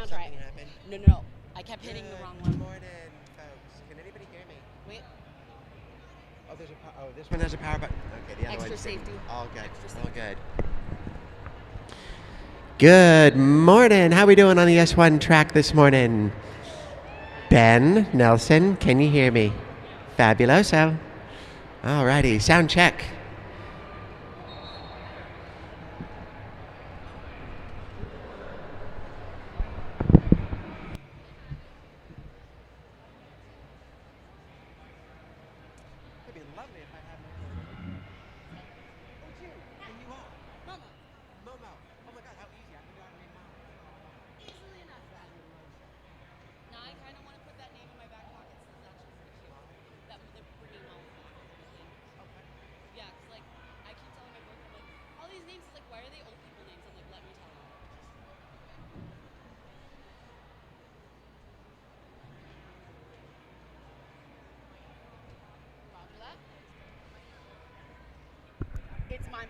try it. Happened? No. I kept hitting the wrong one. Good morning, folks. Can anybody hear me? Wait. Oh, this one has a power button. Okay, the other Extra one's safety. all good. Extra All safety. good. Good morning. How we doing on the S1 track this morning? Ben, Nelson, can you hear me? Fabuloso. Alrighty, sound check. It'd be lovely if I had my own. Oh, it's you. And you are? Momo. Momo. Oh my god, how easy. I forgot my name now. Easily enough. Now I kind of want to put that name in my back pocket since it's actually pretty cute. That the Bernemo thing. Okay. Yeah, because like I keep telling my boyfriend like all these names. He's like, why are they old people names? I'm like, let me tell you. Roger that. It's my.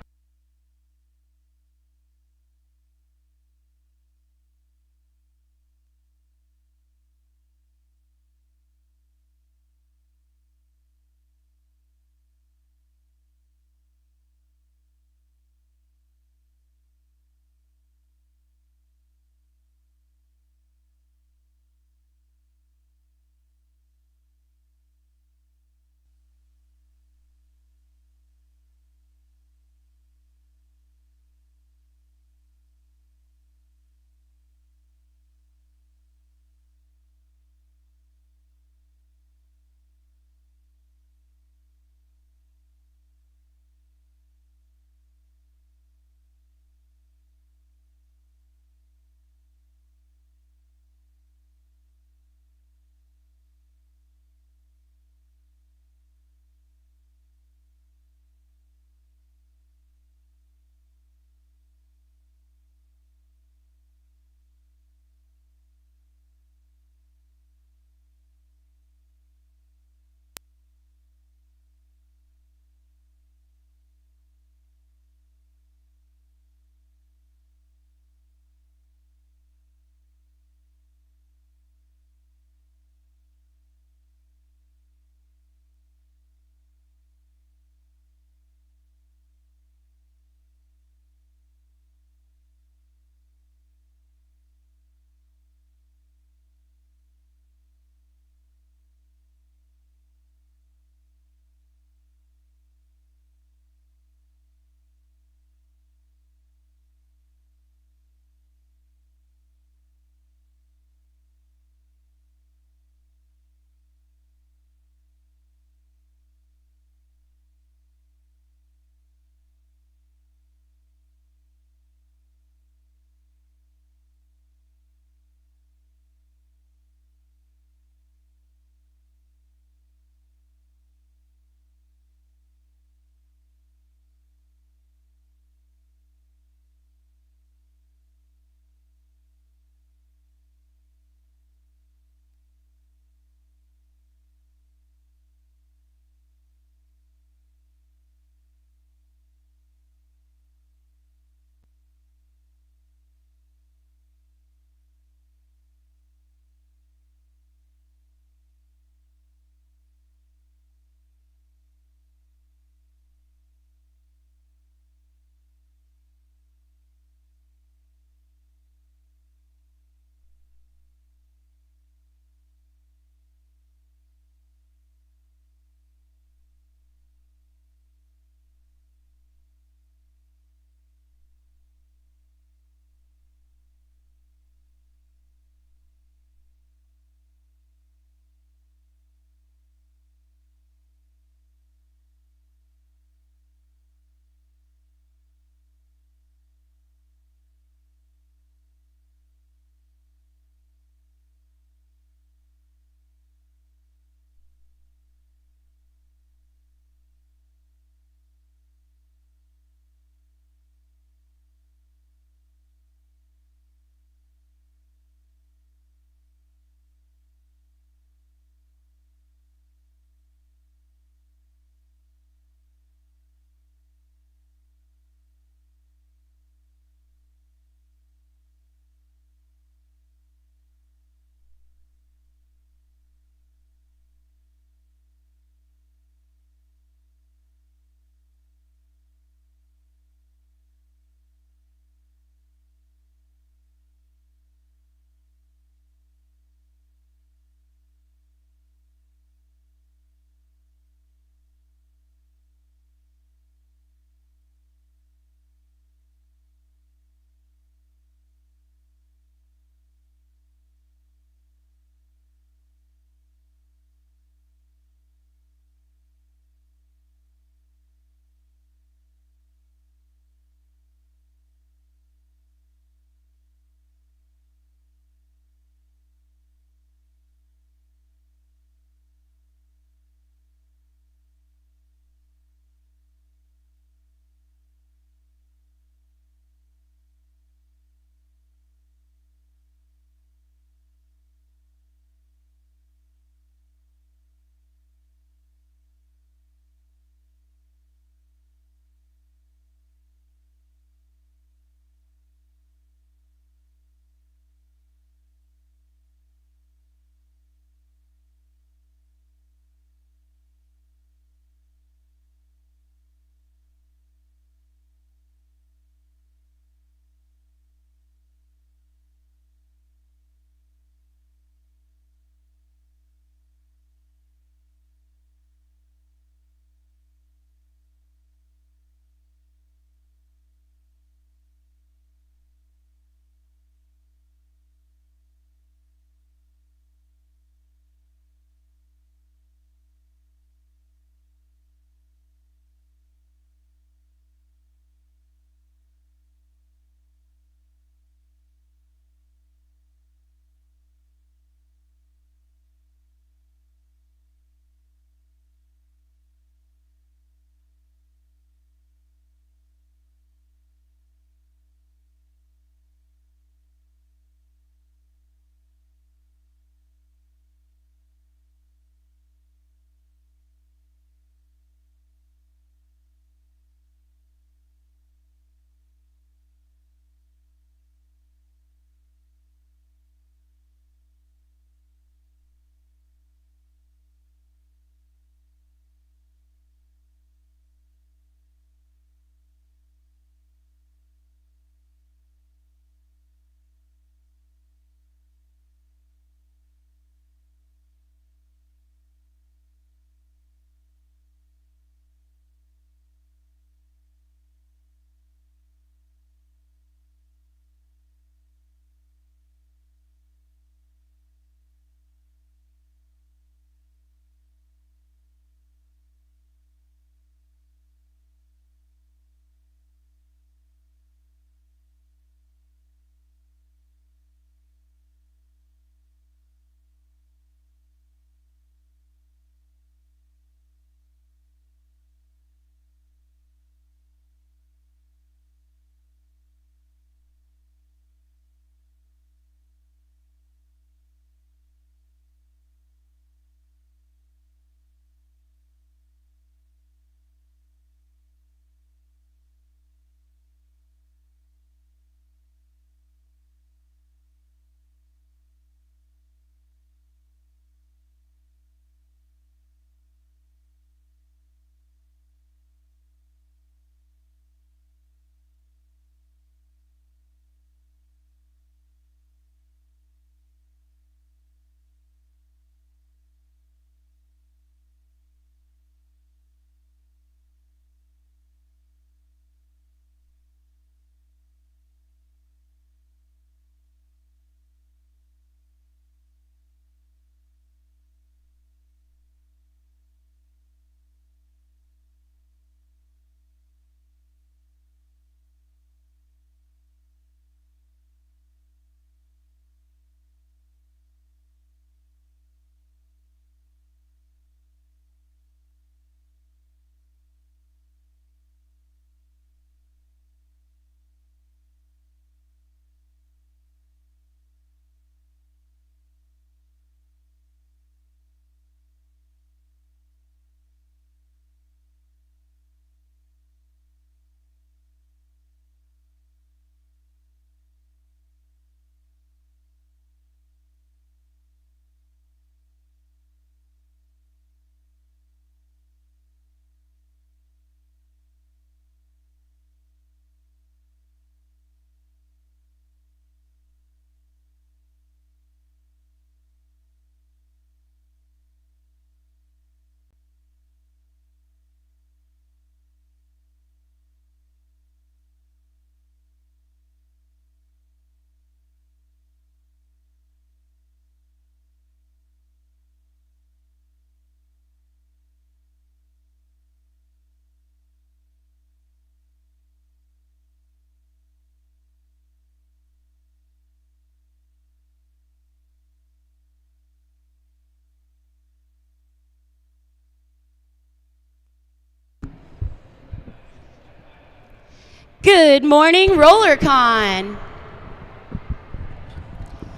Good morning, RollerCon.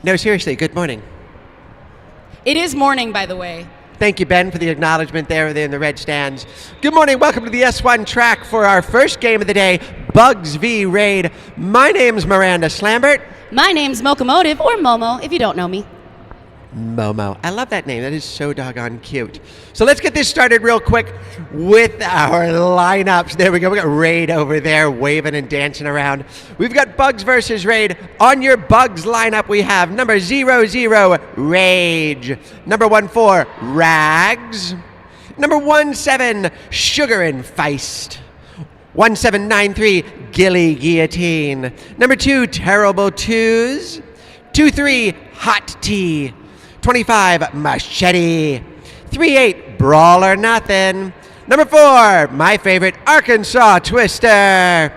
No, seriously, good morning. It is morning, by the way. Thank you, Ben, for the acknowledgement there in the red stands. Good morning. Welcome to the S1 track for our first game of the day, Bugs v. Raid. My name's Miranda Slambert. My name's Mokomotive, or Momo, if you don't know me. Momo. I love that name. That is so doggone cute. So let's get this started real quick with our lineups. There we go. We got Raid over there waving and dancing around. We've got Bugs versus Raid. On your Bugs lineup, we have number 00, Rage. Number 14, Rags. Number 17, Sugar and Feist. 1793, Gilly Guillotine. Number 2, Terrible Twos. 23, Hot Tea. 25, Machete. 38, Brawl or Nothing. Number 4, my favorite, Arkansas Twister.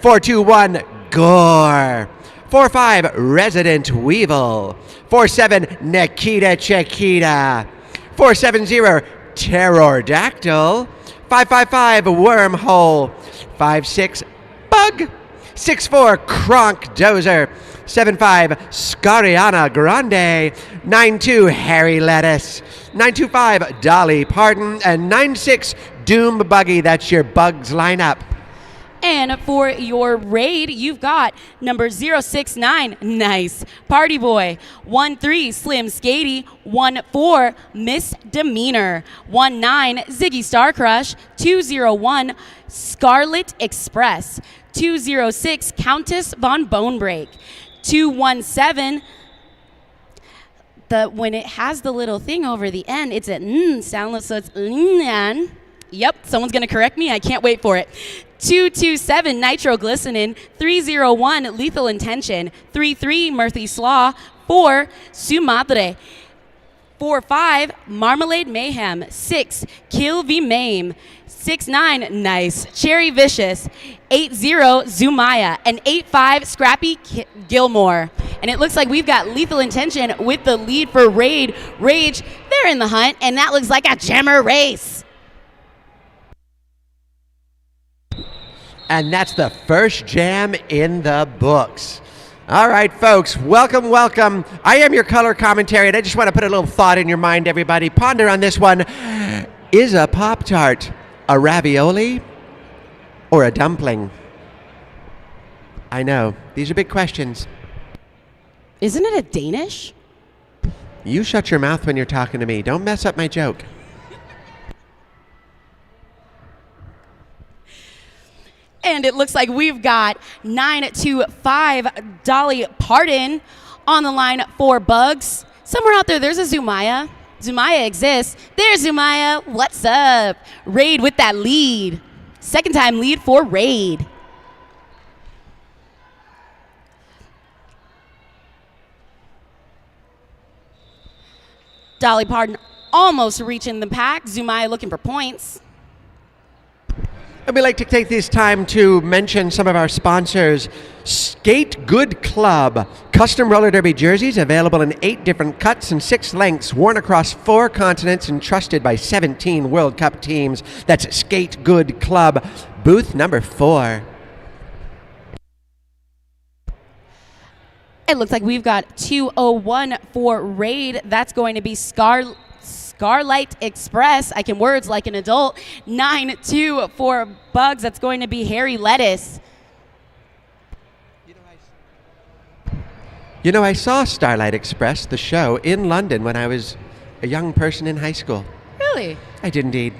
421, Gore. 45, Resident Weevil. 47, Nikita Chiquita. 470, Pterodactyl. 555, Wormhole. 56, Bug. 64, Kronk Dozer. 75, Scariana Grande. 92, Harry Lettuce. 925, Dolly Parton. And 96, Doom Buggy. That's your Bugs lineup. And for your Raid, you've got number 069, Nice Party Boy. 13, Slim Skady. 14, Misdemeanor. 19, Ziggy Star Crush. 201, Scarlet Express. 206, Countess Von Bonebreak. 217, when it has the little thing over the end, it's a sound, so it's n. Yep, someone's going to correct me. I can't wait for it. 227, Nitroglycerin. 301, Lethal Intention. 33, Murphy Slaw. 4, Su Madre. 45, Marmalade Mayhem. 6, Kill V Maim. 69, Nice Cherry Vicious. 80, Zumaya. And 85, Scrappy Gilmore. And it looks like we've got Lethal Intention with the lead for Raid. Rage, they're in the hunt, and that looks like a jammer race. And that's the first jam in the books. All right, folks, welcome, welcome. I am your color commentary, and I just want to put a little thought in your mind, everybody. Ponder on this one. Is a Pop-Tart a ravioli or a dumpling? I know, these are big questions. Isn't it a Danish? You shut your mouth when you're talking to me. Don't mess up my joke. And it looks like we've got 925, Dolly Parton on the line for Bugs. Somewhere out there's a Zumaya. Zumaya exists. There's Zumaya. What's up? Raid with that lead. Second time lead for Raid. Dolly Parton almost reaching the pack. Zumaya looking for points. And we'd like to take this time to mention some of our sponsors. Skate Good Club. Custom roller derby jerseys available in 8 different cuts and 6 lengths, worn across 4 continents and trusted by 17 World Cup teams. That's Skate Good Club, booth number 4. It looks like we've got 201 for Raid. That's going to be Scarlight Express. I can words like an adult. 92 for Bugs. That's going to be Harry Lettuce. You know, I saw Starlight Express, the show, in London when I was a young person in high school. Really? I did indeed.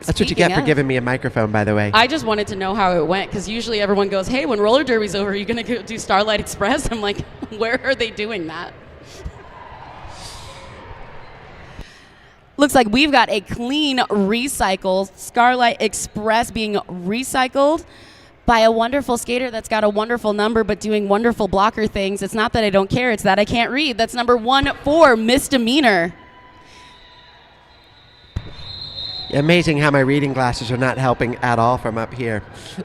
That's what you get for giving me a microphone, by the way. I just wanted to know how it went, because usually everyone goes, hey, when roller derby's over, are you going to go do Starlight Express? I'm like, where are they doing that? Looks like we've got a clean recycle. Starlight Express being recycled by a wonderful skater that's got a wonderful number but doing wonderful blocker things. It's not that I don't care, it's that I can't read. That's number 14, Misdemeanor. Amazing how my reading glasses are not helping at all from up here.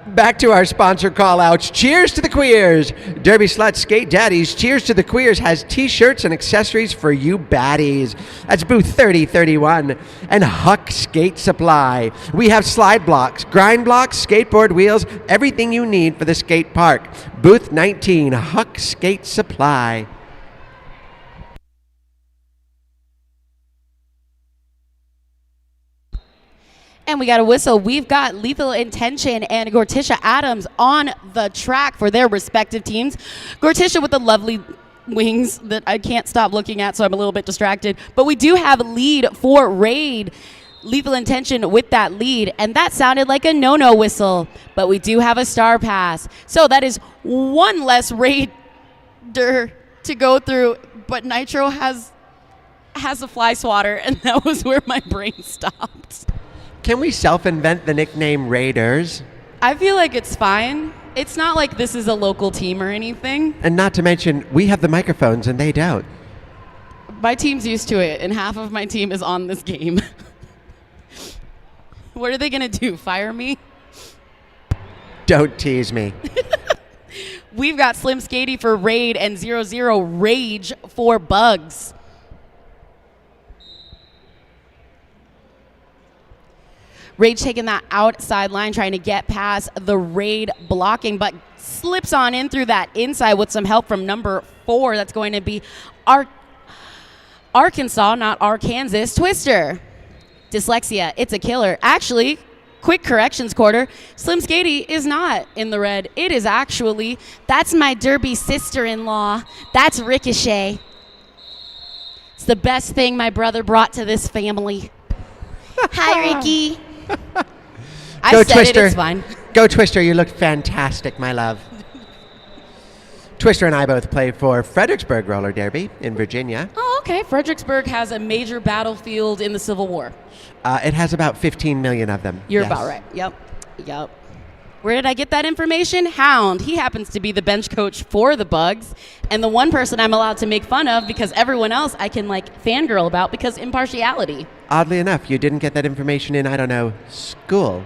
Back to our sponsor call-outs. Cheers to the queers. Derby Sluts, Skate Daddies. Cheers to the Queers has t-shirts and accessories for you baddies. That's booth 3031. And Huck Skate Supply. We have slide blocks, grind blocks, skateboard wheels, everything you need for the skate park. Booth 19, Huck Skate Supply. And we got a whistle. We've got Lethal Intention and Gortisha Adams on the track for their respective teams. Gortisha with the lovely wings that I can't stop looking at, so I'm a little bit distracted. But we do have a lead for Raid. Lethal Intention with that lead, and that sounded like a no-no whistle. But we do have a star pass. So that is one less Raider to go through. But Nitro has a fly swatter, and that was where my brain stopped. Can we self-invent the nickname Raiders? I feel like it's fine. It's not like this is a local team or anything. And not to mention, we have the microphones and they don't. My team's used to it, and half of my team is on this game. What are they going to do, fire me? Don't tease me. We've got Slim Skatey for Raid and 00 Rage for Bugs. Rage taking that outside line, trying to get past the Raid blocking, but slips on in through that inside with some help from number 4. That's going to be Arkansas, not Arkansas, Twister. Dyslexia, it's a killer. Actually, quick corrections quarter, Slim Skatey is not in the red. It is actually, that's my Derby sister-in-law. That's Ricochet. It's the best thing my brother brought to this family. Hi, Ricky. Go I said Twister. it's fine. Go Twister, you look fantastic, my love. Twister and I both play for Fredericksburg Roller Derby in Virginia. Oh, okay. Fredericksburg has a major battlefield in the Civil War. It has about 15 million of them. You're yes. about right. Yep. Where did I get that information? Hound. He happens to be the bench coach for the Bugs, and the one person I'm allowed to make fun of because everyone else I can fangirl about because impartiality. Oddly enough, you didn't get that information in, I don't know, school.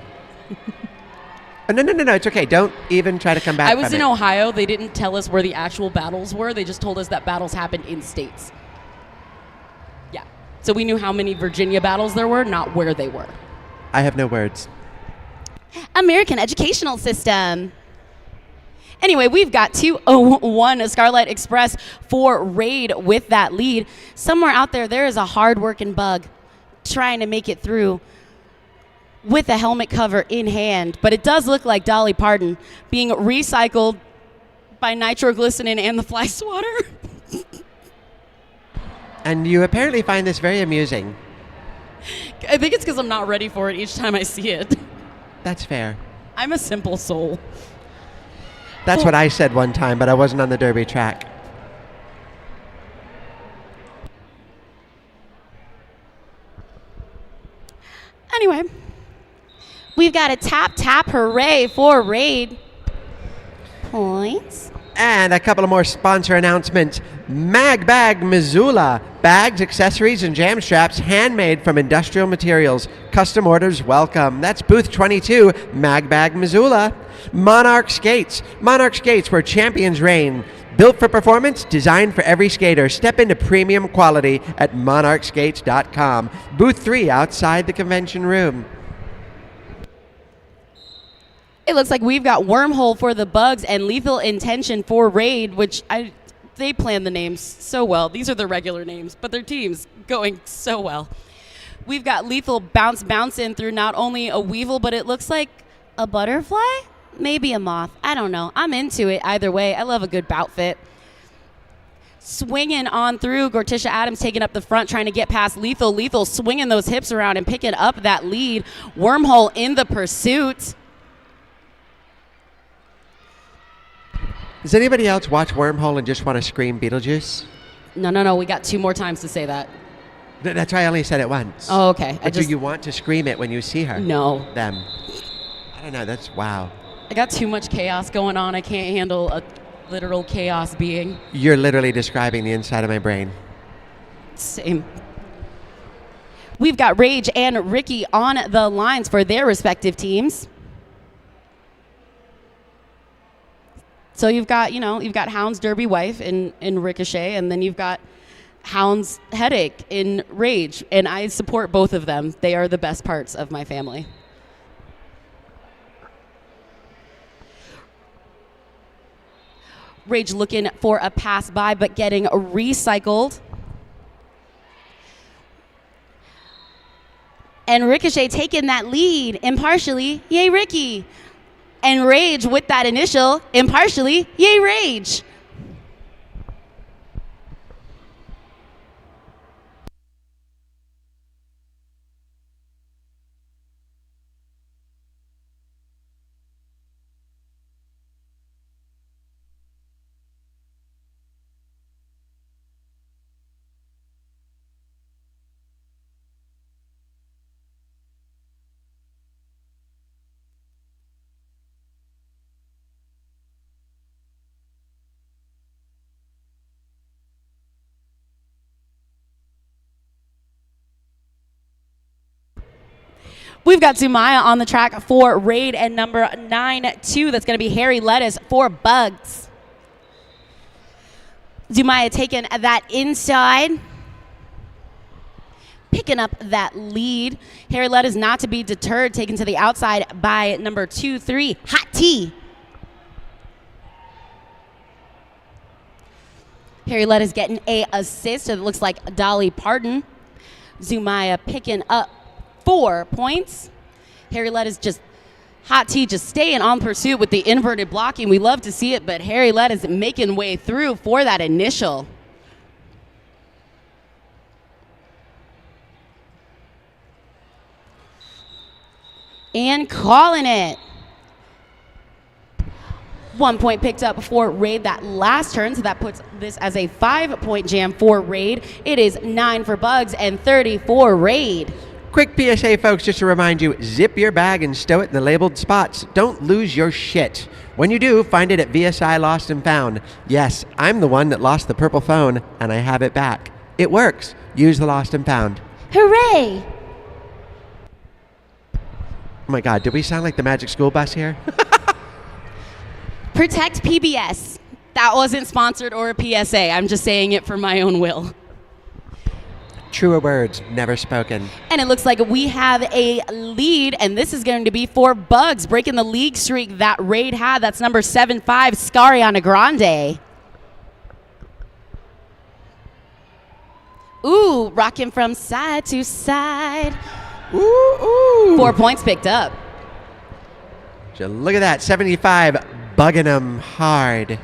Oh, no, it's okay. Don't even try to come back. I was in Ohio. They didn't tell us where the actual battles were. They just told us that battles happened in states. Yeah. So we knew how many Virginia battles there were, not where they were. I have no words. American educational system. Anyway, we've got 201 Scarlet Express for Raid with that lead. Somewhere out there is a hard-working Bug trying to make it through with a helmet cover in hand. But it does look like Dolly Parton being recycled by nitroglycerin and the fly swatter. And you apparently find this very amusing. I think it's because I'm not ready for it each time I see it. That's fair. I'm a simple soul. That's what I said one time, but I wasn't on the Derby track. Anyway, we've got a tap hooray for Raid. Points. And a couple of more sponsor announcements. Mag Bag Missoula. Bags, accessories, and jam straps handmade from industrial materials. Custom orders welcome. That's booth 22, Mag Bag Missoula. Monarch Skates. Monarch Skates, where champions reign. Built for performance, designed for every skater. Step into premium quality at monarchskates.com. Booth 3, outside the convention room. It looks like we've got Wormhole for the Bugs and Lethal Intention for Raid, which they plan the names so well. These are their regular names, but their team's going so well. We've got Lethal bounce in through not only a Weevil, but it looks like a butterfly? Maybe a moth. I don't know. I'm into it either way. I love a good bout fit. Swinging on through, Gortisha Adams taking up the front, trying to get past Lethal. Lethal swinging those hips around and picking up that lead. Wormhole in the pursuit. Does anybody else watch Wormhole and just want to scream Beetlejuice? No. We got 2 more times to say that. That's why I only said it once. Oh, okay. But do you want to scream it when you see her? No. Them. I don't know. That's wow. I got too much chaos going on. I can't handle a literal chaos being. You're literally describing the inside of my brain. Same. We've got Rage and Ricky on the lines for their respective teams. So you've got, you've got Hound's Derby Wife in Ricochet, and then you've got Hound's Headache in Rage, and I support both of them. They are the best parts of my family. Rage looking for a pass by, but getting recycled. And Ricochet taking that lead impartially. Yay, Ricky. And Rage with that initial impartially. Yay, Rage. We've got Zumaya on the track for Raid and number 9-2. That's going to be Harry Lettuce for Bugs. Zumaya taking that inside. Picking up that lead. Harry Lettuce not to be deterred. Taken to the outside by number 2-3, Hot Tea. Harry Lettuce getting a assist. It looks like Dolly Parton. Zumaya picking up 4 points. Harry Lettuce just, Hot Tea just staying on pursuit with the inverted blocking. We love to see it, but Harry Lettuce making way through for that initial. And calling it. 1 point picked up for Raid that last turn, so that puts this as a 5-point jam for Raid. It is 9 for Bugs and 30 for Raid. Quick PSA, folks, just to remind you, zip your bag and stow it in the labeled spots. Don't lose your shit. When you do, find it at VSI Lost and Found. Yes, I'm the one that lost the purple phone, and I have it back. It works. Use the Lost and Found. Hooray! Oh my God, did we sound like the Magic School Bus here? Protect PBS. That wasn't sponsored or a PSA. I'm just saying it for my own will. Truer words, never spoken. And it looks like we have a lead, and this is going to be for Bugs, breaking the league streak that Raid had. That's number 7-5, Scariana Grande. Ooh, rocking from side to side. Ooh, ooh. 4 points picked up. So look at that, 75, bugging them hard.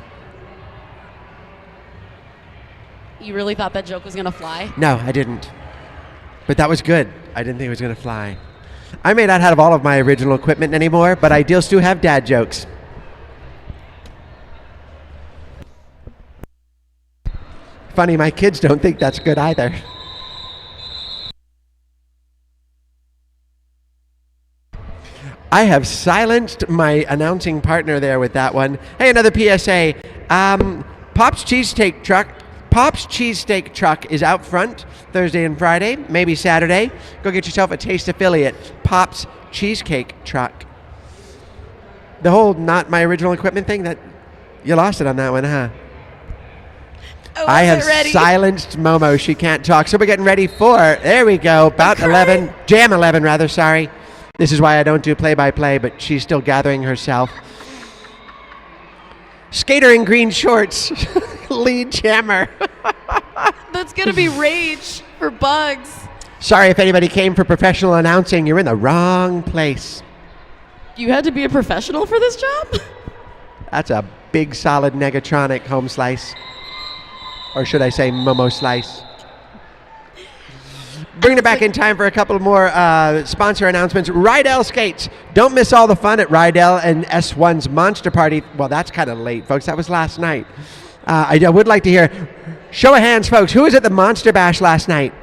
You really thought that joke was going to fly? No, I didn't. But that was good. I didn't think it was going to fly. I may not have all of my original equipment anymore, but I still have dad jokes. Funny, my kids don't think that's good either. I have silenced my announcing partner there with that one. Hey, another PSA. Pop's Cheesesteak Truck is out front Thursday and Friday, maybe Saturday. Go get yourself a Taste affiliate. Pop's Cheesecake Truck. The whole not my original equipment thing, that you lost it on that one, huh? I have silenced Momo. She can't talk. So we're getting ready for, there we go, about 11, Jam 11 rather, sorry. This is why I don't do play-by-play, but she's still gathering herself. Skater in green shorts, lead jammer. That's going to be Rage for Bugs. Sorry if anybody came for professional announcing. You're in the wrong place. You had to be a professional for this job? That's a big, solid Negatronic home slice. Or should I say Momo slice. Bringing it back in time for a couple more sponsor announcements. Rydell Skates. Don't miss all the fun at Rydell and S1's Monster Party. Well, that's kind of late, folks. That was last night. I would like to hear, show of hands, folks. Who was at the Monster Bash last night?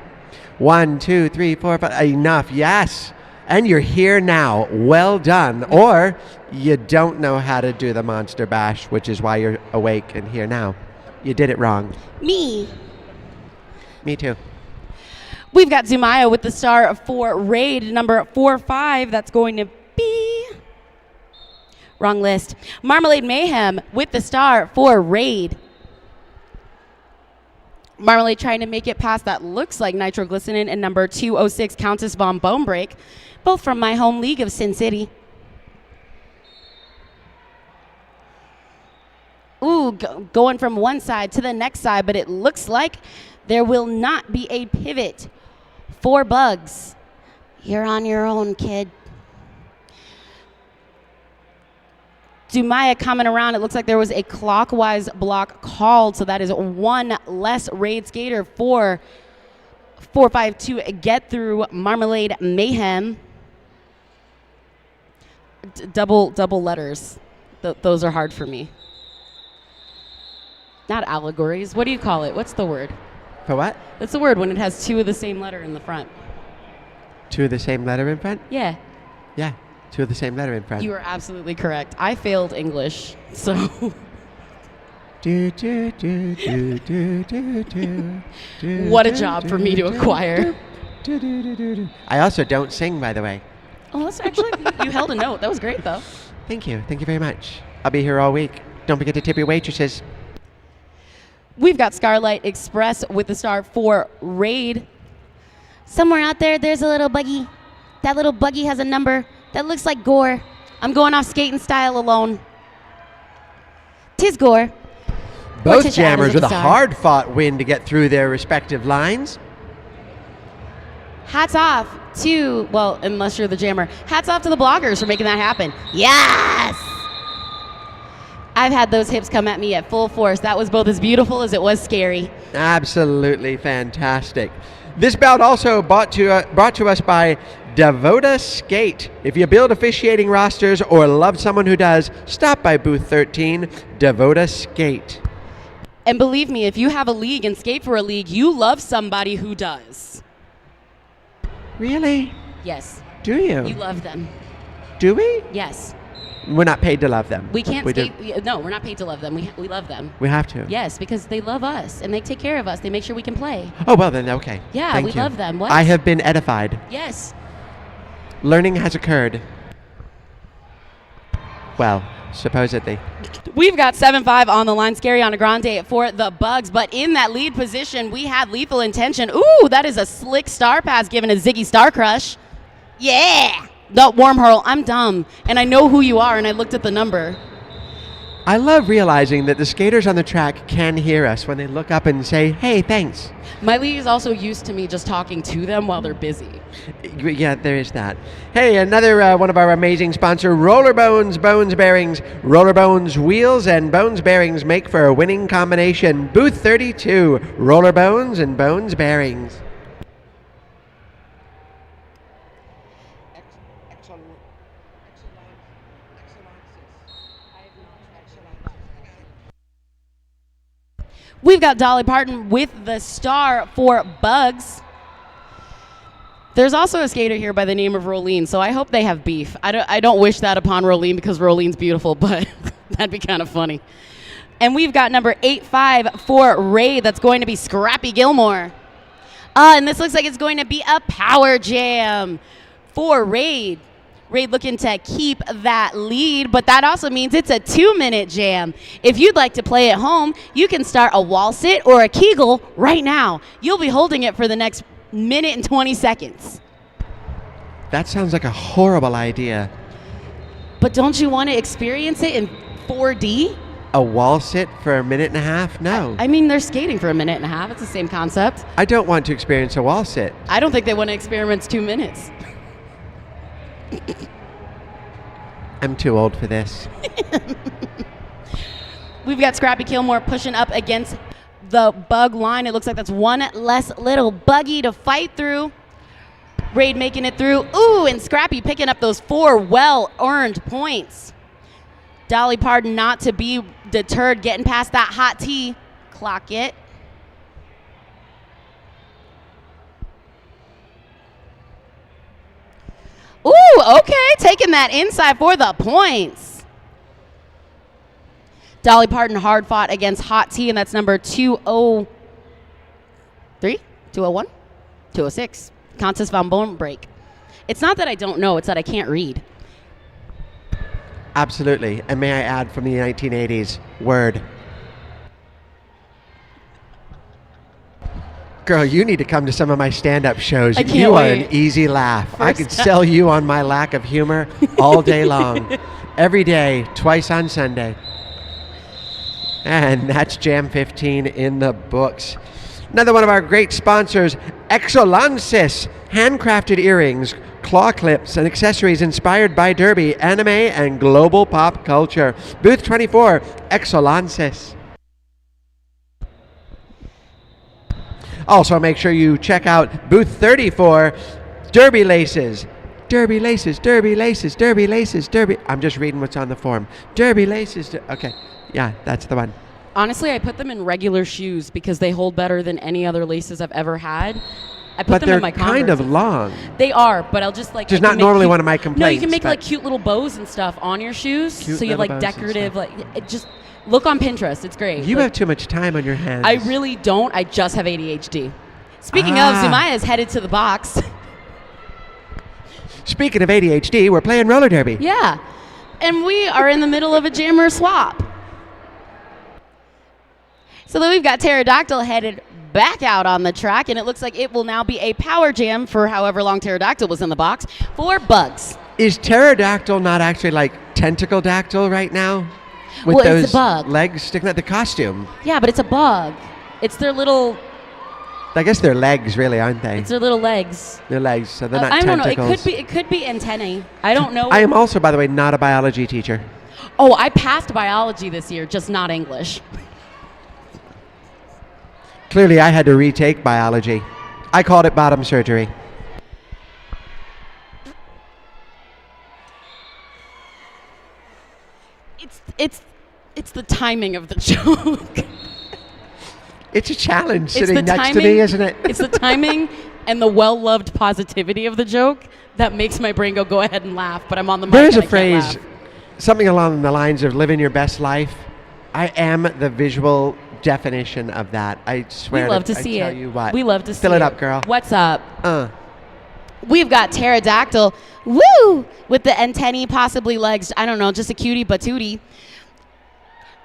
1, 2, 3, 4, 5. Enough, yes. And you're here now. Well done. Or you don't know how to do the Monster Bash, which is why you're awake and here now. You did it wrong. Me too. We've got Zumaya with the star for Raid, number 45. That's going to be... Wrong list. Marmalade Mayhem with the star for Raid. Marmalade trying to make it past that looks like Nitroglycerin, and number 206, Countess Von Bone Break, both from my home league of Sin City. Ooh, going from one side to the next side, but it looks like there will not be a pivot for Bugs. You're on your own, kid. Dumaya coming around. It looks like there was a clockwise block called, so that is one less Raid skater for 4-5 to get through Marmalade Mayhem. Double letters. Those are hard for me. Not allegories. What do you call it? What's the word? For what? That's the word when it has two of the same letter in the front. Two of the same letter in front? Yeah. Yeah, two of the same letter in front. You are absolutely correct. I failed English, so. What a job for me to acquire. I also don't sing, by the way. Oh, that's actually, you held a note. That was great, though. Thank you. Thank you very much. I'll be here all week. Don't forget to tip your waitresses. We've got Starlight Express with the star for Raid. Somewhere out there, there's a little buggy. That little buggy has a number that looks like Gore. I'm going off skating style alone. Tis Gore. Both jammers with a hard-fought win to get through their respective lines. Hats off to, well, unless you're the jammer, hats off to the bloggers for making that happen. Yes! I've had those hips come at me at full force. That was both as beautiful as it was scary. Absolutely fantastic. This bout also brought to us by Devoda Skate. If you build officiating rosters or love someone who does, stop by booth 13, Devoda Skate. And believe me, if you have a league and skate for a league, you love somebody who does. Really? Yes. Do you? You love them. Do we? Yes. We're not paid to love them. We can't skate. No, we're not paid to love them. We love them. We have to. Yes, because they love us and they take care of us. They make sure we can play. Oh, well then, okay. Yeah, Thank we you. love them. What? I have been edified. Yes. Learning has occurred. Well, supposedly. We've got 7-5 on the line. Scariana Grande for the Bugs. But in that lead position, we had Lethal Intention. Ooh, that is a slick star pass given to Ziggy Star Crush. Yeah. No, Warm Hurl, I'm dumb. And I know who you are, and I looked at the number. I love realizing that the skaters on the track can hear us when they look up and say, hey, thanks. My league is also used to me just talking to them while they're busy. Yeah, there is that. Hey, another one of our amazing sponsors, Roller Bones Bones Bearings. Roller Bones wheels and Bones Bearings make for a winning combination. Booth 32, Roller Bones and Bones Bearings. We've got Dolly Parton with the star for Bugs. There's also a skater here by the name of Rolene, so I hope they have beef. I don't wish that upon Rolene because Rolene's beautiful, but that'd be kind of funny. And we've got number 8-5 for Raid. That's going to be Scrappy Gilmore. And this looks like it's going to be a power jam for Raid. Raid looking to keep that lead, but that also means it's a 2-minute jam. If you'd like to play at home, you can start a wall sit or a Kegel right now. You'll be holding it for the next minute and 20 seconds. That sounds like a horrible idea. But don't you want to experience it in 4D? A wall sit for a minute and a half? No. I mean, they're skating for a minute and a half. It's the same concept. I don't want to experience a wall sit. I don't think they want to experience 2 minutes. I'm too old for this. We've got Scrappy Gilmore pushing up against the Bug line. It looks like that's one less little buggy to fight through. Raid making it through. Ooh, and Scrappy picking up those 4 well-earned points. Dolly Parton not to be deterred, getting past that hot tee. Clock it. Ooh, okay, taking that inside for the points. Dolly Parton hard fought against Hot Tea, and that's number 203? 201? 206. Kantas von Bohnbrake. It's not that I don't know, it's that I can't read. Absolutely. And may I add from the 1980s, word. Girl, you need to come to some of my stand-up shows. I can't You are wait. an easy laugh. I could First- sell you on my lack of humor all day long. Every day, twice on Sunday. And that's Jam 15 in the books. Another one of our great sponsors, Exolansis, handcrafted earrings, claw clips, and accessories inspired by Derby, anime, and global pop culture. Booth 24, Exolansis. Also, make sure you check out Booth 34, Derby Laces. Derby Laces, Derby Laces, Derby Laces, Derby. I'm just reading what's on the form. Derby Laces. Okay, yeah, that's the one. Honestly, I put them in regular shoes because they hold better than any other laces I've ever had. I put But them they're in my kind of Converse. long. They are, but I'll just like... Just I can not make normally cute- one of my No, you complaints, can make but- like cute little bows and stuff on your shoes. Cute So you have little like bows and decorative, stuff. like, it just... Look on Pinterest, it's great. You Like, have too much time on your hands. I really don't, I just have ADHD. Speaking of, Ah. Zumaya is headed to the box. Speaking of ADHD, we're playing roller derby. Yeah. And we are in the middle of a jammer swap. So then we've got Pterodactyl headed back out on the track, and it looks like it will now be a power jam for however long Pterodactyl was in the box for Bugs. Is pterodactyl not actually like tentacle dactyl right now? With Well, those it's a bug. legs sticking out the costume. Yeah, but it's a bug. It's their little, I guess they're legs, really, aren't they? it's their little legs. They're legs, so they're not I don't know. tentacles. It could be antennae. I don't know. I am also, by the way, not a biology teacher. Oh, I passed biology this year, just not English. Clearly, I had to retake biology. I called it bottom surgery. It's the timing of the joke. It's a challenge It's sitting the next to timing- me, isn't it? It's the timing and the well-loved positivity of the joke that makes my brain go ahead and laugh, but I'm on the mic There is and a I can't phrase, laugh. something along the lines of living your best life. I am the visual definition of that. I swear We love to I see tell it. you what. We love to see it. Fill it up, girl. What's up? Uh. We've got Pterodactyl, woo, with the antennae, possibly legs. I don't know, just a cutie patootie.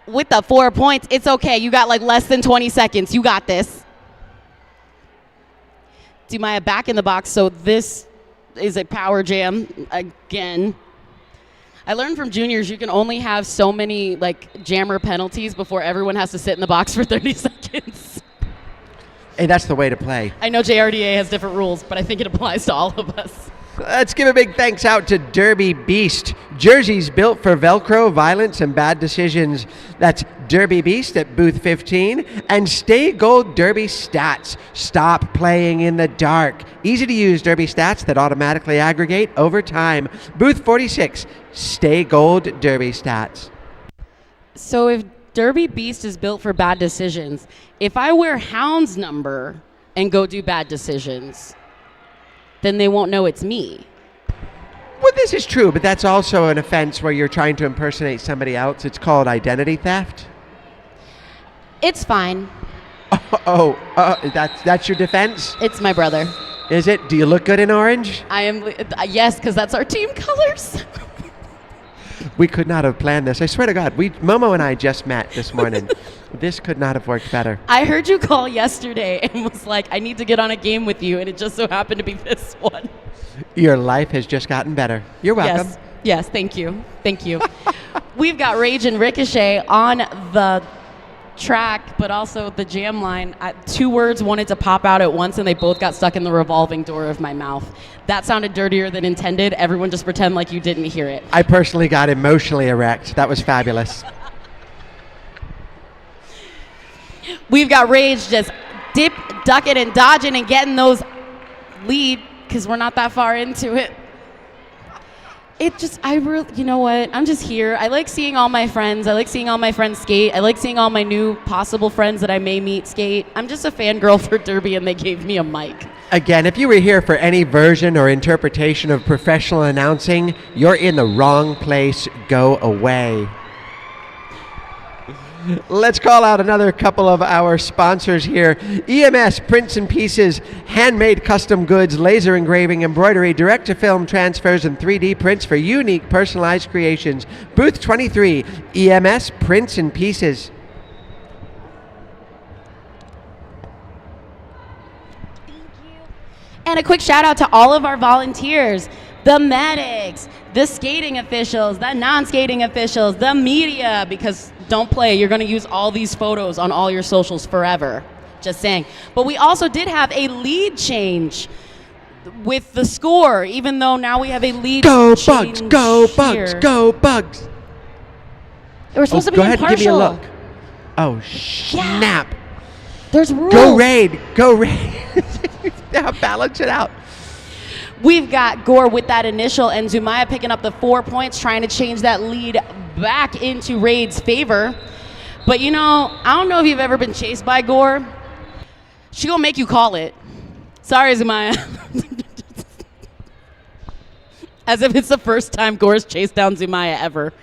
With the 4 points, it's okay. You got like less than 20 seconds. You got this. Dumaya back in the box, so this is a power jam again. I learned from juniors you can only have so many like jammer penalties before everyone has to sit in the box for 30 seconds. Hey, that's the way to play. I know JRDA has different rules, but I think it applies to all of us. Let's give a big thanks out to Derby Beast. Jerseys built for Velcro, violence, and bad decisions. That's Derby Beast at booth 15. And Stay Gold Derby Stats. Stop playing in the dark. Easy to use Derby Stats that automatically aggregate over time. Booth 46. Stay Gold Derby Stats. So if Derby Beast is built for bad decisions, if I wear Hound's number and go do bad decisions, then they won't know it's me. Well, this is true, but that's also an offense where you're trying to impersonate somebody else. It's called identity theft. It's fine. That's your defense? It's my brother. Is it? Do you look good in orange? I am, yes, because that's our team colors. We could not have planned this. I swear to God, Momo and I just met this morning. This could not have worked better. I heard you call yesterday and was like, I need to get on a game with you, and it just so happened to be this one. Your life has just gotten better. You're welcome. Yes, thank you. Thank you. We've got Rage and Ricochet on the track, but also the jam line. Two words wanted to pop out at once, and they both got stuck in the revolving door of my mouth. That sounded dirtier than intended. Everyone just pretend like you didn't hear it. I personally got emotionally erect. That was fabulous. We've got Rage just ducking and dodging and getting those lead because we're not that far into it. You know what? I'm just here. I like seeing all my friends. I like seeing all my friends skate. I like seeing all my new possible friends that I may meet skate. I'm just a fangirl for Derby, and they gave me a mic. Again, if you were here for any version or interpretation of professional announcing, you're in the wrong place. Go away. Let's call out another couple of our sponsors here. EMS Prints and Pieces, handmade custom goods, laser engraving, embroidery, direct-to-film transfers, and 3D prints for unique personalized creations. Booth 23, EMS Prints and Pieces. And a quick shout out to all of our volunteers, the medics, the skating officials, the non-skating officials, the media, because don't play, you're going to use all these photos on all your socials forever. Just saying. But we also did have a lead change with the score, even though now we have a lead change. Go Bugs, go Bugs, go Bugs. We're supposed to be go ahead impartial. and give me a look. Oh, snap. Yeah. There's rules. Go Raid, go Raid. Now balance it out. We've got Gore with that initial and Zumaya picking up the 4 points, trying to change that lead back into Raid's favor. But you know, I don't know if you've ever been chased by Gore. She gonna make you call it. Sorry, Zumaya. As if it's the first time Gore's chased down Zumaya ever.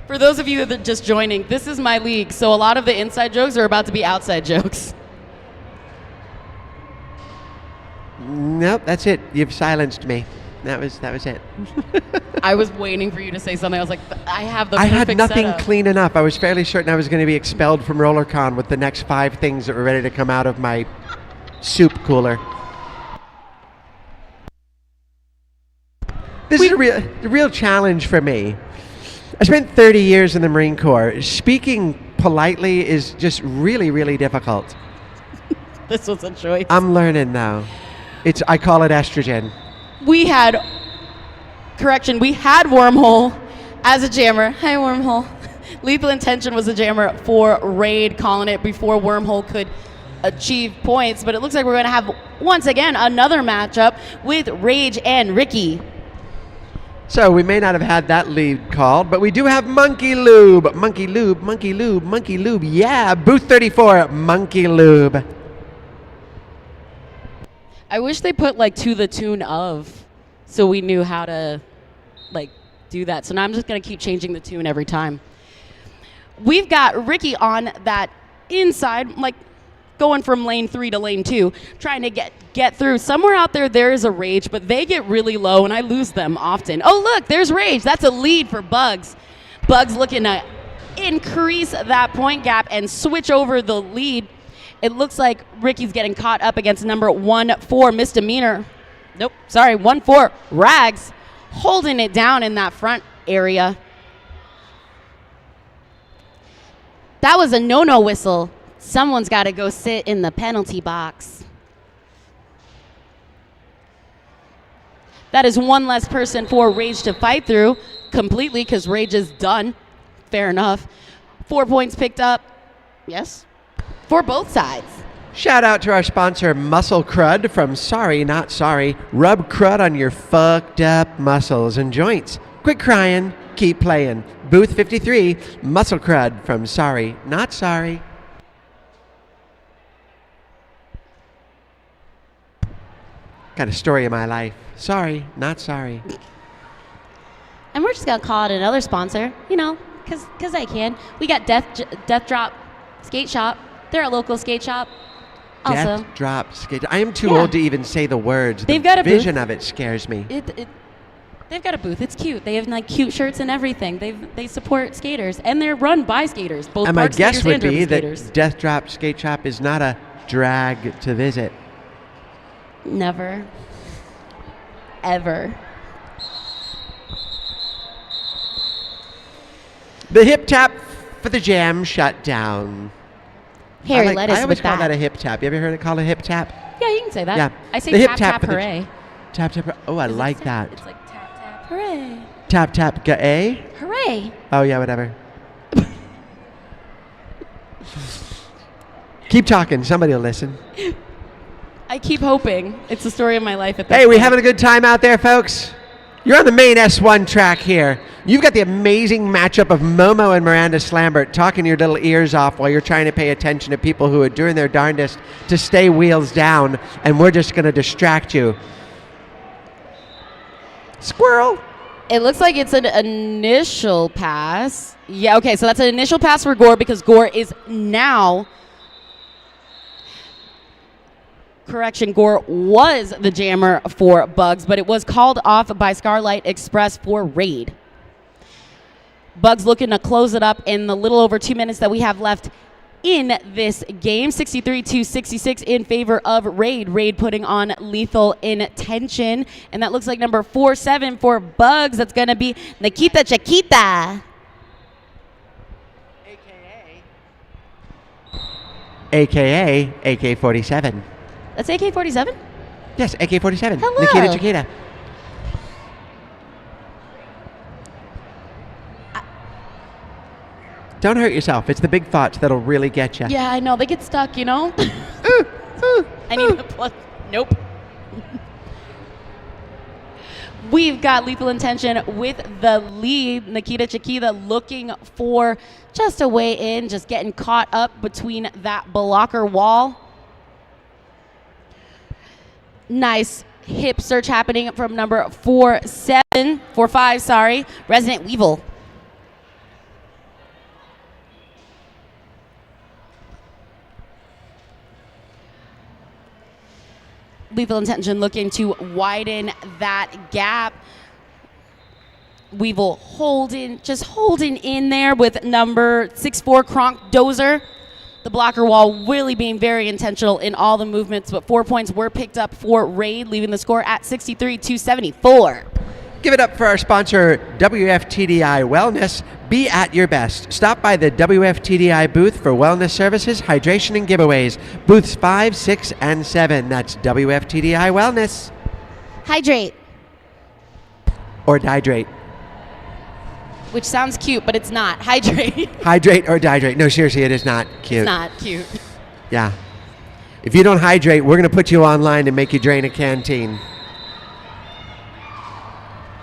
For those of you that are just joining, this is my league, so a lot of the inside jokes are about to be outside jokes. Nope, that's it. You've silenced me. That was it. I was waiting for you to say something. I was like, I have the I perfect had nothing setup. clean enough. I was fairly certain I was going to be expelled from RollerCon with the next 5 things that were ready to come out of my soup cooler. This is a real challenge for me. I spent 30 years in the Marine Corps. Speaking politely is just really, really difficult. This was a choice. I'm learning now. I call it estrogen. We had Wormhole as a jammer. Hi, Wormhole. Lethal Intention was a jammer for Raid, calling it before Wormhole could achieve points. But it looks like we're going to have, once again, another matchup with Rage and Ricky. So we may not have had that lead called, but we do have Monkey Lube. Monkey Lube, Monkey Lube, Monkey Lube. Yeah, Booth 34, Monkey Lube. I wish they put like to the tune of, so we knew how to like do that. So now I'm just going to keep changing the tune every time. We've got Ricky on that inside, like going from lane 3 to lane 2, trying to get through. Somewhere out there is a Rage, but they get really low, and I lose them often. Oh, look, there's Rage. That's a lead for Bugs. Bugs looking to increase that point gap and switch over the lead. It looks like Ricky's getting caught up against number 1-4 Misdemeanor. Nope, sorry, 1-4 Rags, holding it down in that front area. That was a no-no whistle. Someone's got to go sit in the penalty box. That is one less person for Rage to fight through completely because Rage is done. Fair enough. 4 points picked up. Yes. For both sides. Shout out to our sponsor, Muscle Crud from Sorry Not Sorry. Rub crud on your fucked up muscles and joints. Quit crying, keep playing. Booth 53, Muscle Crud from Sorry Not Sorry. Got a story of my life. Sorry, not sorry. And we're just going to call it another sponsor, you know, because I can. We got Death Drop Skate Shop. They're a local skate shop. Also, Death Drop Skate. I am too old to even say the words. They've got a vision booth. of it scares me. They've got a booth. It's cute. They have like cute shirts and everything. They support skaters, and they're run by skaters. Both and my park guess skaters would and be urban that skaters. Death Drop Skate Shop is not a drag to visit. Never. Ever. The hip tap for the jam shut down. Harry led us I always with call that that. a hip tap. You ever heard it called a hip tap? Yeah, you can say that. Yeah. I say The hip tap, tap tap, for the hooray. Tap tap. Oh, I like that. It's like tap, tap, hooray. Tap tap ga. Hooray. Oh yeah, whatever. Keep talking. Somebody will listen. I keep hoping. It's the story of my life at this Hey, we point. having a good time out there, folks? You're on the main S1 track here. You've got the amazing matchup of Momo and Miranda Slambert talking your little ears off while you're trying to pay attention to people who are doing their darndest to stay wheels down, and we're just going to distract you. Squirrel. It looks like it's an initial pass. Yeah, okay, so that's an initial pass for Gore because Gore is now... Correction, Gore was the jammer for Bugs, but it was called off by Starlight Express for Raid. Bugs looking to close it up in the little over 2 minutes that we have left in this game. 63-66 in favor of Raid. Raid putting on Lethal Intention. And that looks like number 47 for Bugs. That's going to be Nikita Chiquita. AKA AK-47. That's AK-47? Yes, AK-47. Hello. Nikita Chiquita. Don't hurt yourself. It's the big thoughts that'll really get you. Yeah, I know. They get stuck, you know? I need the plug. Nope. We've got Lethal Intention with the lead. Nikita Chiquita looking for just a way in, just getting caught up between that blocker wall. Nice hip search happening from number 45, sorry, Resident Weevil. Lethal Intention looking to widen that gap. Weevil just holding in there with number 64 Kronk Dozer. The blocker wall really being very intentional in all the movements, but 4 points were picked up for Raid, leaving the score at 63-74. Give it up for our sponsor, WFTDI Wellness. Be at your best. Stop by the WFTDI booth for wellness services, hydration, and giveaways. Booths 5, 6, and 7. That's WFTDI Wellness. Hydrate. Or dihydrate. Which sounds cute, but it's not. Hydrate. Hydrate or dihydrate. No, seriously, it is not cute. It's not cute. Yeah. If you don't hydrate, we're going to put you online and make you drain a canteen.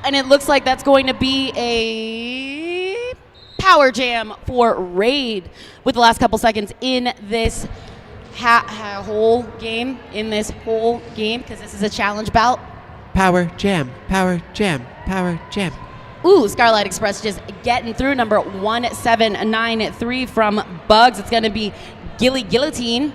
And it looks like that's going to be a power jam for Raid with the last couple seconds in this whole game, because this is a challenge bout. Power jam, power jam, power jam. Ooh, Starlight Express just getting through number 1793 from Bugs. It's going to be Guillotine.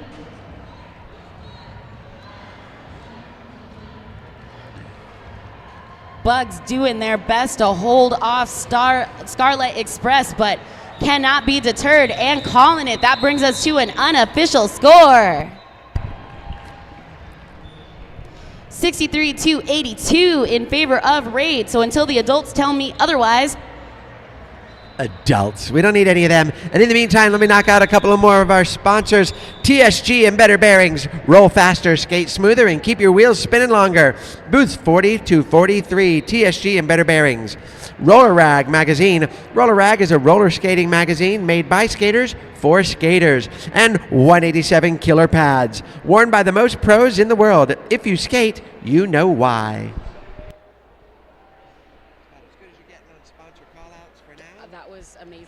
Bugs doing their best to hold off Starlight Express, but cannot be deterred and calling it. That brings us to an unofficial score. 63-82 in favor of Raid. So until the adults tell me otherwise. Adults. We don't need any of them. And in the meantime, let me knock out a couple of more of our sponsors. TSG and Better Bearings. Roll faster, skate smoother, and keep your wheels spinning longer. Booths 40 to 43. TSG and Better Bearings. Roller Rag Magazine. Roller Rag is a roller skating magazine made by skaters for skaters. And 187 Killer Pads. Worn by the most pros in the world. If you skate, you know why. That was amazing.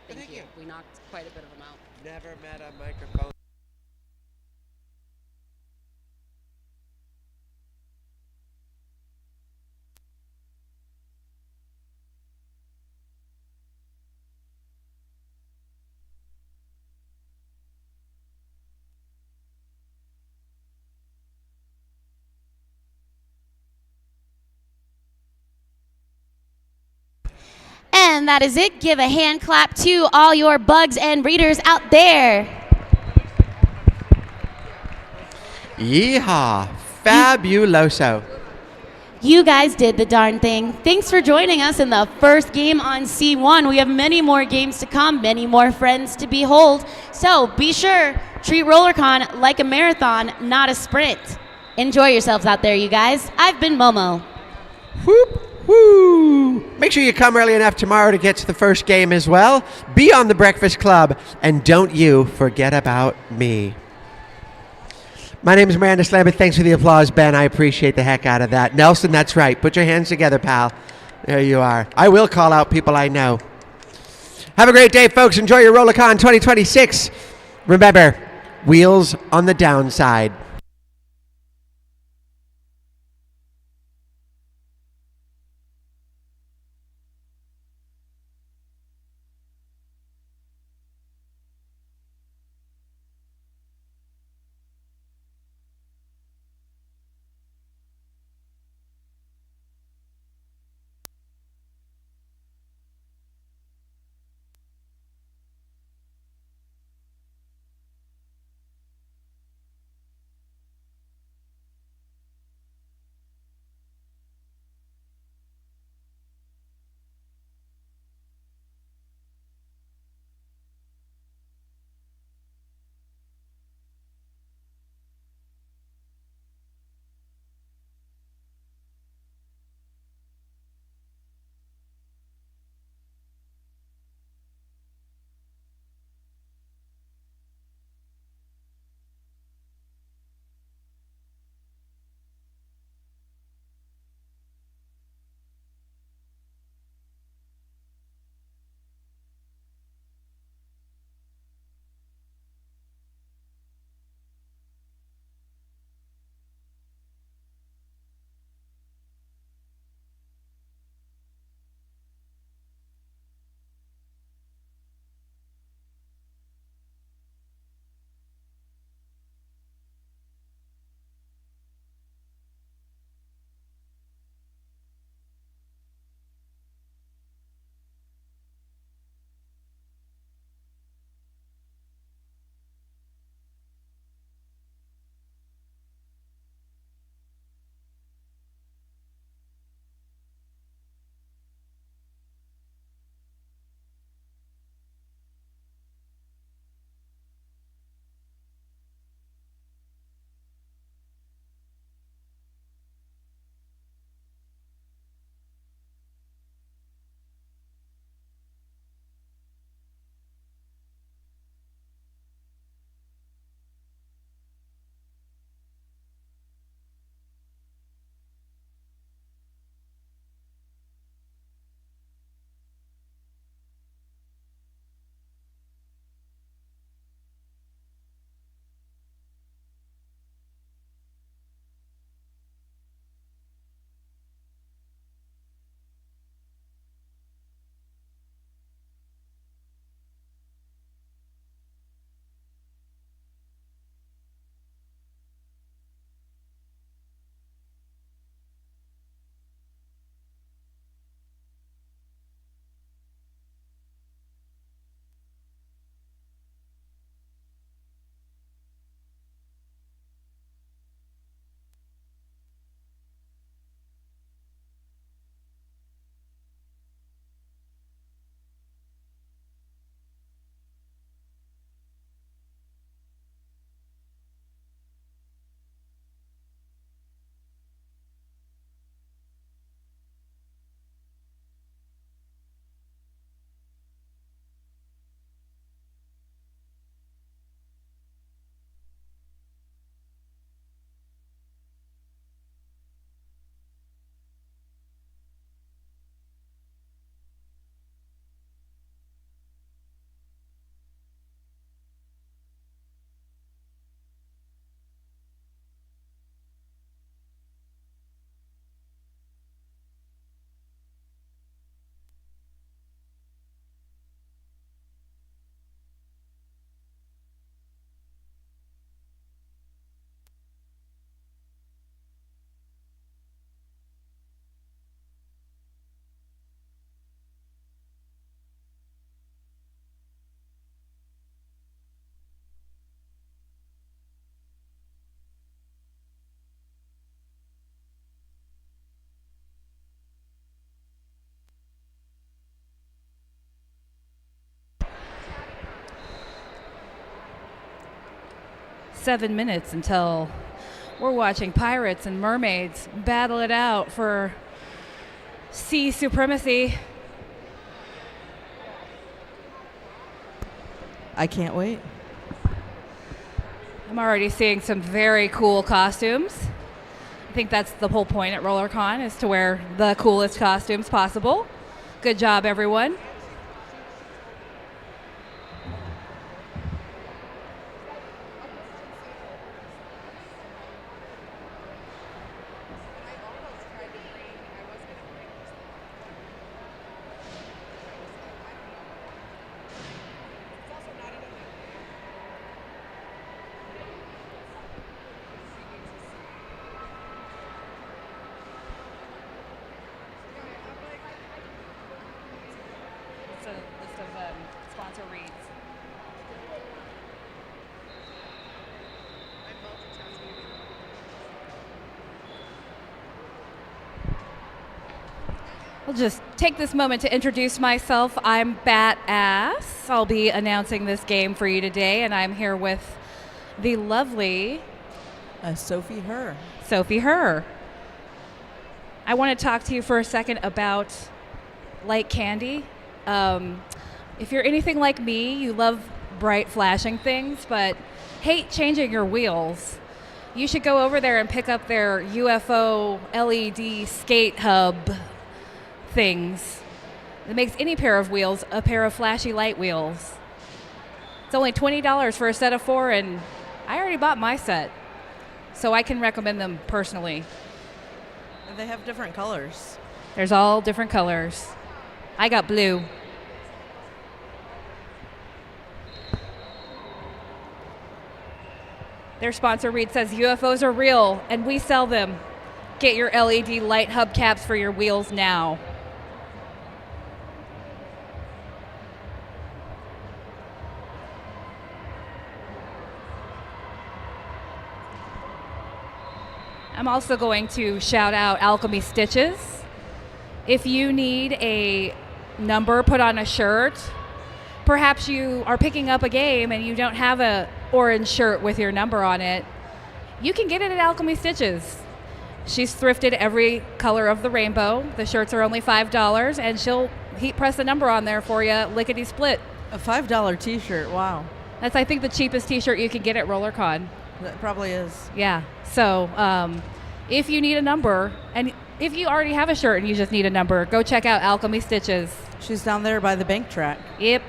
Thank you. We knocked quite a bit of them out. Never met a microphone. And that is it. Give a hand clap to all your Bugs and Raiders out there. Yeehaw. Fabuloso. You guys did the darn thing. Thanks for joining us in the first game on C1. We have many more games to come, many more friends to behold. So be sure, treat RollerCon like a marathon, not a sprint. Enjoy yourselves out there, you guys. I've been Momo. Whoop. Woo! Make sure you come early enough tomorrow to get to the first game as well. Be on the Breakfast Club, and don't you forget about me. My name is Miranda Slambert. Thanks for the applause, Ben. I appreciate the heck out of that. Nelson, that's right. Put your hands together, pal. There you are. I will call out people I know. Have a great day, folks. Enjoy your RollerCon 2026. Remember, wheels on the downside. 7 minutes until we're watching pirates and mermaids battle it out for sea supremacy. I can't wait. I'm already seeing some very cool costumes. I think that's the whole point at RollerCon, is to wear the coolest costumes possible. Good job, everyone. It's a list of sponsor reads. I'll just take this moment to introduce myself. I'm Bat Ass. I'll be announcing this game for you today, and I'm here with the lovely Sophie Herr. Sophie Herr. I want to talk to you for a second about light candy. If you're anything like me, you love bright flashing things, but hate changing your wheels. You should go over there and pick up their UFO LED skate hub things. It makes any pair of wheels a pair of flashy light wheels. It's only $20 for a set of 4, and I already bought my set, so I can recommend them personally. They have different colors. There's all different colors. I got blue. Their sponsor read says UFOs are real and we sell them. Get your LED light hubcaps for your wheels now. I'm also going to shout out Alchemy Stitches. If you need a number put on a shirt, perhaps you are picking up a game and you don't have a orange shirt with your number on it, you can get it at Alchemy Stitches. She's thrifted every color of the rainbow. The shirts are only $5, and she'll heat press a number on there for you, lickety split. A $5 t-shirt, wow. That's, I think, the cheapest t-shirt you can get at RollerCon. That probably is. Yeah. So if you need a number, and if you already have a shirt and you just need a number, go check out Alchemy Stitches. She's down there by the bank track. Yep.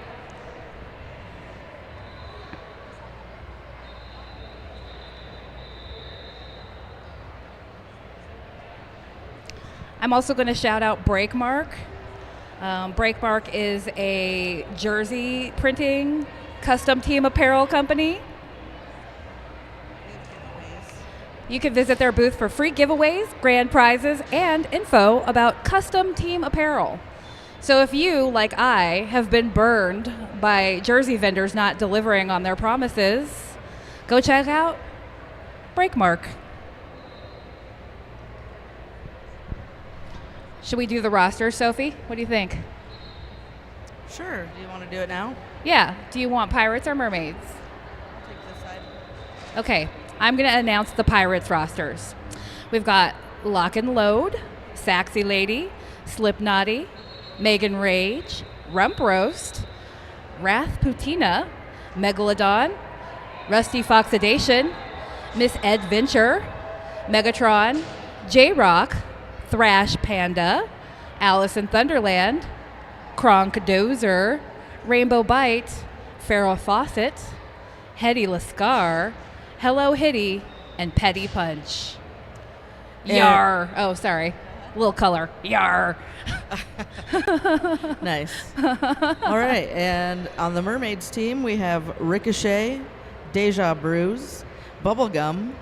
I'm also going to shout out Breakmark. Breakmark is a jersey printing custom team apparel company. You can visit their booth for free giveaways, grand prizes, and info about custom team apparel. So if you, like I, have been burned by jersey vendors not delivering on their promises, go check out Breakmark. Should we do the roster, Sophie? What do you think? Sure. Do you want to do it now? Yeah. Do you want pirates or mermaids? I'll take this side. Okay. I'm going to announce the pirates rosters. We've got Lock and Load, Saxy Lady, Slipknotty, Megan Rage, Rump Roast, Wrath Putina, Megalodon, Rusty Foxidation, Miss Adventure, Megatron, J-Rock, Thrash Panda, Alice in Thunderland, Kronk Dozer, Rainbow Bite, Farrah Fawcett, Hetty Lascar, Hello Hitty, and Petty Punch. Yar. Oh, sorry. A little color. Yar. Nice. All right, and on the Mermaids team, we have Ricochet, Deja Bruise, Bubblegum,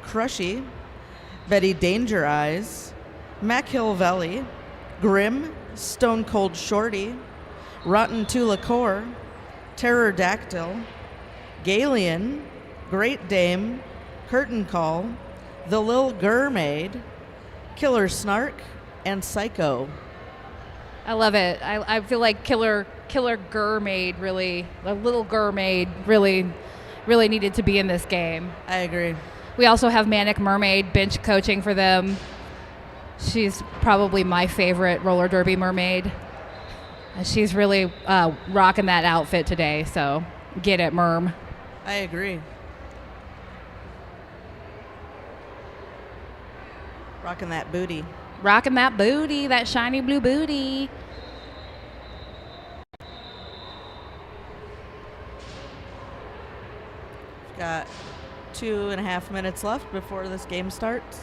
Crushy, Betty Danger Eyes, Mac Hill Valley, Grim, Stone Cold Shorty, Rotten Tula Core, Pterodactyl, Galian, Great Dame, Curtain Call, The Lil Gurmaid, Killer Snark, and Psycho. I love it. I feel like Killer Gurmaid really, the little Gurmaid really really needed to be in this game. I agree. We also have Manic Mermaid bench coaching for them. She's probably my favorite roller derby mermaid. And she's really rocking that outfit today, so get it, Merm. I agree. Rocking that booty. Rocking that booty, that shiny blue booty. Got 2.5 minutes left before this game starts.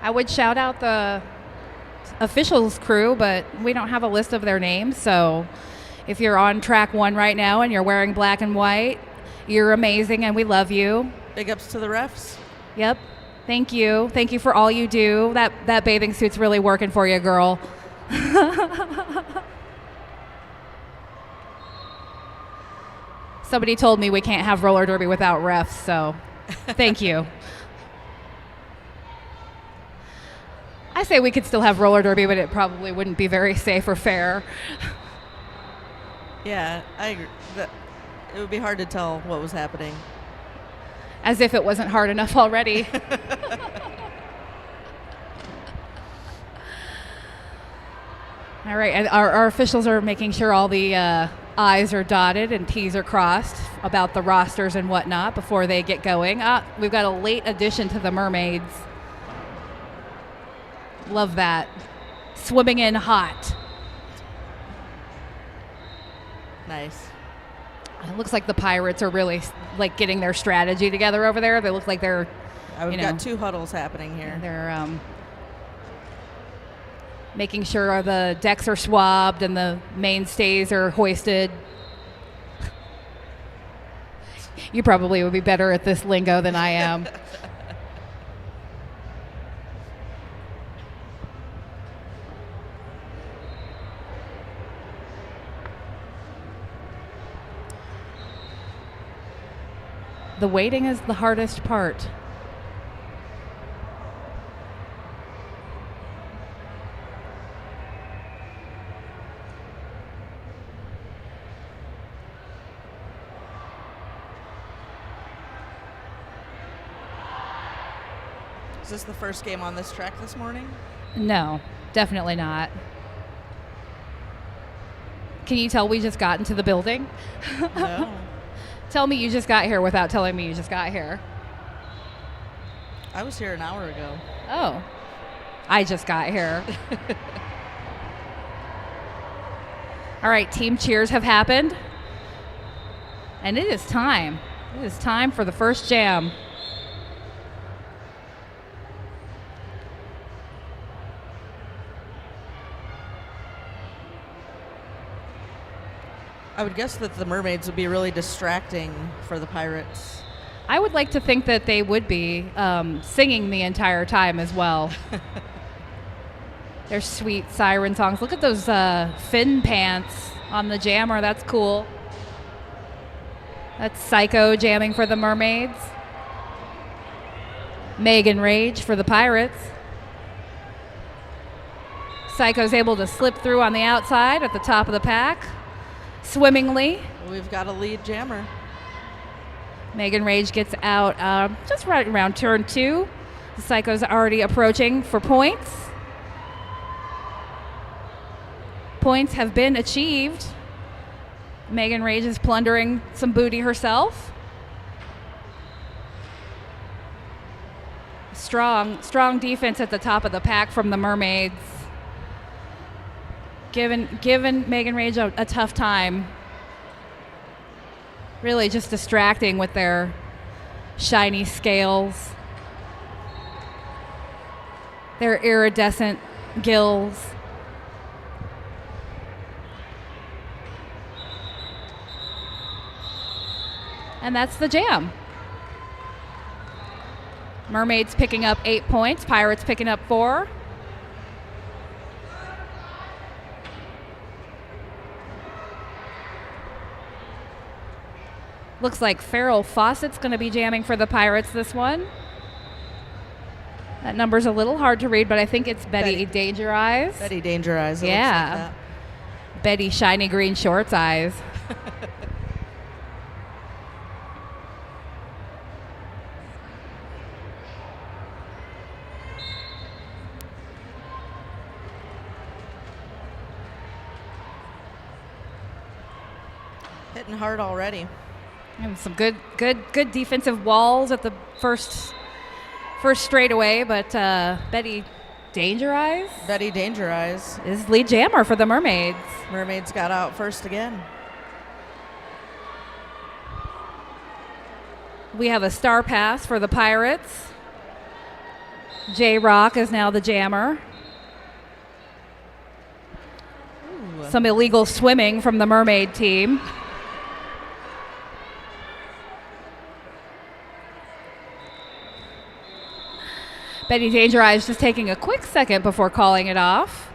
I would shout out the officials crew, but we don't have a list of their names. So if you're on track 1 right now and you're wearing black and white, you're amazing and we love you. Big ups to the refs. Yep. Thank you. Thank you for all you do. That bathing suit's really working for you, girl. Somebody told me we can't have roller derby without refs, so thank you. I say we could still have roller derby, but it probably wouldn't be very safe or fair. Yeah, I agree. It would be hard to tell what was happening. As if it wasn't hard enough already. All right, and our officials are making sure all the I's are dotted and T's are crossed about the rosters and whatnot before they get going. We've got a late addition to the Mermaids. Love that. Swimming in hot. Nice. It looks like the Pirates are really like getting their strategy together over there. They look like they're, We've got 2 huddles happening here. They're making sure the decks are swabbed and the mainstays are hoisted. You probably would be better at this lingo than I am. The waiting is the hardest part. Is this the first game on this track this morning? No, definitely not. Can you tell we just got into the building? No. Tell me you just got here without telling me you just got here. I was here an hour ago. Oh, I just got here. All right, team cheers have happened. And it is time. It is time for the first jam. I would guess that the Mermaids would be really distracting for the Pirates. I would like to think that they would be singing the entire time as well. Their sweet siren songs. Look at those fin pants on the jammer. That's cool. That's Psycho jamming for the Mermaids. Megan Rage for the Pirates. Psycho's able to slip through on the outside at the top of the pack. Swimmingly. We've got a lead jammer. Megan Rage gets out just right around turn 2. The Psycho's already approaching for points. Points have been achieved. Megan Rage is plundering some booty herself. Strong defense at the top of the pack from the Mermaids. Giving Megan Rage a tough time. Really just distracting with their shiny scales. Their iridescent gills. And that's the jam. Mermaids picking up 8 points, Pirates picking up 4. Looks like Farrell Fawcett's going to be jamming for the Pirates this one. That number's a little hard to read, but I think it's Betty Danger Eyes. Betty Danger Eyes. It Yeah. looks like that. Betty Shiny Green Shorts Eyes. Hitting hard already. And some good defensive walls at the first straightaway, but Betty Danger Eyes is lead jammer for the Mermaids. Mermaids got out first again. We have a star pass for the Pirates. J-Rock is now the jammer. Ooh. Some illegal swimming from the Mermaid team. Betty Danger Eyes just taking a quick second before calling it off.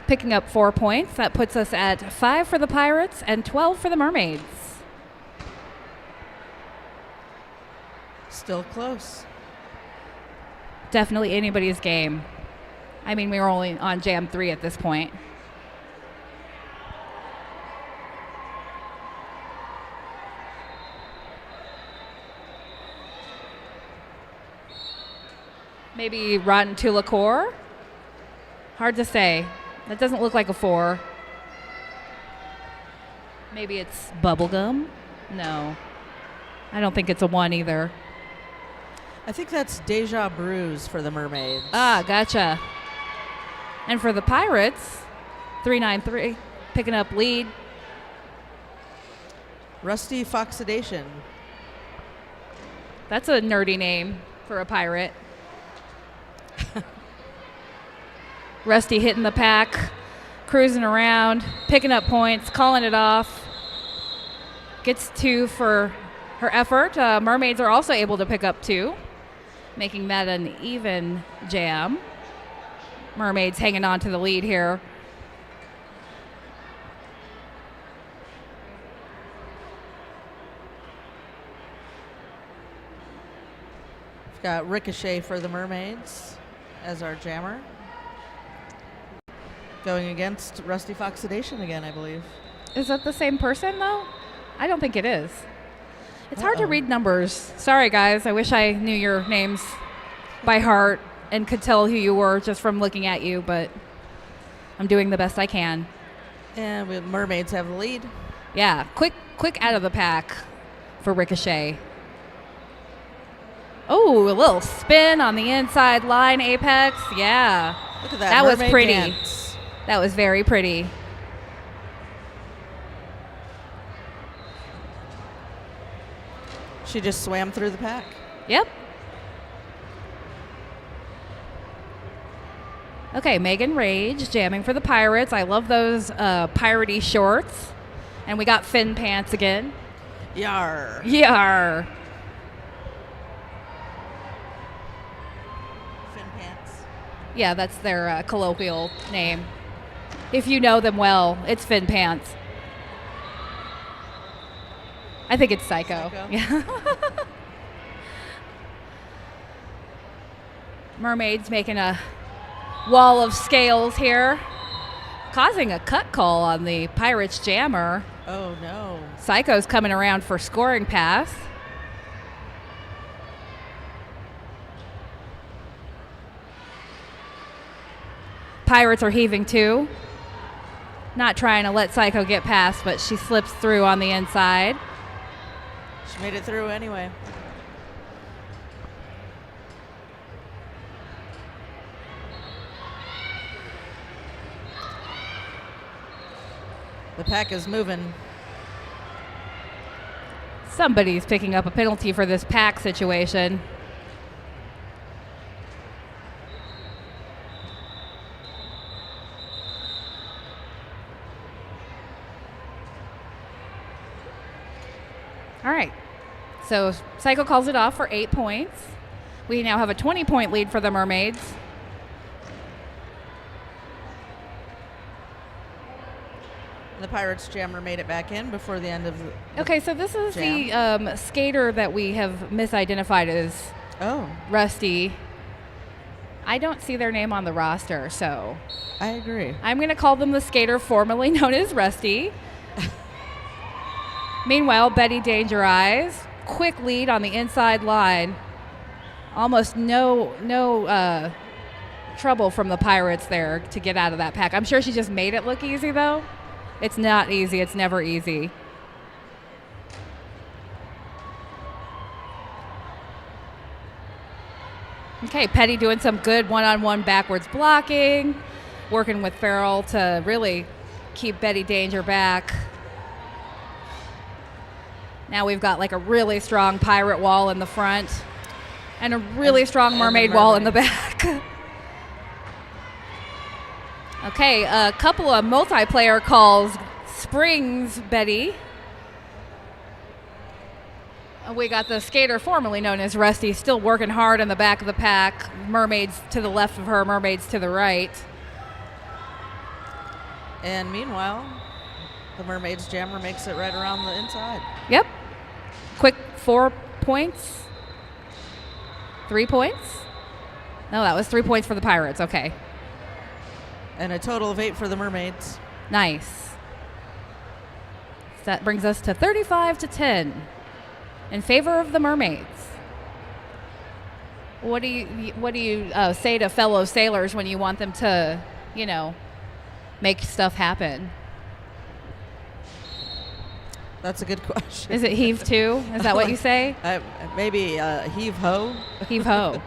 Picking up 4 points. That puts us at 5 for the Pirates and 12 for the Mermaids. Still close. Definitely anybody's game. I mean, we were only on Jam 3 at this point. Maybe Rotten to Liqueur? Hard to say. That doesn't look like a 4. Maybe it's bubblegum? No. I don't think it's a 1 either. I think that's Deja Brews for the Mermaids. Ah, gotcha. And for the Pirates, 393, picking up lead. Rusty Foxidation. That's a nerdy name for a pirate. Rusty hitting the pack, cruising around, picking up points, calling it off. Gets 2 for her effort. Mermaids are also able to pick up 2, making that an even jam. Mermaids hanging on to the lead here. We've got Ricochet for the Mermaids as our jammer. Going against Rusty Foxidation again, I believe. Is that the same person, though? I don't think it is. It's hard to read numbers. Sorry, guys. I wish I knew your names by heart and could tell who you were just from looking at you, but I'm doing the best I can. And we Mermaids have the lead. Yeah, quick out of the pack for Ricochet. Oh, a little spin on the inside line, Apex. Yeah. Look at that. That was mermaid pretty. dance. That was very pretty. She just swam through the pack. Yep. Okay, Megan Rage jamming for the Pirates. I love those piratey shorts. And we got fin pants again. Yar. Yar. Fin pants. Yeah, that's their colloquial name. If you know them well, it's fin pants. I think it's Psycho. Yeah. Mermaids making a wall of scales here, causing a cut call on the Pirates jammer. Oh, no. Psycho's coming around for scoring pass. Pirates are heaving too. Not trying to let Psycho get past, but she slips through on the inside. She made it through anyway. The pack is moving. Somebody's picking up a penalty for this pack situation. All right. So Psycho calls it off for 8 points. We now have a 20-point lead for the Mermaids. The Pirates jammer made it back in before the end of the Okay, so this is jam. the skater that we have misidentified as Rusty. I don't see their name on the roster, so I agree. I'm going to call them the skater formerly known as Rusty. Meanwhile, Betty Danger Eyes, quick lead on the inside line. Almost no trouble from the Pirates there to get out of that pack. I'm sure she just made it look easy, though. It's not easy. It's never easy. Okay, Petty doing some good one-on-one backwards blocking, working with Farrell to really keep Betty Danger back. Now we've got like a really strong pirate wall in the front and a really strong mermaid wall in the back. Okay, a couple of multiplayer calls springs Betty. We got the skater formerly known as Rusty still working hard in the back of the pack. Mermaids to the left of her, Mermaids to the right. And meanwhile, the Mermaids jammer makes it right around the inside. Yep. Quick 4 points. 3 points? No, that was 3 points for the Pirates. Okay. And a total of 8 for the Mermaids. Nice. That brings us to 35-10 in favor of the Mermaids. What do you say to fellow sailors when you want them to, make stuff happen? That's a good question. Is it heave to? Is that what you say? Maybe heave ho. Heave ho.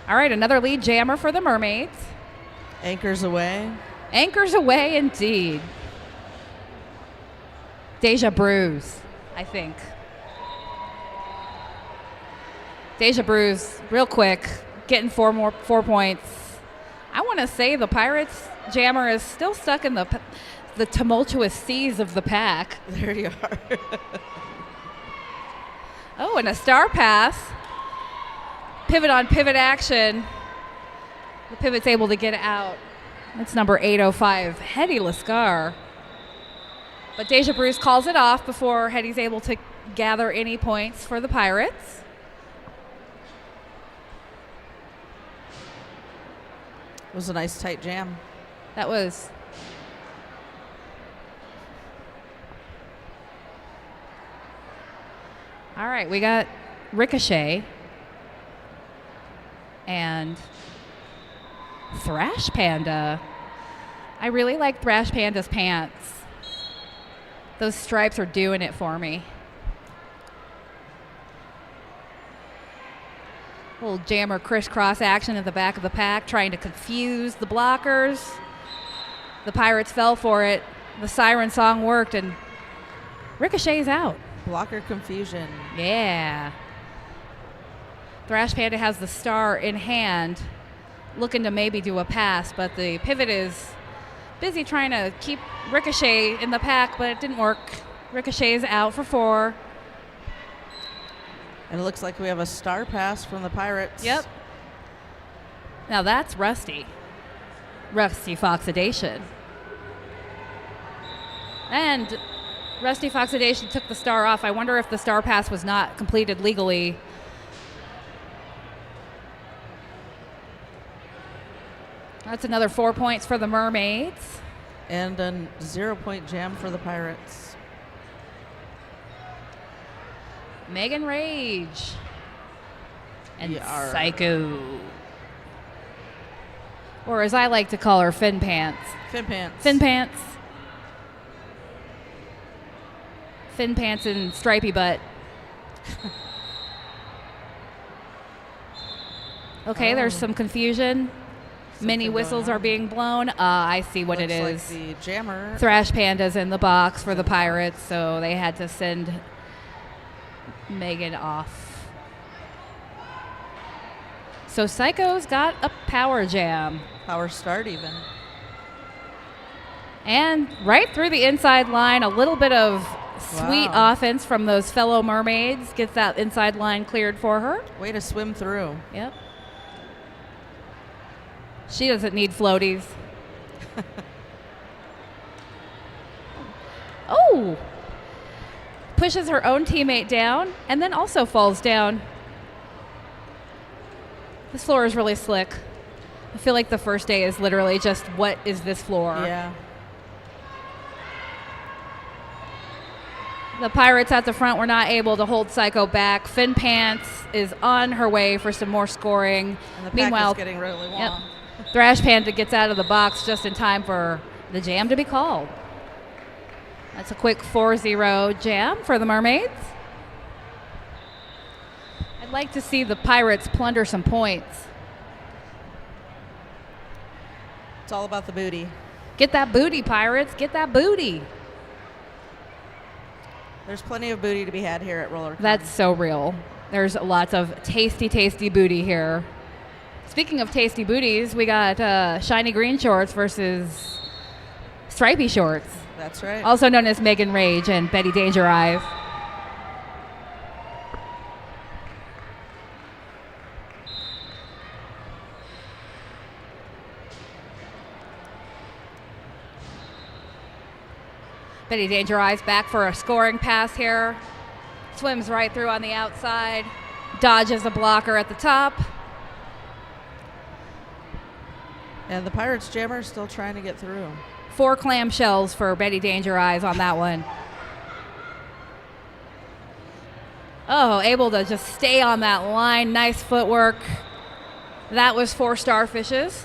All right, another lead jammer for the Mermaids. Anchors away. Anchors away indeed. Deja Brews, I think. Deja Brews, real quick, getting 4 points. I want to say the Pirates jammer is still stuck in the tumultuous seas of the pack. There you are. Oh, and a star pass. Pivot on pivot action. The pivot's able to get out. That's number 805, Hetty Lascar. But Deja Bruce calls it off before Hetty's able to gather any points for the Pirates. It was a nice tight jam. That was. All right, we got Ricochet and Thrash Panda. I really like Thrash Panda's pants. Those stripes are doing it for me. Little jammer crisscross action at the back of the pack, trying to confuse the blockers. The Pirates fell for it. The siren song worked, and Ricochet's out. Blocker confusion. Yeah. Thrash Panda has the star in hand, looking to maybe do a pass, but the pivot is busy trying to keep Ricochet in the pack, but it didn't work. Ricochet is out for 4. And it looks like we have a star pass from the Pirates. Yep. Now that's Rusty. Rusty Foxidation. And Rusty Foxidation took the star off. I wonder if the star pass was not completed legally. That's another 4 points for the Mermaids. And a 0-point jam for the Pirates. Megan Rage. And Yarr. Psycho. Or as I like to call her, Fin Pants. Fin Pants. Fin Pants. Fin Pants and Stripey Butt. Okay, there's some confusion. Many whistles are being blown. I see what it is. Like the jammer. Thrash Panda's in the box for the Pirates, so they had to send Megan off. So Psycho's got a power jam. Power start even. And right through the inside line, a little bit of sweet Wow. offense from those fellow Mermaids. Gets that inside line cleared for her. Way to swim through. Yep. She doesn't need floaties. Oh! Pushes her own teammate down and then also falls down. This floor is really slick. I feel like the first day is literally just, what is this floor? Yeah. The Pirates at the front were not able to hold Psycho back. Fin Pants is on her way for some more scoring. And the pack Meanwhile, is getting really long. Thrash Panda gets out of the box just in time for the jam to be called. That's a quick 4-0 jam for the Mermaids. I'd like to see the Pirates plunder some points. It's all about the booty. Get that booty, Pirates. Get that booty. There's plenty of booty to be had here at RollerCon. That's so real. There's lots of tasty, tasty booty here. Speaking of tasty booties, we got shiny green shorts versus stripy shorts. That's right. Also known as Megan Rage and Betty Danger Eyes. Betty Danger Eyes back for a scoring pass here. Swims right through on the outside. Dodges a blocker at the top. And the Pirates jammer still trying to get through. 4 clamshells for Betty Danger Eyes on that one. Oh, able to just stay on that line. Nice footwork. That was 4 starfishes.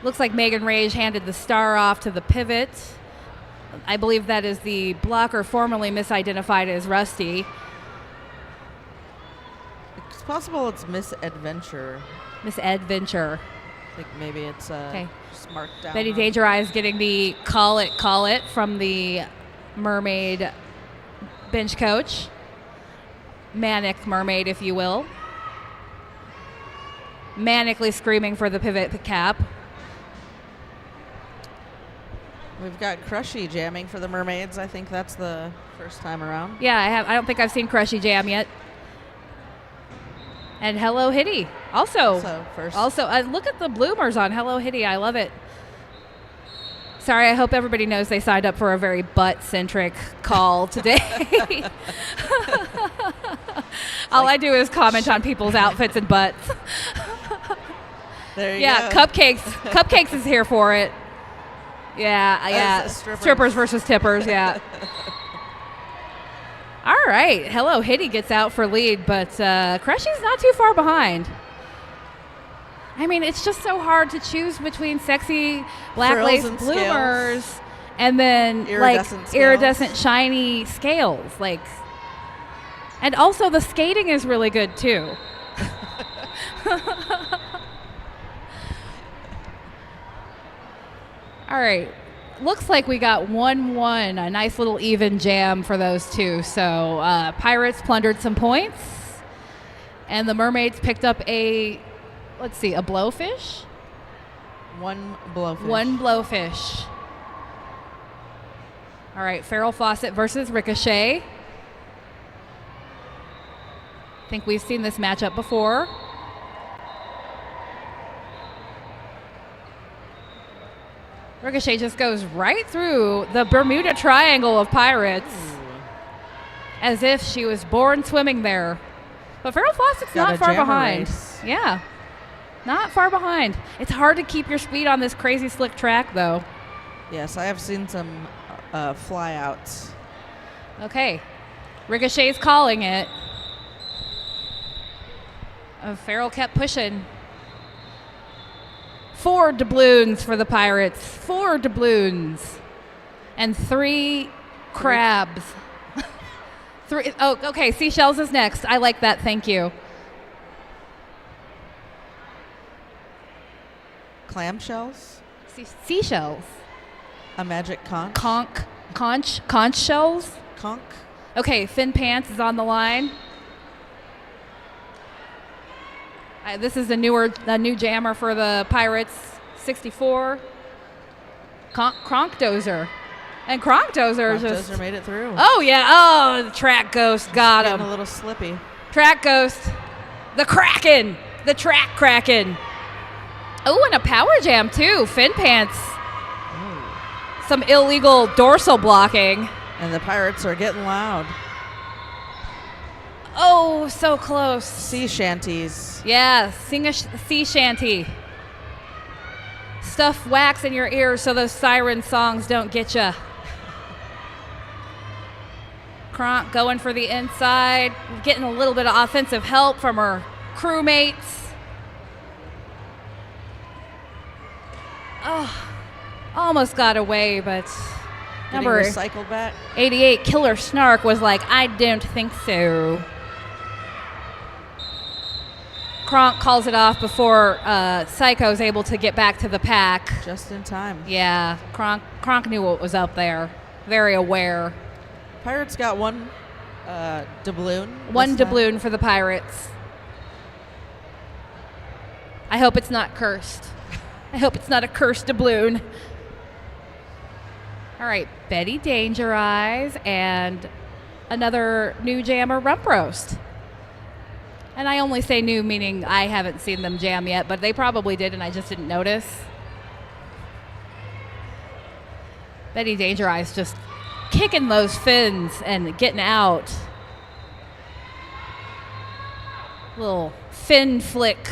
Looks like Megan Rage handed the star off to the pivot. I believe that is the blocker formerly misidentified as Rusty. It's possible it's Misadventure. Misadventure. I think maybe it's just marked down. Betty Danger Eyes getting the call it from the Mermaid bench coach. Manic Mermaid, if you will. Manically screaming for the pivot cap. We've got Crushy jamming for the Mermaids. I think that's the first time around. Yeah, I don't think I've seen Crushy jam yet. And Hello Hitty. Also first. Look at the bloomers on Hello Hitty. I love it. Sorry, I hope everybody knows they signed up for a very butt-centric call today. All I do is comment on people's outfits and butts. There you Yeah, go. Cupcakes. Cupcakes is here for it. Yeah. Strippers versus tippers, yeah. All right. Hello Hitty gets out for lead, but Crushy's not too far behind. I mean, it's just so hard to choose between sexy black Frills lace and bloomers scales. and then Iridescent like scales. iridescent shiny scales. And also the skating is really good too. All right. Looks like we got 1-1, a nice little even jam for those two. So Pirates plundered some points, and the Mermaids picked up a blowfish? One blowfish. One blowfish. All right, Farrell Fawcett versus Ricochet. I think we've seen this matchup before. Ricochet just goes right through the Bermuda Triangle of Pirates as if she was born swimming there. But Farrell Fawcett's Got not a far jammer behind. race. Yeah, not far behind. It's hard to keep your speed on this crazy slick track, though. Yes, I have seen some flyouts. Okay, Ricochet's calling it. Farrell kept pushing. 4 doubloons for the Pirates. 4 doubloons. And 3 crabs. 3. Oh, okay. Seashells is next. I like that. Thank you. Clamshells. Seashells. A magic conch. Conch shells. Conch. Okay. Finn Pants is on the line. This is a new jammer for the Pirates, 64. Kronkdozer. And Kronkdozer just... Dozer made it through. Oh, yeah. Oh, the track ghost got Getting him. a little slippy. Track ghost. The Kraken. The track Kraken. Oh, and a power jam, too. Fin Pants. Some illegal dorsal blocking. And the Pirates are getting loud. Oh, so close. Sea shanties. Yeah, sing a sea shanty. Stuff wax in your ears so those siren songs don't get you. Kronk going for the inside, getting a little bit of offensive help from her crewmates. Oh, almost got away, but Getting Number recycled back. 88, Killer Snark, was like, I don't think so. Kronk calls it off before Psycho's able to get back to the pack. Just in time. Yeah, Kronk knew what was up there. Very aware. Pirates got one doubloon. One this time. doubloon for the Pirates. I hope it's not cursed. I hope it's not a cursed doubloon. All right, Betty Danger Eyes and another new jammer, Rump Roast. And I only say new, meaning I haven't seen them jam yet, but they probably did and I just didn't notice. Betty Danger Eyes just kicking those fins and getting out. Little fin flick.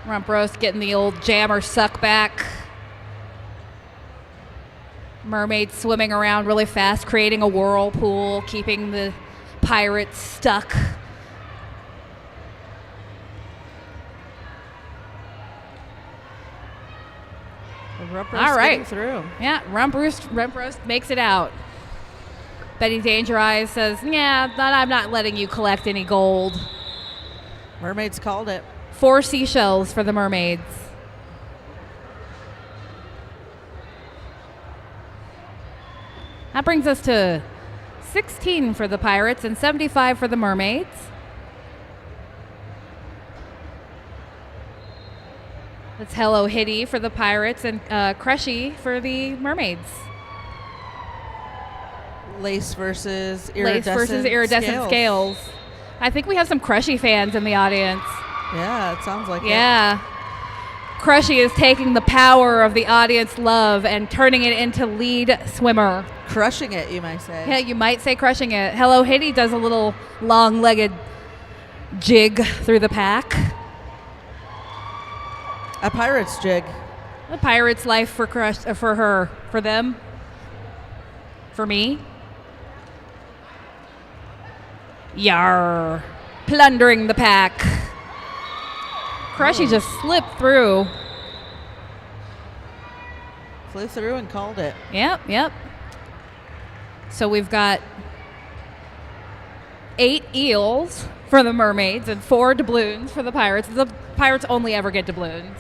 Rump Roast getting the old jammer suck back. Mermaids swimming around really fast, creating a whirlpool, keeping the pirates stuck. Rump All right. getting through. Yeah, Rump Roast makes it out. Betty Danger Eyes says, yeah, I'm not letting you collect any gold. Mermaids called it. 4 seashells for the Mermaids. That brings us to 16 for the Pirates and 75 for the Mermaids. That's Hello Hitty for the Pirates and Crushy for the Mermaids. Lace versus Lace iridescent versus iridescent scales. I think we have some Crushy fans in the audience. Yeah, it sounds like it. Yeah. Crushy is taking the power of the audience love and turning it into lead swimmer. Crushing it, you might say. Yeah, you might say crushing it. Hello Hitty does a little long-legged jig through the pack. A pirate's jig. The Pirates' life for her, for them, for me. Yar, plundering the pack. Crushy just slipped through. Flew through and called it. Yep. So we've got 8 eels for the Mermaids and 4 doubloons for the Pirates. The Pirates only ever get doubloons.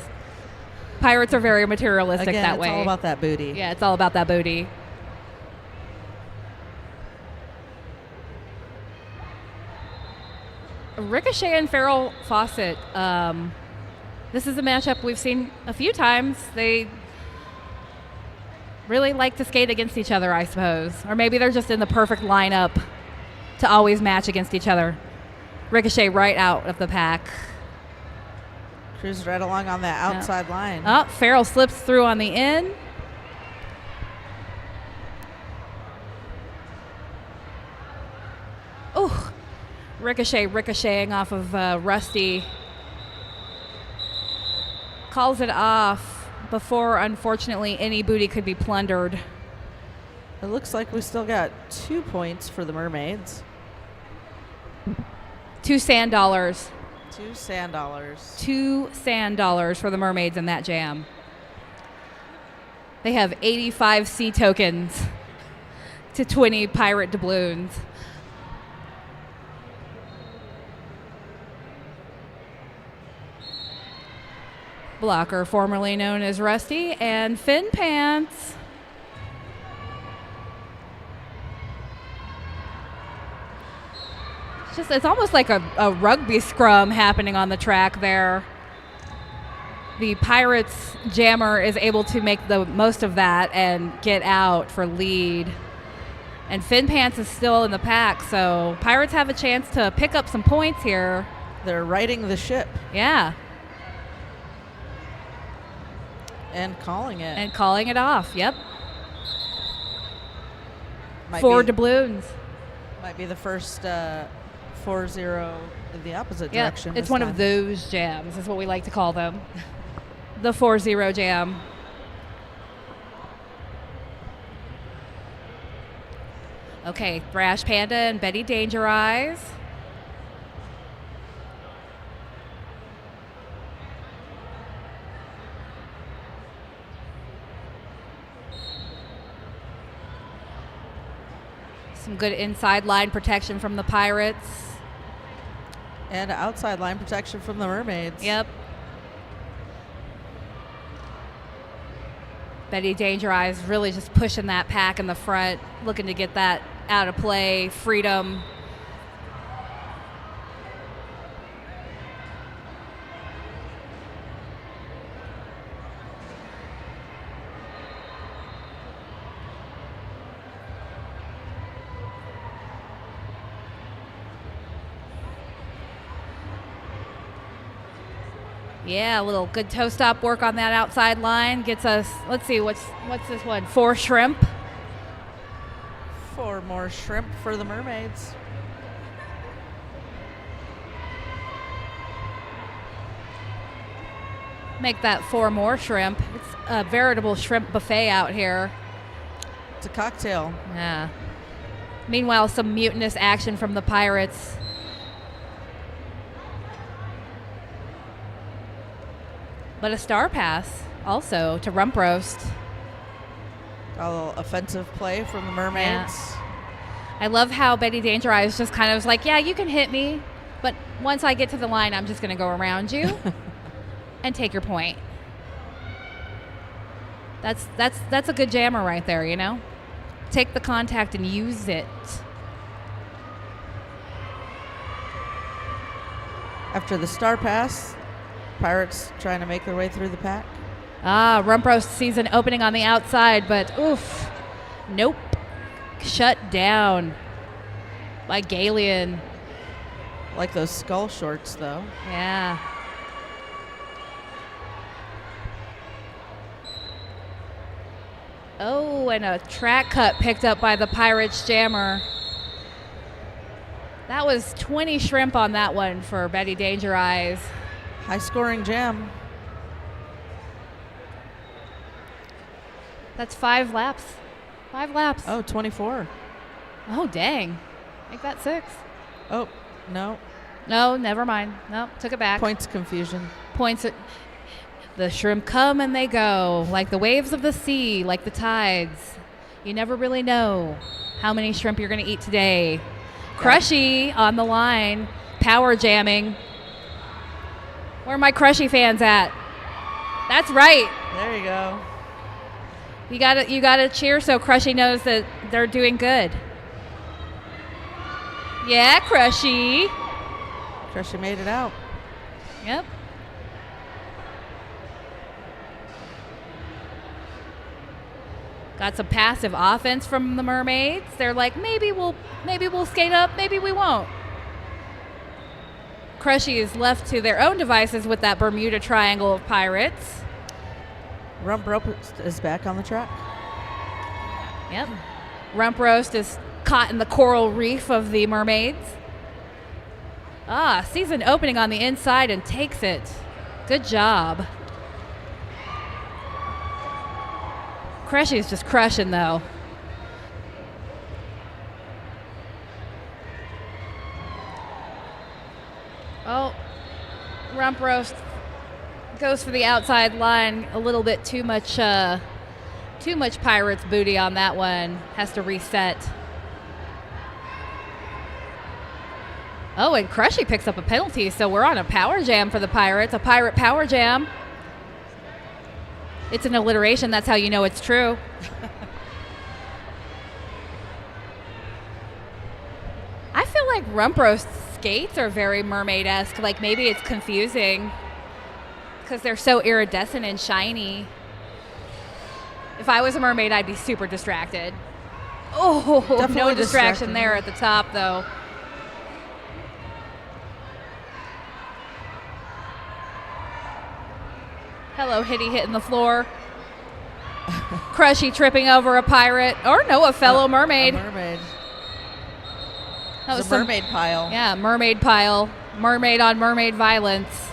Pirates are very materialistic Again, that way. it's all about that booty. Yeah, it's all about that booty. Ricochet and Farrell Fawcett. This is a matchup we've seen a few times. They really like to skate against each other, I suppose. Or maybe they're just in the perfect lineup to always match against each other. Ricochet right out of the pack. Cruise right along on that outside line. Oh, Farrell slips through on the in. Ooh, Ricochet ricocheting off of Rusty. Calls it off before, unfortunately, any booty could be plundered. It looks like we still got 2 points for the Mermaids. 2 sand dollars. 2 sand dollars. 2 sand dollars for the Mermaids in that jam. They have 85 sea tokens to 20 pirate doubloons. Blocker, formerly known as Rusty, and Fin Pants. It's almost like a rugby scrum happening on the track there. The Pirates jammer is able to make the most of that and get out for lead. And Fin Pants is still in the pack, so Pirates have a chance to pick up some points here. They're righting the ship. Yeah. And calling it. And calling it off, yep. Might 4 be- doubloons. Might be the first 4-0 in the opposite Yeah, direction. it's this one time. of those jams, is what we like to call them. The 4-0 jam. Okay, Thrash Panda and Betty Danger Eyes. Some good inside line protection from the Pirates. And outside line protection from the Mermaids. Yep. Betty Danger Eyes really just pushing that pack in the front, looking to get that out of play, freedom. Yeah, a little good toe stop work on that outside line gets us, let's see, what's this one? 4 shrimp. 4 more shrimp for the Mermaids. Make that 4 more shrimp. It's a veritable shrimp buffet out here. It's a cocktail. Yeah. Meanwhile, some mutinous action from the Pirates. But a star pass also to Rump Roast. A little offensive play from the Mermaids. Yeah. I love how Betty Danger Eyes just kind of was like, yeah, you can hit me, but once I get to the line, I'm just going to go around you and take your point. That's a good jammer right there, you know? Take the contact and use it. After the star pass, Pirates trying to make their way through the pack. Rump Roast sees an opening on the outside, but oof. Nope. Shut down by Galeon. Like those skull shorts, though. Yeah. Oh, and a track cut picked up by the Pirates jammer. That was 20 shrimp on that one for Betty Danger Eyes. High scoring jam. That's 5 laps. 5 laps. Oh, 24. Oh, dang. Make that 6. Oh, no. No, never mind. No, took it back. Points confusion. Points. The shrimp come and they go, like the waves of the sea, like the tides. You never really know how many shrimp you're going to eat today. Crushy on the line, power jamming. Where are my Crushy fans at? That's right. There you go. You gotta cheer so Crushy knows that they're doing good. Yeah, Crushy. Crushy made it out. Yep. Got some passive offense from the Mermaids. They're like, maybe we'll skate up, maybe we won't. Crushy is left to their own devices with that Bermuda Triangle of Pirates. Rump Roast is back on the track. Yep. Rump Roast is caught in the coral reef of the Mermaids. Sees an opening on the inside and takes it. Good job. Crushy's just crushing, though. Oh, Rump Roast goes for the outside line. A little bit too much Pirates booty on that one. Has to reset. Oh, and Crushy picks up a penalty, so we're on a power jam for the Pirates. A Pirate power jam. It's an alliteration. That's how you know it's true. I feel like Rump Roast's skates are very mermaid-esque. Like maybe it's confusing because they're so iridescent and shiny. If I was a mermaid, I'd be super distracted. Oh, Definitely no distraction distracting. there at the top, though. Hello, hitting the floor. Crushy tripping over a pirate. Or no, a fellow mermaid. A mermaid. That was It's a some mermaid pile. Yeah, mermaid pile. Mermaid on mermaid violence.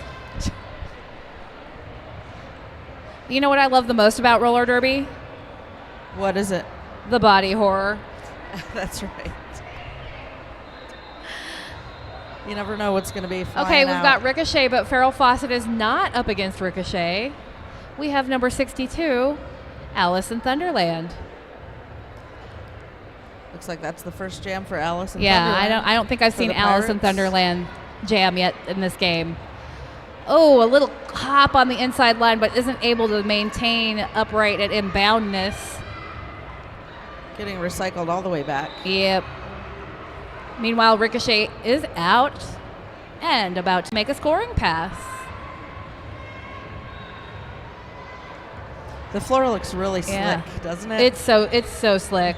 You know what I love the most about roller derby? What is it? The body horror. That's right. You never know what's going to be flying Okay, we've out. got Ricochet, but Farrell Fawcett is not up against Ricochet. We have number 62, Alice in Thunderland. Looks like that's the first jam for Alice in Yeah, Thunderland. I don't think I've for seen the Alice in Pirates. Thunderland jam yet in this game. Oh, a little hop on the inside line, but isn't able to maintain upright at inboundness. Getting recycled all the way back. Yep. Meanwhile, Ricochet is out and about to make a scoring pass. The floor looks really Yeah. slick, doesn't it? It's so slick.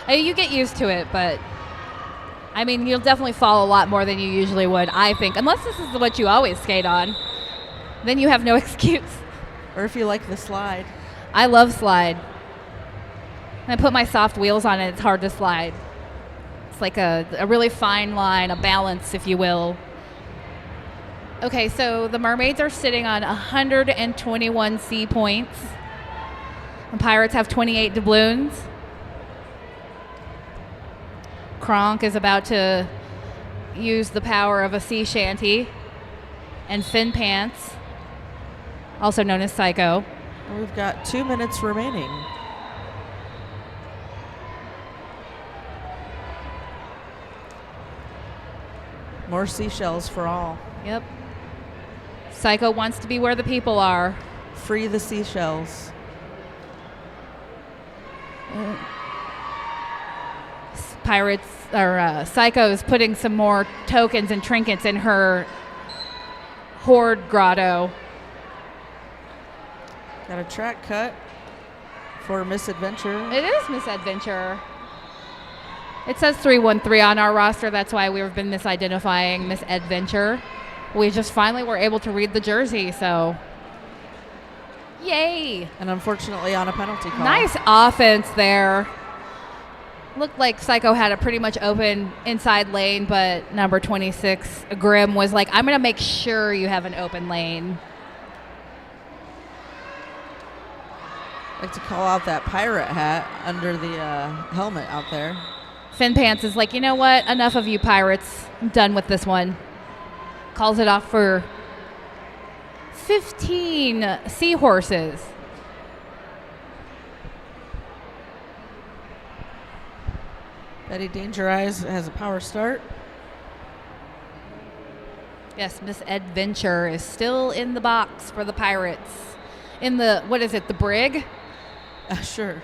You get used to it, but I mean, you'll definitely fall a lot more than you usually would, I think, unless this is what you always skate on. Then you have no excuse. Or if you like the slide. I love slide. When I put my soft wheels on it, it's hard to slide. It's like a really fine line, a balance, if you will. Okay, so the Mermaids are sitting on 121 C points. The Pirates have 28 doubloons. Kronk is about to use the power of a sea shanty. And Fin Pants, also known as Psycho. And we've got 2 minutes remaining. More seashells for all. Yep. Psycho wants to be where the people are. Free the seashells. Pirates or Psycho is putting some more tokens and trinkets in her hoard grotto. Got a track cut for Misadventure. It is Misadventure. It says 313 on our roster. That's why we've been misidentifying Misadventure. We just finally were able to read the jersey, so yay! And unfortunately on a penalty call. Nice offense there. Looked like Psycho had a pretty much open inside lane, but number 26, Grim, was like, I'm going to make sure you have an open lane. I'd like to call out that pirate hat under the helmet out there. Fin Pants is like, you know what? Enough of you pirates. I'm done with this one. Calls it off for 15 seahorses. Betty Danger Eyes has a power start. Yes, Misadventure is still in the box for the Pirates. In the, what is it, the brig? Sure.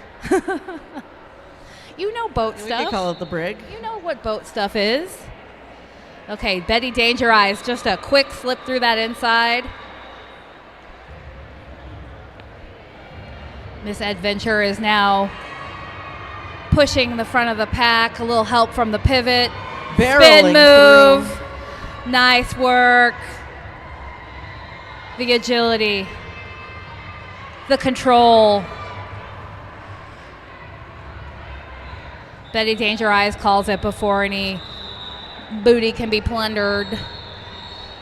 You know boat We stuff. could call it the brig. You know what boat stuff is. Okay, Betty Danger Eyes, just a quick slip through that inside. Misadventure is now pushing the front of the pack. A little help from the pivot. Barreling Spin move. through. Nice work. The agility. The control. Betty Danger Eyes calls it before any booty can be plundered.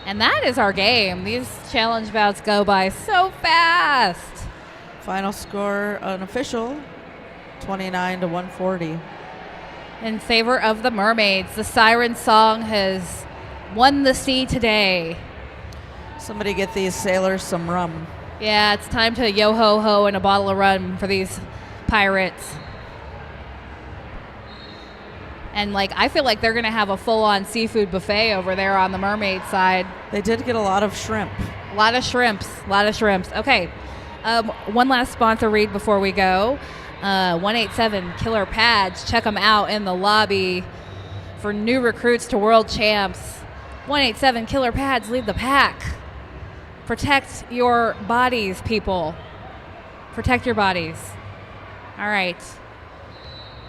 And that is our game. These challenge bouts go by so fast. Final score unofficial, 29 to 140. In favor of the Mermaids. The siren song has won the sea today. Somebody get these sailors some rum. Yeah, it's time to yo-ho-ho and a bottle of rum for these pirates. And, like, I feel like they're going to have a full-on seafood buffet over there on the Mermaid side. They did get a lot of shrimp. A lot of shrimps. Okay. One last sponsor read before we go. 187 Killer Pads. Check them out in the lobby for new recruits to world champs. 187 Killer Pads. Lead the pack. Protect your bodies, people. Protect your bodies. All right.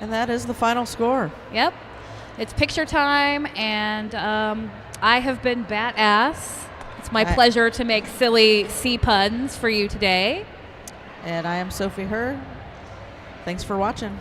And that is the final score. Yep. It's picture time, and I have been bat ass. It's my pleasure to make silly sea puns for you today. And I am Sophie Herr. Thanks for watching.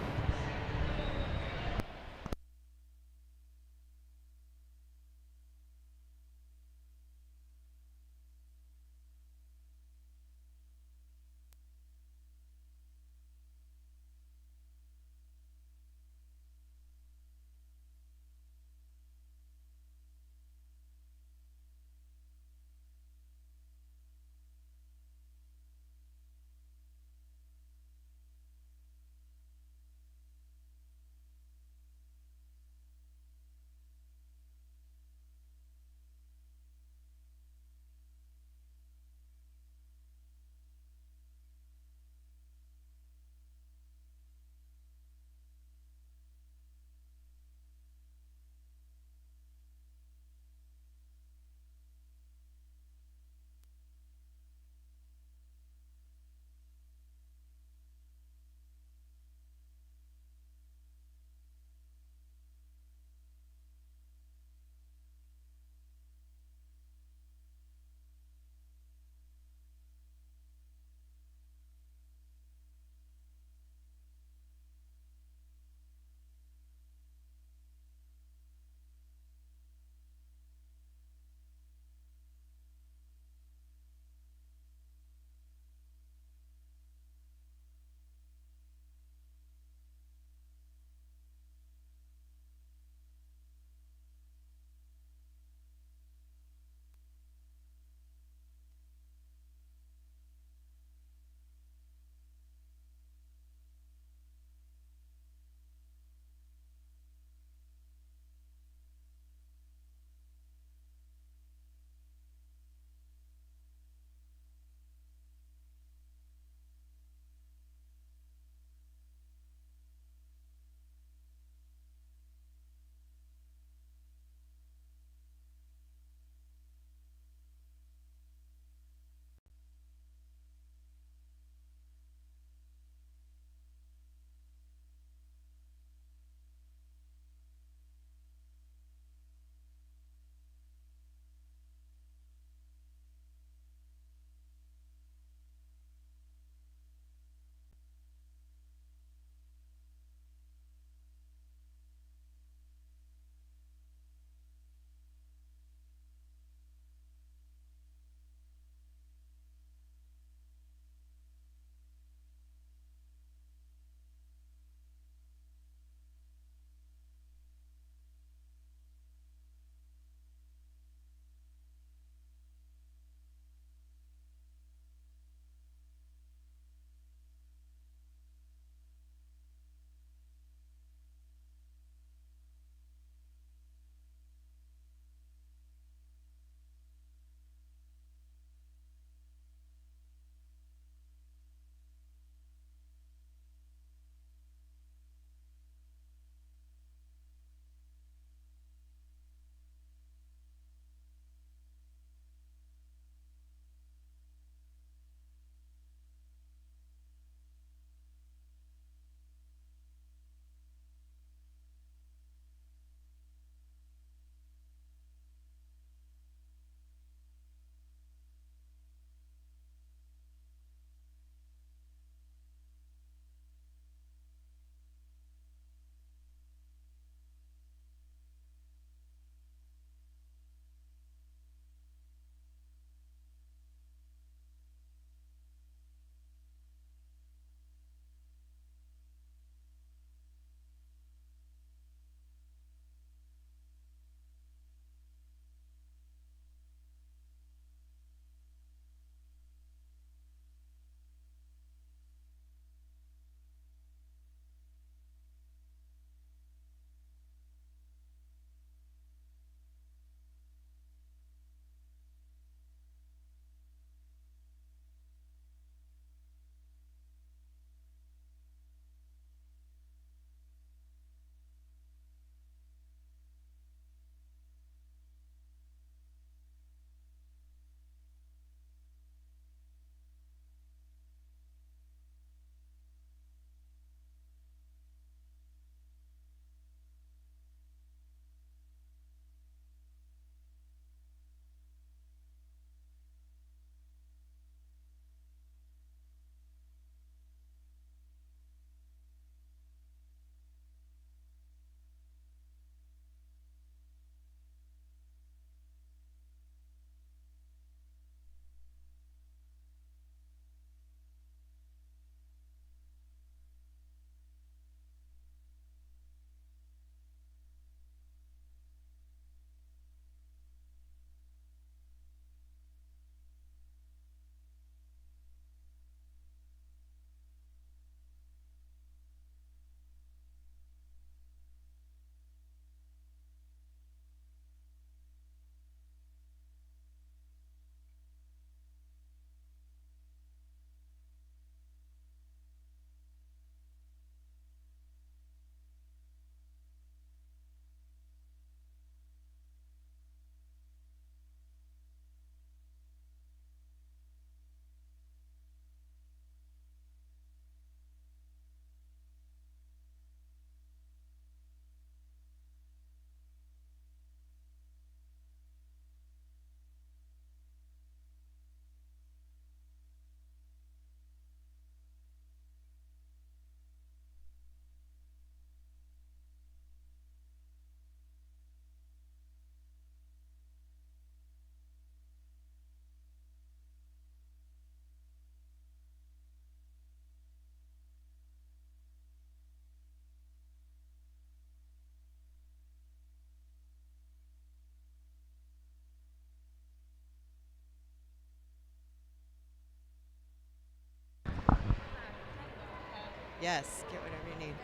Yes, get whatever you need.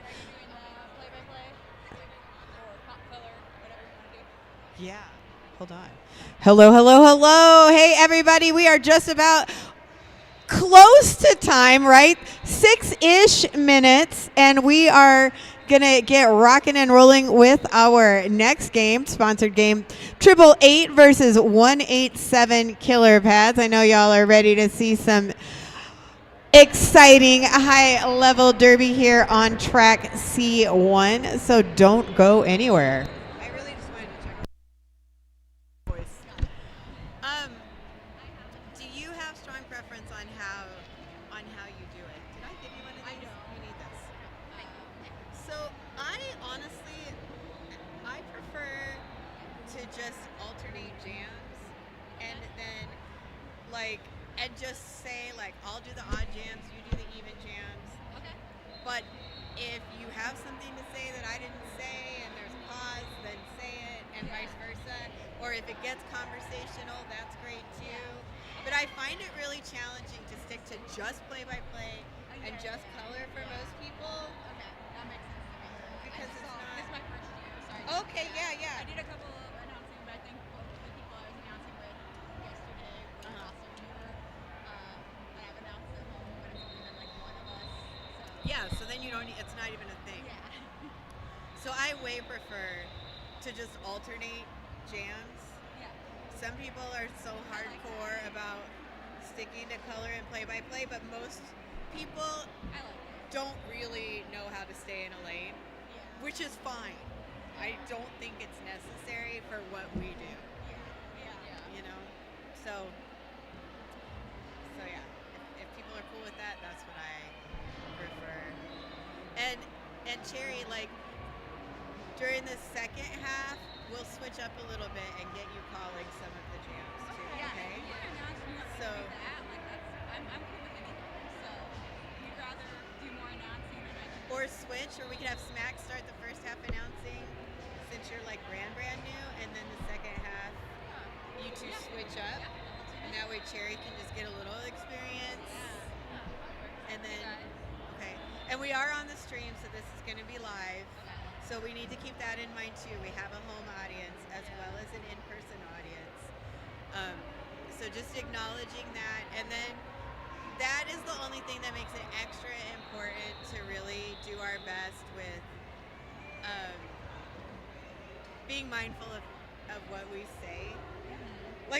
Yeah. Hold on. Hello, hello, hello. Hey, everybody. We are just about close to time, right? 6-ish minutes, and we are going to get rocking and rolling with our next game, sponsored game, 888 versus 187 Killer Pads. I know y'all are ready to see some exciting high-level derby here on track C1, so don't go anywhere. I really just wanted to check voice. Um, do you have strong preference on how you do it? Did I give you one of these? You need this. So I honestly, I prefer to just alternate jams, and then and just say I'll do the odd jams, you do the even jams. Okay. But if you have something to say that I didn't say and there's pause, then say it, and vice versa. Or if it gets conversational, that's great too. Yeah. But I find it really challenging to stick to just play-by-play and just color for most people. Okay, that makes sense to me. Because it's not. This is my first year, so Okay, yeah. I did a couple of announcing, but I think both of the people I was announcing with yesterday were also newer. I have announced them all, but it's only been one of us. So. Yeah, so then you don't. It's not even a thing. Yeah. So I way prefer to just alternate jams. Yeah. Some people are so hardcore about sticking to color and play-by-play, but most people don't really know how to stay in a lane, which is fine. I don't think it's necessary for what we do. You know? So yeah. If people are cool with that, that's what I prefer. And Cherry, during the second half, we'll switch up a little bit and get you calling some of the jams too. Okay? So I'm cool with anything. So you'd rather do more announcing than I do. or switch, or we could have Smack start the first half announcing, since you're brand new, and then the second half you two switch up, and that way Cherry can just get a little experience. And then okay, and we are on the stream, so this is going to be live. So we need to keep that in mind too. We have a home audience as well as an in-person audience. So just acknowledging that, and then that is the only thing that makes it extra important to really do our best with being mindful of what we say.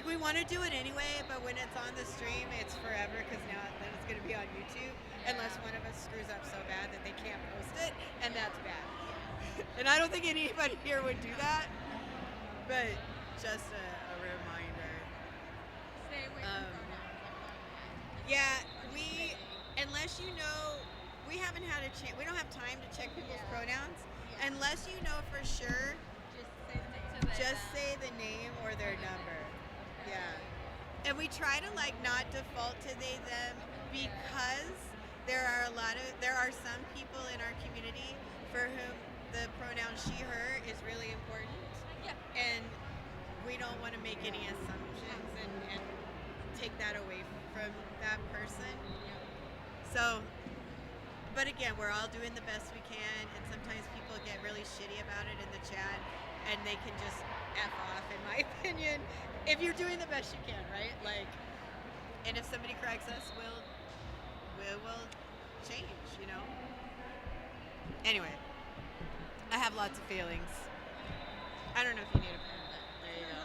We want to do it anyway, but when it's on the stream, it's forever, because now then it's going to be on YouTube, unless one of us screws up so bad that they can't post it, and that's bad. And I don't think anybody here would do that, but just a reminder. Stay away from pronouns. Yeah, unless you know, we haven't had a chance, we don't have time to check people's pronouns, unless you know for sure, just say the name or their number. Yeah. And we try to not default to they, them, because there are some people in our community for whom the pronoun she, her is really important. Yeah. And we don't want to make any assumptions and take that away from that person. So, but again, we're all doing the best we can, and sometimes people get really shitty about it in the chat, and they can just F off, in my opinion, if you're doing the best you can, right? And if somebody corrects us, we'll change, Anyway, I have lots of feelings. I don't know if you need a pen, but there you go.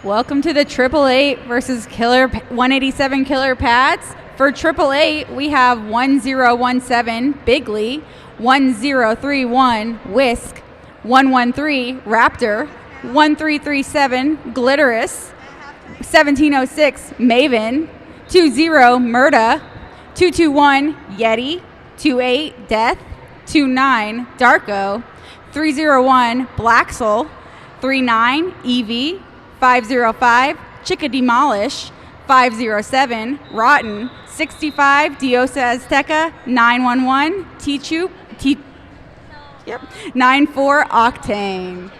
Welcome to the 888 versus 187 Killer Pads. For 888, we have 1017 Bigley, 1031 Whisk, 113 Raptor, 1337 Glitterous, 1706 Maven, 20 Murda, 221 Yeti, 28 Death, 29 Darko, 301 Black Soul, 39 Evie, 505 Chica Demolish, 507 Rotten, 65 Diosa Azteca, 911 T-Chup, 94 Octane.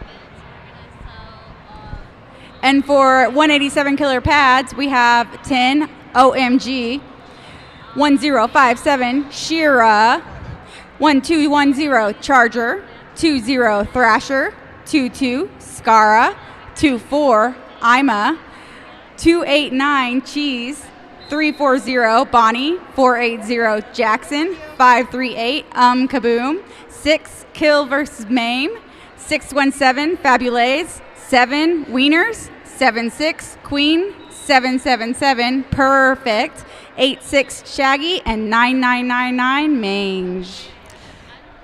And for 187 Killer Pads, we have 10 OMG, 1057 Shira, 1210 Charger, 20 Thrasher, 22 Scara, 24 Ima, 289 Cheese, 340 Bonnie, 480 Jackson, 538 Kaboom, 6 Kill vs. Maim, 617 Fabulaze, 7 Wieners, 76 Queen, 777 Perfect, 86 Shaggy, and 9999 Mange.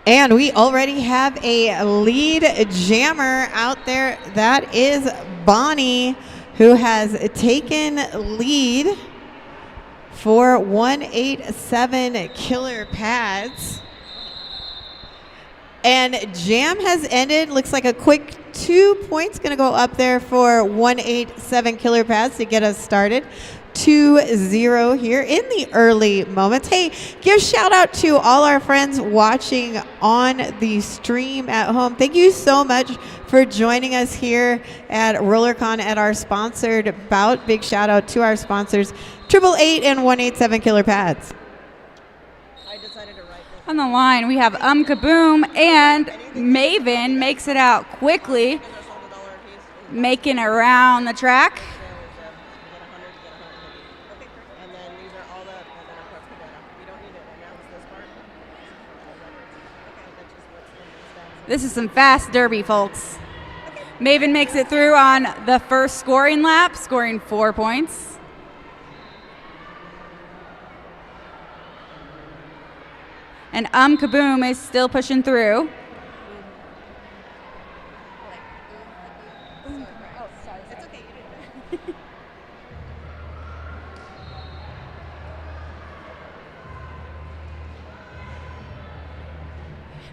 And we already have a lead jammer out there. That is Bonnie, who has taken lead for 187 Killer Pads. And jam has ended. Looks like a quick 2 points going to go up there for 187 Killer Pads to get us started. 2-0 here in the early moments. Hey, give a shout out to all our friends watching on the stream at home. Thank you so much for joining us here at RollerCon at our sponsored bout. Big shout out to our sponsors, 888 and 187 Killer Pads. On the line, we have Kaboom, and Maven makes it out quickly, making it around the track. This is some fast derby, folks. Maven makes it through on the first scoring lap, scoring 4 points. And Kaboom is still pushing through.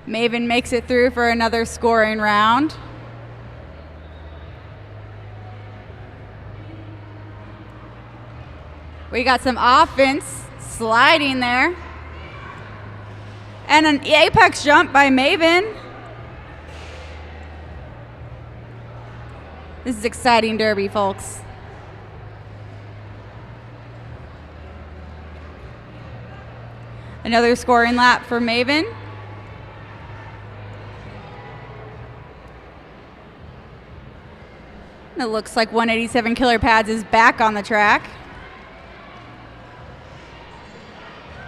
Maven makes it through for another scoring round. We got some offense sliding there. And an apex jump by Maven. This is exciting derby, folks. Another scoring lap for Maven. It looks like 187 Killer Pads is back on the track.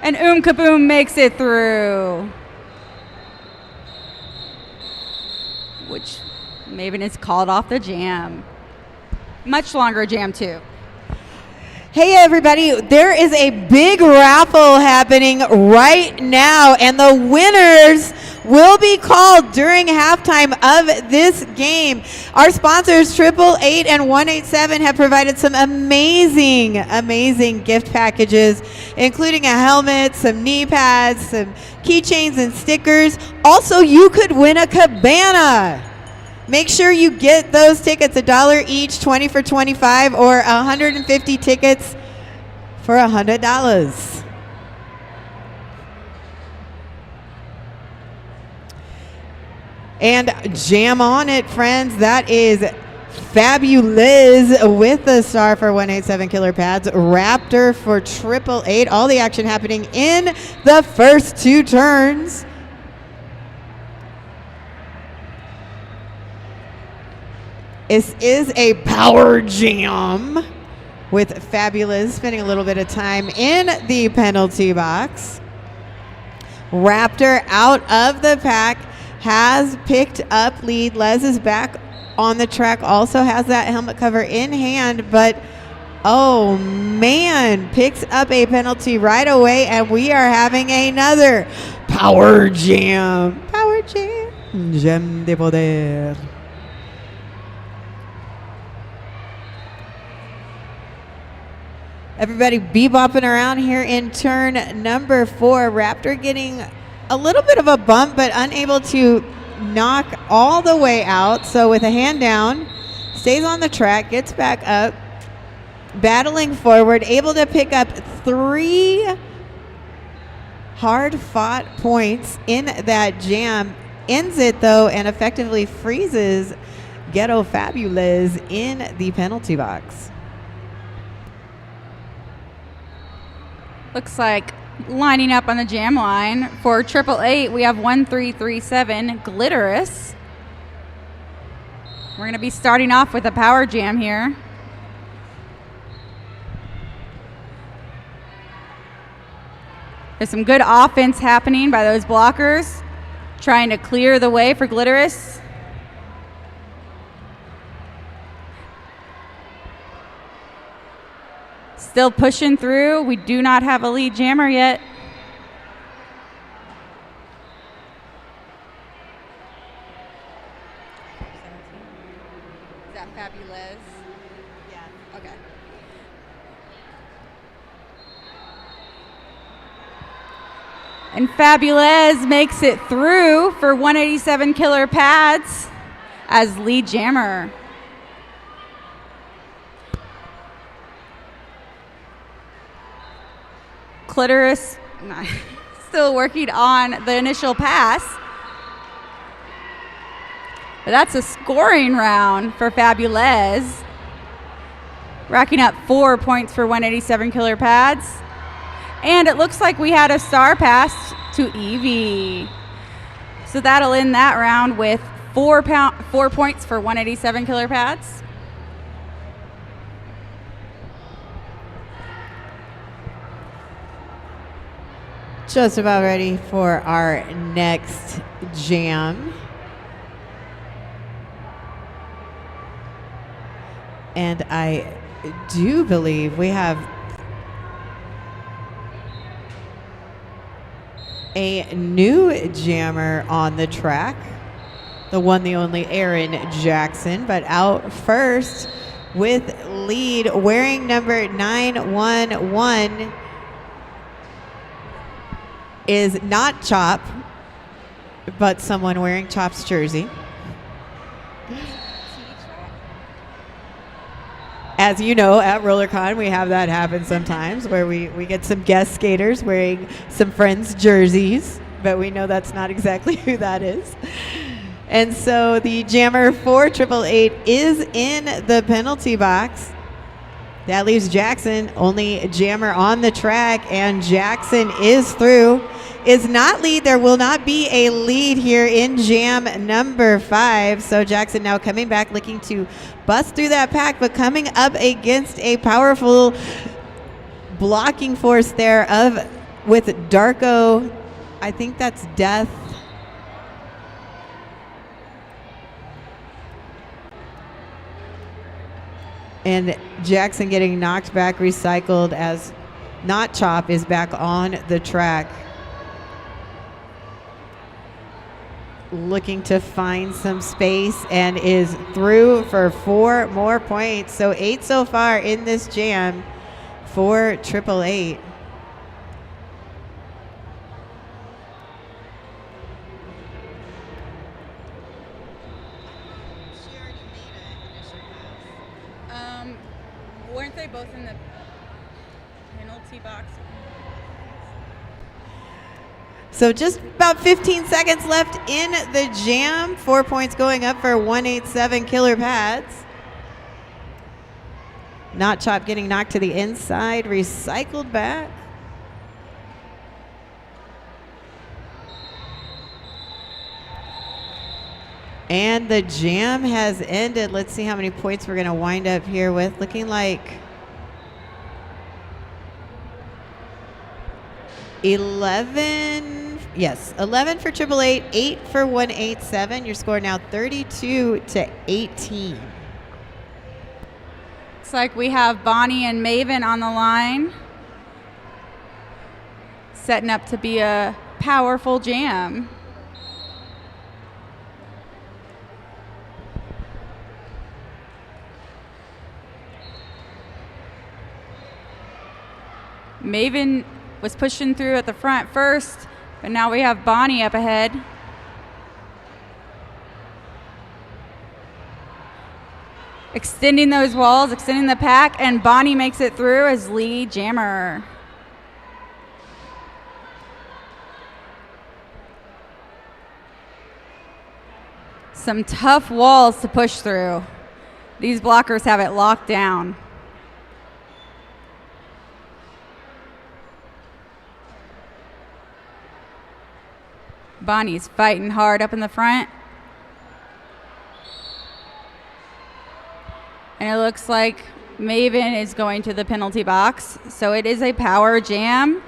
And Kaboom makes it through. Which Maven is called off the jam. Much longer jam too. Hey everybody, there is a big raffle happening right now, and the winners will be called during halftime of this game. Our sponsors, 888 and 187, have provided some amazing, amazing gift packages, including a helmet, some knee pads, some keychains and stickers. Also, you could win a cabana. Make sure you get those tickets, $1 each, 20 for 25, or 150 tickets for $100. And jam on it, friends. That is Fabulous with the star for 187 Killer Pads. Raptor for 888. All the action happening in the first two turns. This is a power jam with Fabulous spending a little bit of time in the penalty box. Raptor out of the pack, has picked up lead. Les is back on the track also has that helmet cover in hand, but oh man, picks up a penalty right away, and we are having another power jam. Power jam. Jam de poder. Everybody bebopping around here in turn number 4. Raptor getting a little bit of a bump, but unable to knock all the way out. So with a hand down, stays on the track, gets back up, battling forward, able to pick up 3 hard-fought points in that jam. Ends it, though, and effectively freezes Ghetto Fabulous in the penalty box. Looks like lining up on the jam line for 888, we have 1337 Glitterous. We're going to be starting off with a power jam here. There's some good offense happening by those blockers, trying to clear the way for Glitterous. Still pushing through. We do not have a lead jammer yet. Is that Fabulous? Yeah. Okay. And Fabulous makes it through for 187 Killer Pads as lead jammer. Clitoris still working on the initial pass. But that's a scoring round for Fabulous. Racking up 4 points for 187 Killer Pads. And it looks like we had a star pass to Evie. So that'll end that round with 4 points for 187 Killer Pads. Just about ready for our next jam. And I do believe we have a new jammer on the track. The one, the only Aaron Jackson, but out first with lead wearing number 911 is not Chop, but someone wearing Chop's jersey. As you know, at RollerCon, we have that happen sometimes where we get some guest skaters wearing some friends' jerseys, but we know that's not exactly who that is. And so the jammer for 888 is in the penalty box. That leaves Jackson, only jammer on the track, and Jackson is through. Is not lead. There will not be a lead here in jam number 5. So Jackson now coming back, looking to bust through that pack, but coming up against a powerful blocking force there with Darko. I think that's Death. And Jackson getting knocked back, recycled as Not Chop is back on the track. Looking to find some space and is through for 4 more points. So 8 so far in this jam for 888. Weren't they both in the penalty box? So just about 15 seconds left in the jam. 4 points going up for 187 Killer Pads. Not Chop getting knocked to the inside, recycled back. And the jam has ended. Let's see how many points we're going to wind up here with. Looking like 11 Yes, 11 for 888, 8 for 187. Your score now 32-18. Looks like we have Bonnie and Maven on the line. Setting up to be a powerful jam. Maven was pushing through at the front first, but now we have Bonnie up ahead. Extending those walls, extending the pack, and Bonnie makes it through as lead jammer. Some tough walls to push through. These blockers have it locked down. Bonnie's fighting hard up in the front. And it looks like Maven is going to the penalty box. So it is a power jam.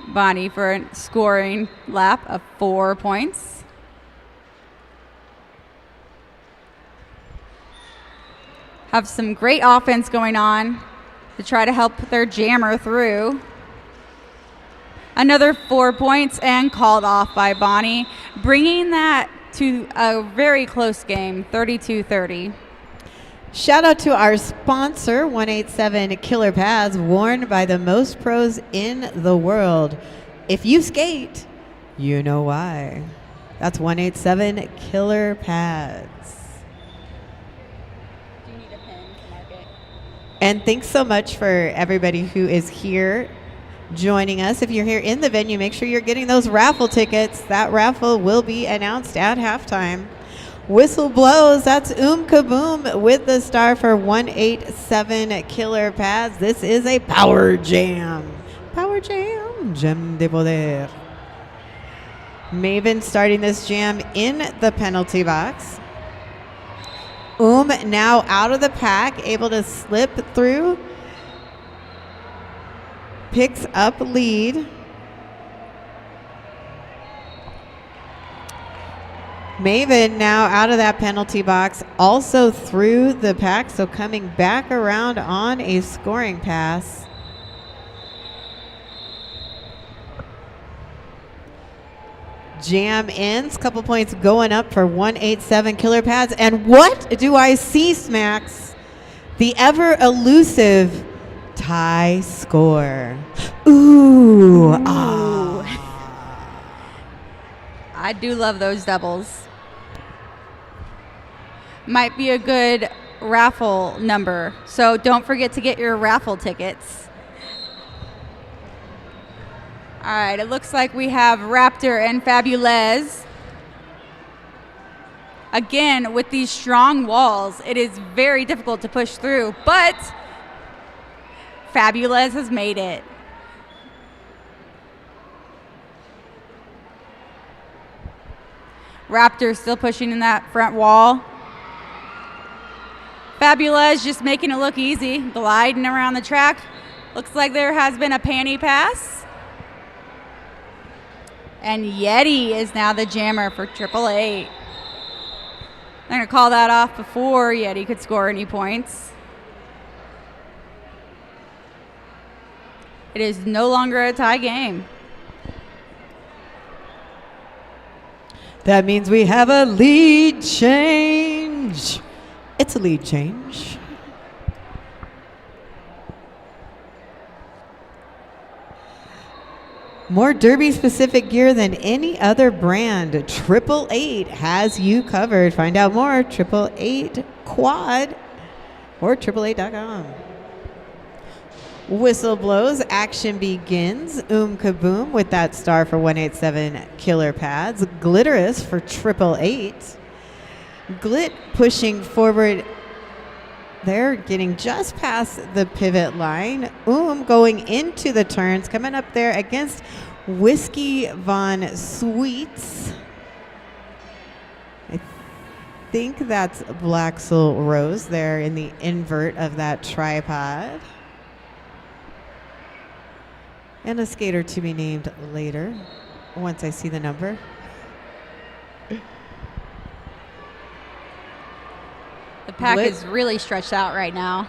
Bonnie for a scoring lap of 4 points. Have some great offense going on to try to help their jammer through. Another 4 points and called off by Bonnie, bringing that to a very close game, 32-30. Shout out to our sponsor, 187 Killer Pads, worn by the most pros in the world. If you skate, you know why. That's 187 Killer Pads. Do you need a pen to mark it? And thanks so much for everybody who is here joining us. If you're here in the venue, make sure you're getting those raffle tickets. That raffle will be announced at halftime. Whistle blows. That's Kaboom with the star for 187 Killer Pads. This is a power jam. Power jam. Jam de poder. Maven starting this jam in the penalty box. Now out of the pack, able to slip through. Picks up lead. Maven now out of that penalty box, also through the pack, so coming back around on a scoring pass. Jam ends, couple points going up for 187 Killer Pads. And what do I see, Smacks? The ever elusive tie score. Ooh. I do love those doubles. Might be a good raffle number, so don't forget to get your raffle tickets. All right, it looks like we have Raptor and Fabulez. Again, with these strong walls, it is very difficult to push through, but Fabulez has made it. Raptor still pushing in that front wall. Fabulez just making it look easy, gliding around the track. Looks like there has been a panty pass. And Yeti is now the jammer for 888. They're going to call that off before Yeti could score any points. It is no longer a tie game. That means we have a lead change. It's a lead change. More Derby-specific gear than any other brand. 888 has you covered. Find out more, 888 Quad or 888.com. Whistle blows, action begins. Kaboom with that star for 187 Killer Pads. Glitterous for 888. Glit pushing forward. They're getting just past the pivot line. Going into the turns, coming up there against Whiskey Von Sweets. I think that's Blacksoul Rose there in the invert of that tripod. And a skater to be named later, once I see the number. The pack is really stretched out right now.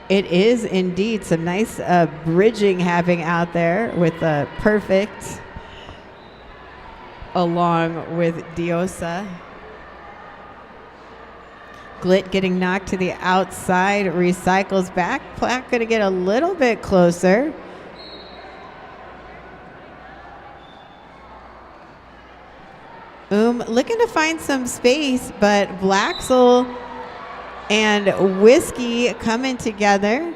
It is indeed some nice bridging happening out there with Perfect along with Diosa. Glit getting knocked to the outside, recycles back. Plaque going to get a little bit closer. Looking to find some space, but Blaxel and Whiskey coming together.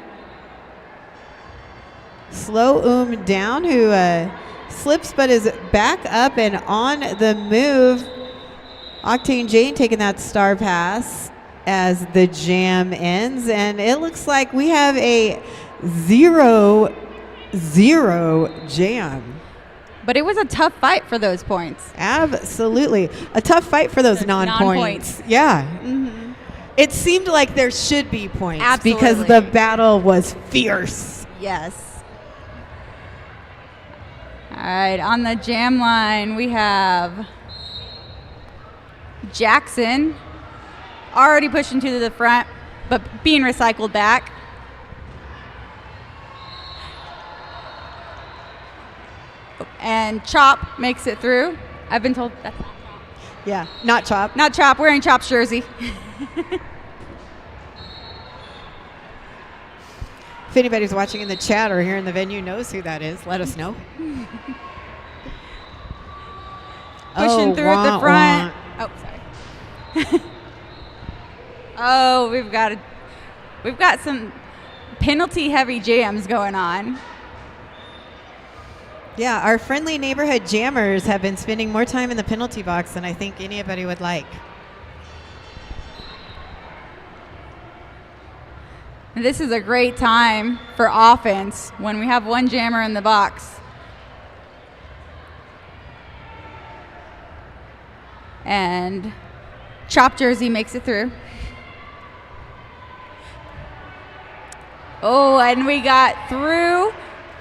Slow down, who slips but is back up and on the move. Octane Jane taking that star pass as the jam ends, and it looks like we have a 0-0 jam. But it was a tough fight for those points. Absolutely. A tough fight for those non-points. Yeah. Mm-hmm. It seemed like there should be points. Absolutely. Because the battle was fierce. Yes. All right, on the jam line, we have Jackson already pushing to the front, but being recycled back. And Chop makes it through. I've been told that's not Chop. Yeah, not Chop. Not Chop, wearing Chop's jersey. If anybody's watching in the chat or here in the venue knows who that is, let us know. Pushing through at the front. Oh, sorry. Oh, we've got some penalty-heavy jams going on. Yeah, our friendly neighborhood jammers have been spending more time in the penalty box than I think anybody would like. This is a great time for offense when we have one jammer in the box. And Chop Jersey makes it through. Oh, and we got through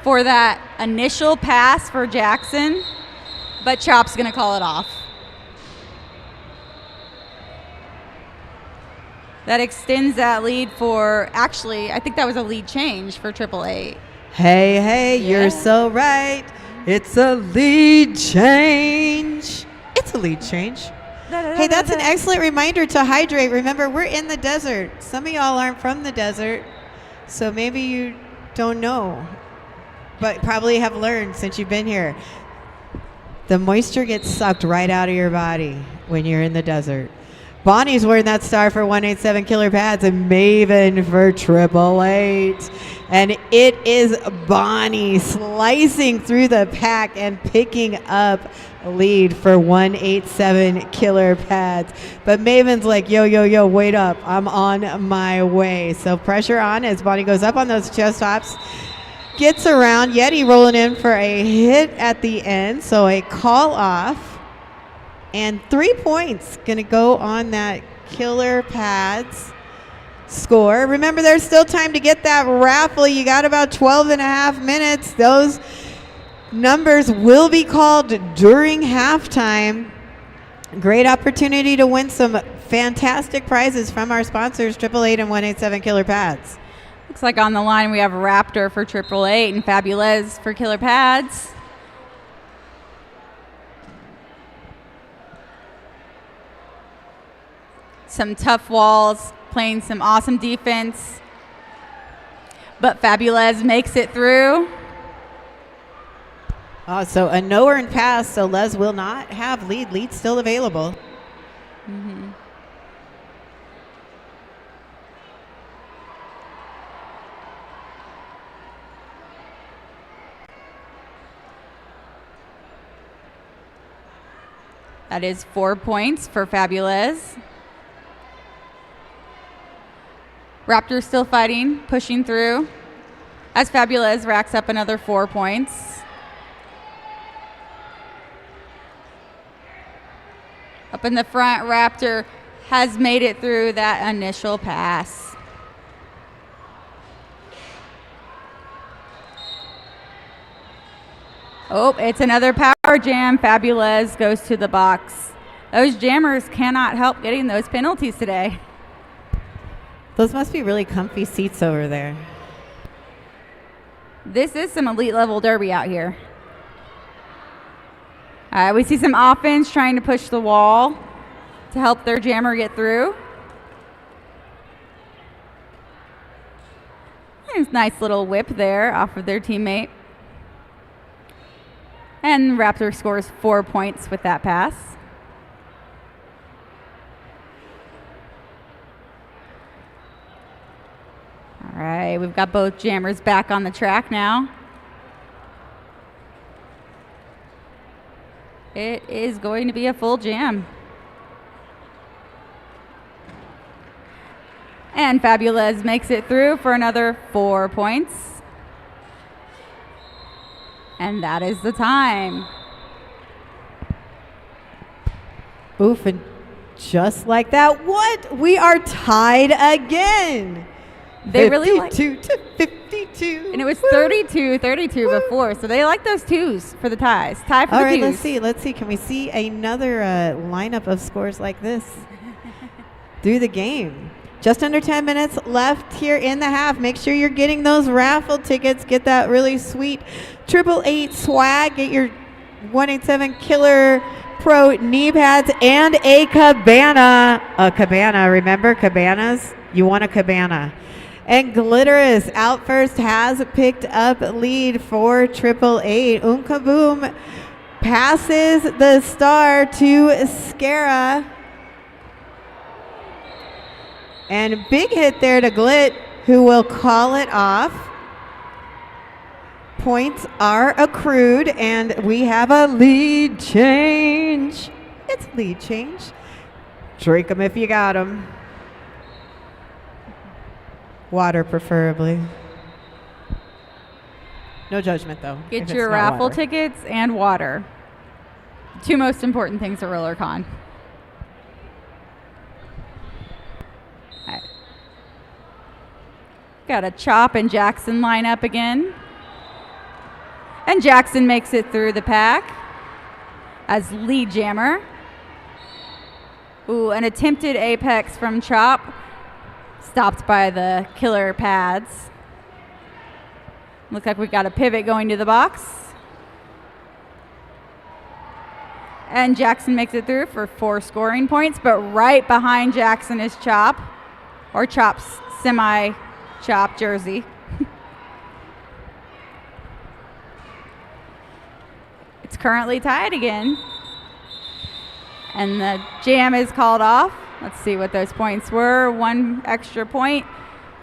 for that initial pass for Jackson, but Chop's going to call it off. That extends that lead for, actually, I think that was a lead change for 888. Hey, Yeah. you're so right. It's a lead change. It's a lead change. Hey, that's an excellent reminder to hydrate. Remember, we're in the desert. Some of y'all aren't from the desert, so maybe you don't know, but probably have learned since you've been here. The moisture gets sucked right out of your body when you're in the desert. Bonnie's wearing that star for 187 Killer Pads and Maven for 888. And it is Bonnie slicing through the pack and picking up a lead for 187 Killer Pads. But Maven's like, yo, wait up. I'm on my way. So pressure on as Bonnie goes up on those chest hops. Gets around. Yeti rolling in for a hit at the end. So a call off. And 3 points going to go on that Killer Pads score. Remember, there's still time to get that raffle. You got about 12 and a half minutes. Those numbers will be called during halftime. Great opportunity to win some fantastic prizes from our sponsors, 888 and 187 Killer Pads. Looks like on the line we have Raptor for 888 and Fabulez for Killer Pads. Some tough walls, playing some awesome defense. But Fabulez makes it through. So a no-earn pass, so Les will not have lead. Lead still available. Mm-hmm. That is 4 points for Fabulez. Raptor still fighting, pushing through, as Fabulez racks up another 4 points. Up in the front, Raptor has made it through that initial pass. Oh, it's another power jam. Fabulous goes to the box. Those jammers cannot help getting those penalties today. Those must be really comfy seats over there. This is some elite level derby out here. We see some offense trying to push the wall to help their jammer get through. And nice little whip there off of their teammate. And Raptor scores 4 points with that pass. All right, we've got both jammers back on the track now. It is going to be a full jam. And Fabulous makes it through for another 4 points. And that is the time. Oof, and just like that, what? We are tied again. They really like 52 to 52. And it was 32-32 before, so they like those twos for the ties. Tie for All the right, twos. let's see. Can we see another lineup of scores like this through the game? Just under 10 minutes left here in the half. Make sure you're getting those raffle tickets. Get that really sweet 888 swag. Get your 187 Killer Pro knee pads and a cabana. A cabana, remember cabanas? You want a cabana. And Glitterous out first has picked up lead for 888. Unkaboom passes the star to Scara. And big hit there to Glit, who will call it off. Points are accrued, and we have a lead change. It's lead change. Drink them if you got them. Water, preferably. No judgment, though. Get if your it's not raffle water. tickets and water. Two most important things at RollerCon. Got a Chop and Jackson line up again. And Jackson makes it through the pack as lead jammer. Ooh, an attempted apex from Chop. Stopped by the killer pads. Looks like we got a pivot going to the box. And Jackson makes it through for 4 scoring points, but right behind Jackson is Chop, or Chop's semi-Chop jersey. It's currently tied again. And the jam is called off. Let's see what those points were. 1 extra point.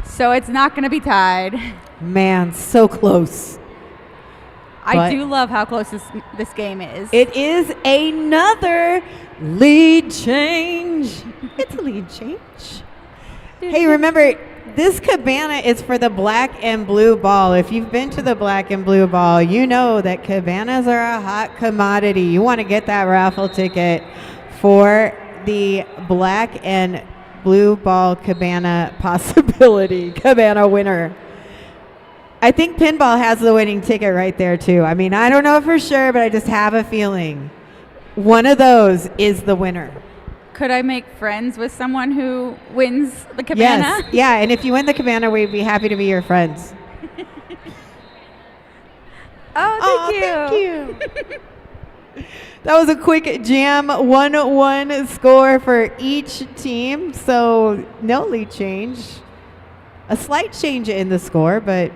So it's not going to be tied. Man, so close. I do love how close this game is. It is another lead change. It's a lead change. Hey, remember, this cabana is for the black and blue ball. If you've been to the black and blue ball, you know that cabanas are a hot commodity. You want to get that raffle ticket for the black and blue ball cabana possibility, cabana winner. I think pinball has the winning ticket right there too. I mean, I don't know for sure, but I just have a feeling one of those is the winner. Could I make friends with someone who wins the cabana? Yes, yeah, and if you win the cabana, we'd be happy to be your friends. Oh, thank you. Thank you. That was a quick jam 1-1 score for each team, so no lead change. A slight change in the score, but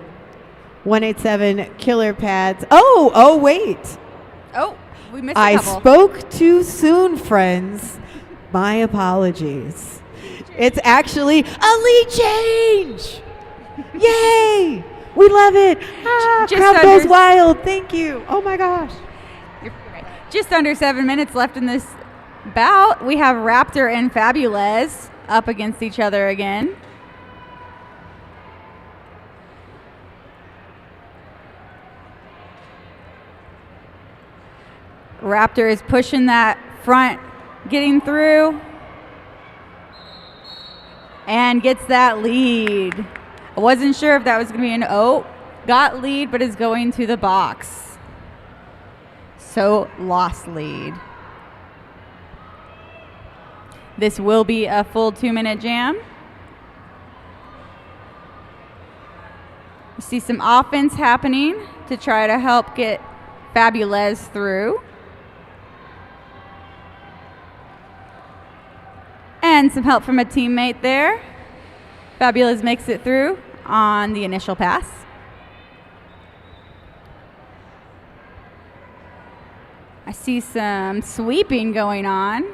187 killer pads. Oh, wait. Oh, we missed a I couple. spoke too soon, friends. My apologies. It's actually a lead change. Yay! We love it. Just Crowd goes wild. Thank you. Oh my gosh. You're right. Just under 7 minutes left in this bout. We have Raptor and Fabulous up against each other again. Raptor is pushing that front, getting through, and gets that lead. I wasn't sure if that was going to be an got lead, but is going to the box. so lost lead. This will be a full 2-minute jam. You see some offense happening to try to help get Fabulez through. And some help from a teammate there. Fabulez makes it through on the initial pass. I see some sweeping going on.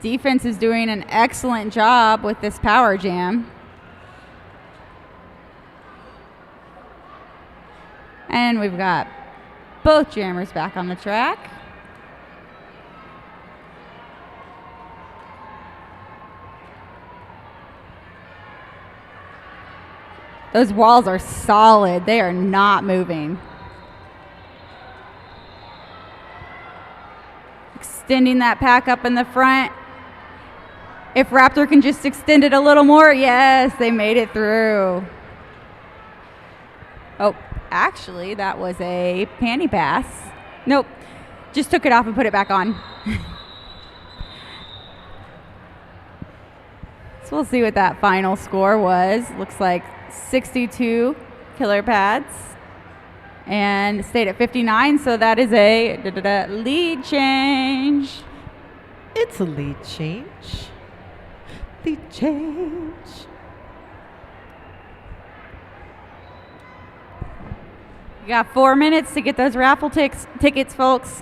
Defense is doing an excellent job with this power jam. And we've got both jammers back on the track. Those walls are solid. They are not moving. Extending that pack up in the front. If Raptor can just extend it a little more, yes, they made it through. Oh, actually, that was a panty pass. Nope, just took it off and put it back on. So we'll see what that final score was. Looks like 62 killer pads and stayed at 59, so that is a lead change. It's a lead change. Lead change. You got 4 minutes to get those raffle tickets, folks.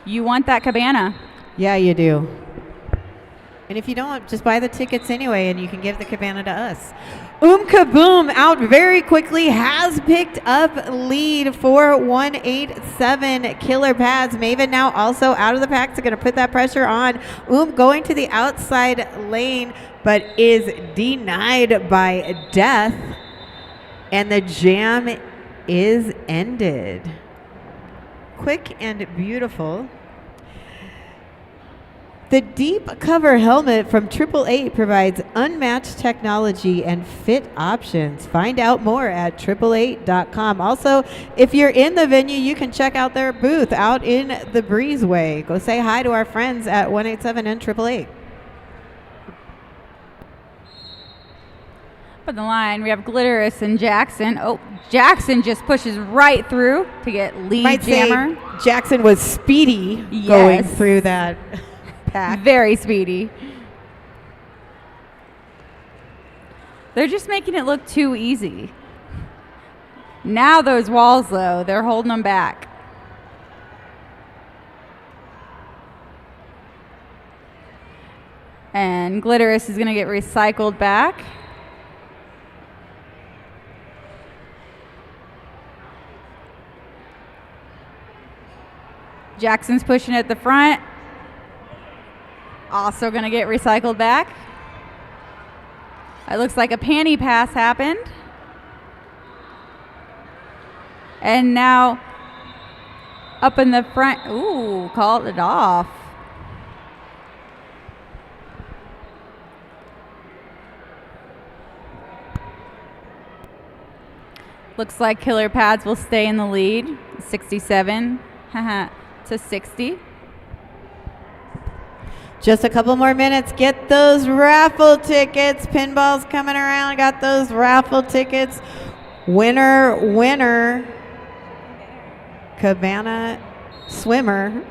You want that cabana. Yeah, you do. And if you don't, just buy the tickets anyway, and you can give the cabana to us. Kaboom out very quickly, has picked up lead for 187 killer pads. Maven now also out of the pack, so going to put that pressure on. Going to the outside lane, but is denied by Death. And the jam is ended. Quick and beautiful. The deep cover helmet from 888 provides unmatched technology and fit options. Find out more at 888.com. Also, if you're in the venue, you can check out their booth out in the breezeway. Go say hi to our friends at 187 and 888. Up on the line, we have Glitterous and Jackson. Oh, Jackson just pushes right through to get lead jammer. Say Jackson was speedy going through that pack. Very speedy. They're just making it look too easy. Now those walls, though, they're holding them back. And Glitterous is going to get recycled back. Jackson's pushing at the front. Also going to get recycled back. It looks like a panty pass happened. And now up in the front. Ooh, called it off. Looks like Killer Pads will stay in the lead. 67 to 60. Just a couple more minutes. Get those raffle tickets. Pinball's coming around. Got those raffle tickets. Winner, winner. Cabana swimmer.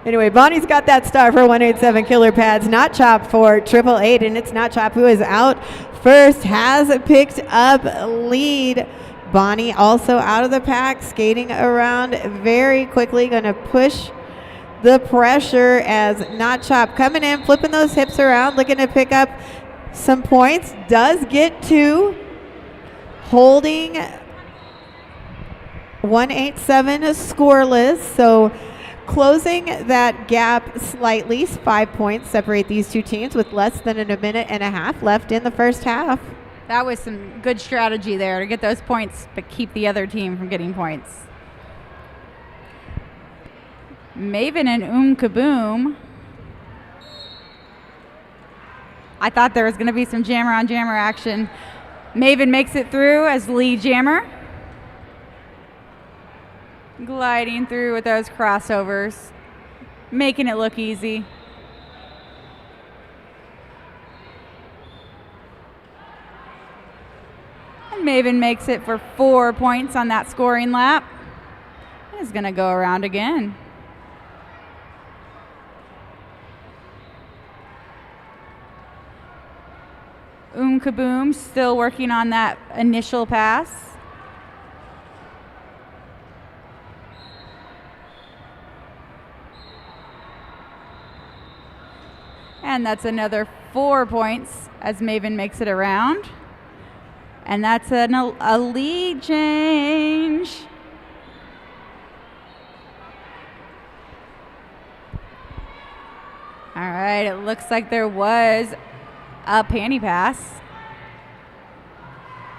Anyway, Bonnie's got that star for 187 Killer Pads. Not Chop for 888, and it's Not Chop who is out first. Has picked up lead. Bonnie also out of the pack, skating around very quickly. Going to push the pressure as Not Chop coming in, flipping those hips around, looking to pick up some points. Does get two, holding 187 scoreless. So closing that gap slightly, 5 points separate these two teams with less than a minute and a half left in the first half. That was some good strategy there to get those points, but keep the other team from getting points. Maven and Kaboom. I thought there was going to be some jammer on jammer action. Maven makes it through as lead jammer. Gliding through with those crossovers, making it look easy. And Maven makes it for 4 points on that scoring lap. And is going to go around again. Kaboom still working on that initial pass. And that's another 4 points as Maven makes it around. And that's a lead change. All right, it looks like there was a panty pass.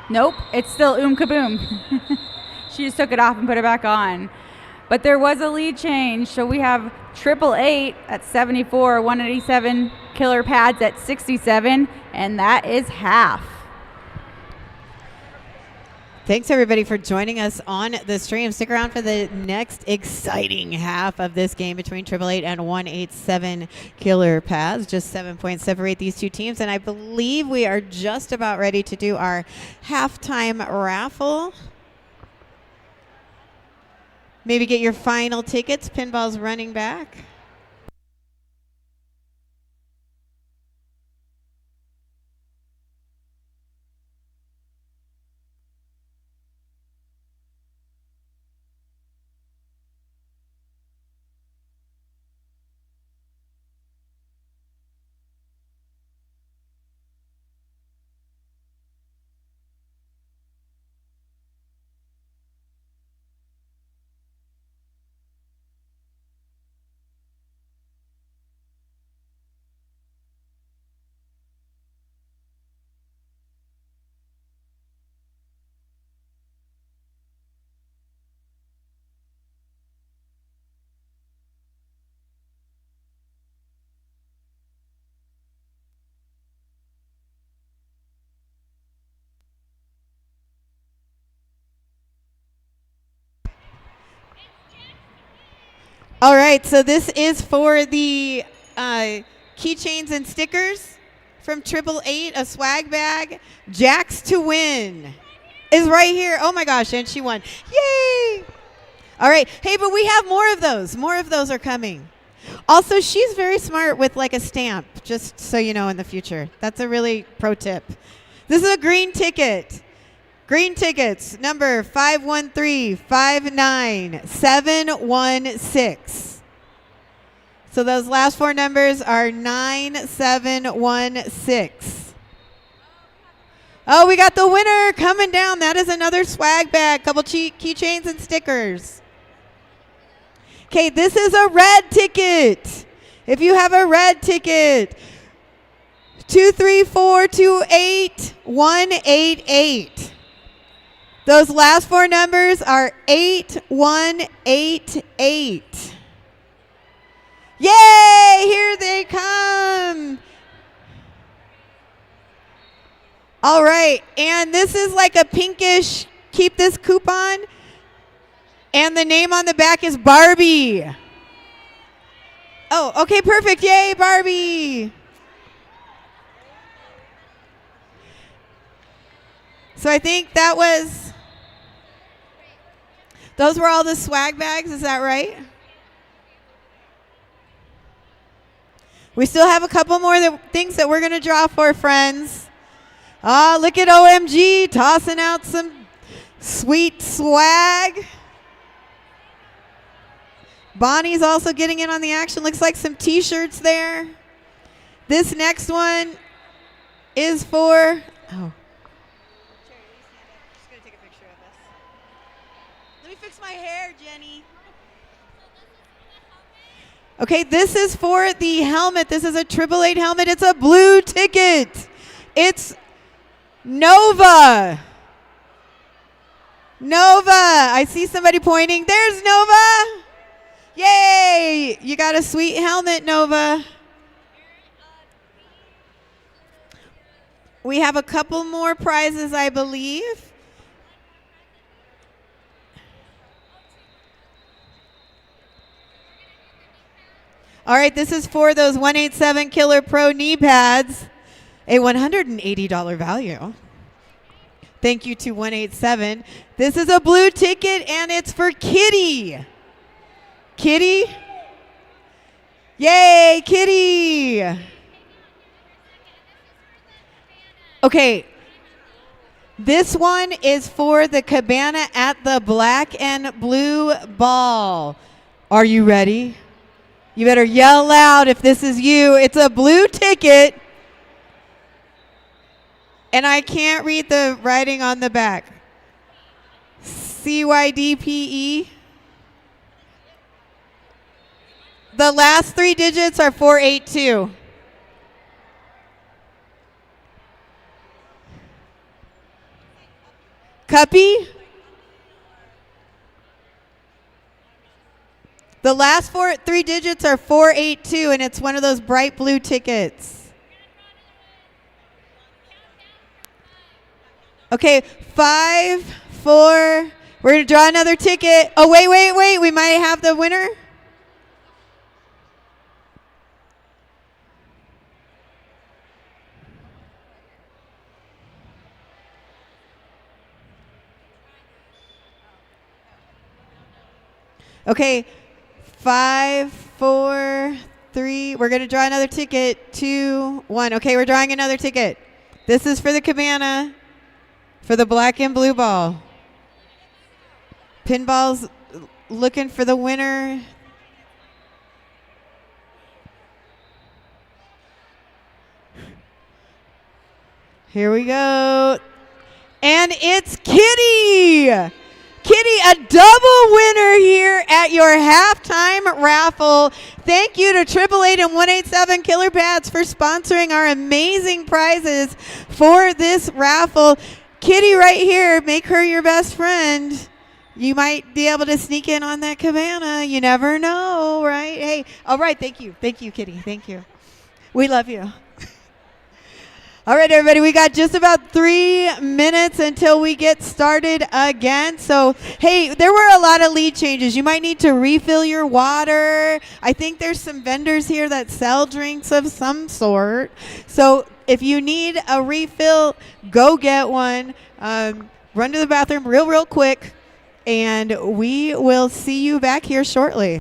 Nope, it's still Kaboom. She just took it off and put it back on. But there was a lead change, so we have 888 at 74, 187 killer pads at 67, and that is half. Thanks, everybody, for joining us on the stream. Stick around for the next exciting half of this game between 888 and 187 killer pads. Just 7 points separate these two teams, and I believe we are just about ready to do our halftime raffle. Maybe get your final tickets. Pinball's running back. All right, so this is for the keychains and stickers from 888, a swag bag. Jax to win is right here. Oh my gosh, and she won. Yay! All right, hey, but we have more of those. More of those are coming. Also, she's very smart with like a stamp, just so you know in the future. That's a really pro tip. This is a green ticket. Green tickets, number 513-59716. So those last four numbers are 9716. Oh, we got the winner coming down. That is another swag bag, couple keychains and stickers. Okay, this is a red ticket. If you have a red ticket, 23428-188. Those last four numbers are 8188. Yay! Here they come. All right, and this is like a pinkish, keep this coupon. And the name on the back is Barbie. Oh, okay, perfect. Yay, Barbie. So I think those were all the swag bags, is that right? We still have a couple more things that we're going to draw for, friends. Oh, look at OMG tossing out some sweet swag. Bonnie's also getting in on the action. Looks like some t-shirts there. This next one is for, fix my hair, Jenny. Okay, this is for the helmet. This is a 888 helmet. It's a blue ticket. It's Nova. Nova. I see somebody pointing. There's Nova. Yay! You got a sweet helmet, Nova. We have a couple more prizes, I believe. All right, this is for those 187 Killer Pro knee pads, a $180 value. Thank you to 187. This is a blue ticket, and it's for Kitty. Kitty? Yay, Kitty! Okay, this one is for the Cabana at the Black and Blue Ball. Are you ready? You better yell loud if this is you. It's a blue ticket, and I can't read the writing on the back. CYDPE. The last three digits are 482. Cuppy? The last three digits are 482, and it's one of those bright blue tickets. Okay, 5, 4. We're going to draw another ticket. Oh, wait. We might have the winner. Okay, 5, 4, 3. We're going to draw another ticket. 2, 1. Okay, we're drawing another ticket. This is for the Cabana, for the Black and Blue Ball. Pinball's looking for the winner. Here we go. And it's Kitty! Kitty, a double winner here at your halftime raffle. Thank you to 888 and 187 Killer Pads for sponsoring our amazing prizes for this raffle. Kitty right here, make her your best friend. You might be able to sneak in on that Cabana. You never know, right? Hey, all right, thank you. Thank you, Kitty. Thank you. We love you. All right, everybody, we got just about 3 minutes until we get started again. So, hey, there were a lot of lead changes. You might need to refill your water. I think there's some vendors here that sell drinks of some sort. So if you need a refill, go get one. Run to the bathroom real quick, and we will see you back here shortly.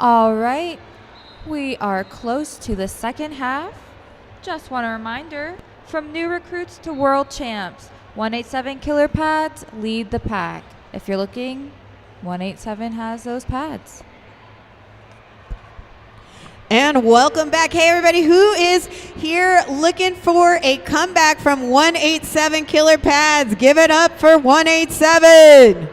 All right, we are close to the second half. Just want a reminder, from new recruits to world champs, 187 killer pads lead the pack. If you're looking, 187 has those pads. And welcome back. Hey, everybody who is here looking for a comeback from 187 Killer Pads. Give it up for 187.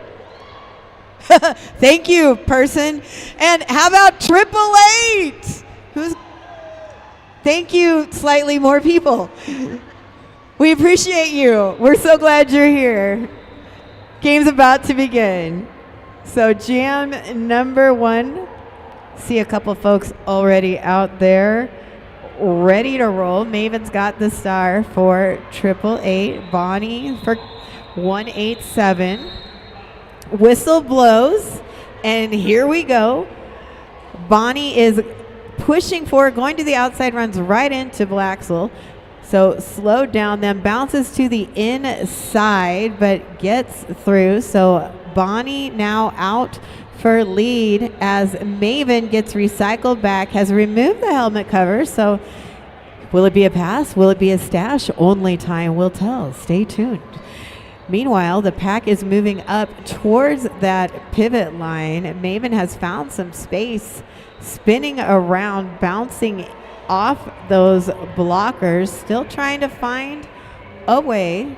Thank you, person. And how about 888? Thank you, slightly more people. We appreciate you. We're so glad you're here. Game's about to begin. So jam number 1. See a couple folks already out there ready to roll. Maven's got the star for 888. Bonnie for 187. Whistle blows, and here we go. Bonnie is pushing forward, going to the outside, runs right into Blaxel. So slowed down, then bounces to the inside, but gets through. So Bonnie now out for lead as Maven gets recycled back, has removed the helmet cover. So will it be a pass? Will it be a stash? Only time will tell. Stay tuned. Meanwhile, the pack is moving up towards that pivot line. Maven has found some space, spinning around, bouncing off those blockers, still trying to find a way.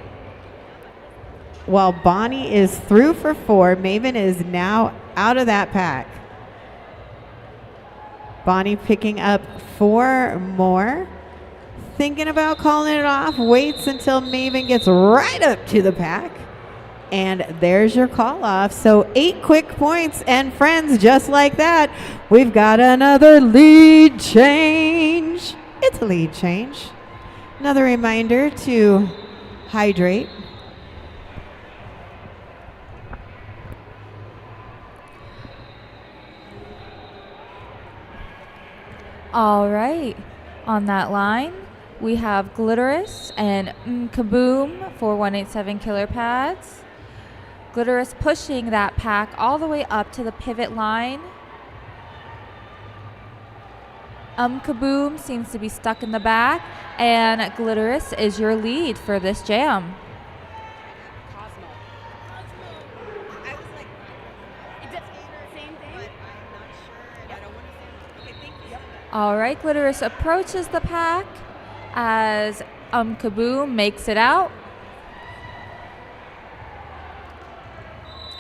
While Bonnie is through for 4, Maven is now out of that pack. Bonnie picking up 4 more. Thinking about calling it off, waits until Maven gets right up to the pack. And there's your call off. So 8 quick points, and friends, just like that, we've got another lead change. It's a lead change. Another reminder to hydrate. All right, on that line, we have Glitterous and Kaboom for 187 Killer Pads. Glitterous pushing that pack all the way up to the pivot line. Kaboom seems to be stuck in the back, and Glitterous is your lead for this jam. All right, Glitterous approaches the pack as Kaboom makes it out.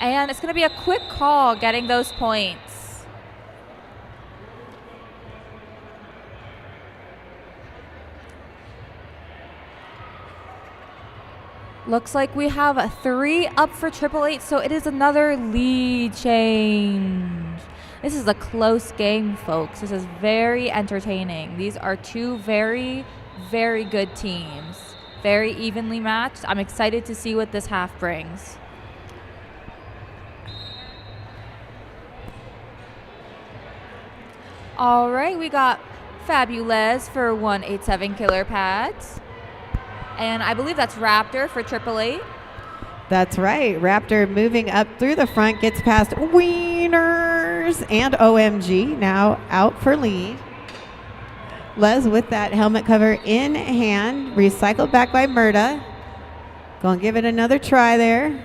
And it's going to be a quick call getting those points. Looks like we have 3 up for 888, so it is another lead change. This is a close game, folks. This is very entertaining. These are 2 very, very good teams. Very evenly matched. I'm excited to see what this half brings. All right, we got Fabulez for 187 Killer Pads. And I believe that's Raptor for 888. That's right. Raptor moving up through the front, gets past Wieners and OMG, now out for lead. Les with that helmet cover in hand, recycled back by Murda. Gonna give it another try there.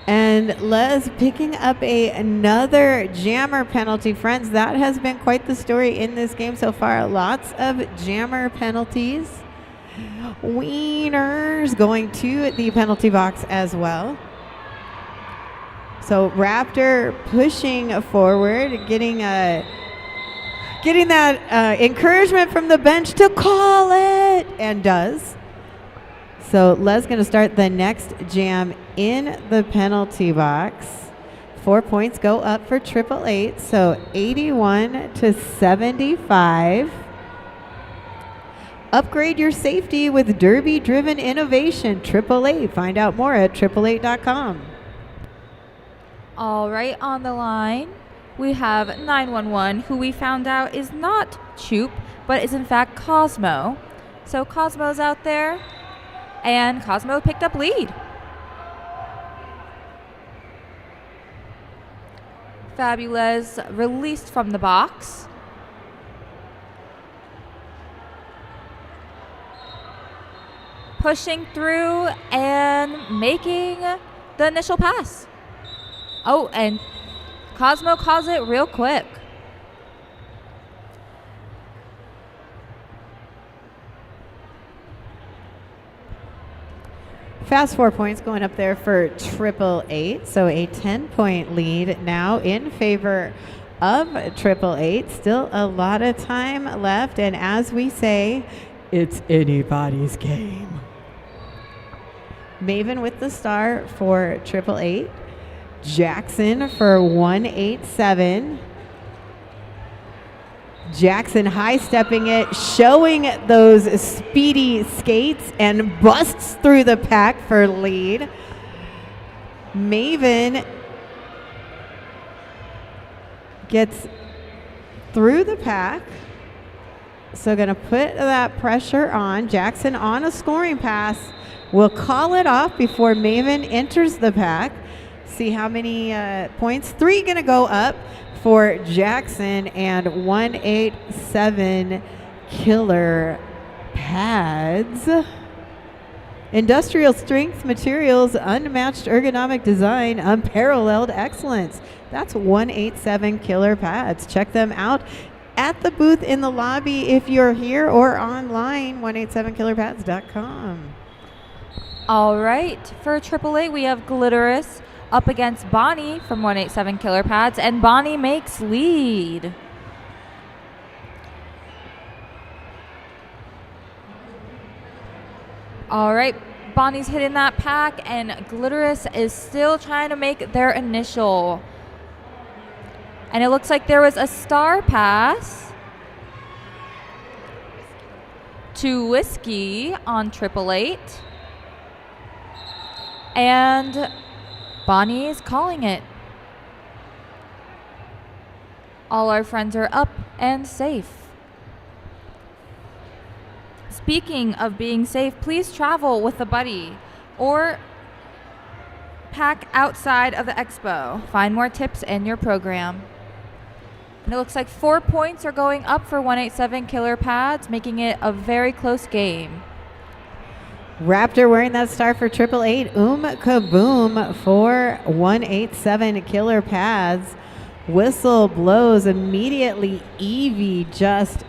And Les picking up another jammer penalty. Friends, that has been quite the story in this game so far. Lots of jammer penalties. Wieners going to the penalty box as well. So Raptor pushing forward, getting that encouragement from the bench to call it, and does. So Les going to start the next jam in the penalty box. 4 points go up for 888, so 81 to 75. Upgrade your safety with derby-driven innovation. 888. Find out more at 888.com. All right, on the line, we have 911, who we found out is not Choop, but is in fact Cosmo. So Cosmo's out there, and Cosmo picked up lead. Fabulous released from the box. Pushing through and making the initial pass. Oh, and Cosmo calls it real quick. Fast 4 points going up there for 888. So a 10-point lead now in favor of 888. Still a lot of time left. And as we say, it's anybody's game. Maven with the star for 888. Jackson for 187. Jackson high-stepping it, showing those speedy skates, and busts through the pack for lead. Maven gets through the pack, so going to put that pressure on. Jackson on a scoring pass will call it off before Maven enters the pack. See how many points. 3 going to go up for Jackson, and 187 killer pads. Industrial strength materials, unmatched ergonomic design, unparalleled excellence. That's 187 killer pads. Check them out at the booth in the lobby if you're here, or online, 187killerpads.com. All right, for AAA, we have Glitterous up against Bonnie from 187 Killer Pads, and Bonnie makes lead. All right, Bonnie's hitting that pack, and Glitterous is still trying to make their initial. And it looks like there was a star pass to Whiskey on 888. And Bonnie is calling it. All our friends are up and safe. Speaking of being safe, please travel with a buddy or pack outside of the expo. Find more tips in your program. And it looks like 4 points are going up for 187 Killer Pads, making it a very close game. Raptor wearing that star for 888. Kaboom for 187 Killer Pads. Whistle blows immediately. Evie just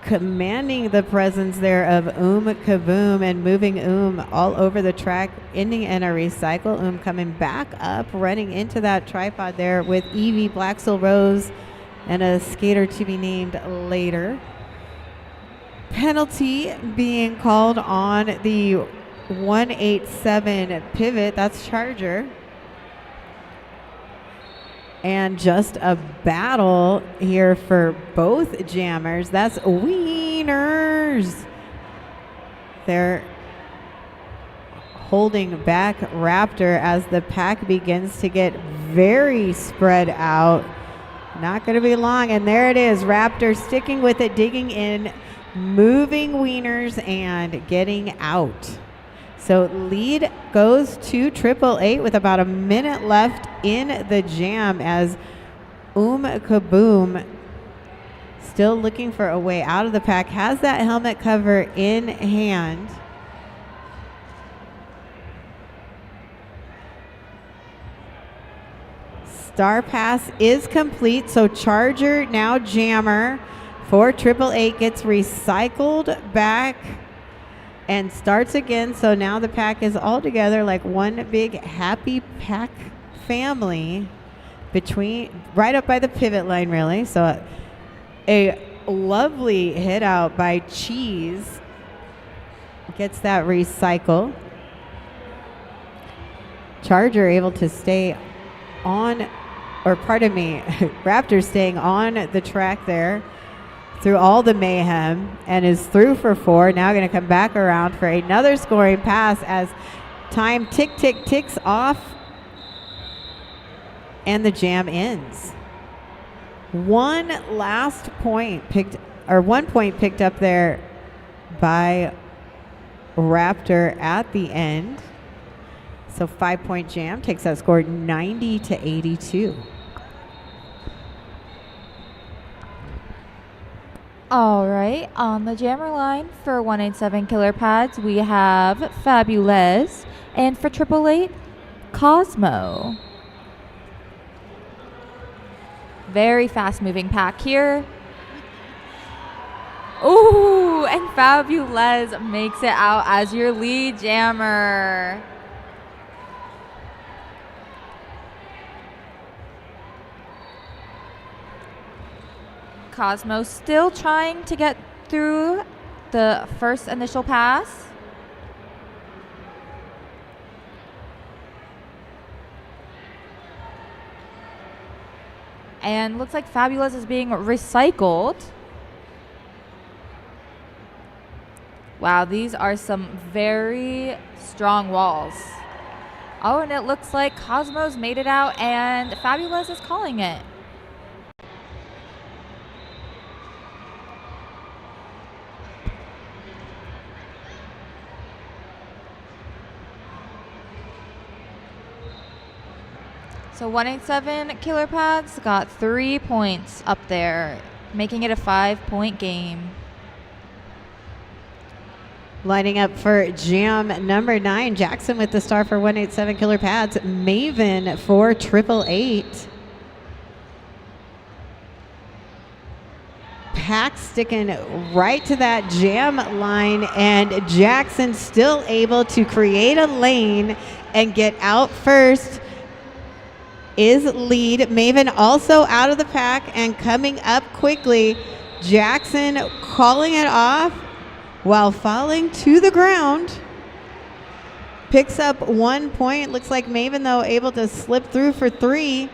commanding the presence there of Kaboom and moving all over the track, ending in a recycle. Coming back up, running into that tripod there with Evie, Blacksoul Rose, and a skater to be named later. Penalty being called on the 187 pivot. That's Charger. And just a battle here for both jammers. That's Wieners. They're holding back Raptor as the pack begins to get very spread out. Not going to be long. And there it is. Raptor sticking with it, digging in, moving Wieners, and getting out. So lead goes to 888 with about a minute left in the jam, as Kaboom, still looking for a way out of the pack, has that helmet cover in hand. Star pass is complete, so Charger, now Jammer, for 888 gets recycled back and starts again. So now the pack is all together like one big happy pack family, right up by the pivot line, really. So a lovely hit out by Cheese gets that recycle. Charger able to stay on, or pardon me, Raptor staying on the track there through all the mayhem, and is through for 4. Now going to come back around for another scoring pass as time ticks off and the jam ends. 1 point picked up there by Raptor at the end. So 5-point jam takes that score 90 to 82. All right, on the jammer line for 187 Killer Pads, we have Fabulous, and for 888, Cosmo. Very fast moving pack here. Ooh, and Fabulous makes it out as your lead jammer. Cosmo still trying to get through the first initial pass. And looks like Fabulous is being recycled. Wow, these are some very strong walls. Oh, and it looks like Cosmo's made it out and Fabulous is calling it. So 187 Killer Pads got 3 points up there, making it a 5-point game. Lining up for jam number 9, Jackson with the star for 187 Killer Pads, Maven for 888. Pack sticking right to that jam line, and Jackson still able to create a lane and get out first. Is lead. Maven also out of the pack and coming up quickly. Jackson calling it off while falling to the ground. Picks up 1 point. Looks like Maven, though, able to slip through for 3.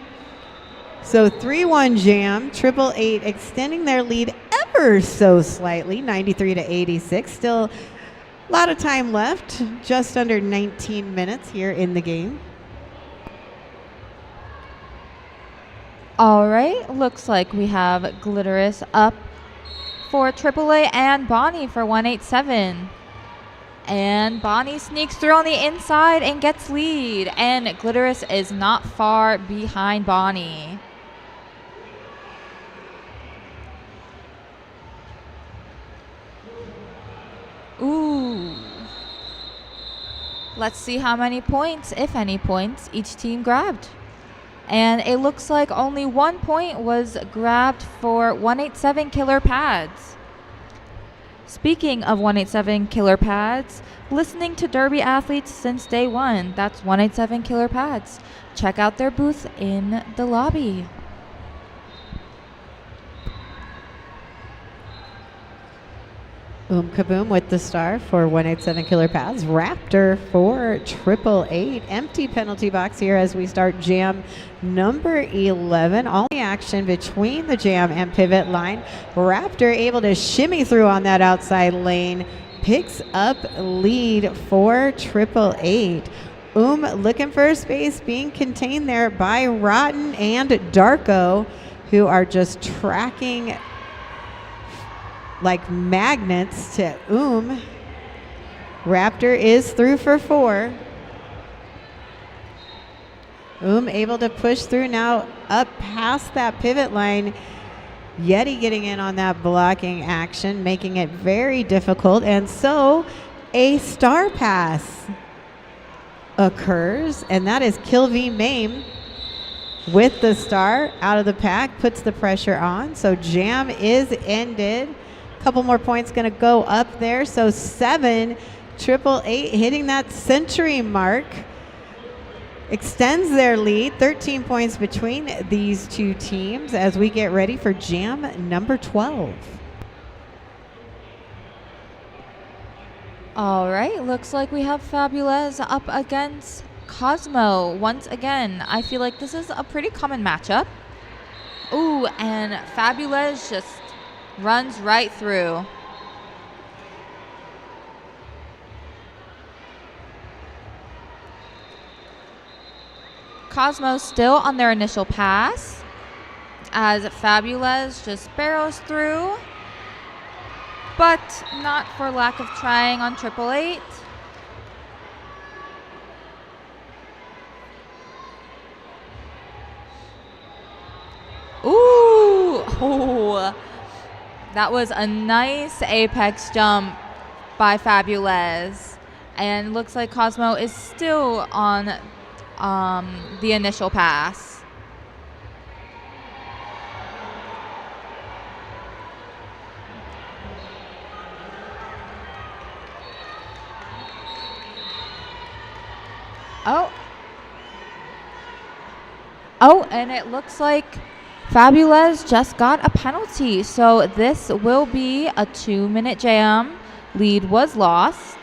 So 3-1 jam. 888 extending their lead ever so slightly, 93 to 86. Still a lot of time left. Just under 19 minutes here in the game. All right, looks like we have Glitterous up for AAA and Bonnie for 187. And Bonnie sneaks through on the inside and gets lead. And Glitterous is not far behind Bonnie. Ooh. Let's see how many points, if any points, each team grabbed. And it looks like only 1 point was grabbed for 187 Killer Pads. Speaking of 187 Killer Pads, listening to Derby athletes since day one, that's 187 Killer Pads. Check out their booth in the lobby. Kaboom with the star for 187 Killer Pads. Raptor for 888. Empty penalty box here as we start jam number 11. All the action between the jam and pivot line. Raptor able to shimmy through on that outside lane. Picks up lead for 888. Looking for a space, being contained there by Rotten and Darko, who are just tracking like magnets to Raptor is through for 4. Able to push through now up past that pivot line. Yeti getting in on that blocking action, making it very difficult. And so a star pass occurs, and that is Kill V Maim with the star out of the pack, puts the pressure on. So jam is ended. Couple more points going to go up there. So 7, 888 hitting that century mark. Extends their lead. 13 points between these two teams as we get ready for jam number 12. All right, looks like we have Fabulous up against Cosmo once again. I feel like this is a pretty common matchup. Ooh, and Fabulous just runs right through. Cosmo still on their initial pass as Fabulous just barrels through, but not for lack of trying on 888. Ooh. Oh. That was a nice apex jump by Fabulez. And looks like Cosmo is still on the initial pass. Oh, and it looks like Fabulez just got a penalty. So this will be a 2-minute jam. Lead was lost.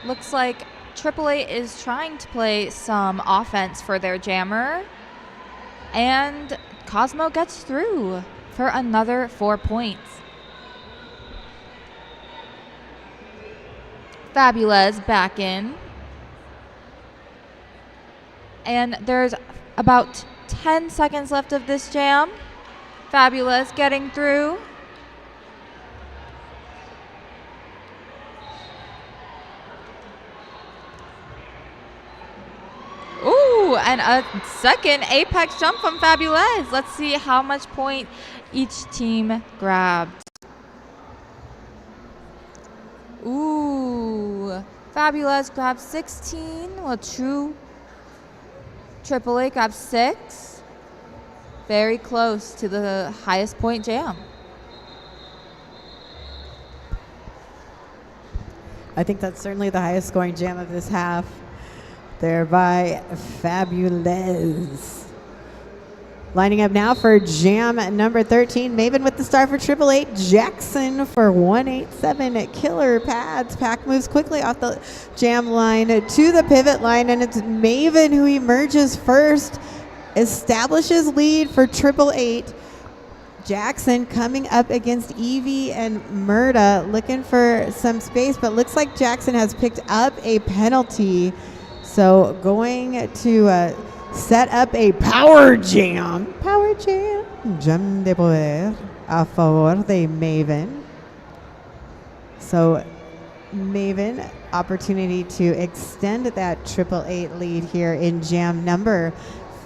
Looks like AAA is trying to play some offense for their jammer. And Cosmo gets through for another 4 points. Fabulez back in. And there's about 10 seconds left of this jam. Fabulez getting through. Ooh, and a second apex jump from Fabulez. Let's see how much point each team grabbed. Ooh, Fabulez grabbed 16, while AAA grabbed 6. Very close to the highest point jam. I think that's certainly the highest scoring jam of this half. There by Fabulez. Lining up now for jam number 13. Maven with the star for 888. Jackson for 187. Killer pads. Pack moves quickly off the jam line to the pivot line, and it's Maven who emerges first. Establishes lead for 888. Jackson coming up against Evie and Murda, looking for some space, but looks like Jackson has picked up a penalty. So going to set up a power jam. Power jam. Jam de poder a favor de Maven. So Maven, opportunity to extend that 888 lead here in jam number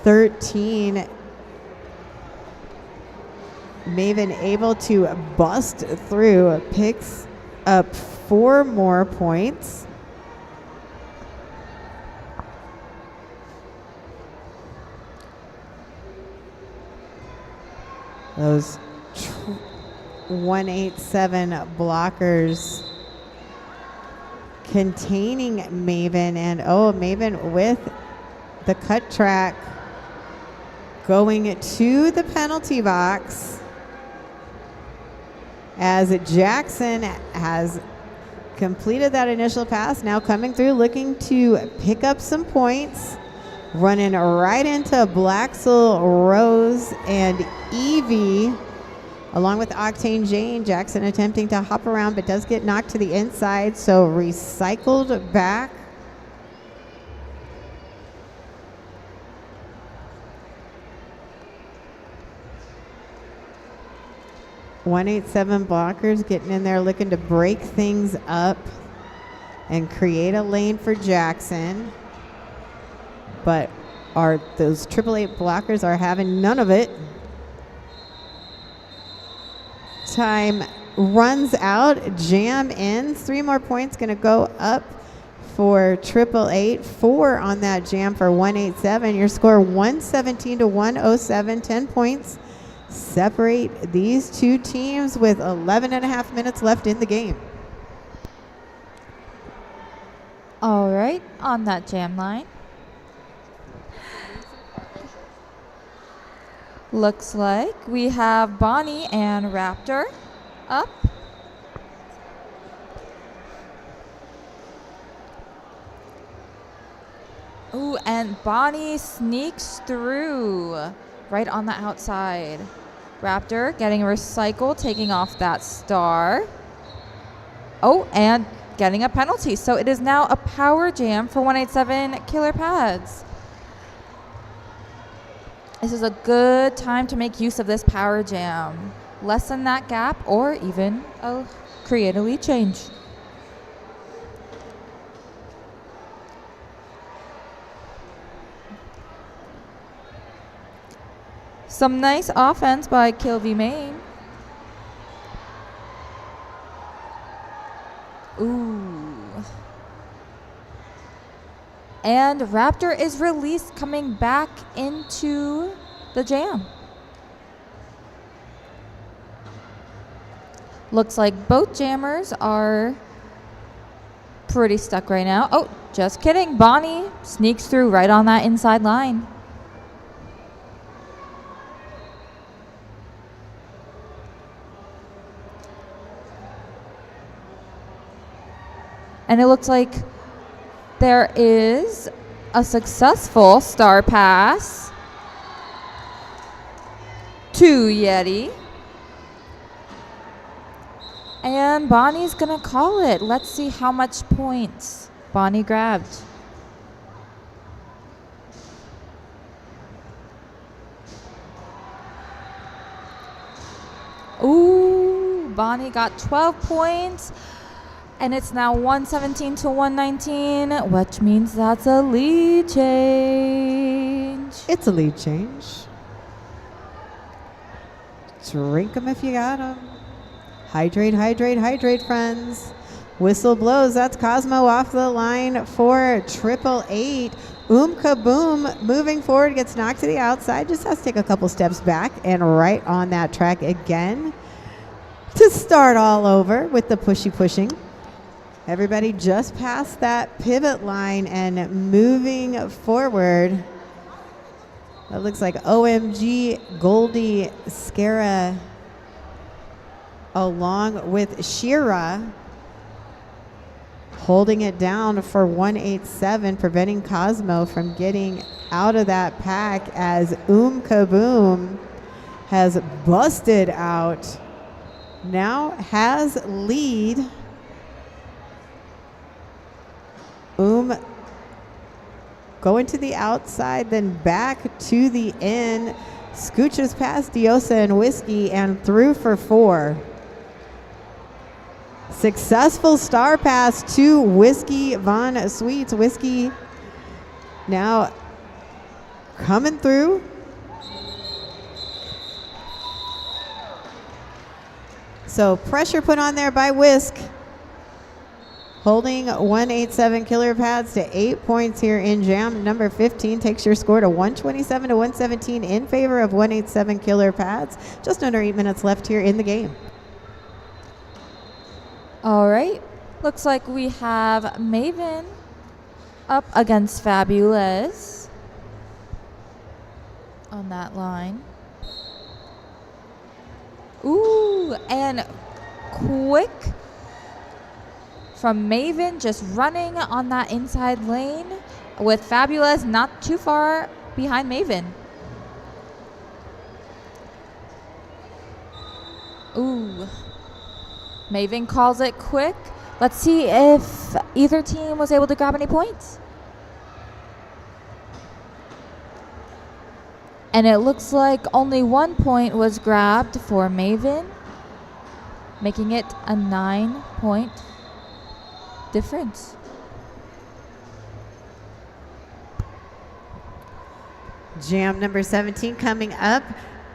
13. Maven able to bust through, picks up 4 more points. Those 187 blockers containing Maven, and Maven with the cut track going to the penalty box as Jackson has completed that initial pass. Now coming through, looking to pick up some points. Running right into Blaxel, Rose, and Evie, along with Octane Jane. Jackson attempting to hop around, but does get knocked to the inside, so recycled back. .187 blockers getting in there, looking to break things up and create a lane for Jackson. But those 888 blockers are having none of it. Time runs out. Jam ends. 3 more points going to go up for 888. 4 on that jam for 187. Your score 117 to 107. 10 points separate these two teams with 11 and a half minutes left in the game. All right, on that jam line. Looks like we have Bonnie and Raptor up. Ooh, and Bonnie sneaks through right on the outside. Raptor getting recycled, taking off that star. Oh, and getting a penalty. So it is now a power jam for 187 Killer Pads. This is a good time to make use of this power jam. Lessen that gap or even create a lead change. Some nice offense by Kilby Main. Ooh. And Raptor is released, coming back into the jam. Looks like both jammers are pretty stuck right now. Oh, just kidding. Bonnie sneaks through right on that inside line. And it looks like there is a successful star pass to Yeti. And Bonnie's gonna call it. Let's see how much points Bonnie grabbed. Ooh, Bonnie got 12 points. And it's now 117 to 119, which means that's a lead change. It's a lead change. Drink them if you got them. Hydrate, hydrate, hydrate, friends. Whistle blows. That's Cosmo off the line for 888. Kaboom moving forward, gets knocked to the outside. Just has to take a couple steps back and right on that track again to start all over with the pushing. Everybody just past that pivot line and moving forward. That looks like OMG Goldie Scara along with Shira holding it down for 187, preventing Cosmo from getting out of that pack as Kaboom has busted out. Now has lead. Going to the outside, then back to the end. Scooches past Diosa and Whiskey and through for 4. Successful star pass to Whiskey Von Sweets. Whiskey now coming through. So pressure put on there by Whisk. Holding 187 Killer Pads to 8 points here in jam number 15. Takes your score to 127 to 117 in favor of 187 Killer Pads. Just under 8 minutes left here in the game. All right. Looks like we have Maven up against Fabulous on that line. Ooh, and quick from Maven, just running on that inside lane with Fabulous not too far behind Maven. Ooh. Maven calls it quick. Let's see if either team was able to grab any points. And it looks like only 1 point was grabbed for Maven, making it a 9-point difference. Jam number 17 coming up.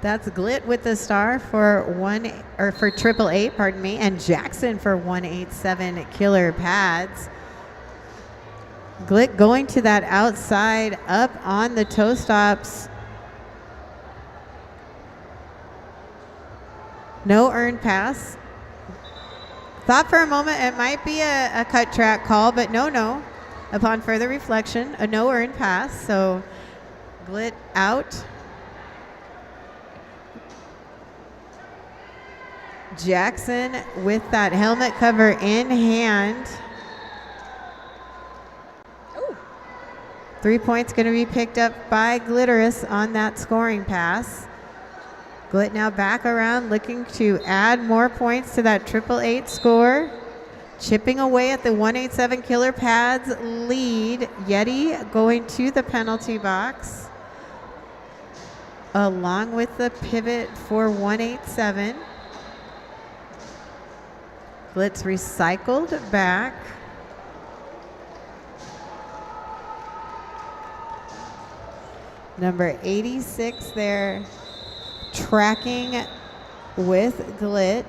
That's Glit with the star for 888, pardon me, and Jackson for 187 Killer Pads. Glit going to that outside up on the toe stops. No earned pass. Thought for a moment it might be a cut track call, but no. Upon further reflection, a no earned pass. So Glit out. Jackson with that helmet cover in hand. Ooh. 3 points going to be picked up by Glitterous on that scoring pass. Glit now back around looking to add more points to that 888 score. Chipping away at the 187 Killer Pads lead. Yeti going to the penalty box. along with the pivot for 187. Glitz recycled back. Number 86 there, tracking with Glit,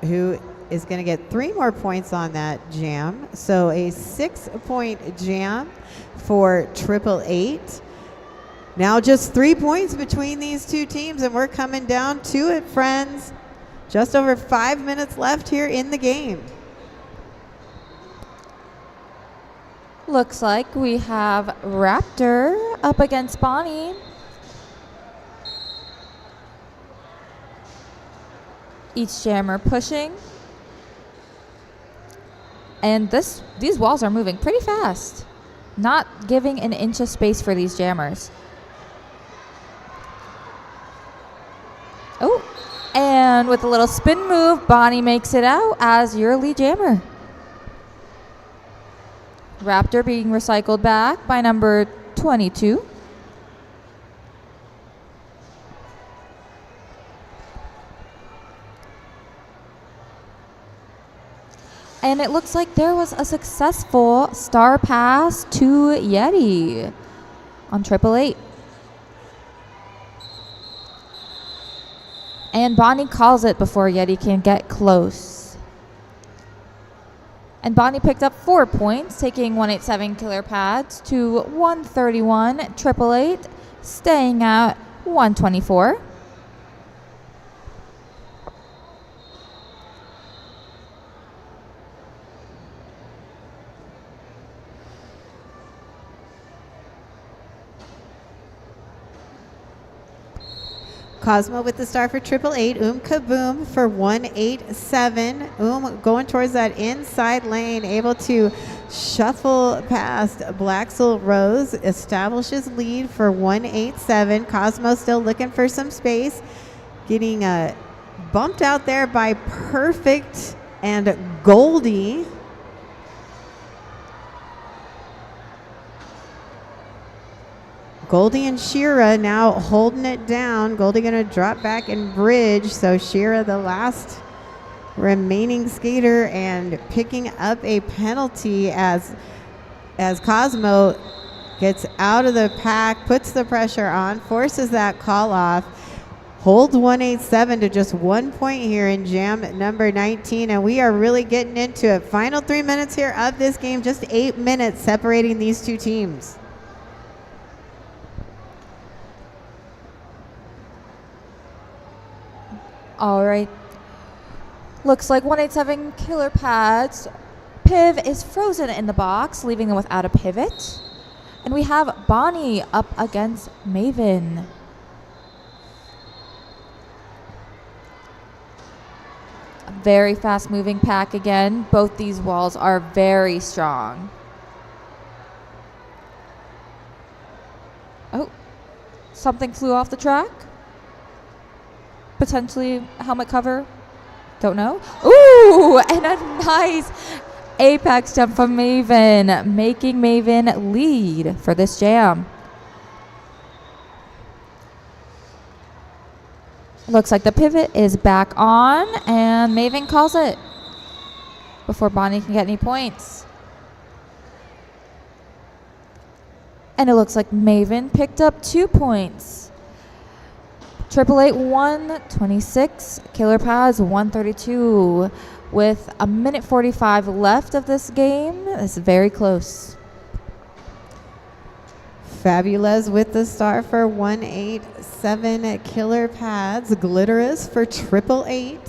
who is going to get 3 more points on that jam. So a 6-point jam for 888. Now just 3 points between these two teams, and we're coming down to it, friends. Just over 5 minutes left here in the game. Looks like we have Raptor up against Bonnie. Each jammer pushing. And these walls are moving pretty fast. Not giving an inch of space for these jammers. Oh, and with a little spin move, Bonnie makes it out as your lead jammer. Raptor being recycled back by number 22. And it looks like there was a successful star pass to Yeti on 888. And Bonnie calls it before Yeti can get close. And Bonnie picked up 4 points, taking 187 killer pads to 131 888, staying at 124. Cosmo with the star for 888. Kaboom for 187. Going towards that inside lane, able to shuffle past Blacksoul Rose, establishes lead for 187. Cosmo still looking for some space, getting bumped out there by Perfect and Goldie. Goldie and Shira now holding it down. Goldie going to drop back and bridge. So Shira, the last remaining skater, and picking up a penalty as Cosmo gets out of the pack, puts the pressure on, forces that call off, holds 187 to just 1 point here in jam number 19. And we are really getting into it. Final 3 minutes here of this game, just 8 minutes separating these two teams. All right. Looks like 187 killer pads. Piv is frozen in the box, leaving them without a pivot. And we have Bonnie up against Maven. A very fast moving pack again. Both these walls are very strong. Oh, something flew off the track. Potentially helmet cover. Don't know. Ooh, and a nice apex jump from Maven, making Maven lead for this jam. Looks like the pivot is back on, and Maven calls it before Bonnie can get any points. And it looks like Maven picked up 2 points. 888 126, killer pads 132. With a minute 45 left of this game, it's very close. Fabulous with the star for 187 killer pads. Glitterous for 888.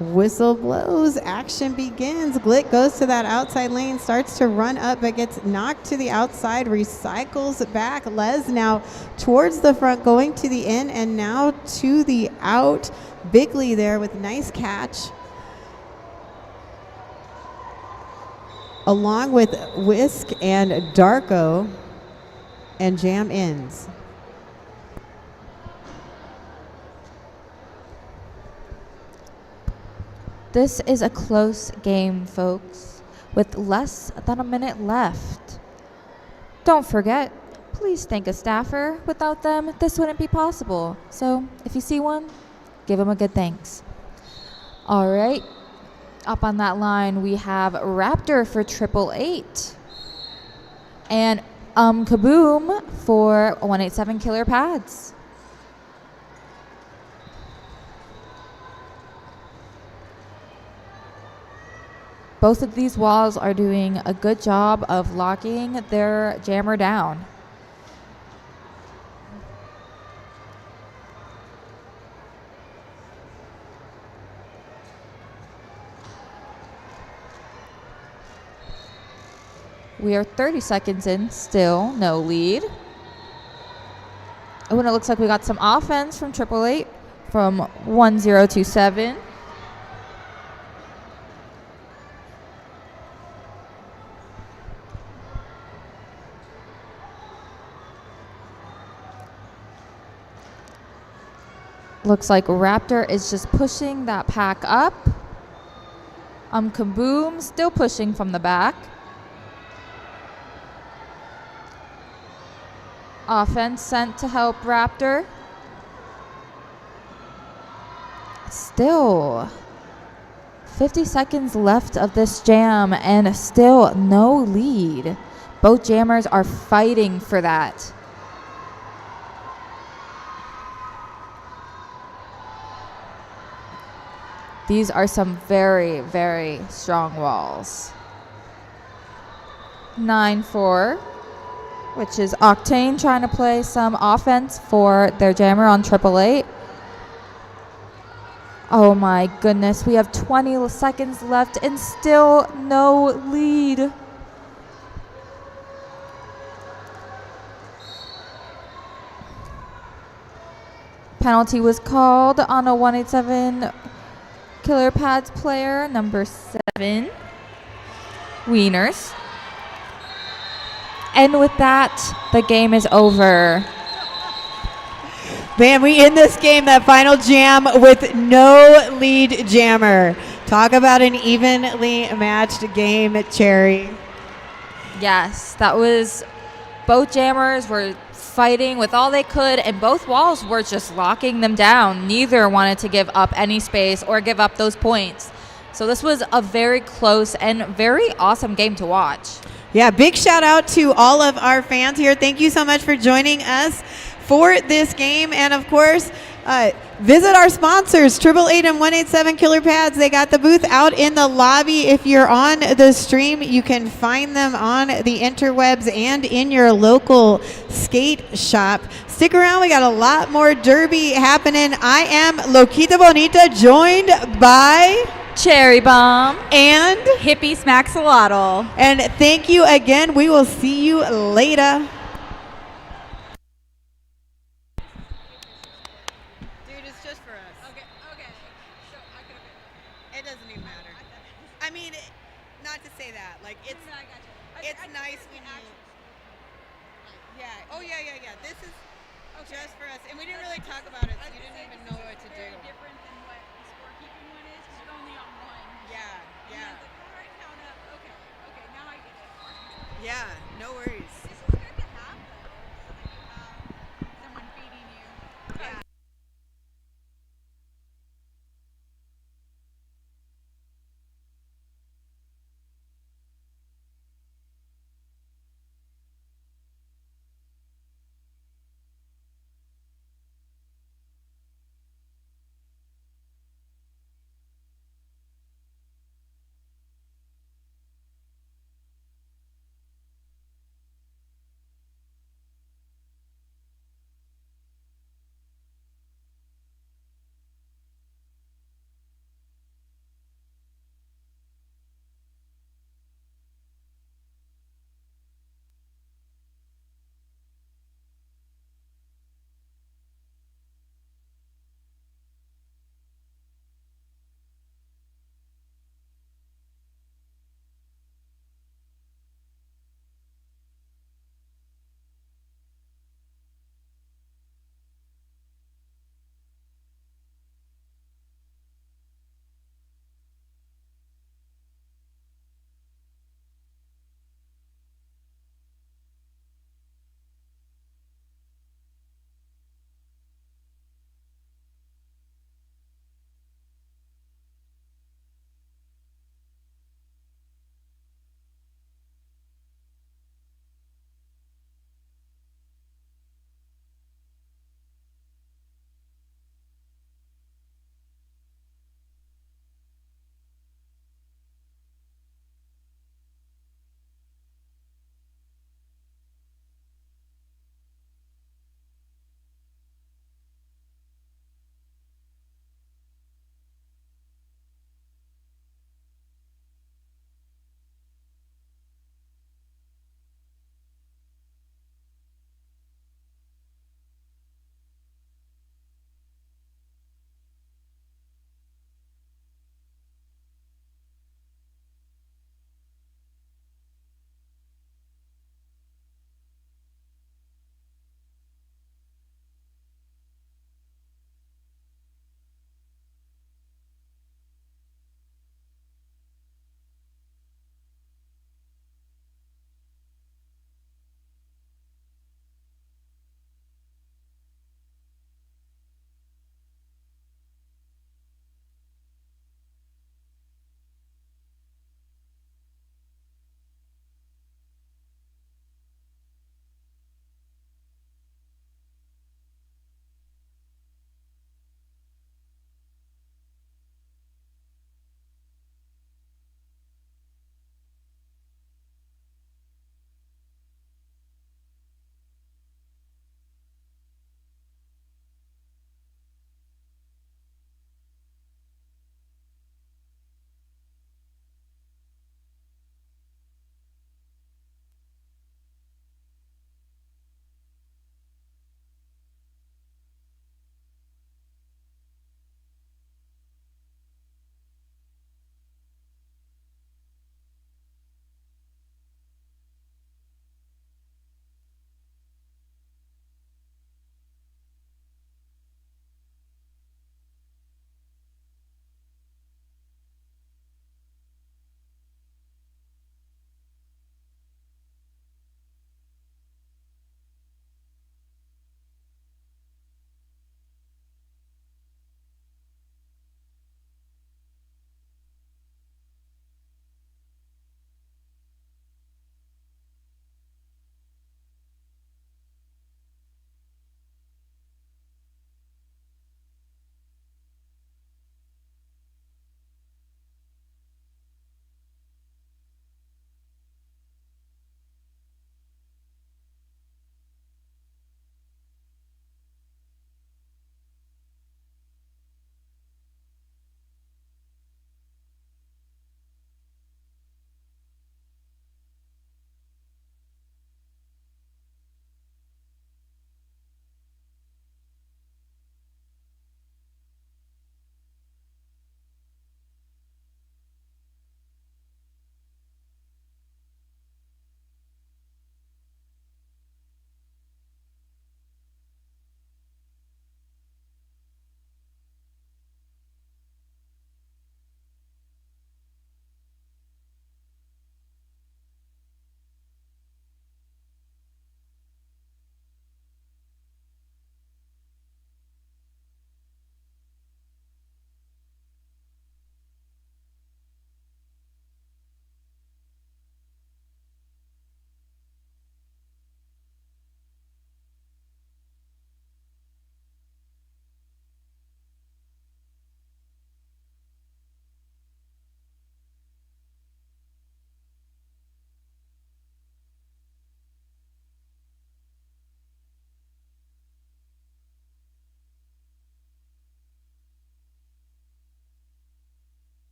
Whistle blows, action begins. Glit goes to that outside lane, starts to run up, but gets knocked to the outside, recycles back. Les now towards the front, going to the in, and now to the out. Bigley there with nice catch. Along with Whisk and Darko, and jam ends. This is a close game, folks, with less than a minute left. Don't forget, please thank a staffer. Without them, this wouldn't be possible. So if you see one, give them a good thanks. All right. Up on that line, we have Raptor for 888. And Kaboom for 187 Killer Pads. Both of these walls are doing a good job of locking their jammer down. We are 30 seconds in, still no lead. Oh, and it looks like we got some offense from 888 from 1027. Looks like Raptor is just pushing that pack up. Kaboom still pushing from the back. Offense sent to help Raptor. Still 50 seconds left of this jam and still no lead. Both jammers are fighting for that. These are some very, very strong walls. 9-4, which is Octane trying to play some offense for their jammer on 888. Oh my goodness, we have 20 seconds left and still no lead. Penalty was called on a 187 Killer Pads player, number 7, Wieners. And with that, the game is over. Man, we end this game, that final jam, with no lead jammer. Talk about an evenly matched game, Cherry. Yes, that was, both jammers were fighting with all they could, and both walls were just locking them down. Neither wanted to give up any space or give up those points. So this was a very close and very awesome game to watch. Yeah, big shout out to all of our fans here. Thank you so much for joining us for this game. And of course, visit our sponsors, 888 and 187 Killer Pads. They got the booth out in the lobby. If you're on the stream, you can find them on the interwebs and in your local skate shop. Stick around. We got a lot more derby happening. I am Loquita Bonita, joined by Cherry Bomb and Hippie Smaxolotl. And thank you again. We will see you later. Dude, it's just for us. Okay. So I could have been. It doesn't even matter. I mean, not to say that. Like, it's No, I got you. it's nice when you. Yeah. Oh yeah. This is just for us, and we didn't really talk about it, so you didn't even know what to do. Very different than what the scorekeeping one is, because you're only on one. Yeah. And I was like, all right, count up. Okay, now I get it. Yeah. No worries. This is good to have, though, so that you have someone feeding you. Yeah.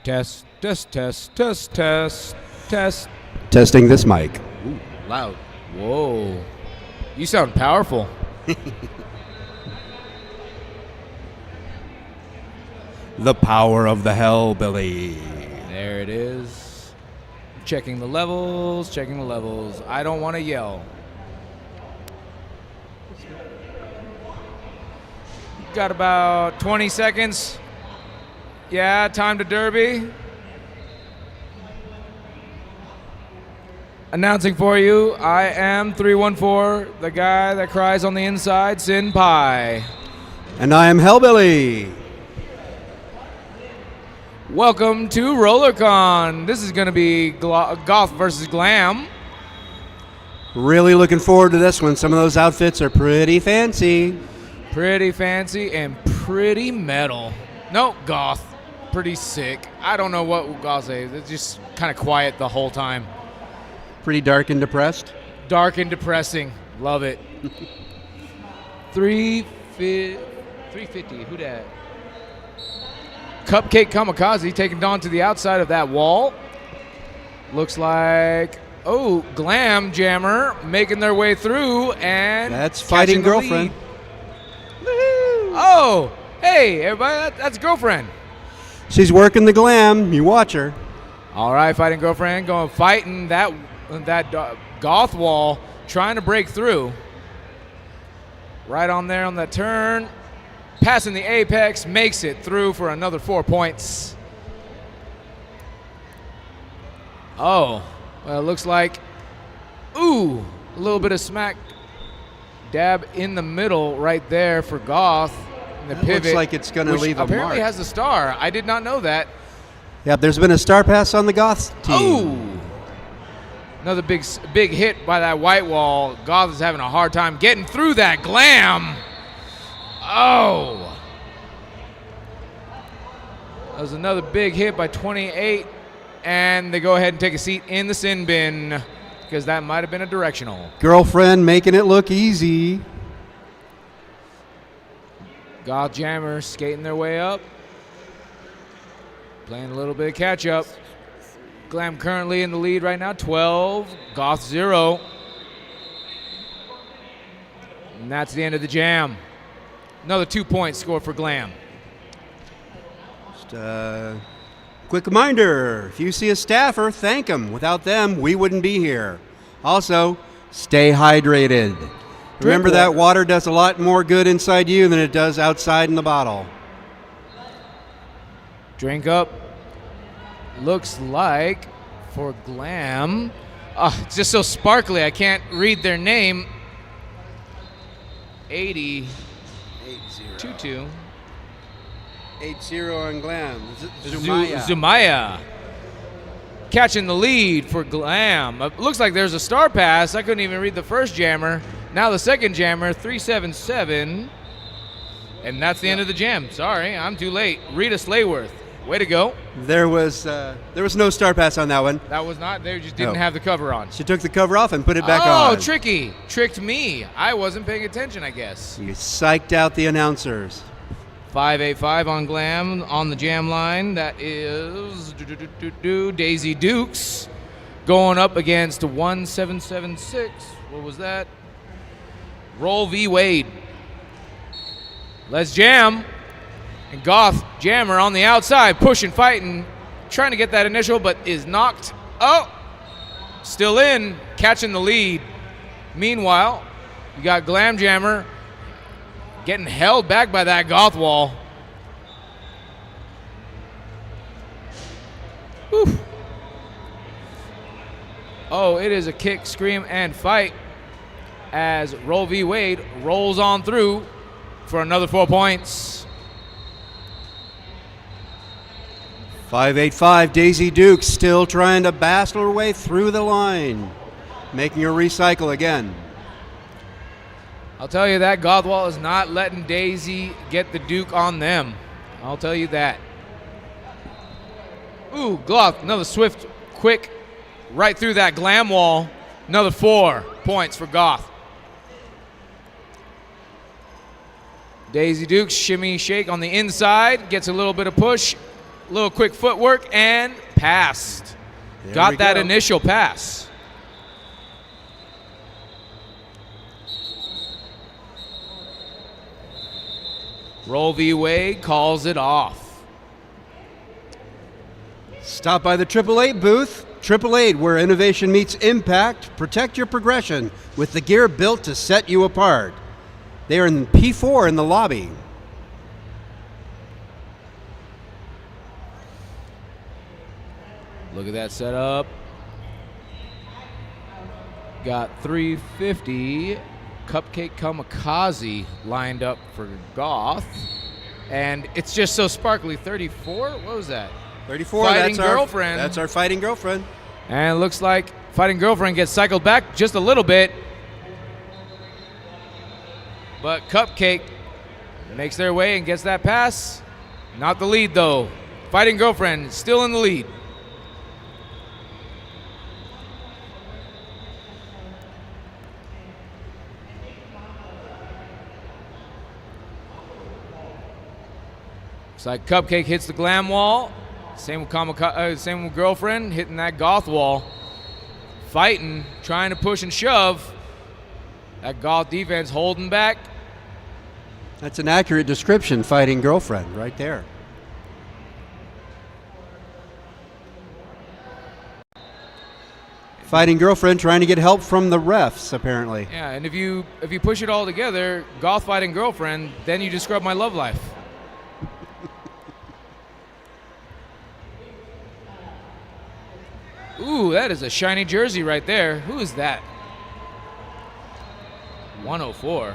Test, test, test, test, test, test. Testing this mic. Ooh, loud. Whoa. You sound powerful. The power of the hellbilly. There it is. Checking the levels, checking the levels. I don't want to yell. Got about 20 seconds. Yeah, time to derby. Announcing for you, I am 314, the guy that cries on the inside, Sin Pie. And I am Hellbilly. Welcome to RollerCon. This is going to be Goth versus Glam. Really looking forward to this one. Some of those outfits are pretty fancy. Pretty fancy and pretty metal. No, goth. Pretty sick. I don't know what goth is. It's just kind of quiet the whole time. Pretty dark and depressed. Dark and depressing. Love it. 350. Who dat? Cupcake Kamikaze taking Dawn to the outside of that wall. Looks like, oh, Glam Jammer making their way through and that's Fighting Girlfriend. Oh, hey, everybody, that's Girlfriend. She's working the glam. You watch her. All right, Fighting Girlfriend fighting that goth wall, trying to break through. Right on there on that turn. Passing the apex, makes it through for another 4 points. Oh, well, it looks like, ooh, a little bit of smack dab in the middle right there for Goth. The that pivot, looks like it's going to leave a mark. Apparently has a star. I did not know that. Yeah, there's been a star pass on the Goth team. Oh, another big hit by that white wall. Goth is having a hard time getting through that Glam. Oh, that was another big hit by 28, and they go ahead and take a seat in the sin bin because that might have been a directional. Girlfriend making it look easy. Goth Jammers skating their way up, playing a little bit of catch up. Glam currently in the lead right now, 12, Goth 0. And that's the end of the jam. Another 2 points scored for Glam. Just quick reminder, if you see a staffer, thank them. Without them, we wouldn't be here. Also, stay hydrated. Remember that water does a lot more good inside you than it does outside in the bottle. Drink up. Looks like for Glam. It's just so sparkly, I can't read their name. 80. 2-2. 8-0 on Glam. Zumaya. Catching the lead for Glam. Looks like there's a star pass. I couldn't even read the first jammer. Now the second jammer, 377. And that's the end of the jam. Sorry, I'm too late. Rita Slayworth. Way to go. There was no star pass on that one. That was not. They just didn't have the cover on. She took the cover off and put it back on. Oh, tricky. Tricked me. I wasn't paying attention, I guess. You psyched out the announcers. 585 on Glam on the jam line. That is Daisy Dukes going up against 1776. What was that? Roll v. Wade. Let's jam. And Goth Jammer on the outside, pushing, fighting, trying to get that initial, but is knocked. Oh, still in, catching the lead. Meanwhile, you got Glam Jammer getting held back by that Goth wall. Whew. Oh, it is a kick, scream, and fight as Roll v. Wade rolls on through for another 4 points. 585 Daisy Dukes still trying to battle her way through the line, making her recycle again. I'll tell you that Gothwall is not letting Daisy get the Duke on them. I'll tell you that. Ooh, Goth, another swift, quick, right through that Glam wall. Another 4 points for Goth. Daisy Dukes shimmy shake on the inside, gets a little bit of push. Little quick footwork and passed. There Got we that go. initial pass. Roll V Wade calls it off. Stop by the 888 booth. 888, where innovation meets impact. Protect your progression with the gear built to set you apart. They are in P4 in the lobby. Look at that setup. Got 350 Cupcake Kamikaze lined up for Goth. And it's just so sparkly. 34? What was that? 34, Fighting that's Girlfriend. That's our fighting girlfriend. And it looks like Fighting Girlfriend gets cycled back just a little bit. But Cupcake makes their way and gets that pass. Not the lead, though. Fighting Girlfriend still in the lead. Looks like Cupcake hits the glam wall. Same with Girlfriend hitting that goth wall. Fighting, trying to push and shove. That goth defense holding back. That's an accurate description, fighting girlfriend, right there. Fighting girlfriend trying to get help from the refs, apparently. Yeah, and if you push it all together, goth fighting girlfriend, then you just scrub my love life. Ooh, that is a shiny jersey right there. Who is that? 104.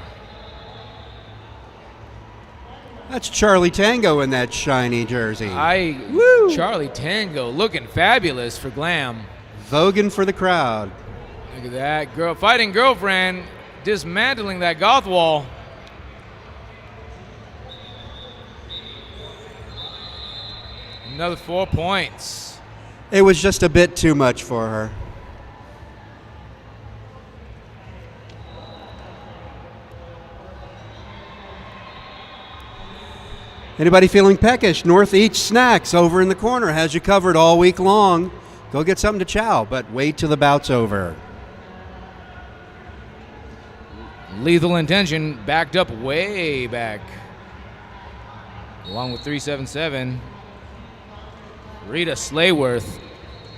That's Charlie Tango in that shiny jersey. Charlie Tango looking fabulous for glam. Voguing for the crowd. Look at that. Fighting girlfriend dismantling that goth wall. Another 4 points. It was just a bit too much for her. Anybody feeling peckish? Northeast Snacks over in the corner has you covered all week long. Go get something to chow, but wait till the bout's over. Lethal Intention backed up way back. Along with 377. Rita Slayworth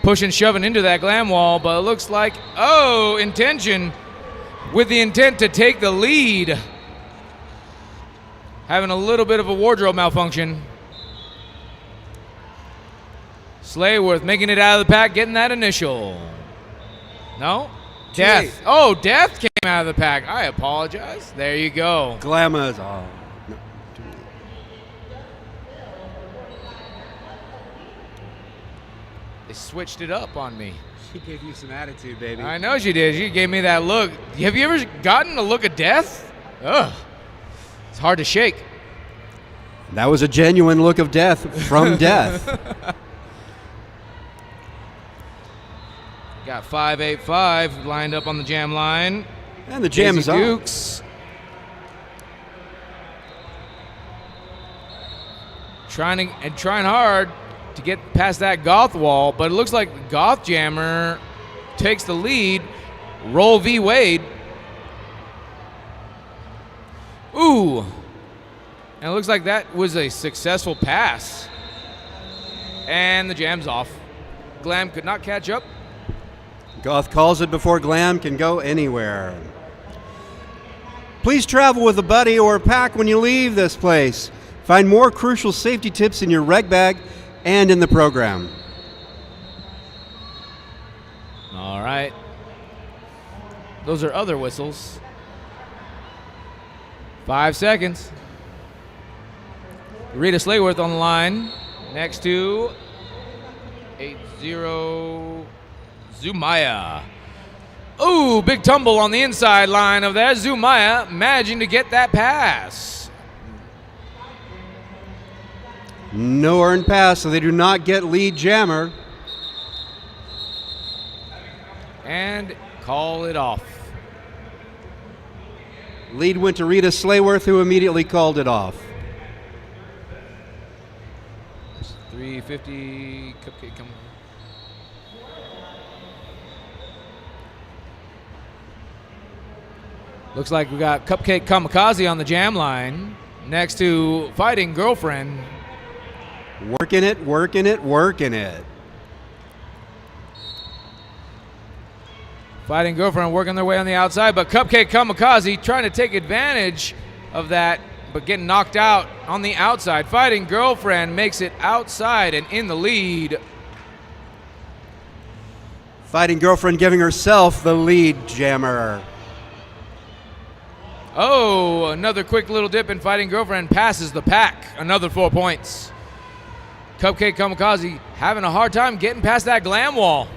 pushing, shoving into that glam wall, but it looks like, Intention with the intent to take the lead. Having a little bit of a wardrobe malfunction. Slayworth making it out of the pack, getting that initial. No? Death. Oh, Death came out of the pack. I apologize. There you go. Glamour's. Oh, no. They switched it up on me. She gave you some attitude, baby. I know she did. She gave me that look. Have you ever gotten a look of death? Ugh. It's hard to shake. That was a genuine look of death from Death. Got 585 lined up on the jam line. And the jam is on. Dukes. Trying hard to get past that goth wall, but it looks like the goth jammer takes the lead. Roll V Wade. Ooh. And it looks like that was a successful pass. And the jam's off. Glam could not catch up. Goth calls it before Glam can go anywhere. Please travel with a buddy or a pack when you leave this place. Find more crucial safety tips in your reg bag and in the program. All right. Those are other whistles. 5 seconds. Rita Slayworth on the line. Next to 80 Zumaya. Ooh, big tumble on the inside line of that. Zumaya managing to get that pass. No earned pass, so they do not get lead jammer. And call it off. Lead went to Rita Slayworth, who immediately called it off. 50-50. Cupcake come. Looks like we got Cupcake Kamikaze on the jam line next to Fighting Girlfriend. Working it, working it, working it. Fighting Girlfriend working their way on the outside, but Cupcake Kamikaze trying to take advantage of that, but getting knocked out on the outside. Fighting Girlfriend makes it outside and in the lead. Fighting Girlfriend giving herself the lead, Jammer. Oh, another quick little dip, and Fighting Girlfriend passes the pack. Another 4 points. Cupcake Kamikaze having a hard time getting past that glam wall.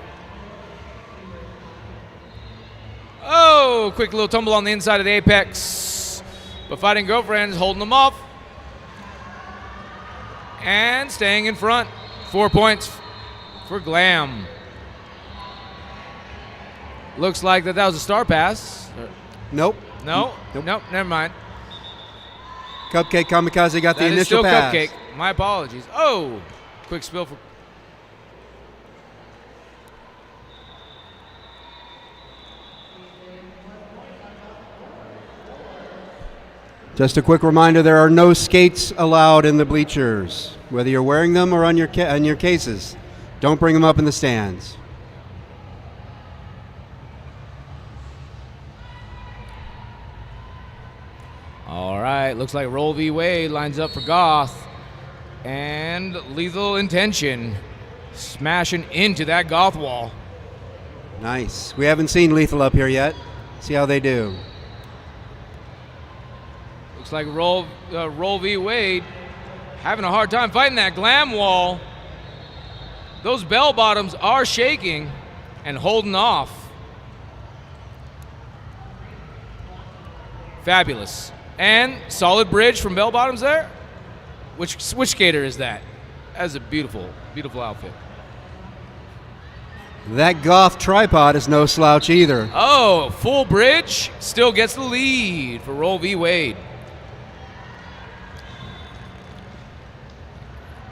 Oh, quick little tumble on the inside of the apex. But Fighting Girlfriend's holding them off. And staying in front. 4 points for Glam. Looks like that was a star pass. Nope. No? Nope, never mind. Cupcake Kamikaze got the That is initial still pass. Cupcake. My apologies. Oh, quick spill for... Just a quick reminder, there are no skates allowed in the bleachers, whether you're wearing them or on your cases. Don't bring them up in the stands. All right, looks like Roll V Wade lines up for Goth. And Lethal Intention smashing into that Goth wall. Nice. We haven't seen Lethal up here yet. See how they do. Looks like Roll V Wade having a hard time fighting that glam wall. Those bell bottoms are shaking and holding off. Fabulous. And solid bridge from bell bottoms there. Which skater is that? That's a beautiful, beautiful outfit. That Goth tripod is no slouch either. Oh, full bridge still gets the lead for Roll V Wade.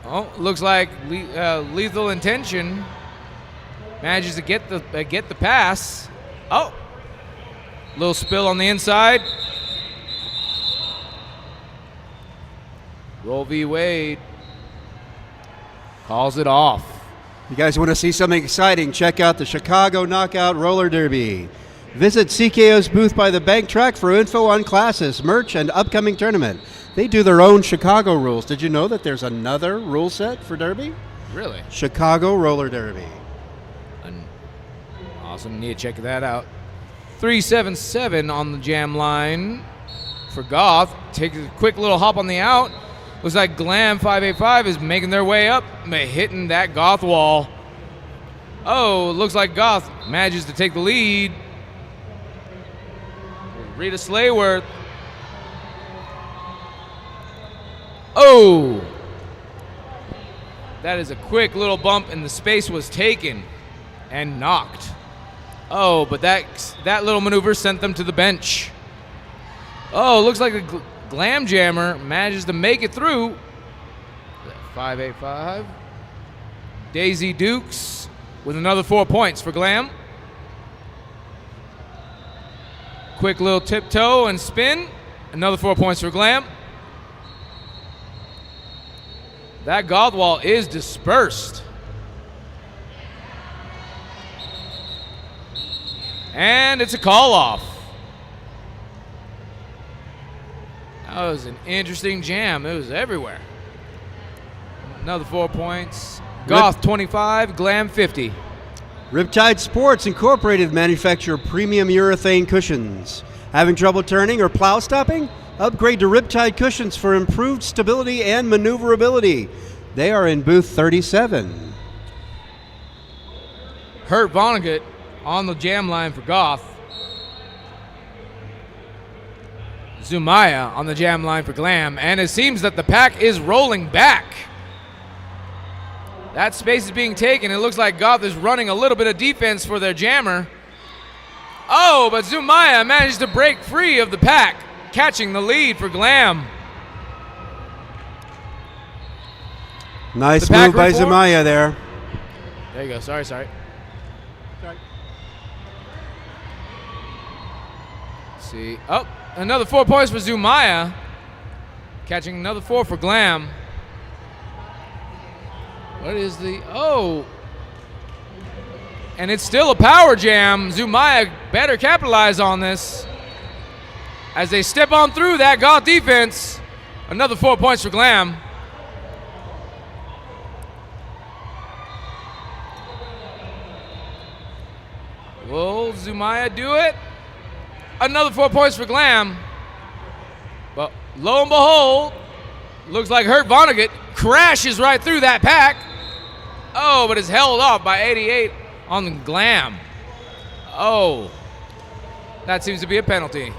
Oh, looks like Lethal Intention manages to get the pass. Oh, little spill on the inside. Roll V Wade calls it off. You guys want to see something exciting? Check out the Chicago Knockout Roller Derby. Visit CKO's booth by the bank track for info on classes, merch, and upcoming tournament. They do their own Chicago rules. Did you know that there's another rule set for Derby? Really? Chicago Roller Derby. Awesome. Need to check that out. 377 on the jam line for Goth. Takes a quick little hop on the out. Looks like Glam 585 is making their way up, hitting that Goth wall. Oh, looks like Goth manages to take the lead. Rita Slayworth. Oh! That is a quick little bump, and the space was taken and knocked. Oh, but that little maneuver sent them to the bench. Oh, looks like the Glam Jammer manages to make it through. 585. Daisy Dukes with another 4 points for Glam. Quick little tiptoe and spin. Another 4 points for Glam. That Goth wall is dispersed. And it's a call off. That was an interesting jam. It was everywhere. Another 4 points. Goth 25, Glam 50. Riptide Sports Incorporated manufacture premium urethane cushions. Having trouble turning or plow stopping? Upgrade to Riptide cushions for improved stability and maneuverability. They are in booth 37. Hurt Vonnegut on the jam line for Goth. Zumaya on the jam line for Glam. And it seems that the pack is rolling back. That space is being taken. It looks like Goth is running a little bit of defense for their jammer. Oh, but Zumaya managed to break free of the pack, catching the lead for Glam. Nice The pack move by reform. Zumaya there. There you go. Sorry. See. Oh, another 4 points for Zumaya. Catching another 4 for Glam. What is the... Oh. And it's still a power jam. Zumaya better capitalize on this. As they step on through that Goth defense. Another 4 points for Glam. Will Zumaya do it? Another 4 points for Glam. But lo and behold, looks like Hurt Vonnegut crashes right through that pack. Oh, but is held off by 88 on the Glam. Oh, that seems to be a penalty.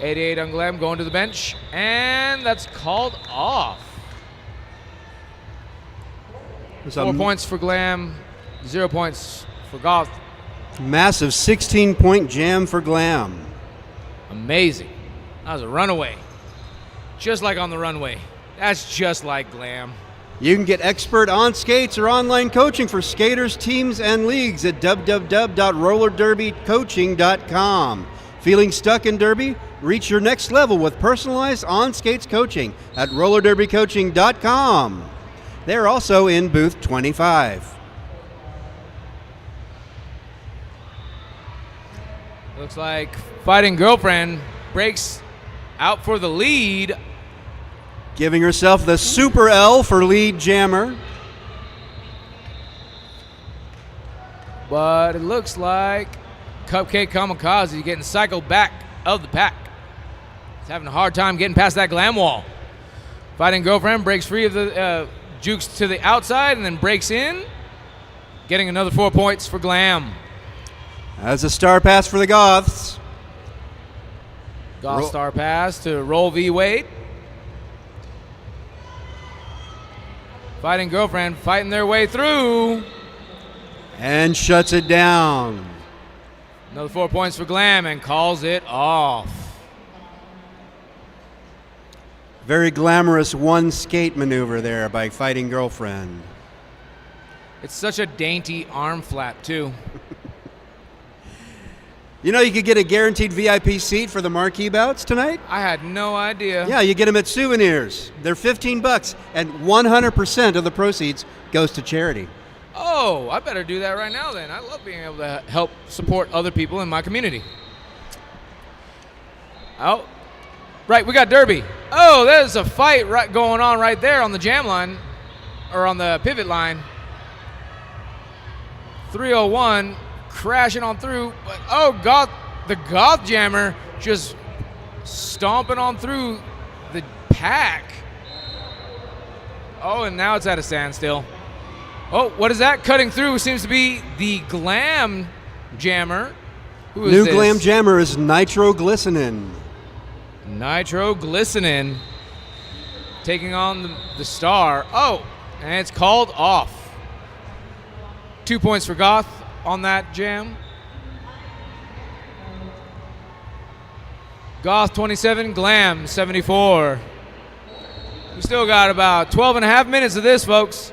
88 on Glam going to the bench, and that's called off. 4 points for Glam, 0 points for Goth. Massive 16-point jam for Glam. Amazing. That was a runaway. Just like on the runway. That's just like Glam. You can get expert on skates or online coaching for skaters, teams, and leagues at www.rollerderbycoaching.com. Feeling stuck in derby? Reach your next level with personalized on-skates coaching at rollerderbycoaching.com. They're also in booth 25. Looks like Fighting Girlfriend breaks out for the lead. Giving herself the Super L for lead jammer. But it looks like Cupcake Kamikaze getting cycled back of the pack. He's having a hard time getting past that Glam wall. Fighting Girlfriend breaks free of the jukes to the outside and then breaks in. Getting another 4 points for Glam. As a star pass for the Goths. Goth star pass to Roll V Wade. Fighting Girlfriend fighting their way through. And shuts it down. Another 4 points for Glam and calls it off. Very glamorous one skate maneuver there by Fighting Girlfriend. It's such a dainty arm flap, too. You know you could get a guaranteed VIP seat for the marquee bouts tonight? I had no idea. Yeah, you get them at Souvenirs. They're $15, and 100% of the proceeds goes to charity. Oh, I better do that right now then. I love being able to help support other people in my community. Oh, right, we got Derby. Oh, there's a fight going on right there on the jam line, or on the pivot line. 301 crashing on through, but the Goth Jammer just stomping on through the pack. Oh, and now it's at a standstill. Oh, what is that? Cutting through seems to be the Glam Jammer. Who is New this? Glam Jammer is Nitroglycerin. Nitroglycerin taking on the Star. Oh, and it's called off. 2 points for Goth on that jam. Goth 27, Glam 74. We still got about 12 and a half minutes of this, folks.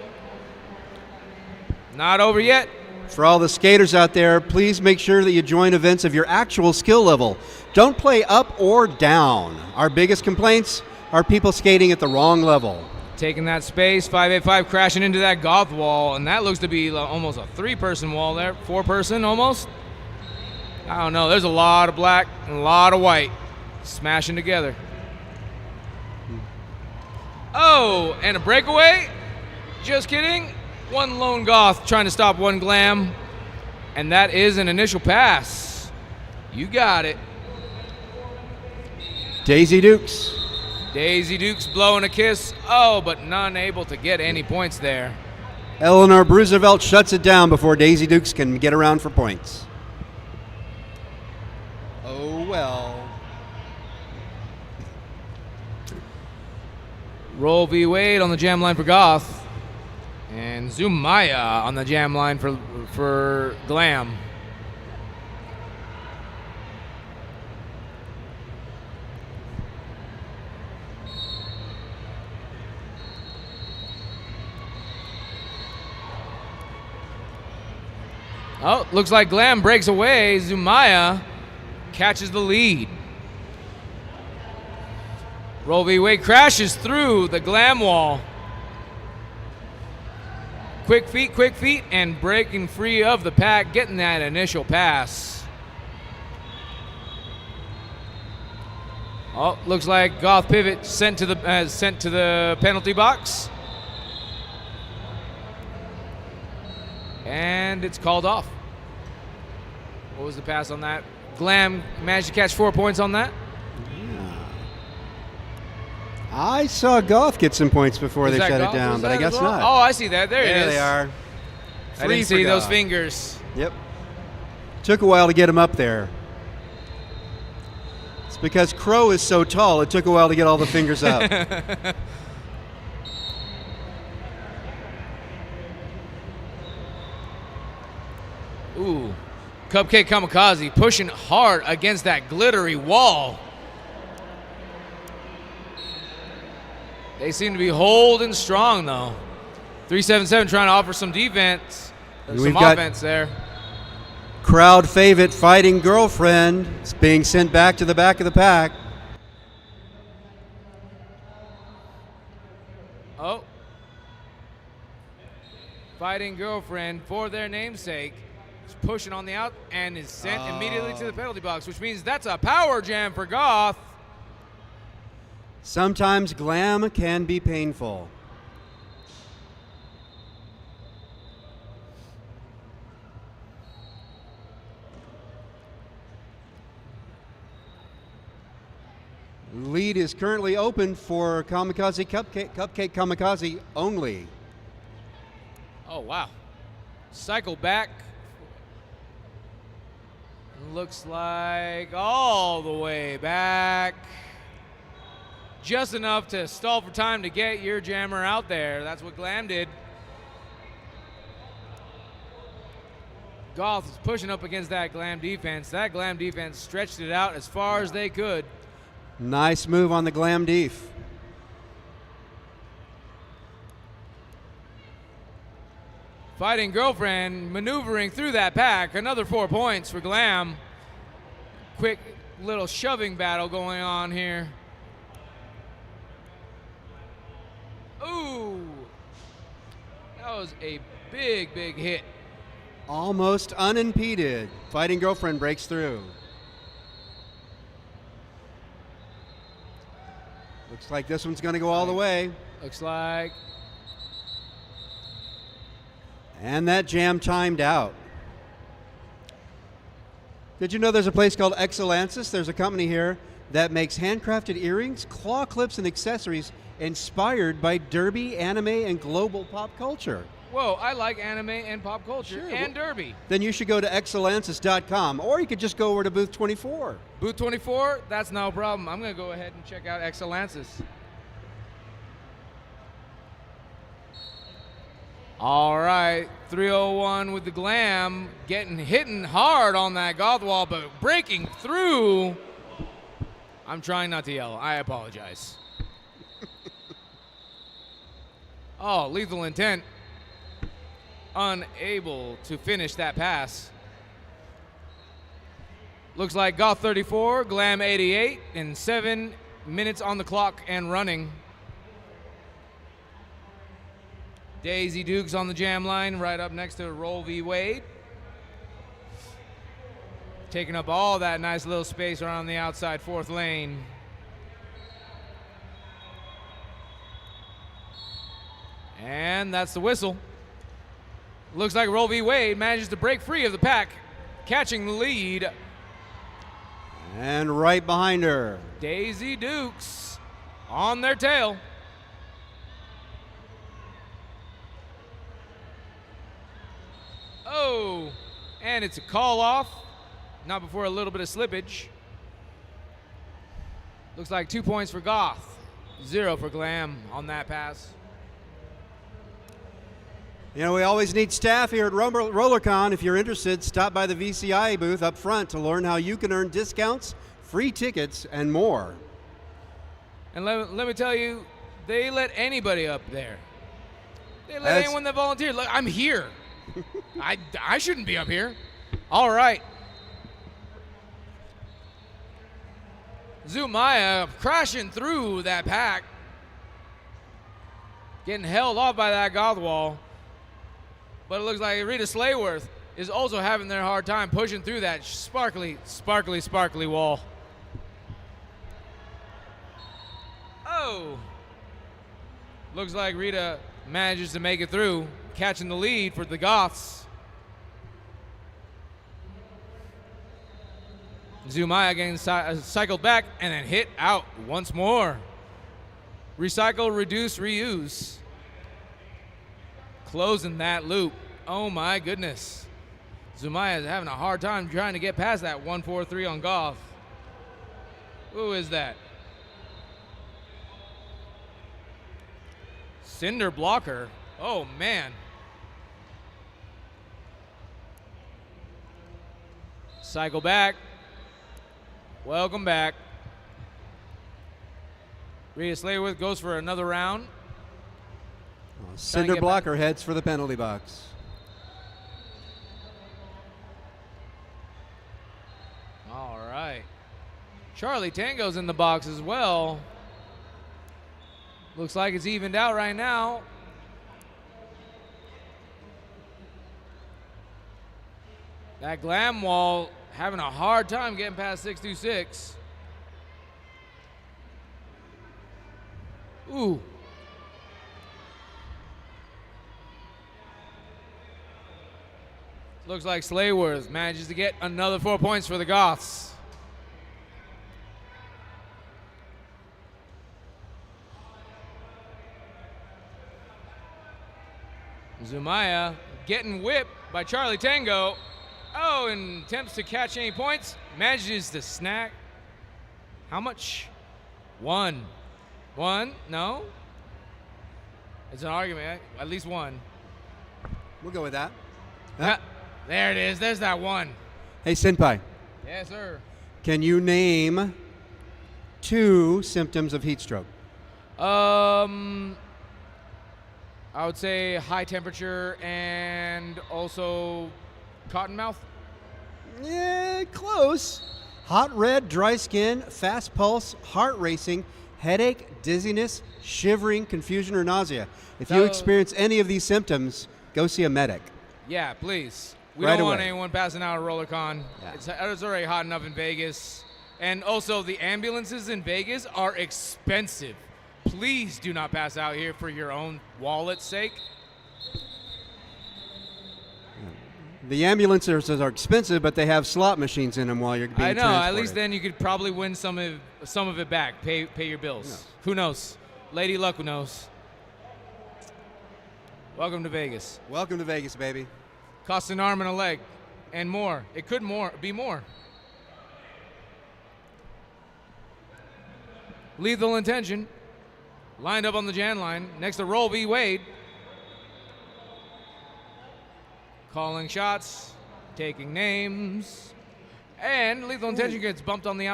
Not over yet. For all the skaters out there, please make sure that you join events of your actual skill level. Don't play up or down. Our biggest complaints are people skating at the wrong level. Taking that space, 585 crashing into that Goth wall, and that looks to be almost a 3-person wall there, 4-person almost. I don't know, there's a lot of black and a lot of white smashing together. Oh, and a breakaway? Just kidding. One lone Goth trying to stop one Glam, and that is an initial pass. You got it. Daisy Dukes. Daisy Dukes blowing a kiss. Oh, but none able to get any points there. Eleanor Bruesevelt shuts it down before Daisy Dukes can get around for points. Oh, well. Roll V Wade on the jam line for Goth. And Zumaya on the jam line for Glam. Oh, looks like Glam breaks away. Zumaya catches the lead. Roll v. Wade crashes through the Glam wall. Quick feet, and breaking free of the pack, getting that initial pass. Oh, looks like Goth Pivot sent to the penalty box. And it's called off. What was the pass on that? Glam managed to catch 4 points on that. I saw Goth get some points before they shut it down, but I guess not. Oh, I see that. There it is. There they are. I didn't see those fingers. Yep. Took a while to get him up there. It's because Crow is so tall, it took a while to get all the fingers up. Ooh. Cupcake Kamikaze pushing hard against that glittery wall. They seem to be holding strong, though. 377 trying to offer some defense, some offense there. Crowd favorite Fighting Girlfriend is being sent back to the back of the pack. Oh. Fighting Girlfriend, for their namesake, is pushing on the out and is sent immediately to the penalty box, which means that's a power jam for Goth. Sometimes Glam can be painful. Lead is currently open for Kamikaze Cupcake Kamikaze only. Oh, wow. Cycle back. Looks like all the way back. Just enough to stall for time to get your jammer out there. That's what Glam did. Goth is pushing up against that Glam defense. That Glam defense stretched it out as far as they could. Nice move on the Glam Def. Fighting Girlfriend maneuvering through that pack. Another 4 points for Glam. Quick little shoving battle going on here. Ooh. That was a big, big hit. Almost unimpeded. Fighting Girlfriend breaks through. Looks like this one's going to go all the way. Looks like. And that jam timed out. Did you know there's a place called Excellensis? There's a company here that makes handcrafted earrings, claw clips, and accessories inspired by derby, anime, and global pop culture. Whoa, I like anime and pop culture and derby. Then you should go to excellensis.com, or you could just go over to booth 24. Booth 24? That's no problem. I'm going to go ahead and check out Excellensis. All right, 301 with the Glam, hitting hard on that Goth wall, but breaking through. I'm trying not to yell. I apologize. Oh, Lethal Intent. Unable to finish that pass. Looks like Goth 34, Glam 88, and 7 minutes on the clock and running. Daisy Dukes on the jam line, right up next to Roll v. Wade. Taking up all that nice little space around the outside 4th lane. And that's the whistle. Looks like Roll v. Wade manages to break free of the pack, catching the lead. And right behind her, Daisy Dukes on their tail. Oh, and it's a call off. Not before a little bit of slippage. Looks like 2 points for Goth, 0 for Glam on that pass. You know, we always need staff here at RollerCon. If you're interested, stop by the VCI booth up front to learn how you can earn discounts, free tickets, and more. And let me tell you, they let anybody up there. They let anyone that volunteered. Look, I'm here. I shouldn't be up here. All right. Zumaya crashing through that pack. Getting held off by that Goth wall. But it looks like Rita Slayworth is also having their hard time pushing through that sparkly wall. Oh. Looks like Rita manages to make it through, catching the lead for the Goths. Zumaya getting cycled back and then hit out once more. Recycle, reduce, reuse. Closing that loop. Oh my goodness. Zumaya is having a hard time trying to get past that 143 on Goth. Who is that? Cinder Blocker. Oh man. Cycle back. Welcome back. Rita Slayworth goes for another round. Cinder Blocker heads for the penalty box. All right. Charlie Tango's in the box as well. Looks like it's evened out right now. That Glam wall having a hard time getting past 626. Ooh. Looks like Slayworth manages to get another 4 points for the Goths. Zumaya getting whipped by Charlie Tango. Oh, and attempts to catch any points. Manages to snack. How much? One. One? No? It's an argument. At least one. We'll go with that. There it is. There's that one. Hey, Senpai. Yes, sir. Can you name 2 symptoms of heat stroke? I would say high temperature and also cottonmouth. Yeah, close. Hot red, dry skin, fast pulse, heart racing, headache, dizziness, shivering, confusion, or nausea. If you experience any of these symptoms, go see a medic. Yeah, please. We Right don't want away. anyone passing out at RollerCon. Yeah. It's already hot enough in Vegas. And also, the ambulances in Vegas are expensive. Please do not pass out here for your own wallet's sake. The ambulances are expensive, but they have slot machines in them while you're being I know. transported. At least then you could probably win some of it back. Pay your bills. Who knows? Lady Luck knows. Welcome to Vegas. Welcome to Vegas, baby. Costs an arm and a leg, and more. It could be more. Lethal Intention, lined up on the Jan line next to Roll v. Wade. Calling shots, taking names, and Lethal Intention gets bumped on the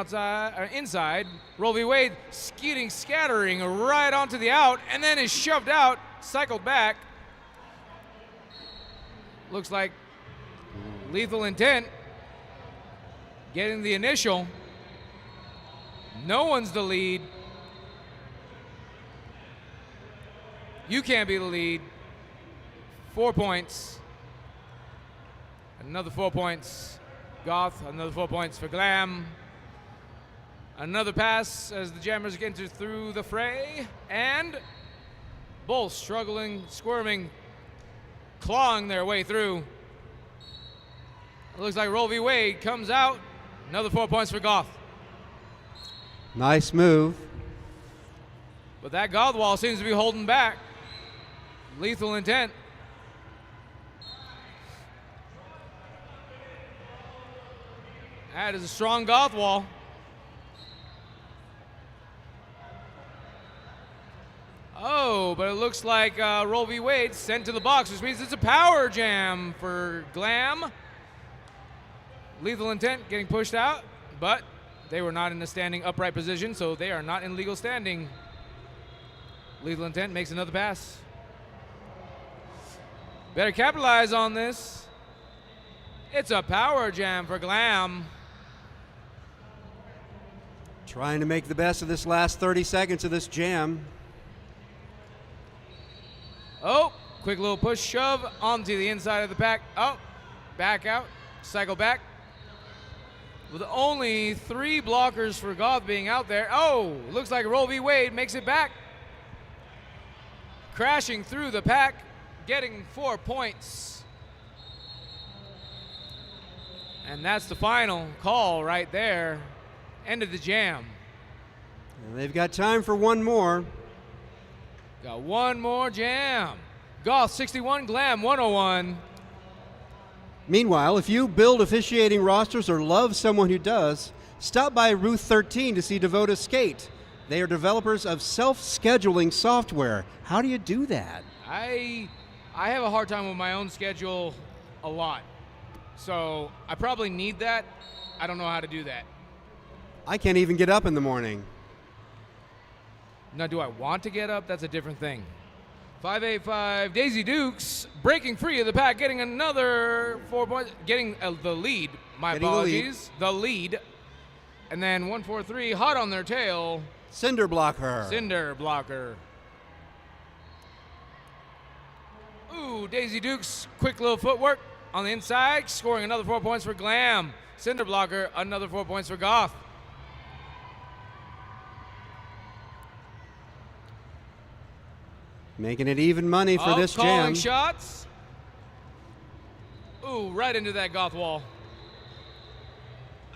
inside. Roll v. Wade scattering right onto the out, and then is shoved out, cycled back. Looks like Lethal Intent getting the initial. No one's the lead. You can't be the lead. 4 points. Another 4 points. Goth, another 4 points for Glam. Another pass as the Jammers enter through the fray. And both struggling, squirming, clawing their way through. It looks like Roll v. Wade comes out. Another 4 points for Goth. Nice move. But that Goth wall seems to be holding back. Lethal Intent. That is a strong Goth wall. Oh, but it looks like Roll v. Wade sent to the box, which means it's a power jam for Glam. Lethal Intent getting pushed out, but they were not in a standing upright position, so they are not in legal standing. Lethal Intent makes another pass. Better capitalize on this. It's a power jam for Glam. Trying to make the best of this last 30 seconds of this jam. Oh, quick little push shove onto the inside of the pack. Oh, back out, cycle back. With only 3 blockers for Goth being out there. Oh, looks like Roll v. Wade makes it back. Crashing through the pack, getting 4 points. And that's the final call right there. End of the jam. And they've got time for one more. Got one more jam. Goth 61, Glam 101. Meanwhile, if you build officiating rosters or love someone who does, stop by Ruth 13 to see Devota Skate. They are developers of self-scheduling software. How do you do that? I have a hard time with my own schedule a lot. So I probably need that. I don't know how to do that. I can't even get up in the morning. Now, do I want to get up? That's a different thing. 585, Daisy Dukes breaking free of the pack, getting another 4 points, getting the lead. My apologies. The lead. And then 143, hot on their tail. Cinder blocker. Cinder blocker. Ooh, Daisy Dukes, quick little footwork on the inside, scoring another 4 points for Glam. Cinder blocker, another 4 points for Goth. Making it even money for this jam. Calling shots. Ooh, right into that Goth wall.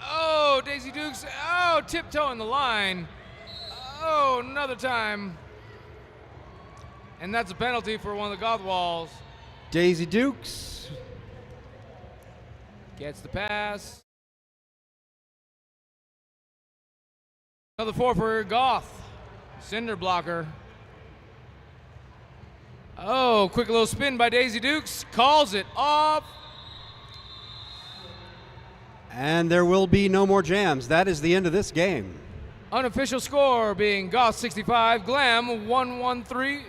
Oh, Daisy Dukes. Oh, tiptoeing the line. Oh, another time. And that's a penalty for one of the Goth walls. Daisy Dukes gets the pass. Another 4 for Goth. Cinder blocker. Oh, quick little spin by Daisy Dukes. Calls it off. And there will be no more jams. That is the end of this game. Unofficial score being Goth 65, Glam 113.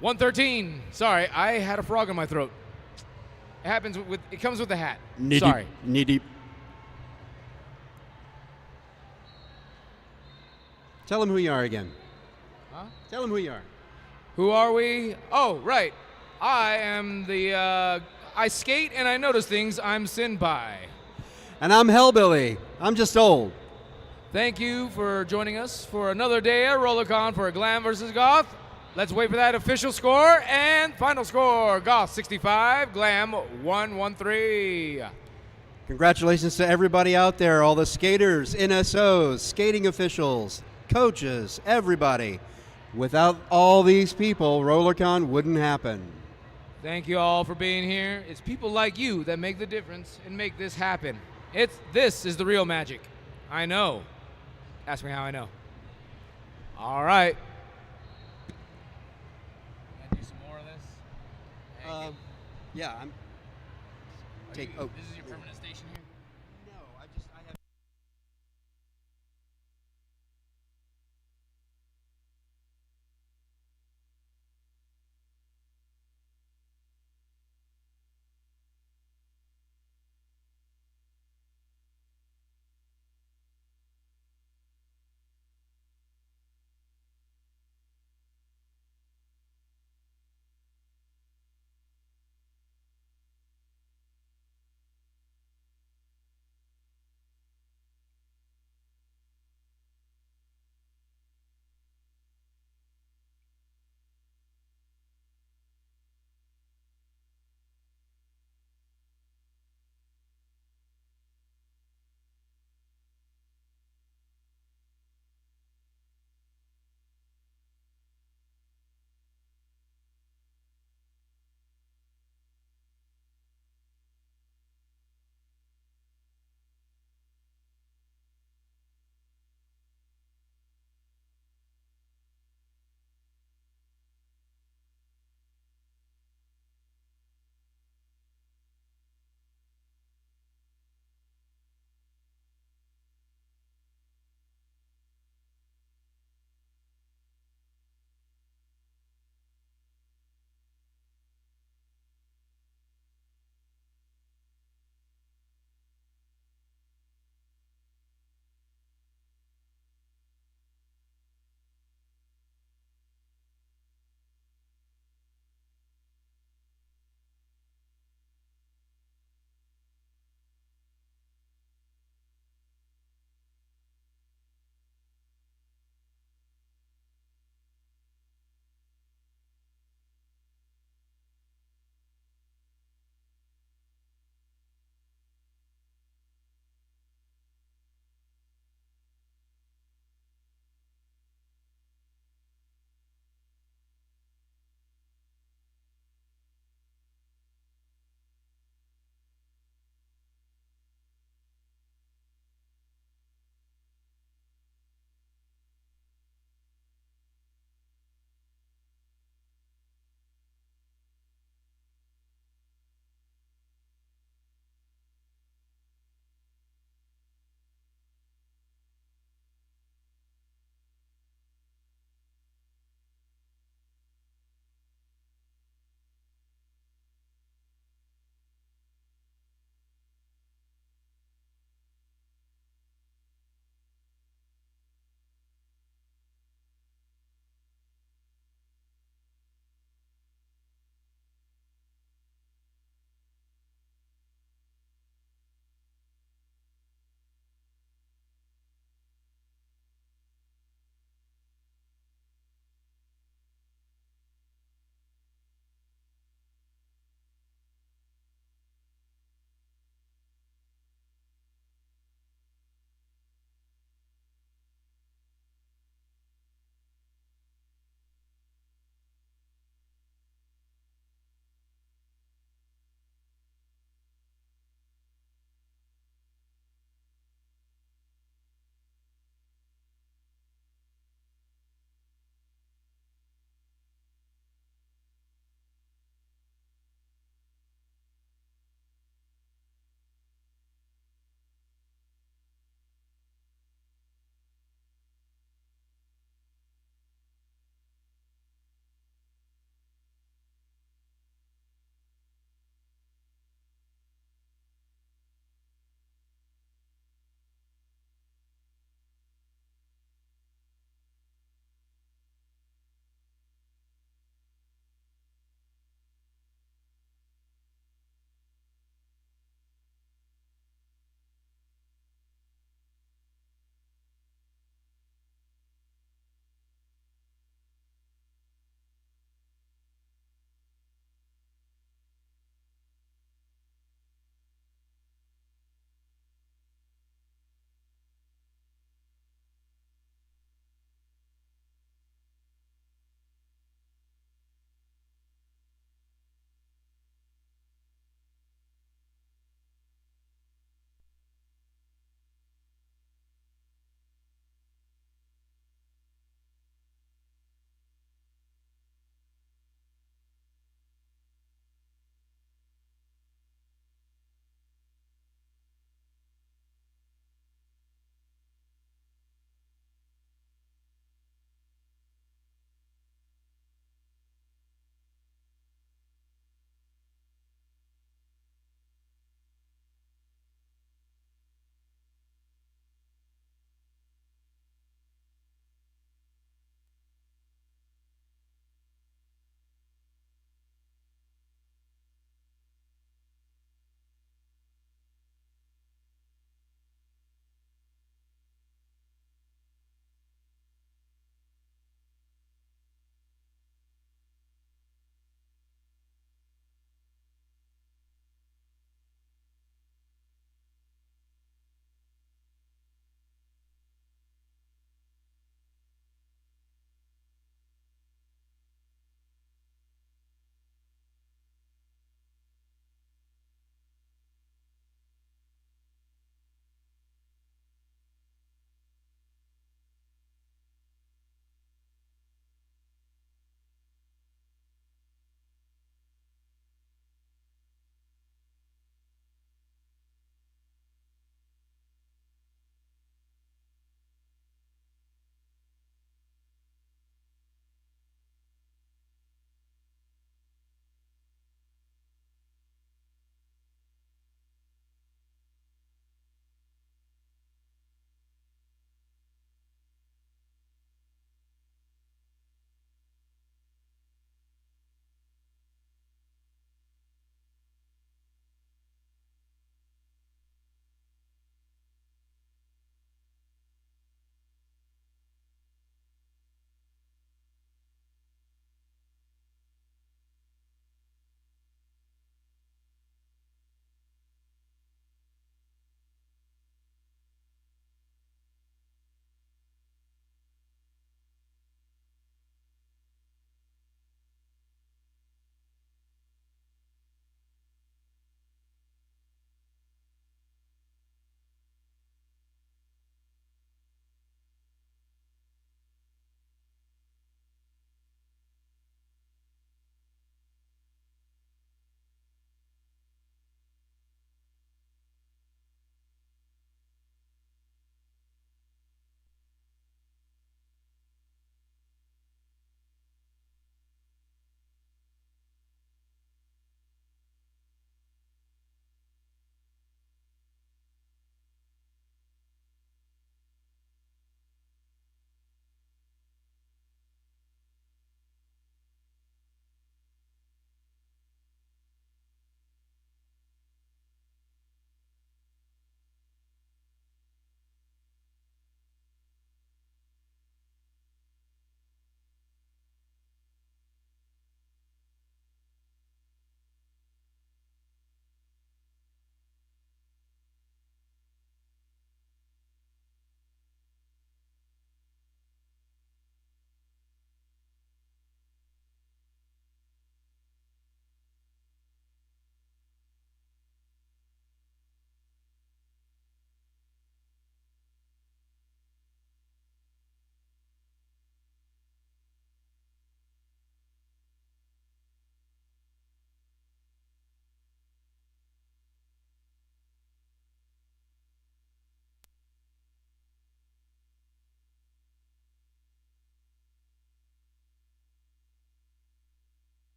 113. Sorry, I had a frog in my throat. It happens with, it comes with the hat. Sorry. Knee deep. Tell them who you are again. Huh? Tell them who you are. Who are we? Oh, right. I am the, I skate and I notice things. I'm Sinpai. And I'm Hellbilly. I'm just old. Thank you for joining us for another day at RollerCon for Glam versus Goth. Let's wait for that official score and final score. Goth 65, Glam 113. Congratulations to everybody out there, all the skaters, NSOs, skating officials, coaches, everybody. Without all these people, RollerCon wouldn't happen. Thank you all for being here. It's people like you that make the difference and make this happen. This is the real magic. I know. Ask me how I know. All right. Can I do some more of this? Yeah, I'm. This is your permanent station here? No, I have.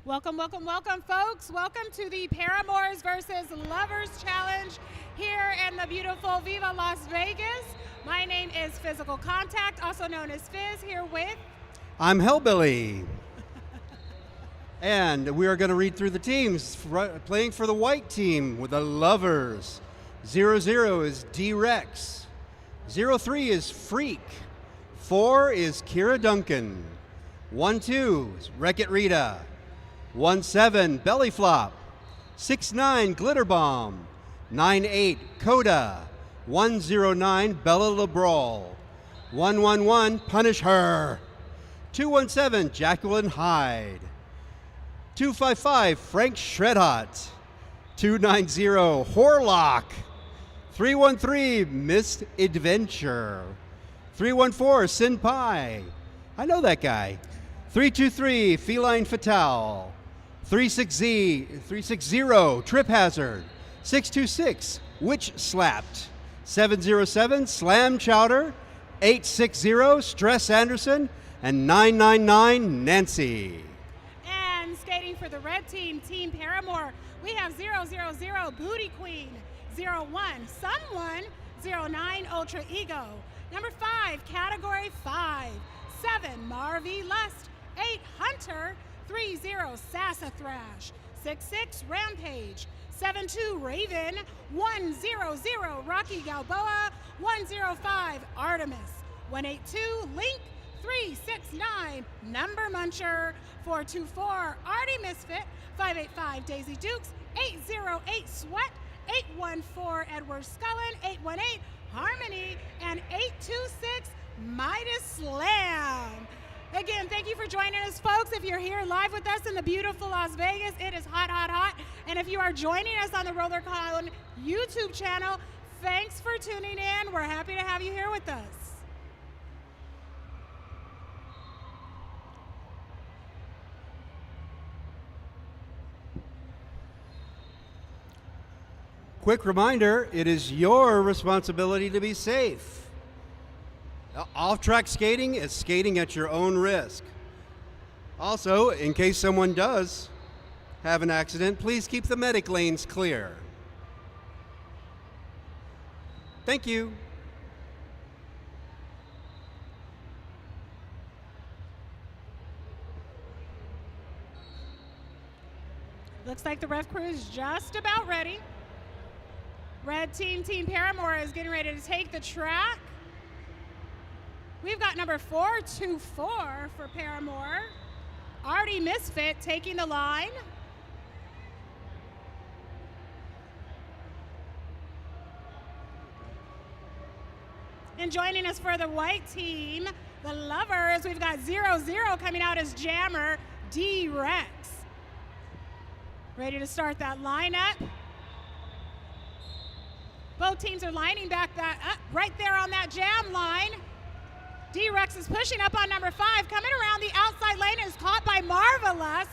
Welcome, welcome, welcome, folks. Welcome to the Paramours versus Lovers Challenge here in the beautiful Viva Las Vegas. My name is Physical Contact, also known as Fizz, here with... I'm Hellbilly. And we are going to read through the teams. Playing for the white team with the Lovers. 0-0 is D-Rex. 0-3 is Freak. 4 is Kira Duncan. 1-2 is Wreck-It Rita. 1-7 Belly Flop. 6-9 Glitter Bomb. 9-8 Coda. 1-0-9 Bella LeBrawl. 1-1-1 Punish Her. 2-1-7 Jacqueline Hyde. 2-5-5 Frank Shredhot. 2-9-0 Horlock. 3-1-3 Mist Adventure. 3-1-4 Sin Pai. I know that guy. 3-2-3 Feline Fatale. 3-6-0 Trip Hazard. 6-2-6 Witch Slapped. 7-0-7 Slam Chowder. 8-6-0 Stress Anderson. And 9-9-9 Nancy. And skating for the red team, Team Paramour, we have 0-0-0 Booty Queen. 0-1 Someone. 0-9 Ultra Ego. Number 5, Category 5. 7 Marvy Lust. 8 Hunter. 3-0 Sassathrash. 6-6 Rampage. 7-2 Raven. 1-0-0 Rocky Galboa. 1-0-5 Artemis. 1-8-2 Link. 3-6-9 Number Muncher. 4-2-4 Artie Misfit. 5-8-5 Daisy Dukes. 8-0-8 Sweat. 8-1-4 Edward Scullin. 8-1-8 Harmony. And 8-2-6 Midas Slam. Again, thank you for joining us, folks. If you're here live with us in the beautiful Las Vegas, it is hot, hot, hot. And if you are joining us on the RollerCon YouTube channel, thanks for tuning in. We're happy to have you here with us. Quick reminder, it is your responsibility to be safe. Off-track skating is skating at your own risk. Also, in case someone does have an accident, please keep the medic lanes clear. Thank you. Looks like the ref crew is just about ready. Red team, Team Paramour, is getting ready to take the track. We've got number 4-2-4 for Paramour. Artie Misfit taking the line. And joining us for the white team, the Lovers, we've got 0-0 coming out as jammer, D-Rex. Ready to start that lineup. Both teams are lining back that up right there on that jam line. D-Rex is pushing up on number 5, coming around the outside lane, is caught by Marvelous.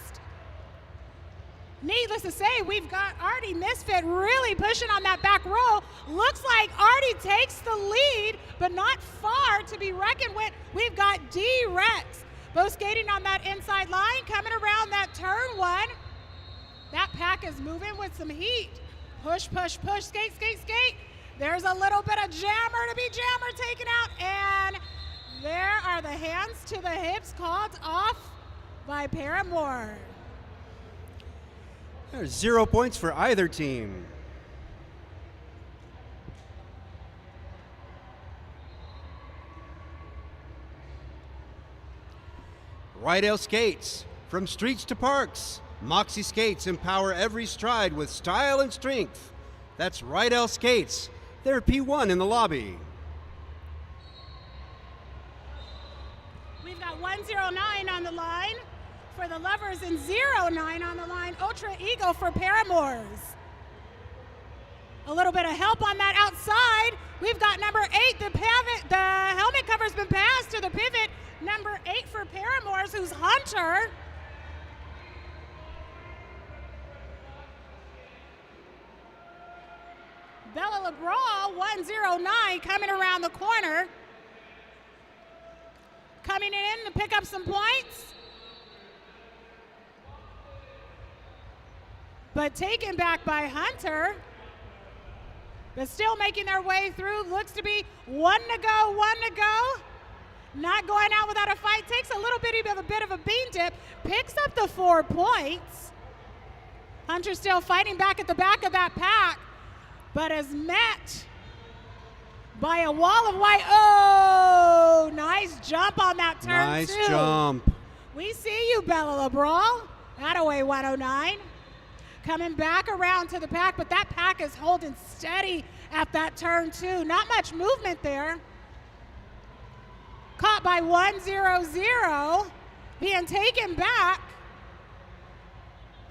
Needless to say, we've got Artie Misfit really pushing on that back row. Looks like Artie takes the lead, but not far to be reckoned with. We've got D-Rex, both skating on that inside line, coming around that turn 1. That pack is moving with some heat. Push, push, push, skate, skate, skate. There's a little bit of jammer to be jammer taken out, and there are the hands to the hips called off by Paramour. There's 0 points for either team. Rydell Skates, from streets to parks. Moxie Skates empower every stride with style and strength. That's Rydell Skates. They're P1 in the lobby. We've got 109 on the line for the Lovers and 09 on the line, Ultra Ego for Paramours. A little bit of help on that outside. We've got number 8, the helmet cover's been passed to the pivot. Number 8 for Paramours, who's Hunter. Bella LeBrawl, 109, coming around the corner. Coming in to pick up some points. but taken back by Hunter. But still making their way through. Looks to be one to go. Not going out without a fight. Takes a little bit of a bean dip. Picks up the 4 points. Hunter still fighting back at the back of that pack, but is met by a wall of white. Oh, nice jump on that turn. Nice too. jump. We see you, Bella LeBrawl. Attaway 109. Coming back around to the pack, but that pack is holding steady at that turn too. Not much movement there. Caught by 100, being taken back.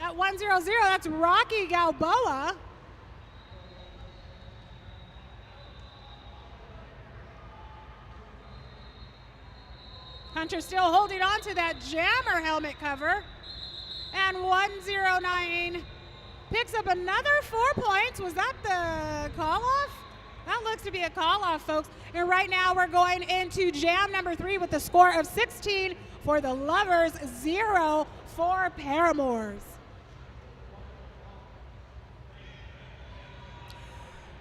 At 100, that's Rocky Galboa. Hunter still holding on to that jammer helmet cover. And 109 picks up another 4 points. Was that the call-off? That looks to be a call-off, folks. And right now we're going into jam number 3 with a score of 16 for the Lovers, 0 for Paramours.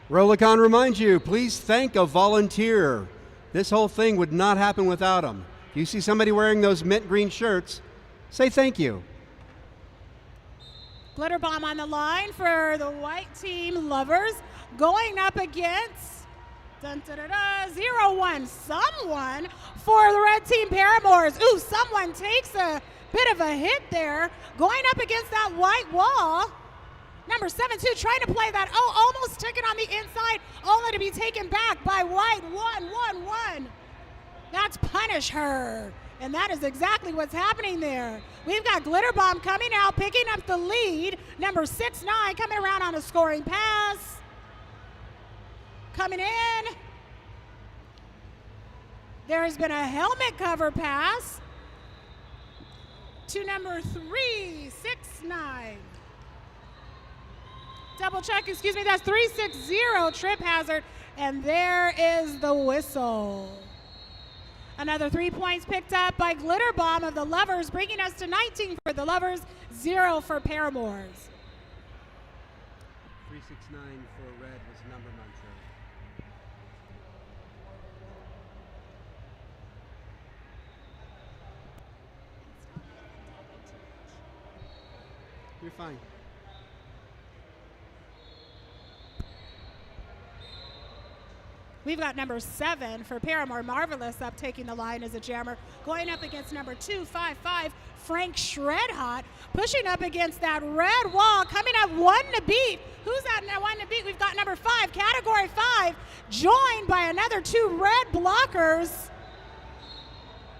RollerCon reminds you, please thank a volunteer. This whole thing would not happen without them. If you see somebody wearing those mint green shirts, say thank you. Glitter bomb on the line for the white team Lovers. Going up against 0-1 someone for the red team Paramours. Ooh, someone takes a bit of a hit there. Going up against that white wall. Number 7-2 trying to play that. Oh, almost taken on the inside, only to be taken back by white. 1-1-1. That's Punish Her. And that is exactly what's happening there. We've got Glitter Bomb coming out, picking up the lead. Number 6-9 coming around on a scoring pass. Coming in. There has been a helmet cover pass to number 3-6-9. Double check, excuse me, that's 360 trip hazard, and there is the whistle. Another 3 points picked up by Glitter Bomb of the Lovers, bringing us to 19 for the Lovers, 0 for Paramours. 369 for red was number mantra. You're fine. We've got number 7 for Paramore, Marvelous, up taking the line as a jammer. Going up against number 255, Frank Shredhot, pushing up against that red wall, coming up 1 to beat. Who's that 1 to beat? We've got number 5, category 5, joined by another 2 red blockers.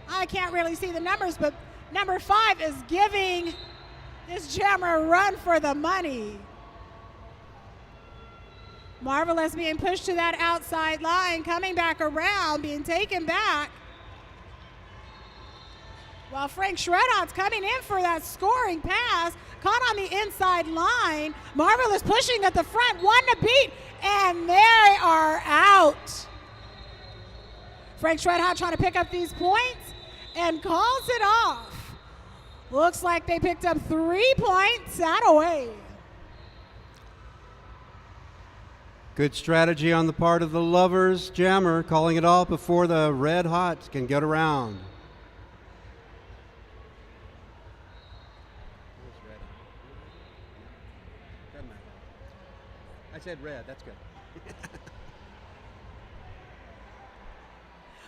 I can't really see the numbers, but number 5 is giving this jammer a run for the money. Marvelous being pushed to that outside line, coming back around, being taken back. While Frank Shredhot's coming in for that scoring pass, caught on the inside line. Marvelous pushing at the front, 1 to beat, and they are out. Frank Shredhot trying to pick up these points and calls it off. Looks like they picked up 3 points. Attaway. Good strategy on the part of the Lovers. Jammer calling it off before the red hot can get around. I said red, that's good.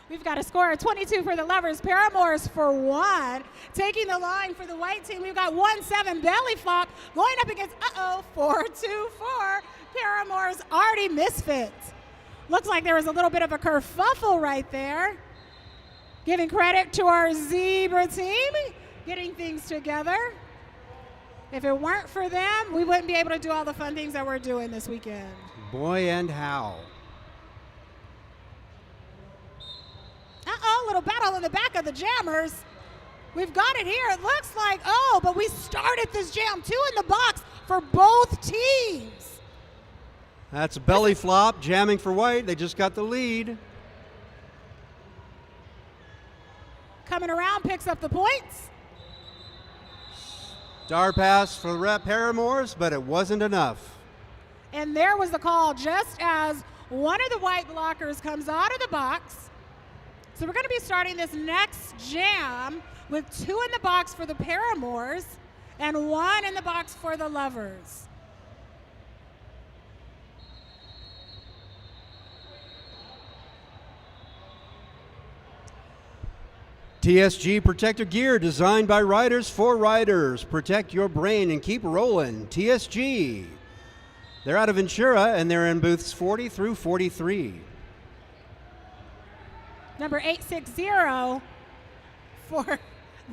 We've got a score of 22 for the Lovers, Paramours for 1. Taking the line for the white team, we've got 1-7 belly flop going up against, 4-2-4. Paramours already Misfits. Looks like there was a little bit of a kerfuffle right there. Giving credit to our Zebra team, getting things together. If it weren't for them, we wouldn't be able to do all the fun things that we're doing this weekend. Boy and how. Little battle in the back of the jammers. We've got it here. It looks like, but we started this jam 2 in the box for both teams. That's belly flop, jamming for white. They just got the lead. Coming around, picks up the points. Star pass for the Paramours, but it wasn't enough. And there was the call just as one of the white blockers comes out of the box. So we're going to be starting this next jam with 2 in the box for the Paramours and 1 in the box for the Lovers. TSG protector gear designed by riders for riders. Protect your brain and keep rolling. TSG. They're out of Ventura and they're in booths 40 through 43. Number 860 for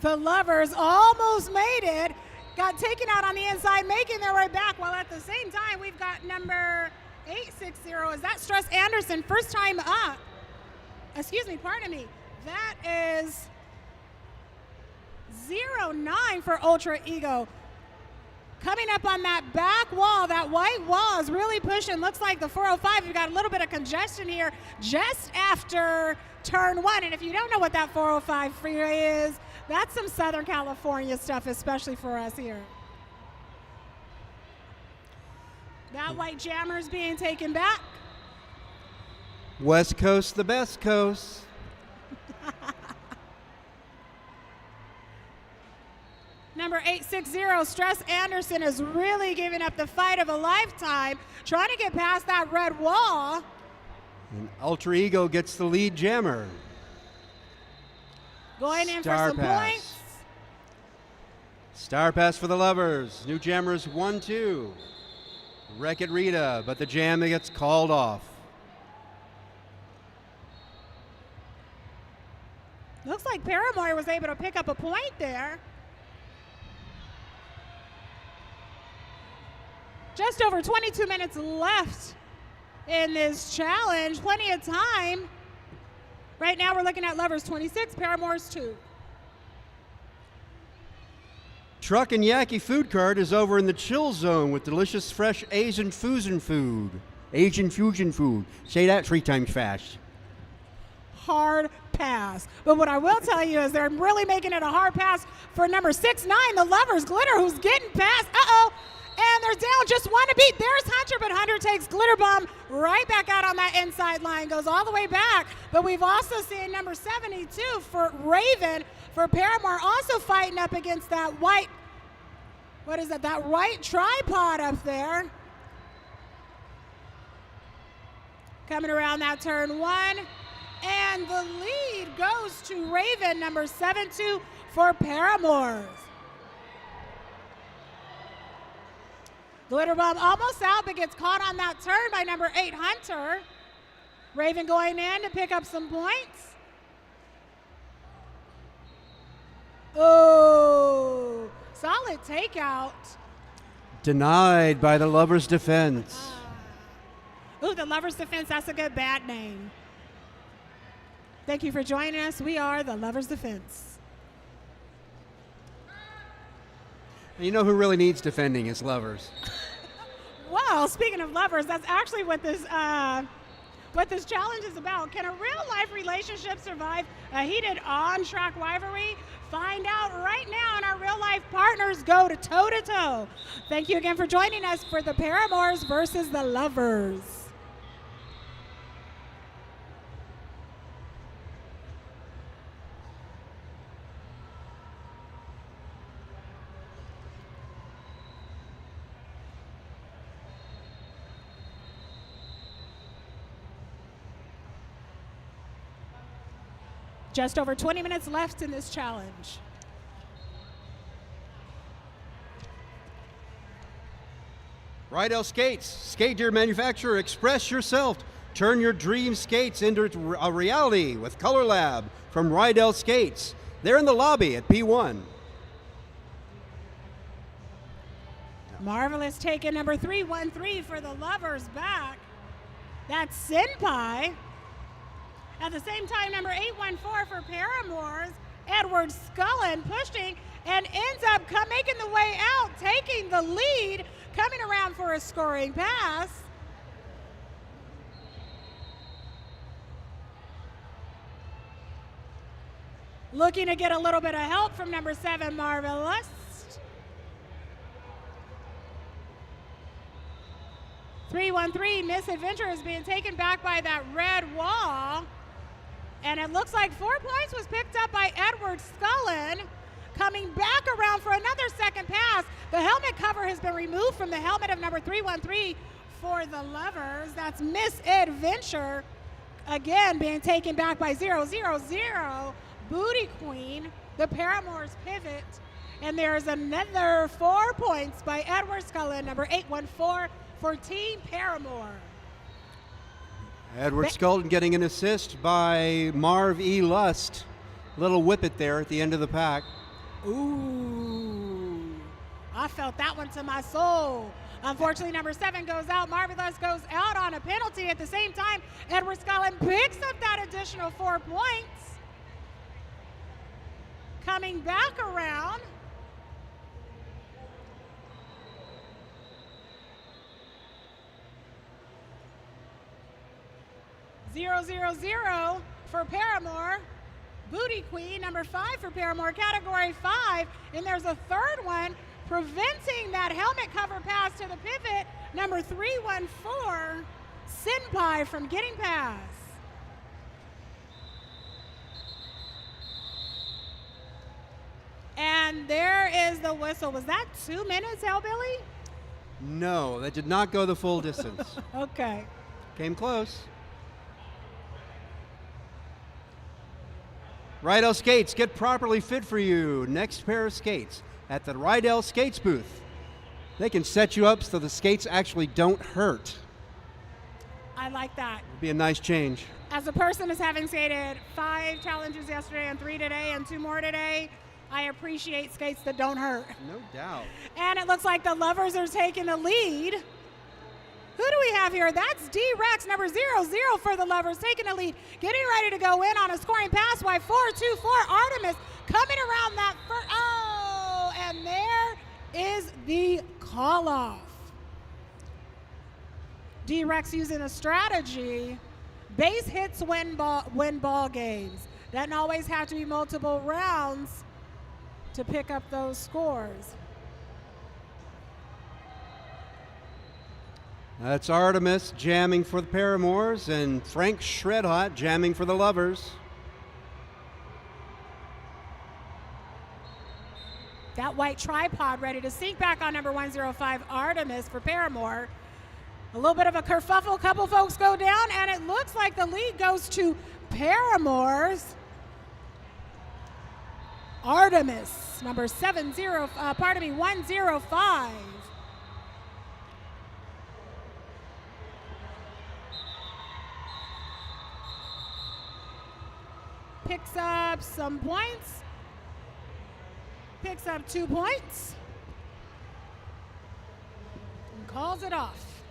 the Lovers almost made it. Got taken out on the inside, making their way back, while at the same time we've got number 860. Is that Stress Anderson? First time up. Excuse me, pardon me. That is 09 for Ultra Ego. Coming up on that back wall, that white wall is really pushing. Looks like the 405, we've got a little bit of congestion here just after turn 1. And if you don't know what that 405 freeway is, that's some Southern California stuff, especially for us here. That white jammer is being taken back. West Coast, the best coast. Number 860, Stress Anderson is really giving up the fight of a lifetime, trying to get past that red wall. And Ultra Ego gets the lead jammer. Going in Star for some pass. points. Star pass for the Lovers. New jammers 1-2. Wreck-It Rita, but the jam gets called off. Looks like Paramore was able to pick up a point there. Just over 22 minutes left in this challenge. Plenty of time. Right now we're looking at Lovers 26, Paramours 2. Truck and Yaki Food Cart is over in the chill zone with delicious fresh Asian fusion food. Asian fusion food. Say that 3 times fast. Hard pass. But what I will tell you is they're really making it a hard pass for number 69, the Lovers, Glitter, who's getting past. Uh-oh. And they're down just 1 to beat. There's Hunter, but Hunter takes Glitter Bomb right back out on that inside line, goes all the way back. But we've also seen number 72 for Raven, for Paramore, also fighting up against that white, what is that white tripod up there. Coming around that turn 1. And the lead goes to Raven, number 72 for Paramours. Glitter Bomb almost out, but gets caught on that turn by number 8, Hunter. Raven going in to pick up some points. Oh, solid takeout. Denied by the Lovers' Defense. Ooh, the Lovers' Defense, that's a good bad name. Thank you for joining us. We are the Lovers' Defense. You know who really needs defending is Lovers. Well, speaking of lovers, that's actually what this challenge is about. Can a real-life relationship survive a heated on-track rivalry? Find out right now, and our real-life partners go to toe-to-toe. Thank you again for joining us for the Paramours versus the Lovers. Just over 20 minutes left in this challenge. Rydell Skates, skate gear manufacturer, express yourself. Turn your dream skates into a reality with Color Lab from Rydell Skates. They're in the lobby at P1. Marvelous taking number 313 for the Lovers back. That's Senpai. At the same time, number 814 for Paramours, Edward Scullin pushing and ends up making the way out, taking the lead, coming around for a scoring pass. Looking to get a little bit of help from number 7, Marvelous. 313 Misadventure is being taken back by that red wall. And it looks like 4 points was picked up by Edward Scullin. Coming back around for another second pass. The helmet cover has been removed from the helmet of number 313 for the Lovers. That's Misadventure. Again, being taken back by 000 Booty Queen. The Paramour's pivot. And there's another 4 points by Edward Scullin, number 814 for Team Paramour. Edward Scullin getting an assist by Marv E. Lust. Little whippet there at the end of the pack. Ooh, I felt that one to my soul. Unfortunately, number 7 goes out. Marv E. Lust goes out on a penalty. At the same time, Edward Scullin picks up that additional 4 points. Coming back around. Zero for Paramour. Booty Queen, number 5 for Paramour, category 5. And there's a third one preventing that helmet cover pass to the pivot, number 314, Senpai from getting pass. And there is the whistle. Was that 2 minutes, Hellbilly? No, that did not go the full distance. Okay. Came close. Rydell Skates, get properly fit for you. Next pair of skates at the Rydell Skates booth. They can set you up so the skates actually don't hurt. I like that. It'd be a nice change. As a person who's having skated 5 challenges yesterday and 3 today and 2 more today, I appreciate skates that don't hurt. No doubt. And it looks like the Lovers are taking the lead. Who do we have here? That's D-Rex, number 00 for the Lovers, taking the lead, getting ready to go in on a scoring pass by 424 Artemis, coming around that first. Oh, and there is the call-off. D-Rex using a strategy. Base hits win ball games. Doesn't always have to be multiple rounds to pick up those scores. That's Artemis jamming for the Paramours and Frank Shredhot jamming for the Lovers. That white tripod ready to sink back on number 105 Artemis for Paramour. A little bit of a kerfuffle, a couple folks go down, and it looks like the lead goes to Paramours. Artemis, number 105. Picks up some points. Picks up 2 points. And calls it off.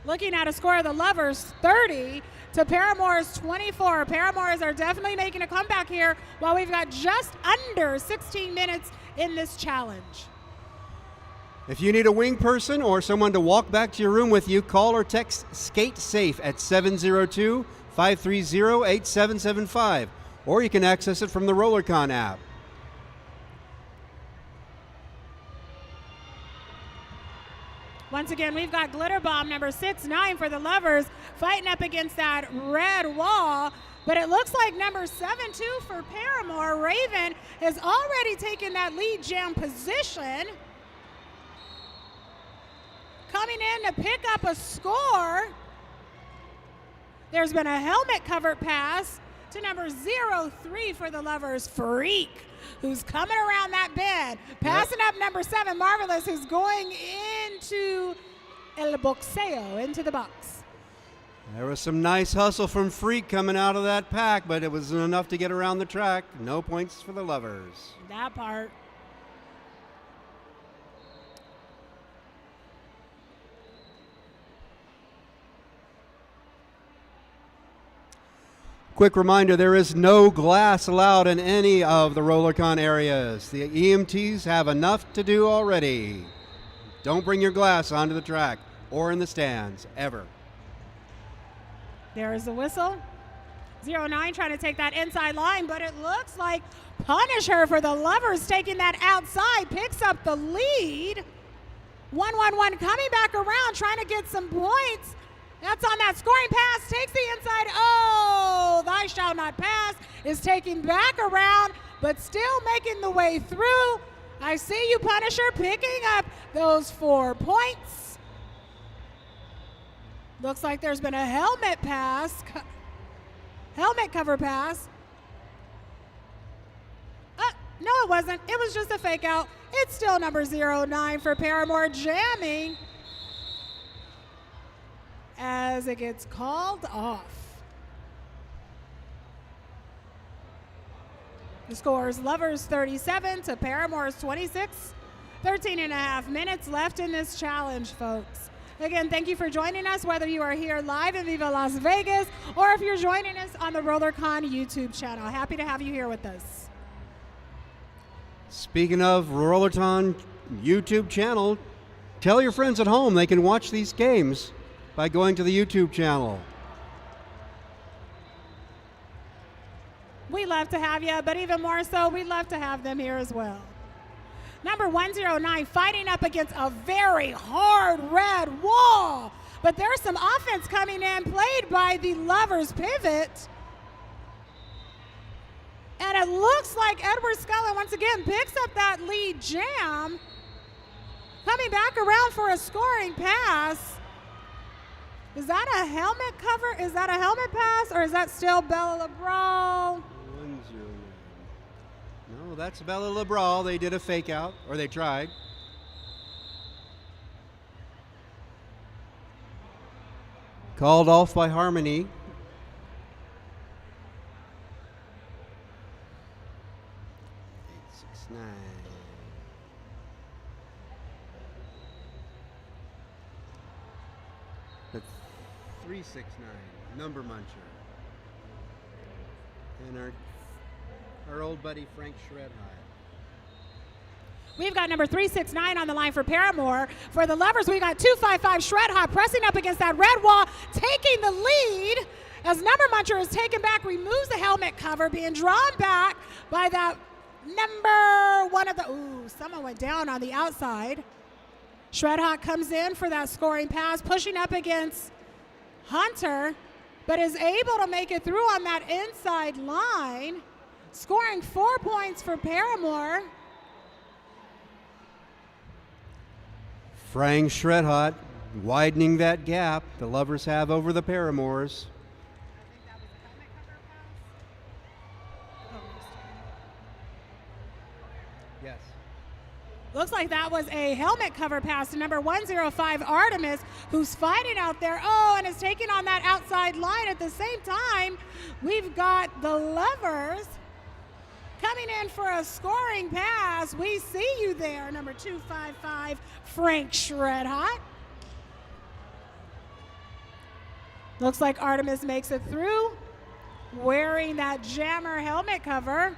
Looking at a score of the Lovers, 30 to Paramour's 24. Paramours are definitely making a comeback here while we've got just under 16 minutes in this challenge. If you need a wing person or someone to walk back to your room with you, call or text Skate Safe at 702-530-8775, or you can access it from the RollerCon app. Once again, we've got Glitter Bomb, number 69 for the Lovers, fighting up against that red wall. But it looks like number 7-2 for Paramour. Raven has already taken that lead jam position. Coming in to pick up a score. There's been a helmet covered pass to number 03 for the Lovers, Freak, who's coming around that bend. Passing up number 7, Marvelous, who's going into El Boxeo, into the box. There was some nice hustle from Freak coming out of that pack, but it wasn't enough to get around the track. No points for the Lovers. That part. Quick reminder, there is no glass allowed in any of the RollerCon areas. The EMTs have enough to do already. Don't bring your glass onto the track or in the stands, ever. There is the whistle. 09 trying to take that inside line, but it looks like Punisher for the Lovers taking that outside, picks up the lead. 1-1-1 coming back around, trying to get some points. That's on that scoring pass, takes the inside. Oh, thy shall not pass is taking back around, but still making the way through. I see you, Punisher, picking up those 4 points. Looks like there's been a helmet pass, helmet cover pass. No, it wasn't. It was just a fake out. It's still number 09 for Paramore, jamming as it gets called off. The score is Lovers 37 to Paramore's 26. 13 and a half minutes left in this challenge, folks. Again, thank you for joining us, whether you are here live in Viva Las Vegas or if you're joining us on the RollerCon YouTube channel. Happy to have you here with us. Speaking of RollerCon YouTube channel, tell your friends at home they can watch these games by going to the YouTube channel. We love to have you, but even more so, we love to have them here as well. Number 109 fighting up against a very hard red wall, but there's some offense coming in, played by the Lovers pivot. And it looks like Edward Scullin once again picks up that lead jam, coming back around for a scoring pass. Is that a helmet cover? Is that a helmet pass, or is that still Bella LeBron? 1-0. No, that's Bella LeBron. They did a fake out, or they tried. Called off by Harmony. The 369 number muncher, and our old buddy Frank Shredhigh. We've got number 369 on the line for Paramore. For the Lovers, we got 255 Shredhigh pressing up against that red wall, taking the lead as number muncher is taken back, removes the helmet cover, being drawn back by that number one of the, ooh, someone went down on the outside. Shredhawk comes in for that scoring pass, pushing up against Hunter, but is able to make it through on that inside line, scoring 4 points for Paramore. Frank Shredhot widening that gap the Lovers have over the Paramours. Yes. Looks like that was a helmet cover pass to number 105 Artemis, who's fighting out there. Oh, and is taking on that outside line. At the same time, we've got the Lovers coming in for a scoring pass. We see you there, number 255 Frank Shredhot. Looks like Artemis makes it through, wearing that jammer helmet cover.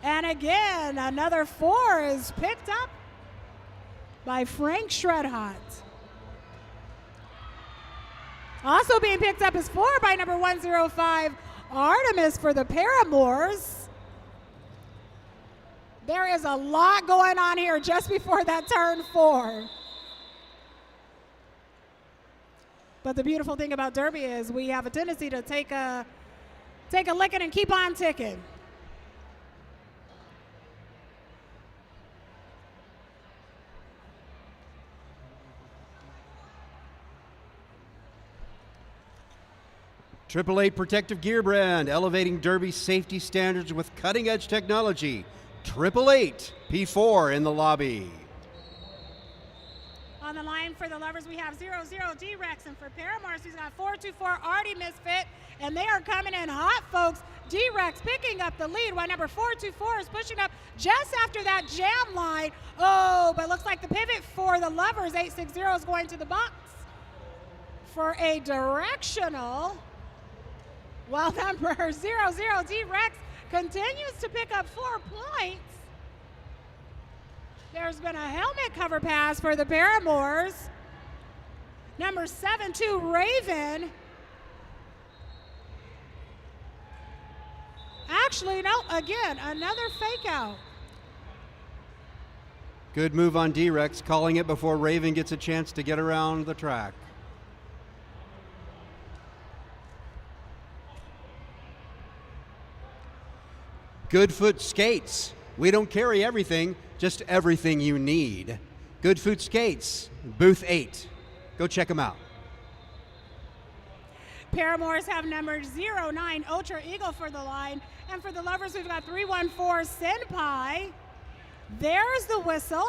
And again, another 4 is picked up by Frank Shredhot. Also being picked up is 4 by number 105 Artemis for the Paramours. There is a lot going on here just before that turn 4. But the beautiful thing about Derby is we have a tendency to take a licking and keep on ticking. Triple Eight Protective Gear brand, elevating Derby safety standards with cutting-edge technology. Triple Eight P4 in the lobby. On the line for the Lovers, we have 00 D-Rex, and for Paramours, he's got 424 Artie Misfit, and they are coming in hot, folks. D-Rex picking up the lead while number 424 is pushing up just after that jam line. Oh, but looks like the pivot for the Lovers, 860 is going to the box for a directional, while number 00 D-Rex continues to pick up 4 points. There's been a helmet cover pass for the Paramours. Number 72 Raven. Actually, no, again, another fake out. Good move on D-Rex, calling it before Raven gets a chance to get around the track. Good Foot Skates. We don't carry everything, just everything you need. Good Foot Skates, booth 8. Go check them out. Paramours have number 09 Ultra Eagle for the line. And for the lovers, we've got 314 Senpai. There's the whistle.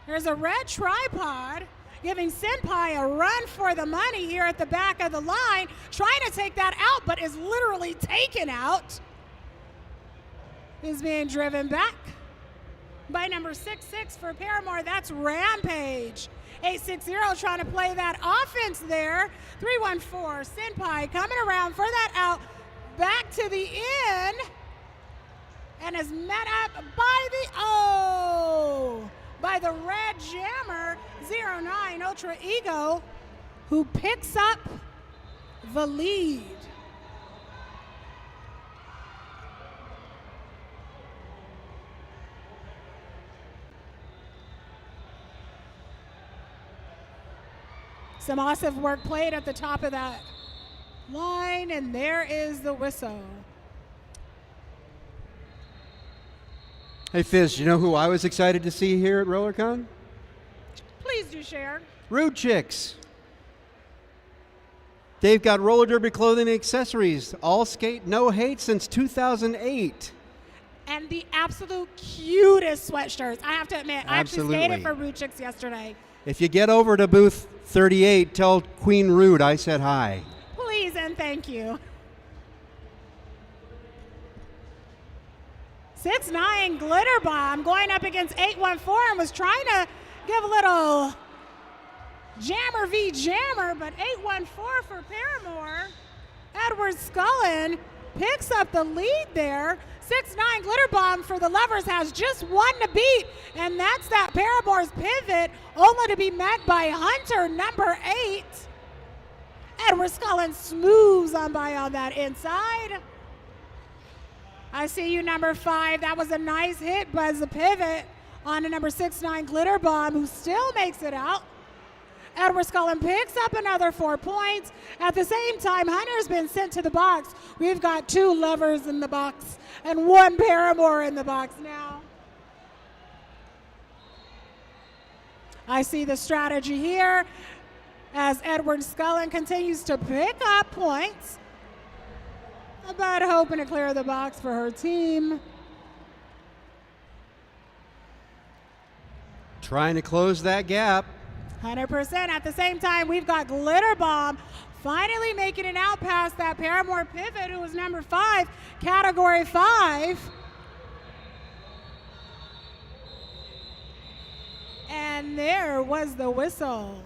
There's a red tripod giving Senpai a run for the money here at the back of the line, trying to take that out, but is literally taken out. Is being driven back by number 66 for Paramore. That's Rampage. 860 trying to play that offense there. 314 Senpai coming around for that out. Back to the in. And is met up by the red jammer, 09 Ultra Ego, who picks up the lead. Some awesome work played at the top of that line, and there is the whistle. Hey Fizz, you know who I was excited to see here at RollerCon? Please do share. Rude Chicks. They've got roller derby clothing and accessories. All skate, no hate since 2008. And the absolute cutest sweatshirts. I have to admit, I Absolutely. actually skated for Rude Chicks yesterday. If you get over to booth 38, tell Queen Rude I said hi. Please and thank you. 6'9" Glitter Bomb going up against 814 and was trying to give a little jammer v jammer, but 814 for Paramore. Edward Scullin picks up the lead there. 6'9" Glitter Bomb for the lovers has just one to beat, and that's that Paramore's pivot, only to be met by Hunter, number 8. Edward Scullin smooths on by on that inside. I see you, number 5. That was a nice hit by the pivot on a number 6'9" Glitter Bomb, who still makes it out. Edward Scullin picks up another 4 points. At the same time, Hunter's been sent to the box. We've got 2 lovers in the box and 1 Paramore in the box now. I see the strategy here as Edward Scullin continues to pick up points, but hoping to clear the box for her team. Trying to close that gap. 100%. At the same time, we've got Glitter Bomb finally making it out past that Paramore pivot, who was number 5, category 5. And there was the whistle.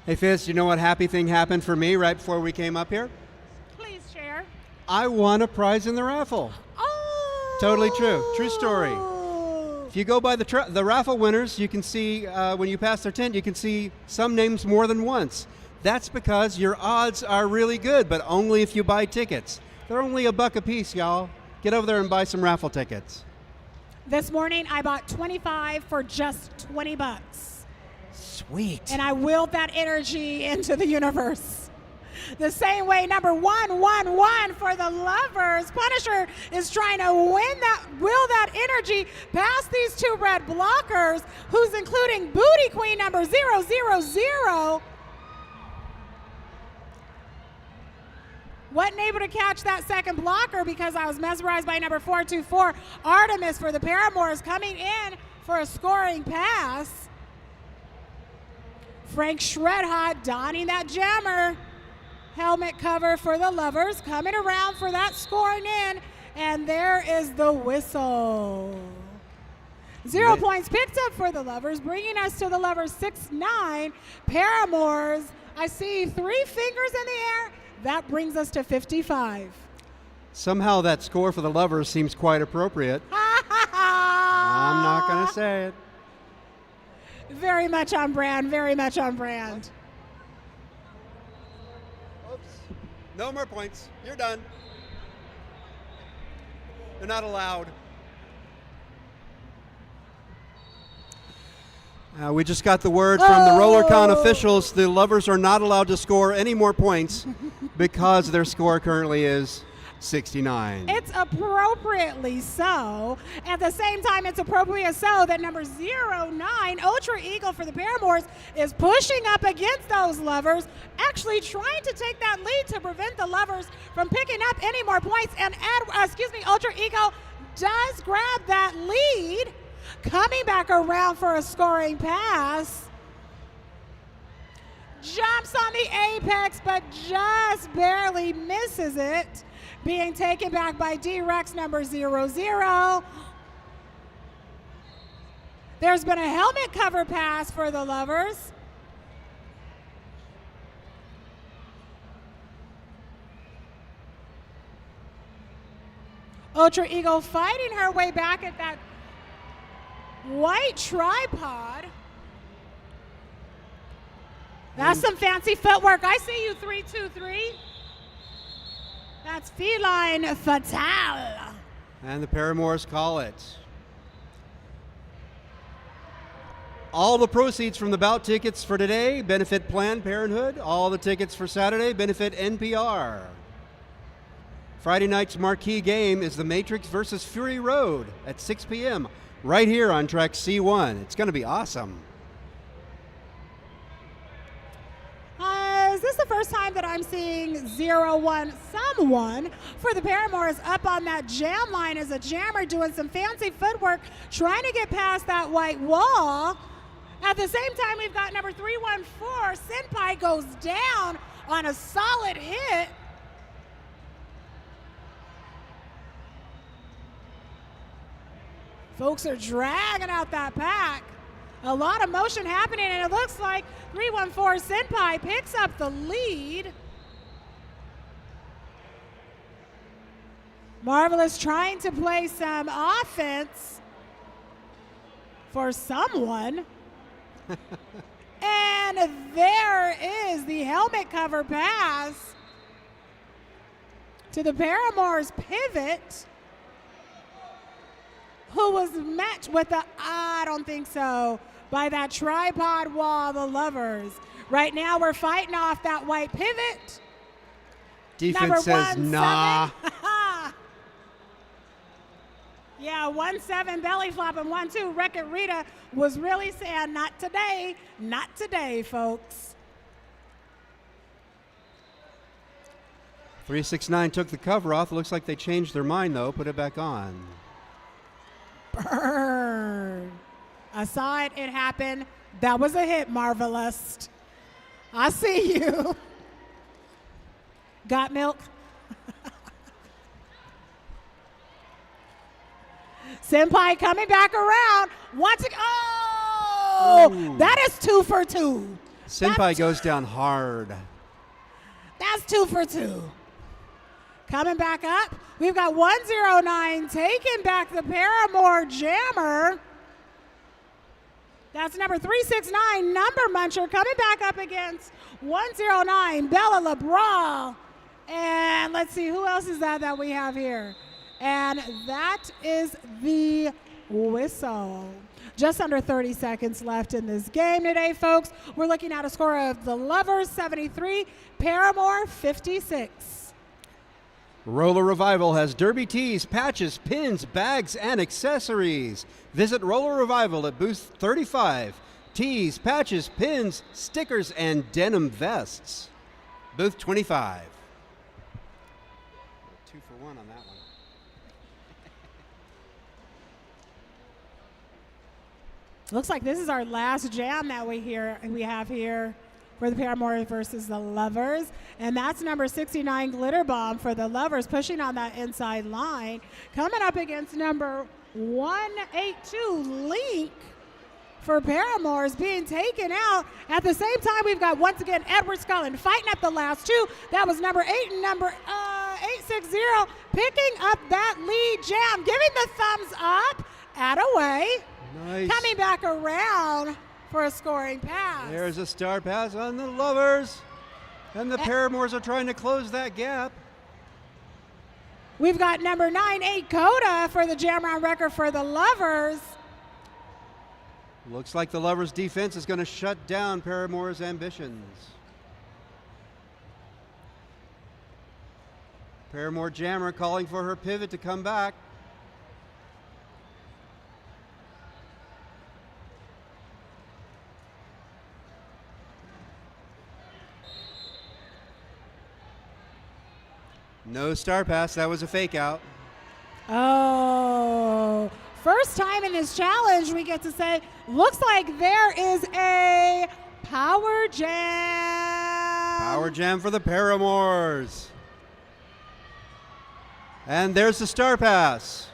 Hey Fizz, you know what happy thing happened for me right before we came up here? Please share. I won a prize in the raffle. Oh! Totally true. True story. If you go by the raffle winners, you can see, when you pass their tent, you can see some names more than once. That's because your odds are really good, but only if you buy tickets. They're only $1 a piece, y'all. Get over there and buy some raffle tickets. This morning, I bought 25 for just $20. Sweet. And I willed that energy into the universe. The same way, number 111 for the lovers. Punisher is trying to will that energy past these 2 red blockers, who's including Booty Queen number 000. Wasn't able to catch that second blocker because I was mesmerized by number 424. Artemis for the Paramours coming in for a scoring pass. Frank Shredhot donning that jammer helmet cover for the lovers, coming around for that scoring in, and there is the whistle. 0 points picked up for the lovers, bringing us to the lovers 6'9", Paramours. I see 3 fingers in the air. That brings us to 55. Somehow that score for the lovers seems quite appropriate. I'm not going to say it. Very much on brand, very much on brand. No more points. You're done. They're not allowed. We just got the word from the RollerCon officials. The Lovers are not allowed to score any more points because their score currently is 69. It's appropriately so. At the same time, it's appropriate so that number 09, Ultra Eagle for the Paramours, is pushing up against those Lovers, actually trying to take that lead to prevent the Lovers from picking up any more points. And Ultra Eagle does grab that lead, coming back around for a scoring pass. Jumps on the apex, but just barely misses it. Being taken back by D-Rex number 00. There's been a helmet cover pass for the Lovers. Ultra Eagle fighting her way back at that white tripod. That's some fancy footwork. I see you, 3-2-3. That's Feline Fatale. And the Paramours call it. All the proceeds from the bout tickets for today benefit Planned Parenthood. All the tickets for Saturday benefit NPR. Friday night's marquee game is The Matrix versus Fury Road at 6 p.m. right here on track C1. It's going to be awesome. Is this the first time that I'm seeing 01 someone for the Paramours up on that jam line as a jammer doing some fancy footwork, trying to get past that white wall? At the same time, we've got number 314, Senpai goes down on a solid hit. Folks are dragging out that pack. A lot of motion happening, and it looks like 314 Senpai picks up the lead. Marvelous trying to play some offense for someone. And there is the helmet cover pass to the Paramours pivot, who was met with the, I don't think so, by that tripod wall, the Lovers. Right now we're fighting off that white pivot. Defense says nah. Yeah, 1-7 belly flop and 1-2. Wreck-It Rita was really saying not today, folks. 369 took the cover off. Looks like they changed their mind though. Put it back on. Burn. I saw it happen. That was a hit, Marvelous. I see you. Got milk? Senpai coming back around. Once again. Oh, that is 2 for 2. Senpai goes down hard. That's 2 for 2. Coming back up. We've got 109 taking back the Paramour jammer. That's number 369, Number Muncher, coming back up against 109, Bella LeBron. And let's see, who else is that we have here? And that is the whistle. Just under 30 seconds left in this game today, folks. We're looking at a score of the Lovers 73, Paramour 56. Roller Revival has derby tees, patches, pins, bags, and accessories. Visit Roller Revival at booth 35. Tees, patches, pins, stickers, and denim vests. Booth 25. 2 for 1 on that one. Looks like this is our last jam that we have here for the Paramour versus the Lovers. And that's number 69, Glitter Bomb for the Lovers, pushing on that inside line. Coming up against number 182, Link for Paramours, being taken out. At the same time, we've got, once again, Edward Scullin fighting up the last two. That was number 8 and number 860, picking up that lead jam, giving the thumbs up, away. Nice. Coming back around for a scoring pass. There's a star pass on the Lovers. And the Paramours are trying to close that gap. We've got number 9, Coda for the jam round record for the Lovers. Looks like the Lovers' defense is going to shut down Paramour's ambitions. Paramour jammer calling for her pivot to come back. No star pass. That was a fake out. Oh, first time in this challenge we get to say, looks like there is a power jam. Power jam for the Paramours. And there's the star pass.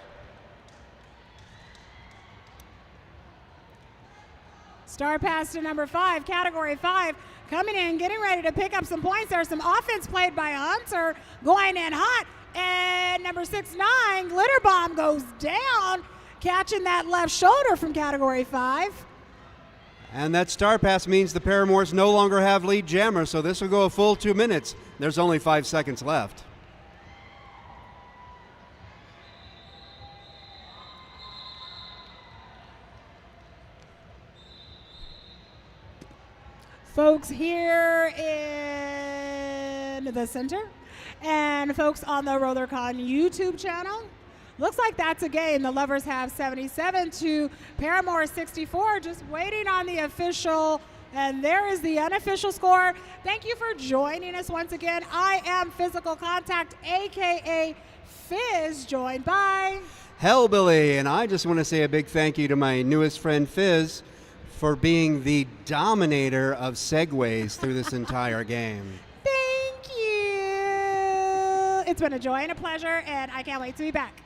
Star pass to number 5, category 5, coming in, getting ready to pick up some points. There's some offense played by Hunter, going in hot. And number 6-9, Glitter Bomb goes down, catching that left shoulder from category 5. And that star pass means the Paramours no longer have lead jammer, so this will go a full 2 minutes. There's only 5 seconds left. Folks here in the center and folks on the RollerCon YouTube channel. Looks like that's a game. The Lovers have 77 to Paramour 64. Just waiting on the official, and there is the unofficial score. Thank you for joining us once again. I am Physical Contact, aka Fizz, joined by Hellbilly, and I just want to say a big thank you to my newest friend Fizz for being the dominator of segues through this entire game. Thank you. It's been a joy and a pleasure, and I can't wait to be back.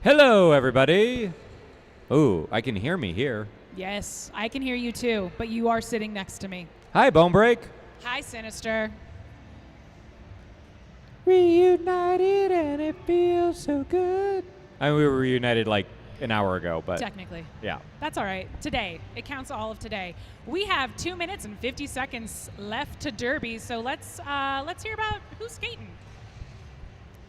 Hello, everybody. Ooh, I can hear me here. Yes, I can hear you too, but you are sitting next to me. Hi, Bone Break. Hi, Sinister. Reunited and it feels so good. I mean, we were reunited like an hour ago, but Technically. yeah. That's all right. Today. It counts all of today. We have 2 minutes and 50 seconds left to Derby, so let's hear about who's skating.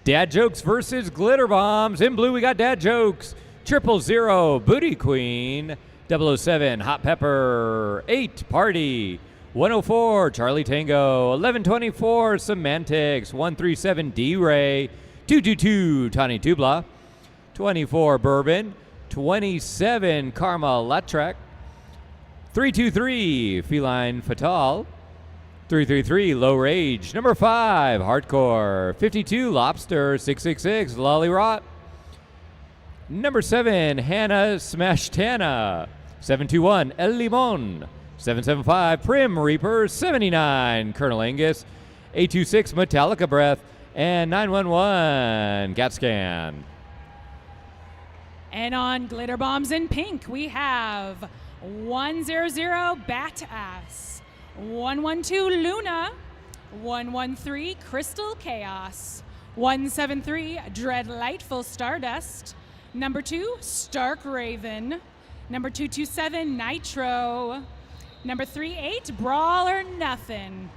Dad Jokes versus Glitter Bombs. In blue, we got Dad Jokes. 000, Booty Queen. 007, Hot Pepper. 8, Party. 104, Charlie Tango. 1124, Semantics. 137, D-Ray. 222, Tawny Tubla. 24, Bourbon. 27, Karma Latrek. 323, Feline Fatal. 333, Low Rage. Number 5, Hardcore. 52, Lobster. 666, Lolly Rot. Number 7, Hannah Smashtana. 721, El Limon. 775, Prim Reaper. 79, Colonel Angus. 826, Metallica Breath. And 911, Gatscan. And on Glitter Bombs in pink, we have 100, Bat Ass. 112, Luna. 113, Crystal Chaos. 173, Dreadlightful Stardust. Number 2, Stark Raven. Number 227, Nitro. Number 38, Brawl or Nothing.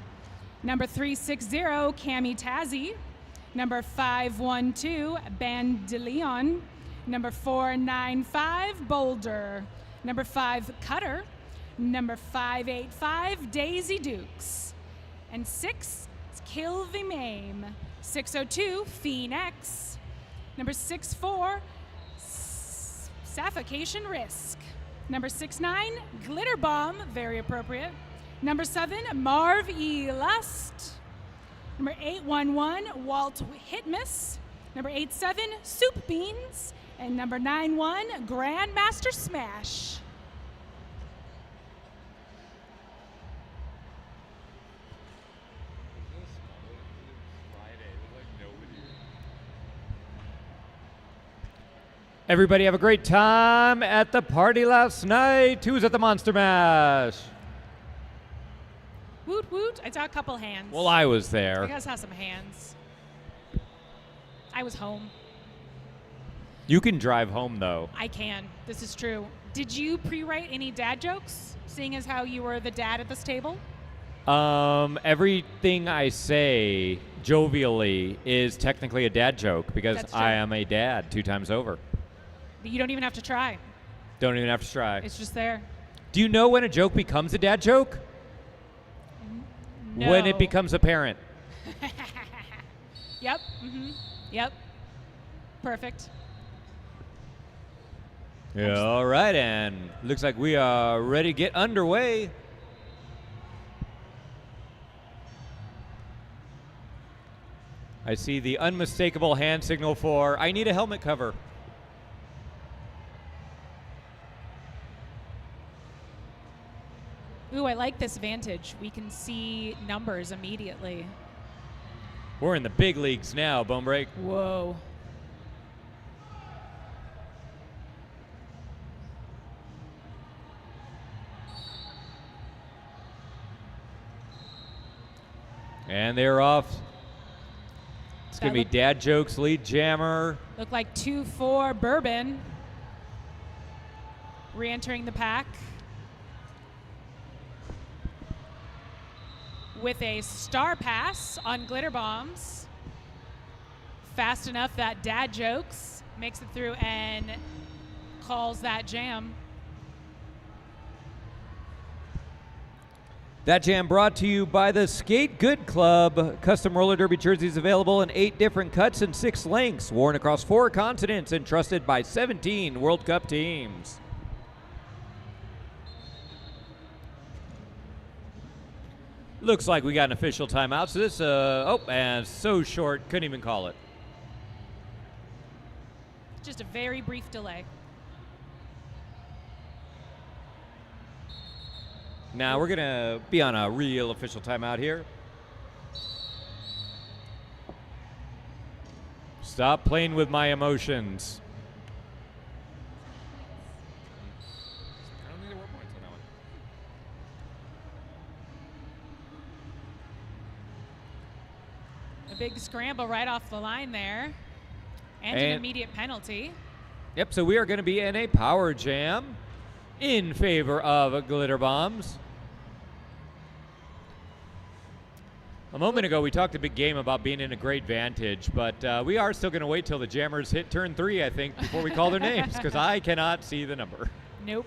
Number 360, Cami Tazzy. Number 512, Bandeleon. Number 495, Boulder. Number 5, Cutter. Number 585, Daisy Dukes. And 6, Kill the Maim. 602, Phoenix. Number 64, Suffocation Risk. Number 69, Glitter Bomb, very appropriate. Number 7, Marv E. Lust. Number 811, Walt Hitmus. Number 87, Soup Beans. And number 91, Grandmaster Smash. Everybody have a great time at the party last night. Who was at the Monster Mash? Woot woot. I saw a couple hands. Well, I was I there. guys saw some hands. I was home. You can drive home, though. I can. This is true. Did you pre-write any dad jokes, seeing as how you were the dad at this table? Everything I say jovially is technically a dad joke because That's true. I am a dad 2 times over. You don't even have to try. Don't even have to try. It's just there. Do you know when a joke becomes a dad joke? No. When it becomes apparent. Yep. Mm-hmm. Yep. Perfect. Yeah, all right, and looks like we are ready to get underway. I see the unmistakable hand signal for I need a helmet cover. Ooh, I like this vantage. We can see numbers immediately. We're in the big leagues now, Bone Break. Whoa. And they're off. It's going to be That Dad Jokes lead jammer. Look like 2-4 Bourbon. Re-entering the pack. With a star pass on Glitter Bombs. Fast enough that Dad Jokes makes it through and calls that jam. That jam brought to you by the Skate Good Club. Custom roller derby jerseys available in 8 different cuts and 6 lengths. Worn across 4 continents and trusted by 17 World Cup teams. Looks like we got an official timeout. So this, and so short, couldn't even call it. Just a very brief delay. Now we're going to be on a real official timeout here. Stop playing with my emotions. big scramble right off the line there. And an immediate penalty. Yep, so we are going to be in a power jam in favor of Glitter Bombs. A moment ago, we talked a big game about being in a great vantage, but we are still going to wait till the jammers hit turn 3, I think, before we call their names, because I cannot see the number. Nope.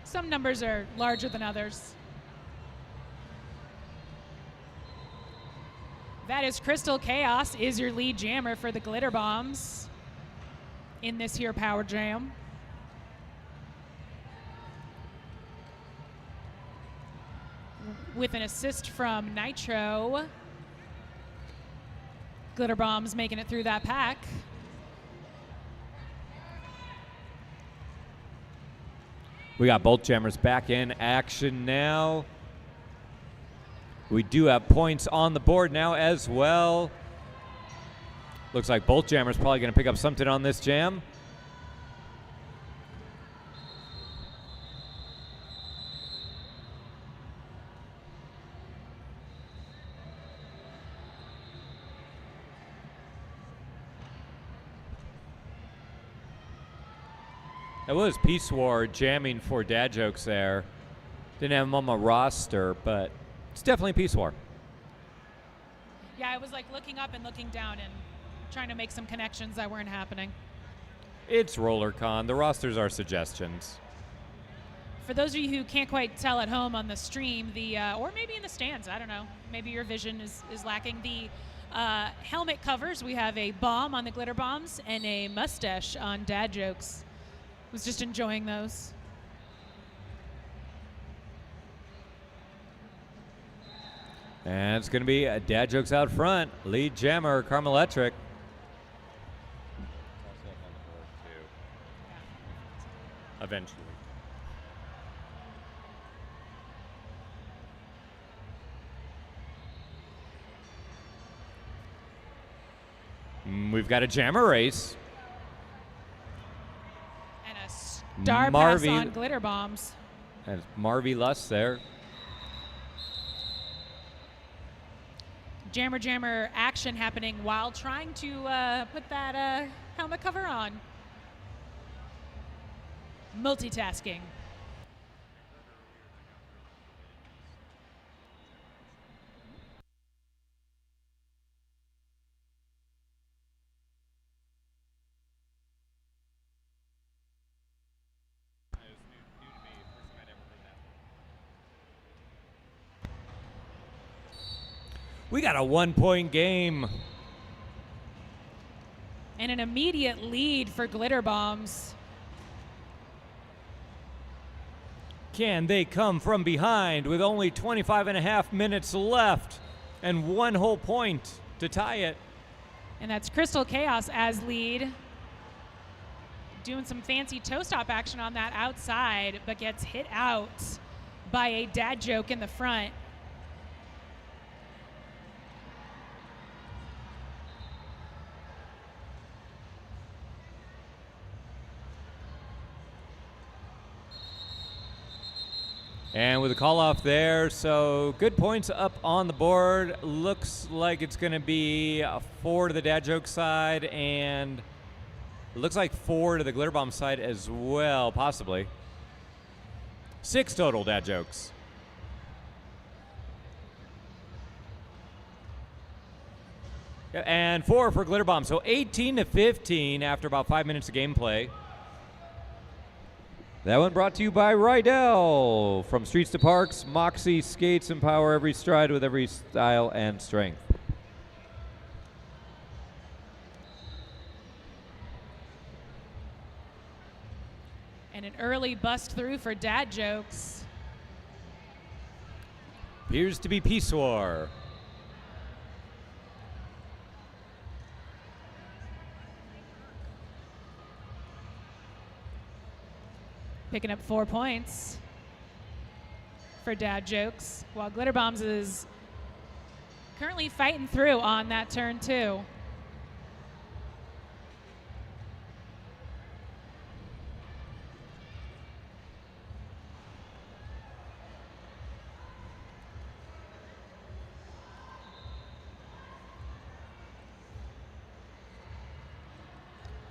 Some numbers are larger than others. That is Crystal Chaos is your lead jammer for the Glitter Bombs in this here power jam. With an assist from Nitro. Glitter Bombs making it through that pack. We got both jammers back in action now. We do have points on the board now as well. Looks like both jammers probably going to pick up something on this jam. That was Peace War jamming for dad jokes there. Didn't have him on my roster, but it's definitely Peace War. Yeah, I was like looking up and looking down and trying to make some connections that weren't happening. It's RollerCon. The rosters are suggestions. For those of you who can't quite tell at home on the stream, or maybe in the stands, I don't know, maybe your vision is lacking. The helmet covers, we have a bomb on the Glitter Bombs and a mustache on dad jokes. Was just enjoying those. And it's going to be dad jokes out front. Lead jammer, Carmelectric. Eventually. We've got a jammer race. And a star pass on Glitter Bombs. And Marvy Lust there. Jammer action happening while trying to put that helmet cover on. Multitasking. We got a 1-point game. And an immediate lead for Glitter Bombs. Can they come from behind with only 25 and a half minutes left and 1 whole point to tie it? And that's Crystal Chaos as lead. Doing some fancy toe stop action on that outside, but gets hit out by a dad joke in the front. And with a call off there, so good points up on the board. Looks like it's going to be 4 to the dad joke side, and it looks like 4 to the Glitter Bomb side as well, possibly. 6 total dad jokes. And 4 for Glitter Bomb, so 18-15 after about 5 minutes of gameplay. That one brought to you by Rydell. From streets to parks, Moxie skates empower every stride with every style and strength. And an early bust through for dad jokes. Appears to be Peace War. Picking up 4 points for dad jokes, while Glitter Bombs is currently fighting through on that turn 2.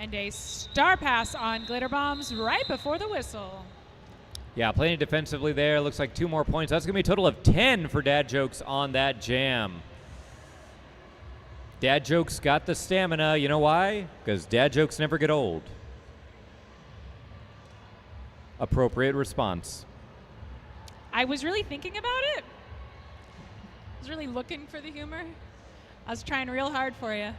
And a star pass on Glitter Bombs right before the whistle. Yeah, playing defensively there. Looks like 2 more points. That's going to be a total of 10 for Dad Jokes on that jam. Dad Jokes got the stamina. You know why? Because Dad Jokes never get old. Appropriate response. I was really thinking about it. I was really looking for the humor. I was trying real hard for you.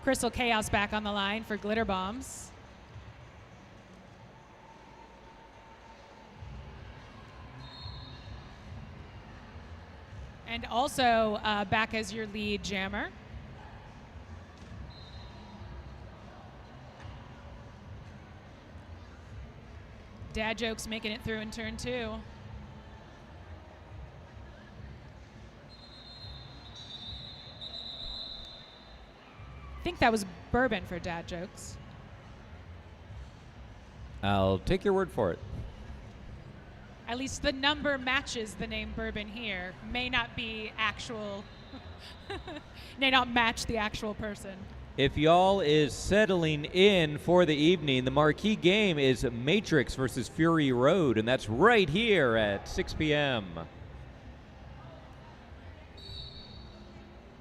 Crystal Chaos back on the line for Glitter Bombs. And also back as your lead jammer. Dad Jokes making it through in turn 2. I think that was bourbon for Dad Jokes. I'll take your word for it. At least the number matches the name bourbon here. May not be actual, may not match the actual person. If y'all is settling in for the evening, the marquee game is Matrix versus Fury Road, and that's right here at 6 p.m.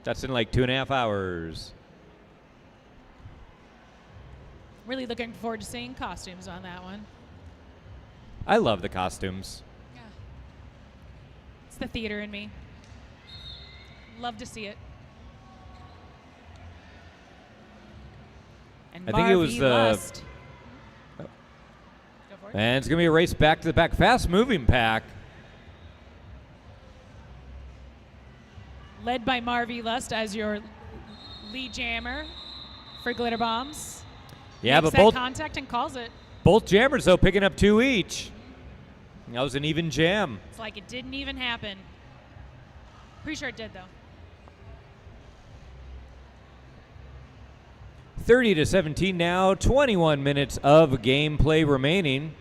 That's in like 2.5 hours. Really looking forward to seeing costumes on that one. I love the costumes. Yeah. It's the theater in me. Love to see it. And I think it was Marvy the. Lust. Oh. Go for it. And it's going to be a race back to the back. Fast moving pack. Led by Marvy Lust as your lead jammer for Glitter Bombs. Yeah, Makes but that contact and calls it. both jammers, though, picking up 2 each. That was an even jam. It's like it didn't even happen. Pretty sure it did, though. 30-17 now. 21 minutes of gameplay remaining.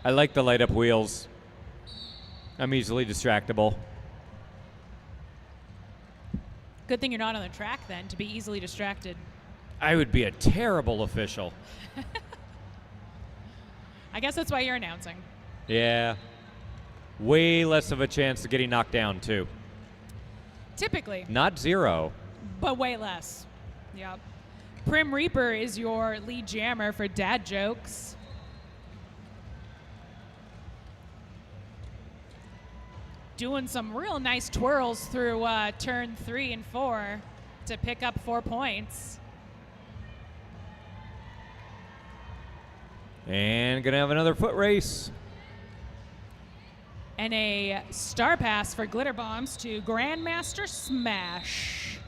I like the light up wheels. I'm easily distractible. Good thing you're not on the track then to be easily distracted. I would be a terrible official. I guess that's why you're announcing. Yeah. Way less of a chance of getting knocked down, too. Typically. Not 0. But way less. Yep. Prim Reaper is your lead jammer for Dad Jokes. Doing some real nice twirls through turn 3 and 4 to pick up 4 points. And gonna have another foot race. And a star pass for Glitter Bombs to Grandmaster Smash.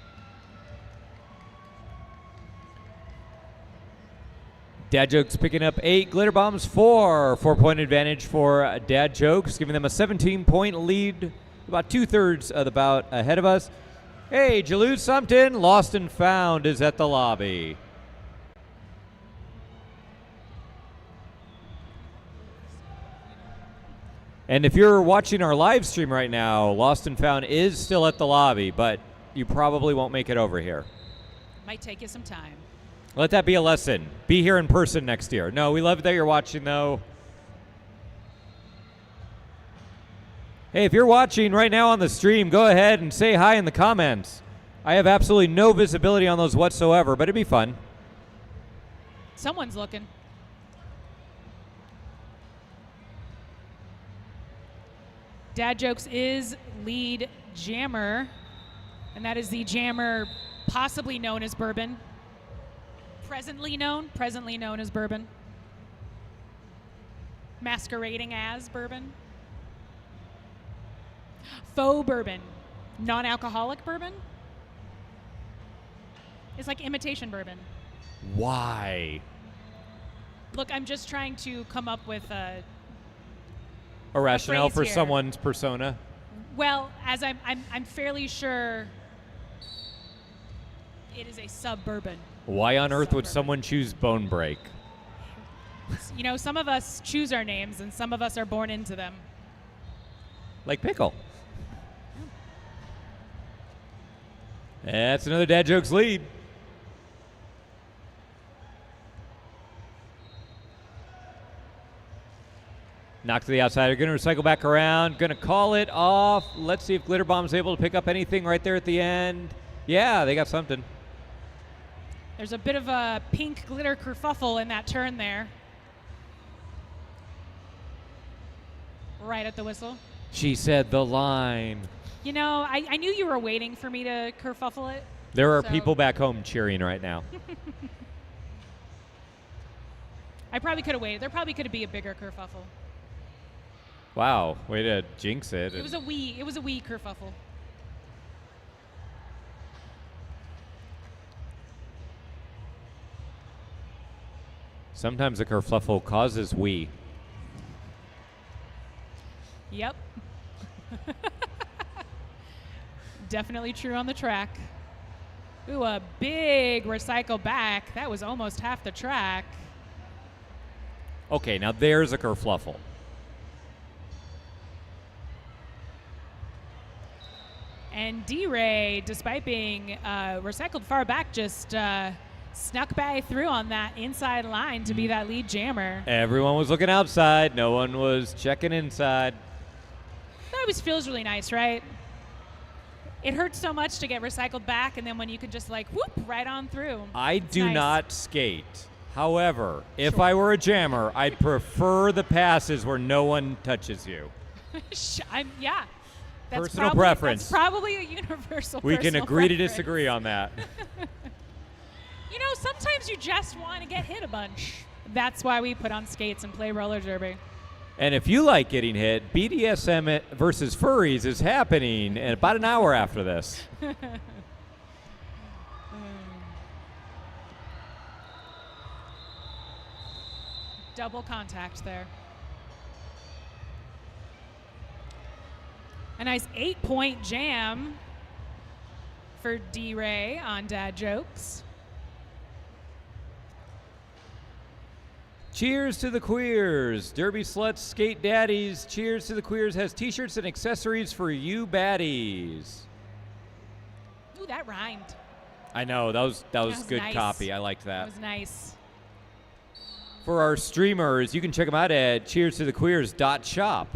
Dad Jokes picking up 8, Glitter Bombs 4. 4-point advantage for Dad Jokes, giving them a 17-point lead, about 2/3 of the bout ahead of us. Hey, did you lose something? Lost and Found is at the lobby. And if you're watching our live stream right now, Lost and Found is still at the lobby, but you probably won't make it over here. Might take you some time. Let that be a lesson. Be here in person next year. No, we love that you're watching, though. Hey, if you're watching right now on the stream, go ahead and say hi in the comments. I have absolutely no visibility on those whatsoever, but it'd be fun. Someone's looking. Dad Jokes is lead jammer, and that is the jammer possibly known as Bourbon. Presently known as Bourbon. Masquerading as Bourbon. Faux bourbon. Non-alcoholic bourbon. It's like imitation bourbon. Why? Look, I'm just trying to come up with a rationale for here. someone's persona. Well, as I'm fairly sure It is a suburban. Why on earth would someone choose Bone Break? You know, some of us choose our names, and some of us are born into them. Like Pickle. That's another Dad Jokes lead. Knock to the outside. They're going to recycle back around. Going to call it off. Let's see if Glitter Bomb's able to pick up anything right there at the end. Yeah, they got something. There's a bit of a pink glitter kerfuffle in that turn there. Right at the whistle. She said the line. You know, I knew you were waiting for me to kerfuffle it. There are so- people back home cheering right now. I probably could have waited. There probably could be a bigger kerfuffle. Wow, way to jinx it. It was a wee kerfuffle. Sometimes a kerfluffle causes we. Yep. Definitely true on the track. Ooh, a big recycle back. That was almost half the track. Okay, now there's a kerfluffle. And D-Ray, despite being recycled far back, just snuck by through on that inside line to be that lead jammer. Everyone was looking outside. No one was checking inside. That always feels really nice, right? It hurts so much to get recycled back, and then when you can just like whoop right on through. I It's do nice. not skate. However, if I were a jammer, I'd prefer the passes where no one touches you. Yeah. That's Personal probably, preference. That's probably a universal We can personal agree to preference. disagree on that. You know, sometimes you just want to get hit a bunch. That's why we put on skates and play roller derby. And if you like getting hit, BDSM versus furries is happening in about an hour after this. Double contact there. A nice 8-point jam for D-Ray on Dad Jokes. Cheers to the queers. Derby sluts, skate daddies. Cheers to the queers has t-shirts and accessories for you baddies. Ooh, that rhymed. I know, that was good nice. copy. I liked That that. was nice. For our streamers, you can check them out at cheerstothequeers.shop.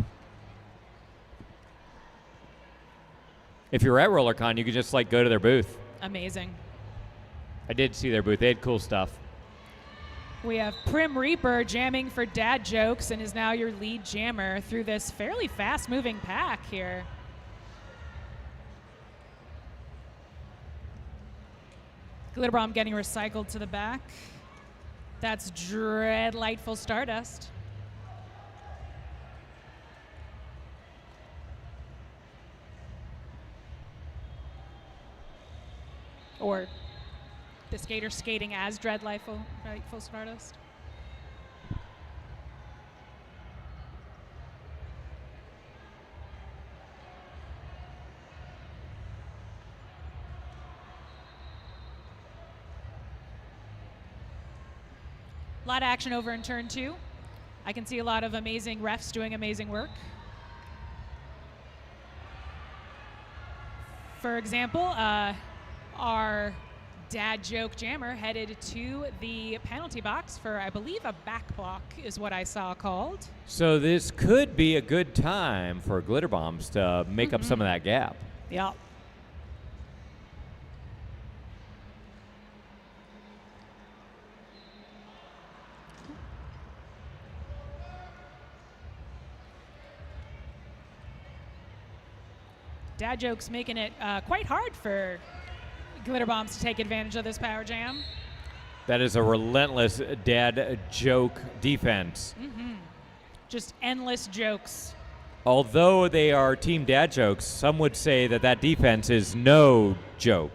If you're at RollerCon, you can just like go to their booth. Amazing. I did see their booth. They had cool stuff. We have Prim Reaper jamming for Dad Jokes and is now your lead jammer through this fairly fast-moving pack here. Glitter Bomb getting recycled to the back. That's Dreadlightful Stardust. Or the skater skating as Dreadlightful Stardust. A lot of action over in turn 2. I can see a lot of amazing refs doing amazing work. For example, our Dad Joke jammer headed to the penalty box for, I believe, a back block is what I saw called. So this could be a good time for Glitter Bombs to make up some of that gap. Yep. Dad Joke's making it quite hard for Glitter Bombs to take advantage of this power jam. That is a relentless Dad Joke defense. Just endless jokes. Although they are Team Dad Jokes, some would say that that defense is no joke.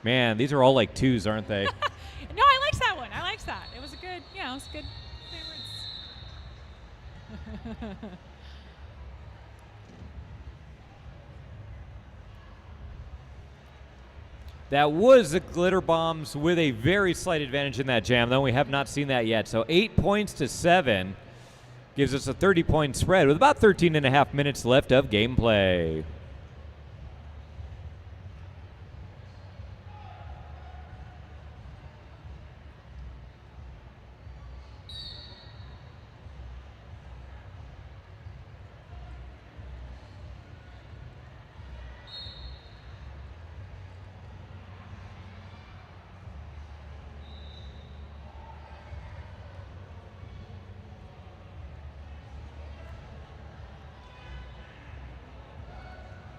Man, these are all like twos, aren't they? No, I liked that one. I liked that. It was a good, it was good. That was the Glitter Bombs with a very slight advantage in that jam, though. We have not seen that yet. So 8 points to 7 gives us a 30-point spread with about 13 and a half minutes left of gameplay.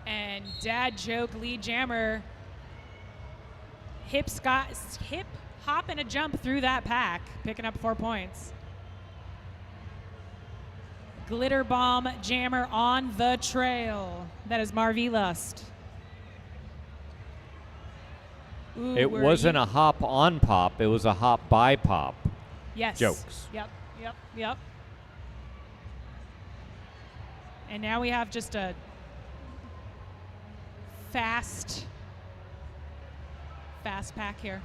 And Dad Joke lead jammer hip hop and a jump through that pack, picking up 4 points. Glitter Bomb jammer on the trail. That is Marvy Lust. Ooh, It wasn't a hop on pop, it was a hop by pop. Yes. Jokes. Yep. And now we have just a fast pack here.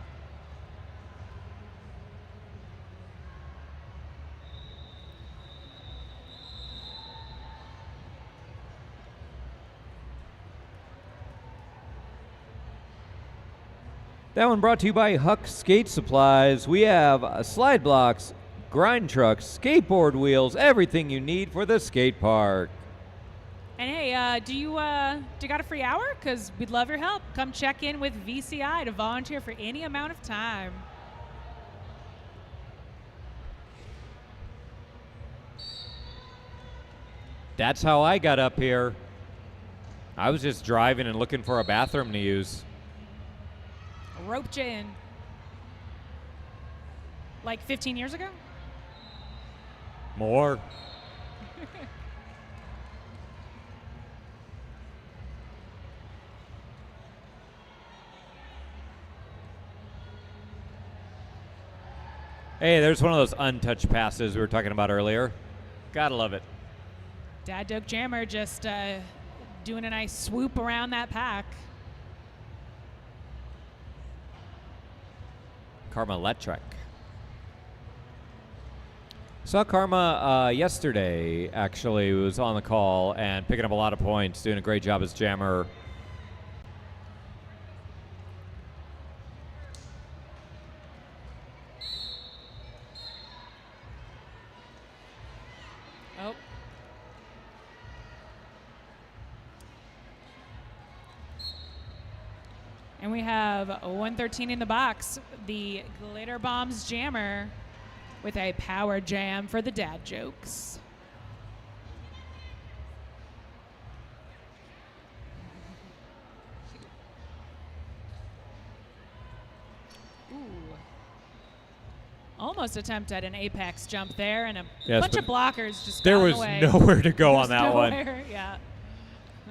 That one brought to you by Huck Skate Supplies. We have slide blocks, grind trucks, skateboard wheels, everything you need for the skate park. And hey, do you got a free hour? Because we'd love your help. Come check in with VCI to volunteer for any amount of time. That's how I got up here. I was just driving and looking for a bathroom to use. Roped you in. Like 15 years ago? More. Hey, there's one of those untouched passes we were talking about earlier. Gotta love it. Dad Doke Jammer just doing a nice swoop around that pack. Karma Electric. Saw Karma yesterday, actually, who was on the call and picking up a lot of points, doing a great job as jammer. Oh. And we have 113 in the box, the Glitter Bombs Jammer with a power jam for the dad jokes. Ooh. Almost attempt at an apex jump there, and a bunch of blockers just there got in was the way. nowhere to go on There's that one. nowhere, yeah.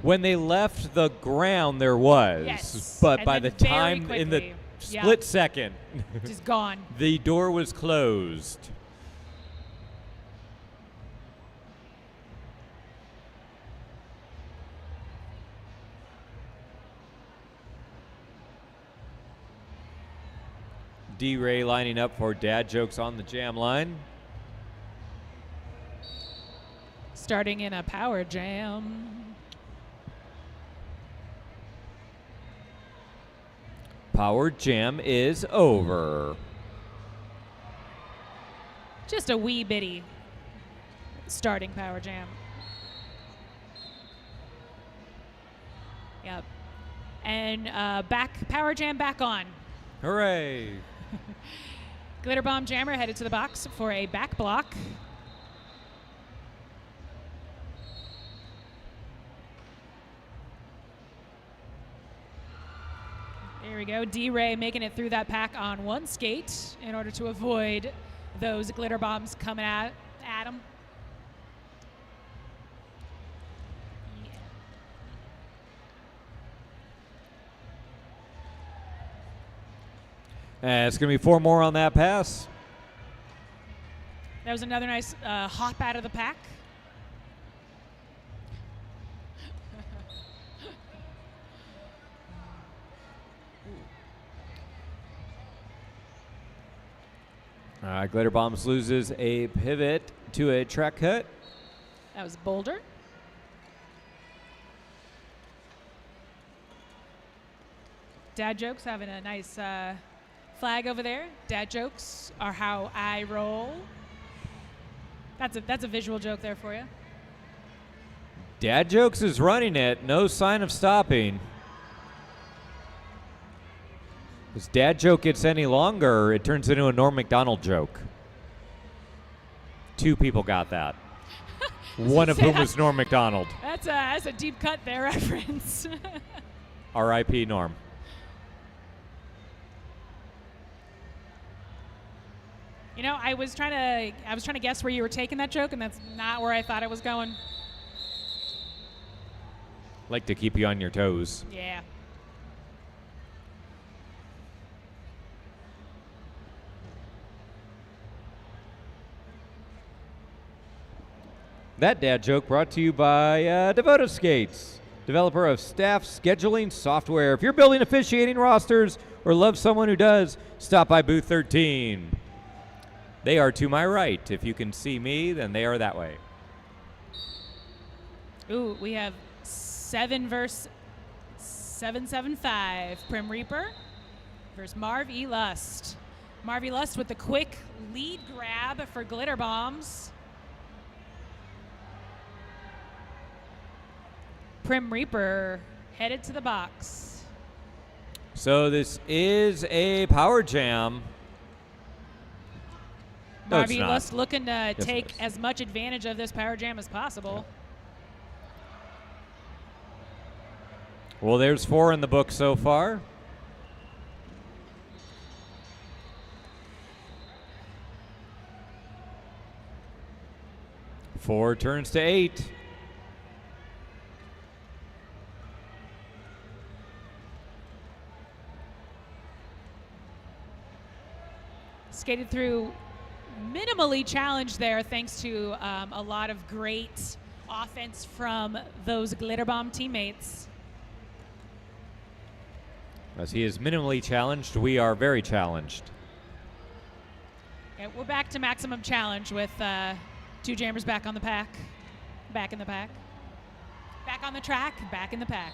When they left the ground, there was. Yes. But And by then the very time, in the quickly, split second, just gone. the door was closed. D-Ray lining up for dad jokes on the jam line. Starting in a power jam. Power jam is over. Just a wee bitty starting power jam. Yep. And power jam back on. Hooray. Glitter Bomb Jammer headed to the box for a back block. There we go. D-Ray making it through that pack on one skate in order to avoid those glitter bombs coming at him. And it's going to be 4 more on that pass. That was another nice hop out of the pack. Glitter Bombs loses a pivot to a track cut. That was Boulder. Dad jokes having a nice flag over there. Dad jokes are how I roll. That's a visual joke there for you. Dad Jokes is running it. No sign of stopping. If Dad Joke gets any longer, it turns into a Norm Macdonald joke. 2 people got that. One of whom was Norm Macdonald. That's a deep cut there reference. R.I.P. Norm. You know, I was trying to guess where you were taking that joke, and that's not where I thought it was going. Like to keep you on your toes. Yeah. That dad joke brought to you by Devoto Skates, developer of staff scheduling software. If you're building officiating rosters or love someone who does, stop by booth 13. They are to my right. If you can see me, then they are that way. Ooh, we have 7 versus 775. Prim Reaper versus Marv E. Lust. Marv E. Lust with the quick lead grab for Glitter Bombs. Prim Reaper headed to the box. So this is a power jam. No, Marv it's E. not. Lust looking to Yes, it take is. as much advantage of this power jam as possible. Well, there's 4 in the book so far. Four turns to 8. Skated through minimally challenged there thanks to a lot of great offense from those Glitter Bomb teammates. As he is minimally challenged, we are very challenged. Yeah, we're back to maximum challenge with 2 jammers back on the pack. Back in the pack. Back on the track, back in the pack.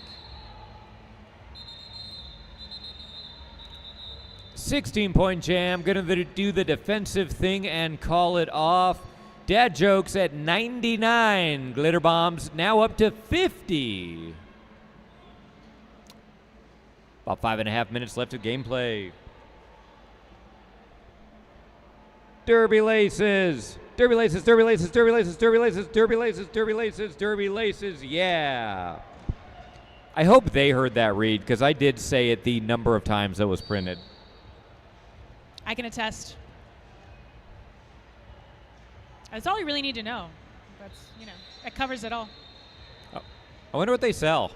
16-point jam, gonna do the defensive thing and call it off. Dad jokes at 99. Glitter Bombs now up to 50. About 5.5 minutes left of gameplay. Derby laces. Derby laces, derby laces, derby laces, derby laces, derby laces, derby laces, derby laces, yeah. I hope they heard that read, because I did say it the number of times that was printed. I can attest. That's all you really need to know. That's, that covers it all. I wonder what they sell.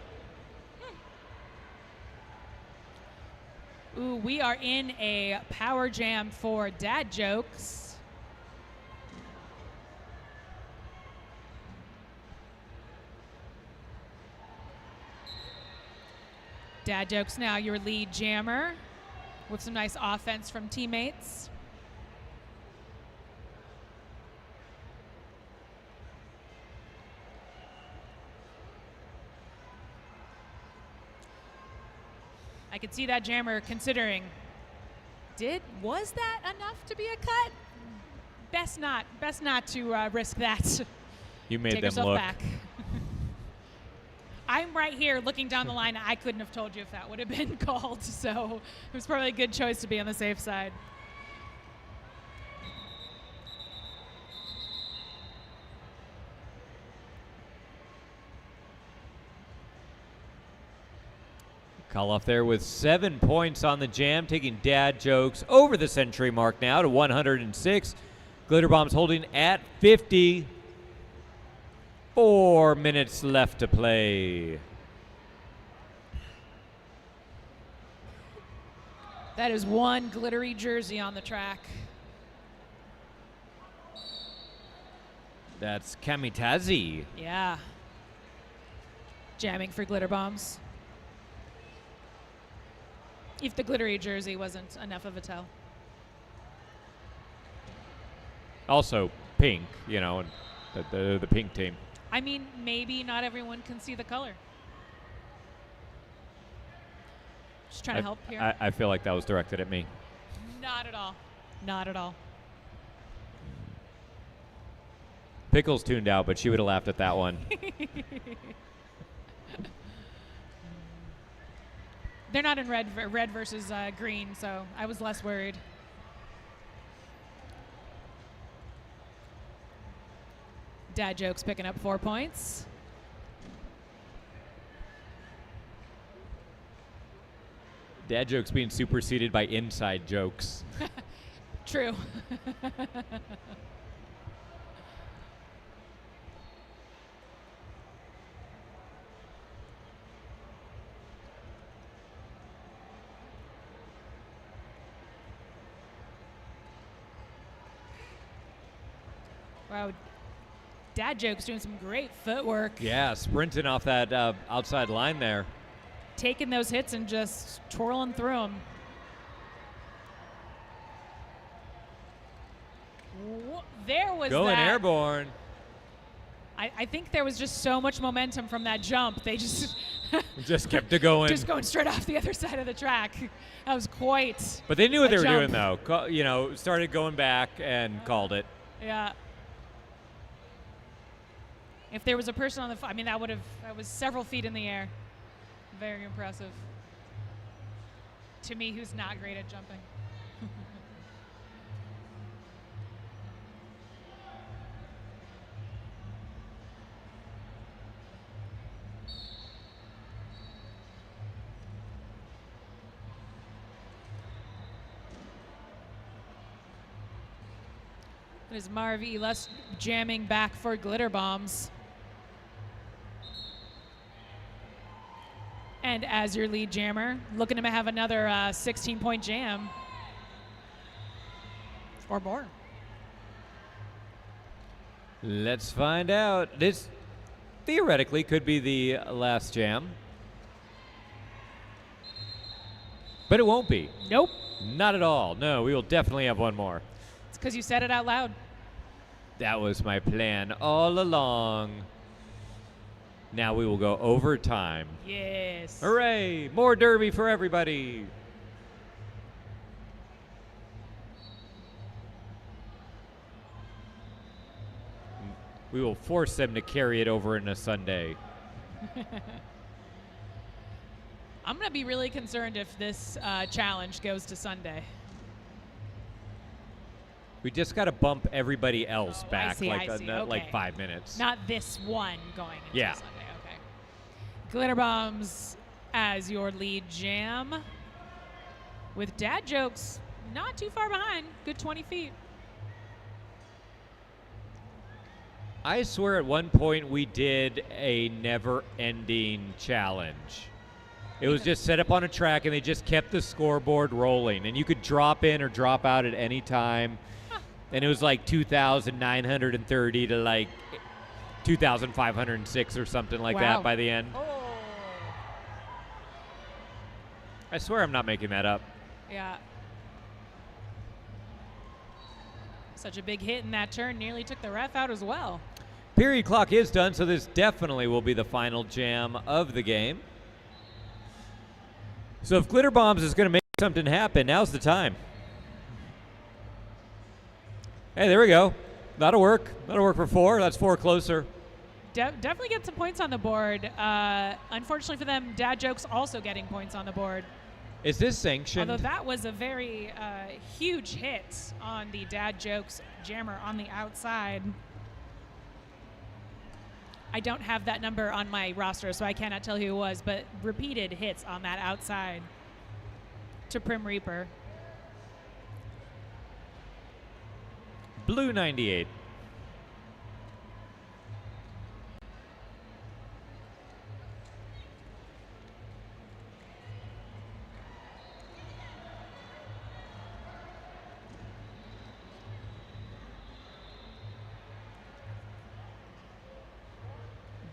Ooh, we are in a power jam for dad jokes. Dad jokes now your lead jammer with some nice offense from teammates. I could see that jammer considering, was that enough to be a cut? Best not to risk that. You made Take them yourself look. back. I'm right here looking down the line. I couldn't have told you if that would have been called, so it was probably a good choice to be on the safe side. Call off there with 7 points on the jam, taking dad jokes over the century mark now to 106. Glitter Bombs holding at 50. 4 minutes left to play. That is one glittery jersey on the track. That's Kamitaze. Yeah. Jamming for Glitter Bombs. If the glittery jersey wasn't enough of a tell. Also pink, you know, and the pink team. I mean, maybe not everyone can see the color. Just trying to help here. I feel like that was directed at me. Not at all. Not at all. Pickles tuned out, but she would have laughed at that one. They're not in red versus green, so I was less worried. Dad jokes picking up 4 points. Dad jokes being superseded by inside jokes. True. Wow. Dad jokes doing some great footwork. Yeah, sprinting off that outside line there. Taking those hits and just twirling through them. There was going that. Airborne. I think there was just so much momentum from that jump. They just kept it going. Just going straight off the other side of the track. That was quite. But they knew what they were jump. doing, though. You know, started going back and called it. Yeah. If there was a person on the, I mean, that was several feet in the air. Very impressive. To me, who's not great at jumping. There's Marv Elas jamming back for glitter bombs. And as your lead jammer, looking to have another 16-point jam. Or more. Let's find out. This theoretically could be the last jam. But it won't be. Nope. Not at all. No, we will definitely have one more. It's because you said it out loud. That was my plan all along. Now we will go overtime. Yes. Hooray! More derby for everybody. We will force them to carry it over in a Sunday. I'm going to be really concerned if this challenge goes to Sunday. We just got to bump everybody else back I see. Okay. like 5 minutes. Not this one going into Yeah. Sunday. Okay. Glitter bombs as your lead jam. With dad jokes not too far behind. Good 20 feet. I swear at one point we did a never-ending challenge. It was just set up on a track and they just kept the scoreboard rolling. And you could drop in or drop out at any time. And it was like 2,930 to like 2,506 or something like that by the end. Oh. I swear I'm not making that up. Yeah. Such a big hit in that turn nearly took the ref out as well. Period clock is done, so this definitely will be the final jam of the game. So if Glitter Bombs is going to make something happen, now's the time. Hey, there we go. That'll work. That'll work for 4. That's 4 closer. Definitely get some points on the board. Unfortunately for them, dad jokes also getting points on the board. Is this sanctioned? Although that was a very huge hit on the dad jokes jammer on the outside. I don't have that number on my roster, so I cannot tell who it was, but repeated hits on that outside to Prim Reaper. Blue 98.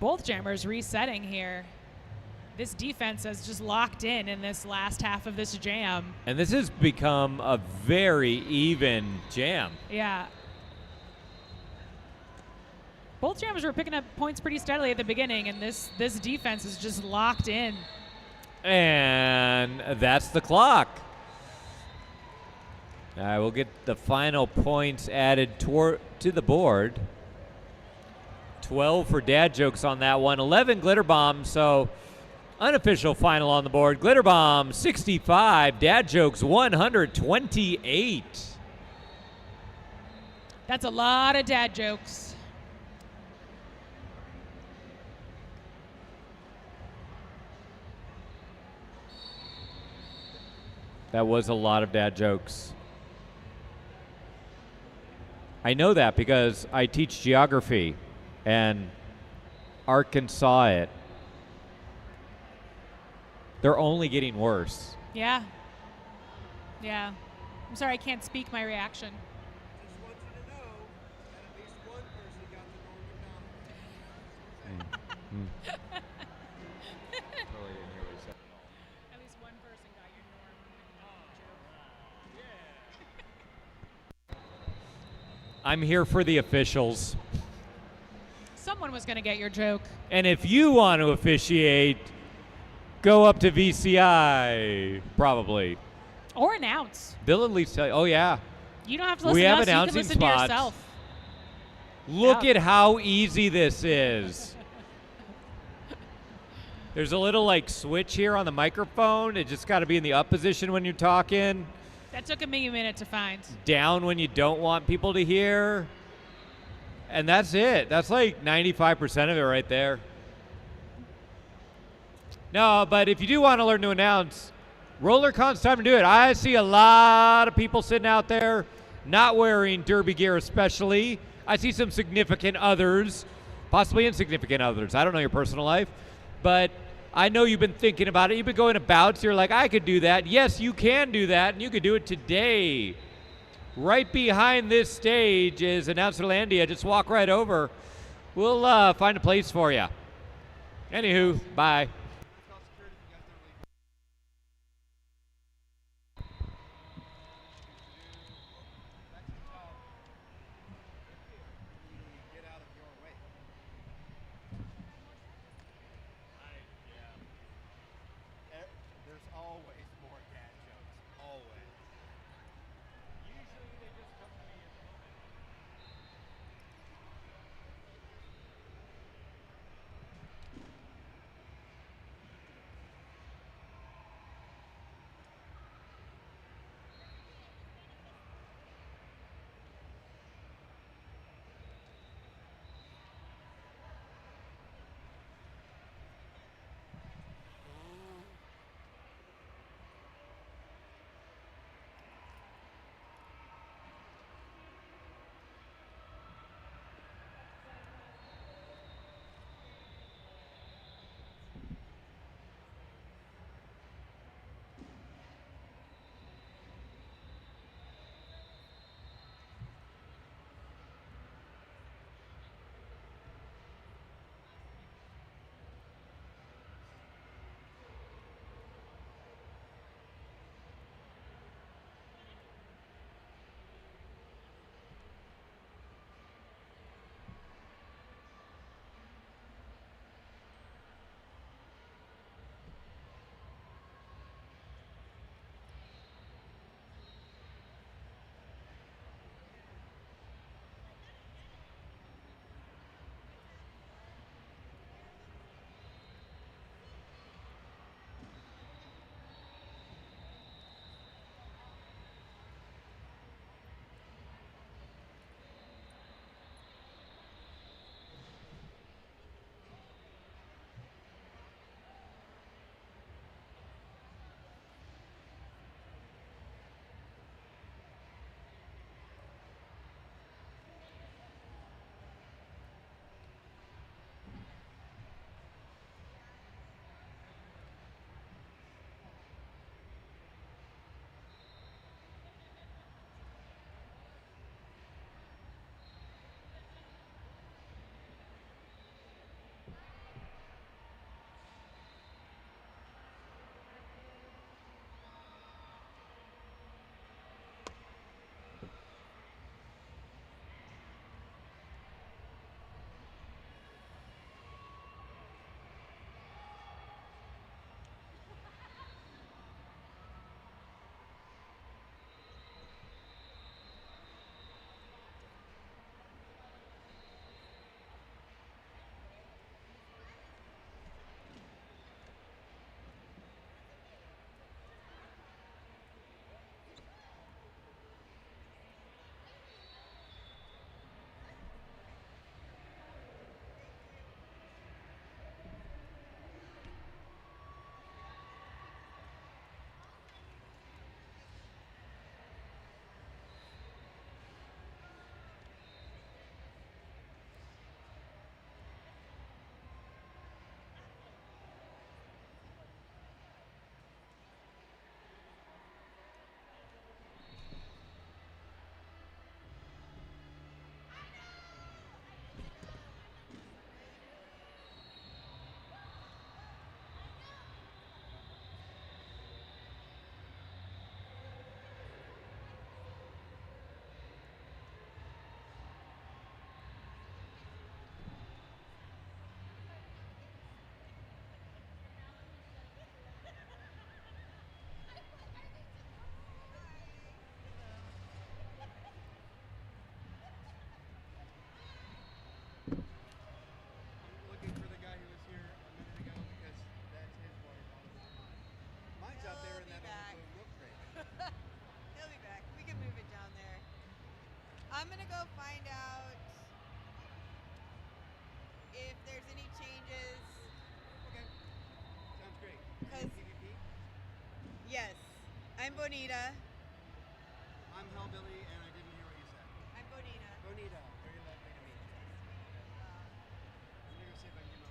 Both jammers resetting here. This defense has just locked in this last half of this jam. And this has become a very even jam. Yeah. both jammers were picking up points pretty steadily at the beginning, and this defense is just locked in. And that's the clock. All right, we'll get the final points added to the board. 12 for Dad Jokes on that one. 11 Glitter Bomb, so unofficial final on the board. Glitter Bomb 65, Dad Jokes 128. That's a lot of dad jokes. That was a lot of dad jokes. I know that because I teach geography, and Arkansas it. They're only getting worse. Yeah. Yeah. I'm sorry, I can't speak my reaction. At least one person got your joke. I'm here for the officials. Someone was going to get your joke. And if you want to officiate, go up to VCI, probably. Or announce. They'll at least tell you. Oh, yeah. You don't have to listen We to have us. You can announcing listen spots. to yourself. Look at how easy this is. There's a little like switch here on the microphone. It just got to be in the up position when you're talking. That took me a minute to find. Down when you don't want people to hear. And that's it. That's like 95% of it right there. No, but if you do want to learn to announce, RollerCon's time to do it. I see a lot of people sitting out there not wearing derby gear especially. I see some significant others, possibly insignificant others. I don't know your personal life, but I know you've been thinking about it. You've been going to bouts. You're like, I could do that. Yes, you can do that, and you could do it today. Right behind this stage is Announcer Landia. Just walk right over. We'll find a place for you. Anywho, bye. There's always more dad jokes. Always. Usually they just come to me in the moment. I'm Bonita. I'm Hellbilly, and I didn't hear what you said. I'm Bonita. Bonita, very lovely to meet you. I'm gonna go see if I can get my.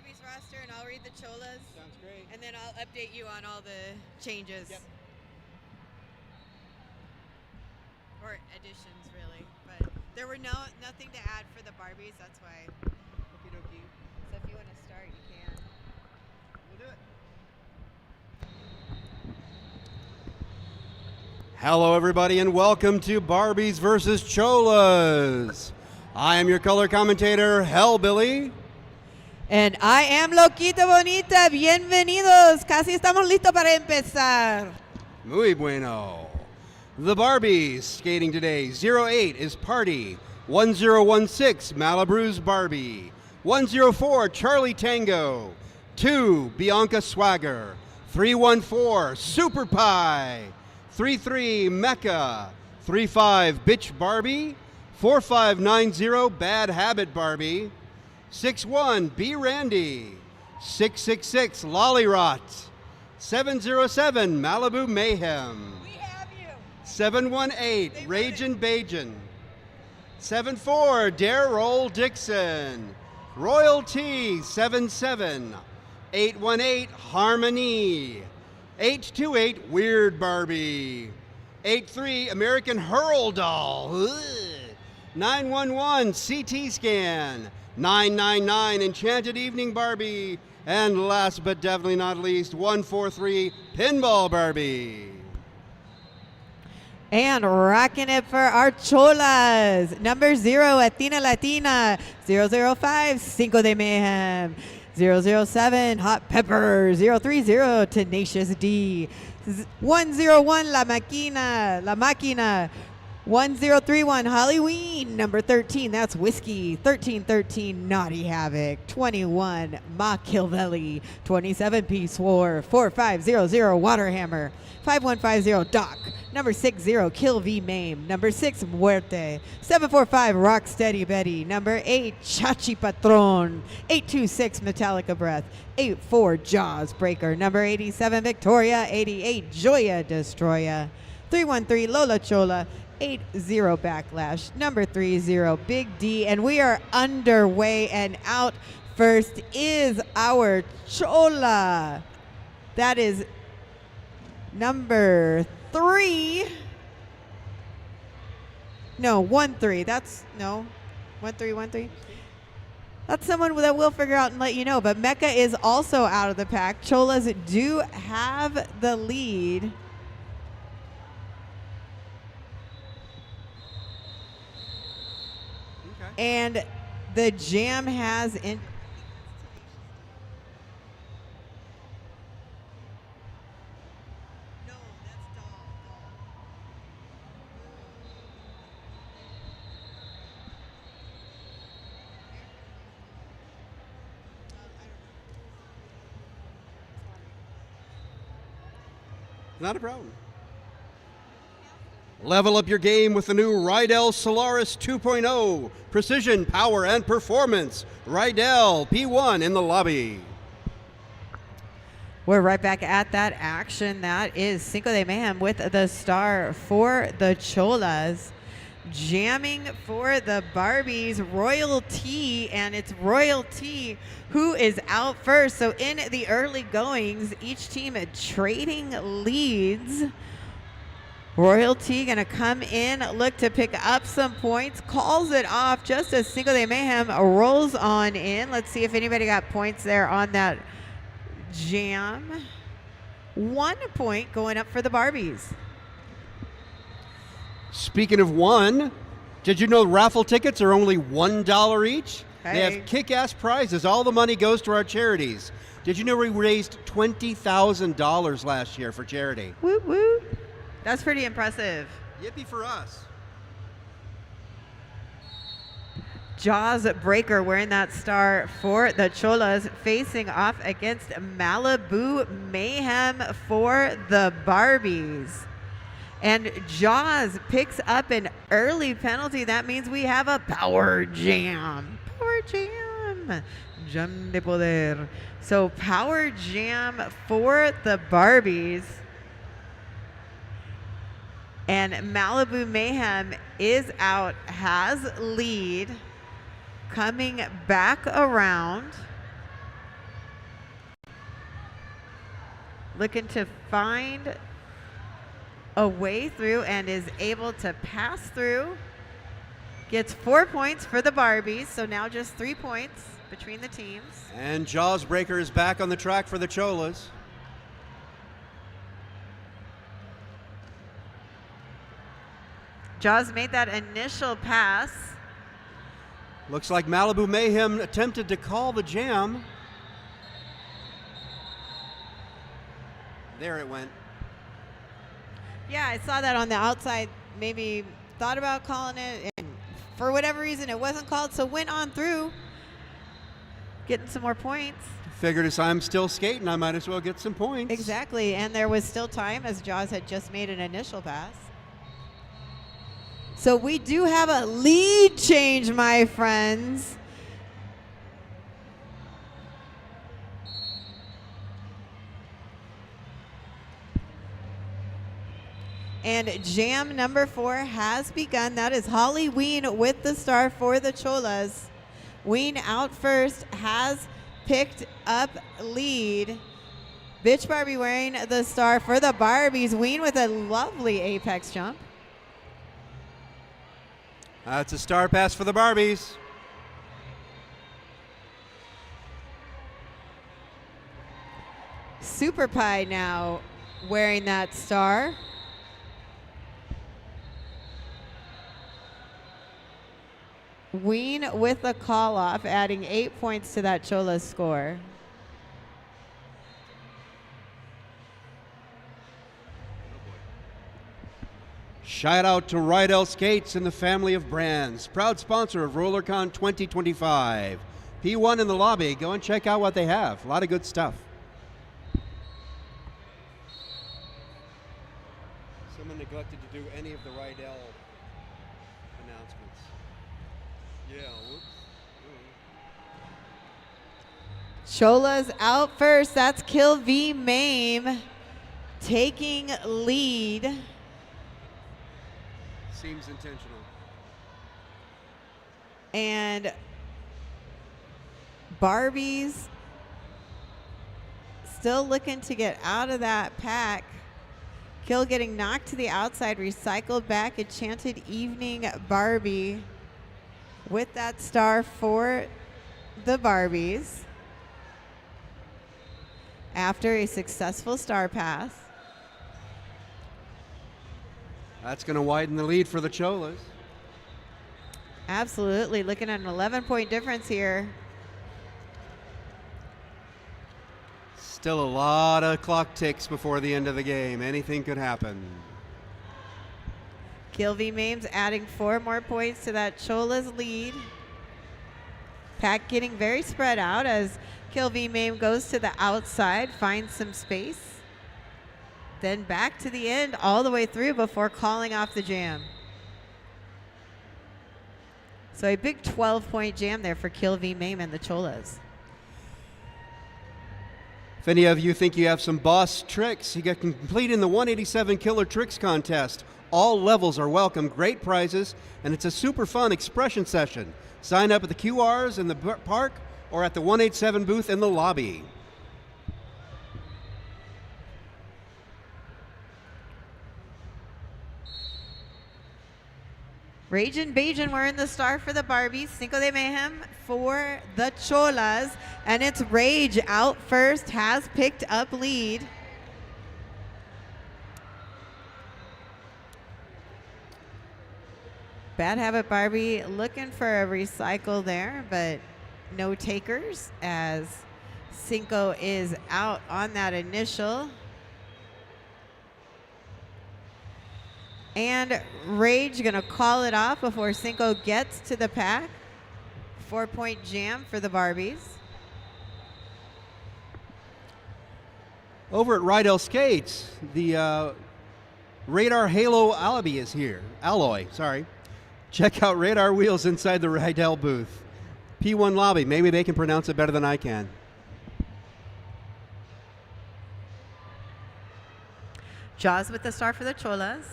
Barbie's roster and I'll read the Cholas. Sounds great. And then I'll update you on all the changes. Yep. Or additions, really. But There were nothing to add for the Barbies. That's why. Okie dokie. So if you want to start, you can. We'll do it. Hello, everybody, and welcome to Barbies versus Cholas. I am your color commentator, Hellbilly. And I am Loquita Bonita. Bienvenidos. Casi estamos listos para empezar. Muy bueno. The Barbies skating today. 08 is Party. 1016 Malibu's Barbie. 104 Charlie Tango. 2 Bianca Swagger. 314 Super Pie. 33 Mecca. 35 Bitch Barbie. 4590 Bad Habit Barbie. 61 B Randy. 666 Lollyrot. 707 Malibu Mayhem. 718 Ragin' Bajin. 74 Dare Roll Dixon. Royalty 77. 818 Harmony. 828 Weird Barbie. 83 American Hurl Doll. Ugh. 911 CT Scan. 999 Enchanted Evening Barbie. And last but definitely not least, 143 Pinball Barbie. And rocking it for our cholas. Number 0, Athena Latina. 005, Cinco de Mayhem. 007, Hot Pepper. 030, Tenacious D. 101, La Máquina. 1031, Halloween. Number 13, that's Whiskey. 1313, Naughty Havoc. 21, Machiavelli. 27, Peace War. 4500, Waterhammer. 5150, Doc. Number 60, Kill V Maim. Number 6, Muerte. 745, Rocksteady Betty. Number 8, Chachi Patron. 826, Metallica Breath. 84, Jaws Breaker. Number 87, Victoria. 88, Joya Destroya. 313, Lola Chola. 80, Backlash. Number 30, Big D. And we are underway, and out first is our Chola. That is number 3. No, 13. That's, no, 1313. That's someone that we'll figure out and let you know. But Mecca is also out of the pack. Cholas do have the lead. And the jam has in. Not a problem. Level up your game with the new Rydell Solaris 2.0. Precision, power, and performance. Rydell P1 in the lobby. We're right back at that action. That is Cinco de Mayhem with the star for the Cholas. Jamming for the Barbies, Royalty, and it's Royalty who is out first. So in the early goings, each team trading leads. Royalty gonna come in, look to pick up some points, calls it off just as Cinco de Mayhem rolls on in. Let's see if anybody got points there on that jam. 1 point going up for the Barbies. Speaking of one, did you know raffle tickets are only $1 each? Hey. They have kick-ass prizes. All the money goes to our charities. Did you know we raised $20,000 last year for charity? Woo woo. That's pretty impressive. Yippee for us. Jaws Breaker wearing that star for the Cholas, facing off against Malibu Mayhem for the Barbies. And Jaws picks up an early penalty. That means we have a power jam. Power jam. Jam de poder. So power jam for the Barbies. And Malibu Mayhem is out, has lead, coming back around. Looking to find a way through and is able to pass through. gets 4 points for the Barbies, so now just 3 points between the teams. And Jaws Breaker is back on the track for the Cholas. Jaws made that initial pass. Looks like Malibu Mayhem attempted to call the jam. There it went. Yeah, I saw that on the outside. Maybe thought about calling it, and for whatever reason it wasn't called, so went on through, getting some more points. Figured as I'm still skating, I might as well get some points. Exactly, and there was still time as Jaws had just made an initial pass. So we do have a lead change, my friends. And jam number 4 has begun. That is Holly Ween with the star for the Cholas. Ween out first, has picked up lead. Bitch Barbie wearing the star for the Barbies. Ween with a lovely apex jump. That's a star pass for the Barbies. Super Pie now wearing that star. Ween with the call off, adding 8 points to that Chola's score. Shout out to Rydell Skates and the family of brands, proud sponsor of RollerCon 2025. P1 in the lobby, go and check out what they have. A lot of good stuff. Someone neglected to do any of the Rydell announcements. Yeah, whoops. Chola's out first. That's Kill V Mame taking lead. Seems intentional. And Barbies still looking to get out of that pack. Kill getting knocked to the outside, recycled back. Enchanted Evening Barbie with that star for the Barbies after a successful star pass. That's going to widen the lead for the Cholas. Absolutely, looking at an 11-point difference here. Still a lot of clock ticks before the end of the game. Anything could happen. Kill V Mames adding 4 more points to that Chola's lead. Pack getting very spread out as Kill V Mame goes to the outside, finds some space. Then back to the end all the way through before calling off the jam. So a big 12-point jam there for Kill V Mame and the Cholas. If any of you think you have some boss tricks, you can complete in the 187 Killer Tricks contest. All levels are welcome, great prizes, and it's a super fun expression session. Sign up at the QRs in the park or at the 187 booth in the lobby. Ragin' Bajan wearing the star for the Barbies. Cinco de Mayhem for the Cholas. And it's Rage out first, has picked up lead. Bad Habit Barbie looking for a recycle there, but no takers as Cinco is out on that initial. And Rage gonna call it off before Cinco gets to the pack. 4-point jam for the Barbies. Over at Rydell Skates, the Radar Halo Alloy is here. Check out Radar Wheels inside the Rydell booth. P1 lobby, maybe they can pronounce it better than I can. Jaws with the star for the Cholas.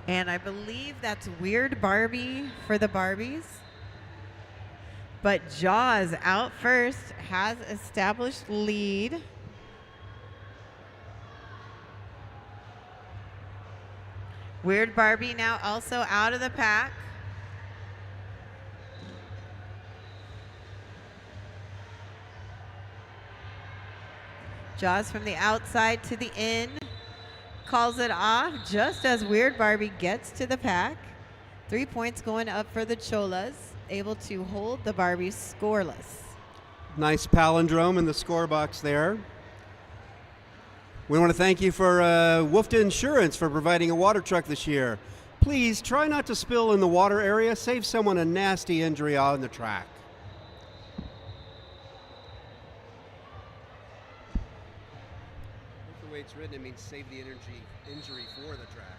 And I believe that's Weird Barbie for the Barbies. But Jaws out first, has established lead. Weird Barbie now also out of the pack. Jaws from the outside to the in. Calls it off just as Weird Barbie gets to the pack. 3 points going up for the Cholas, able to hold the Barbies scoreless. Nice palindrome in the score box there. We want to thank you for Woofta Insurance for providing a water truck this year. Please try not to spill in the water area. Save someone a nasty injury on the track. The way it's written, it means save the injury for the track.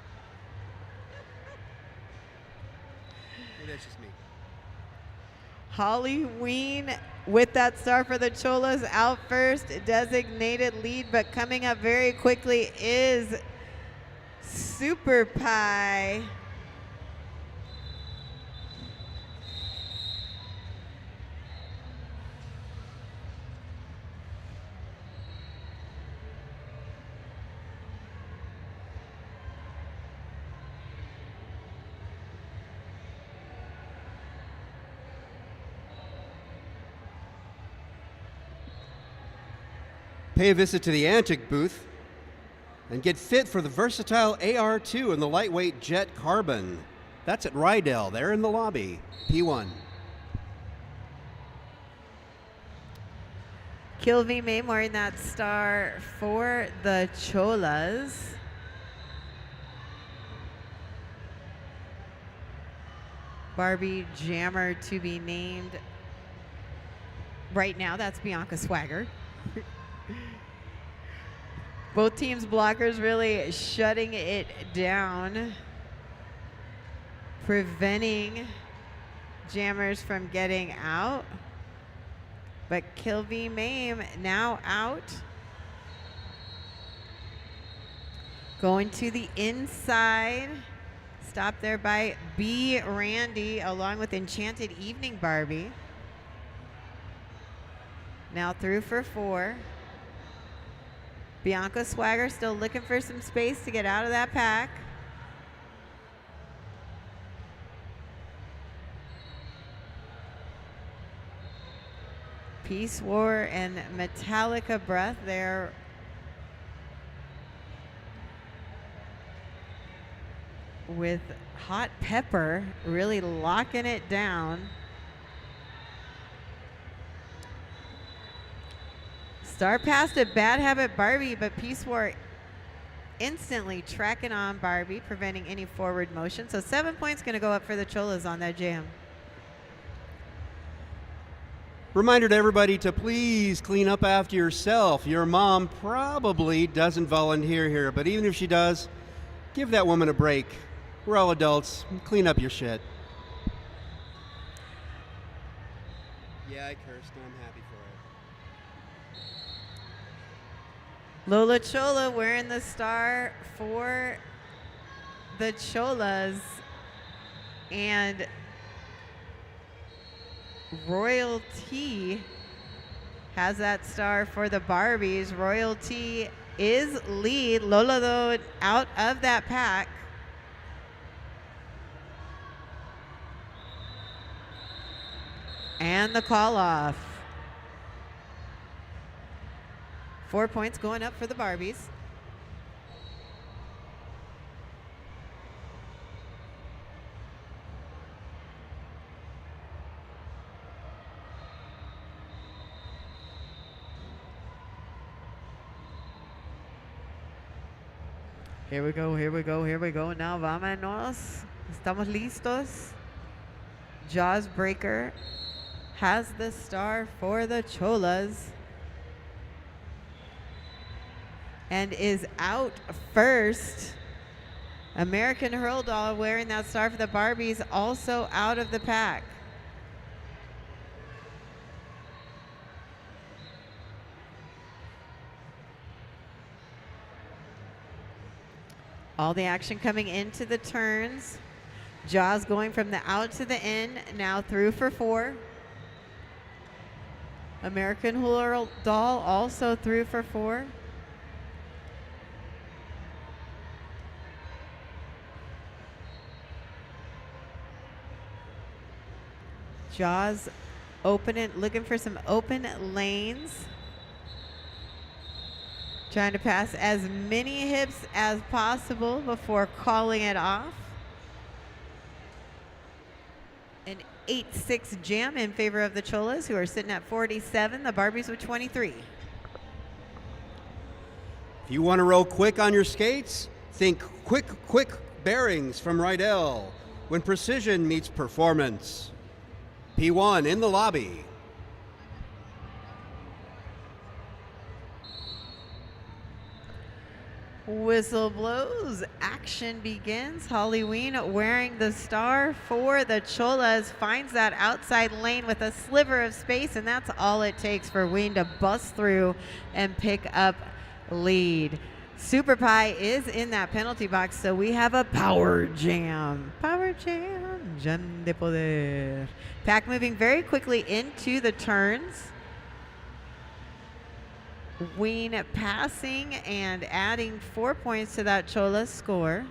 Maybe that's just me. Holly Ween with that star for the Cholas out first, designated lead, but coming up very quickly is Super Pie. Pay a visit to the Antic booth and get fit for the versatile AR2 and the lightweight Jet Carbon. That's at Rydell, there in the lobby, P1. Kilby Mame wearing that star for the Cholas. Barbie Jammer to be named. Right now, that's Bianca Swagger. Both teams' blockers really shutting it down, preventing Jammers from getting out. But Kilby Mame now out. Going to the inside. Stopped there by B. Randy along with Enchanted Evening Barbie. Now through for 4. Bianca Swagger still looking for some space to get out of that pack. Peace War and Metallica Breath there. With Hot Pepper really locking it down. Start past it, Bad Habit Barbie, but Peace War instantly tracking on Barbie, preventing any forward motion. So 7 points going to go up for the Cholas on that jam. Reminder to everybody to please clean up after yourself. Your mom probably doesn't volunteer here, but even if she does, give that woman a break. We're all adults. Clean up your shit. Yeah, I cursed. I'm happy for it. Lola Chola wearing the star for the Cholas. And Royalty has that star for the Barbies. Royalty is lead. Lola, though, out of that pack. And the call off. 4 points going up for the Barbies. Here we go, here we go, here we go. Now vámonos. Estamos listos. Jaws Breaker has the star for the Cholas. And is out first. American Hurl Doll wearing that star for the Barbies, also out of the pack. All the action coming into the turns. Jaws going from the out to the in, now through for 4. American Hurl Doll also through for 4. Jaws open, looking for some open lanes. Trying to pass as many hips as possible before calling it off. An 8-6 jam in favor of the Cholas, who are sitting at 47. The Barbies with 23. If you want to roll quick on your skates, think quick bearings from Rydell when precision meets performance. P1 in the lobby. Whistle blows, action begins. Holly Ween wearing the star for the Cholas finds that outside lane with a sliver of space, and that's all it takes for Ween to bust through and pick up lead. Super Pie is in that penalty box, so we have a power jam. Power jam, jam de poder. Pack moving very quickly into the turns. Ween passing and adding 4 points to that Chola score.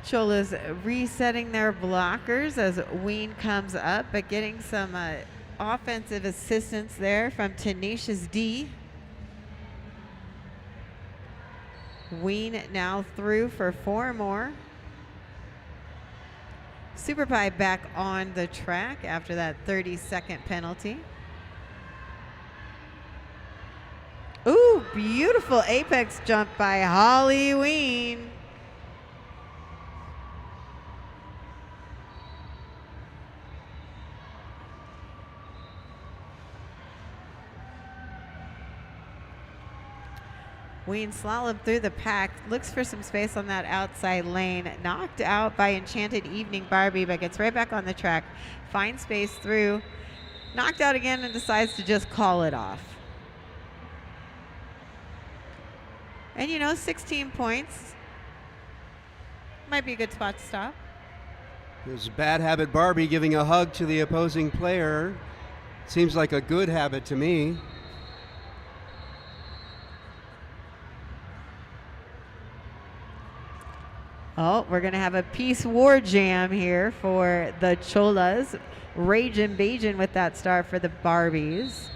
Cholas resetting their blockers as Ween comes up, but getting some offensive assistance there from Tenacious D. Ween now through for 4 more. Super Pie back on the track after that 30-second penalty. Ooh, beautiful apex jump by Holly Ween. Ween slalom through the pack, looks for some space on that outside lane. Knocked out by Enchanted Evening Barbie, but gets right back on the track. Finds space through. Knocked out again and decides to just call it off. And 16 points. Might be a good spot to stop. There's Bad Habit Barbie giving a hug to the opposing player. Seems like a good habit to me. Oh, we're going to have a Peace War jam here for the Cholas. Ragin' Bajin with that star for the Barbies.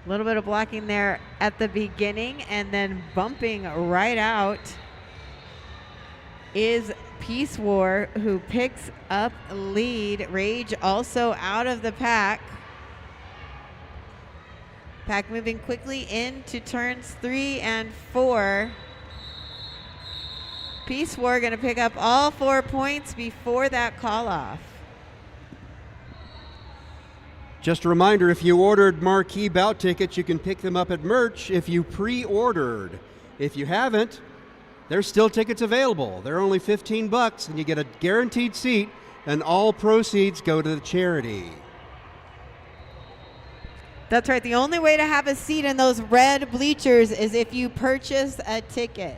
A little bit of blocking there at the beginning, and then bumping right out is Peace War, who picks up lead. Rage also out of the pack. Pack moving quickly into turns 3 and 4. Peace War going to pick up all 4 points before that call off. Just a reminder, if you ordered marquee bout tickets, you can pick them up at merch if you pre-ordered. If you haven't, there's still tickets available. They're only $15 and you get a guaranteed seat, and all proceeds go to the charity. That's right. The only way to have a seat in those red bleachers is if you purchase a ticket.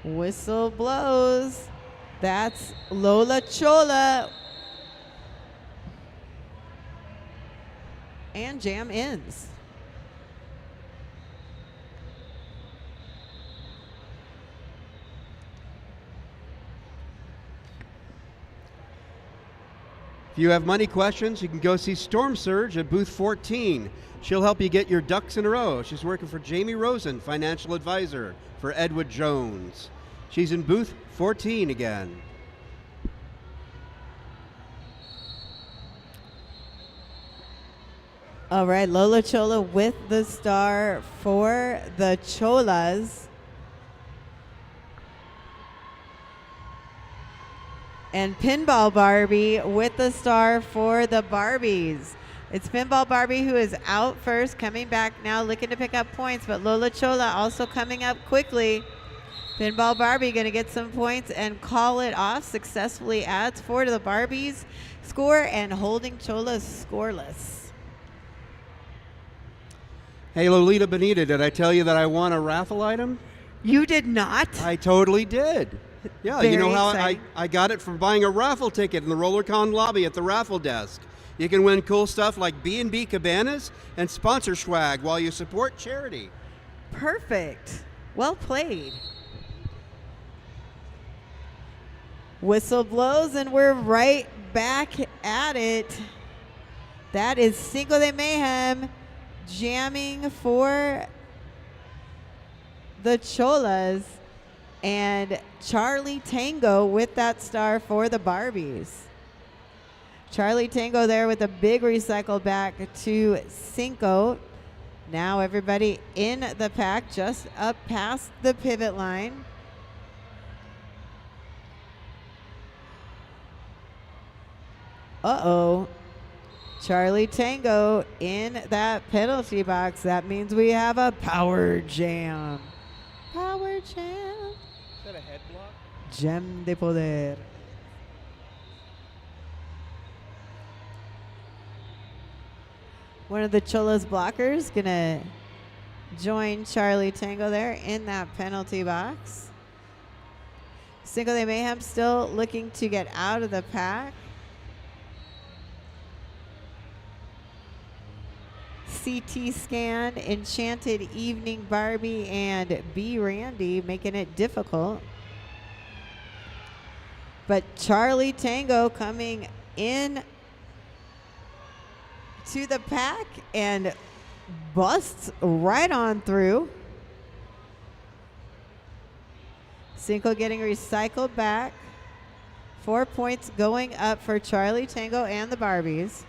Whistle blows. That's Lola Chola. And jam ends. If you have money questions, you can go see Storm Surge at booth 14. She'll help you get your ducks in a row. She's working for Jamie Rosen, financial advisor for Edward Jones. She's in booth 14 again. All right, Lola Chola with the star for the Cholas. And Pinball Barbie with the star for the Barbies. It's Pinball Barbie who is out first, coming back now, looking to pick up points, but Lola Chola also coming up quickly. Pinball Barbie going to get some points and call it off. Successfully adds 4 to the Barbies score and holding Chola scoreless. Hey, Lolita Bonita, did I tell you that I won a raffle item? You did not? I totally did. Yeah, Very you know how exciting. I got it from buying a raffle ticket in the RollerCon lobby at the raffle desk. You can win cool stuff like B&B cabanas and sponsor swag while you support charity. Perfect. Well played. Whistle blows and we're right back at it. That is Cinco de Mayhem jamming for the Cholas and Charlie Tango with that star for the Barbies. Charlie Tango there with a big recycle back to Cinco. Now everybody in the pack just up past the pivot line. Uh-oh. Charlie Tango in that penalty box. That means we have a power jam. Power jam. Is that a head block? Gem de poder. One of the Cholas blockers gonna join Charlie Tango there in that penalty box. Cinco de Mayhem still looking to get out of the pack. CT Scan, Enchanted Evening Barbie, and B Randy making it difficult. But Charlie Tango coming in to the pack and busts right on through. Cinco getting recycled back. 4 points going up for Charlie Tango and the Barbies.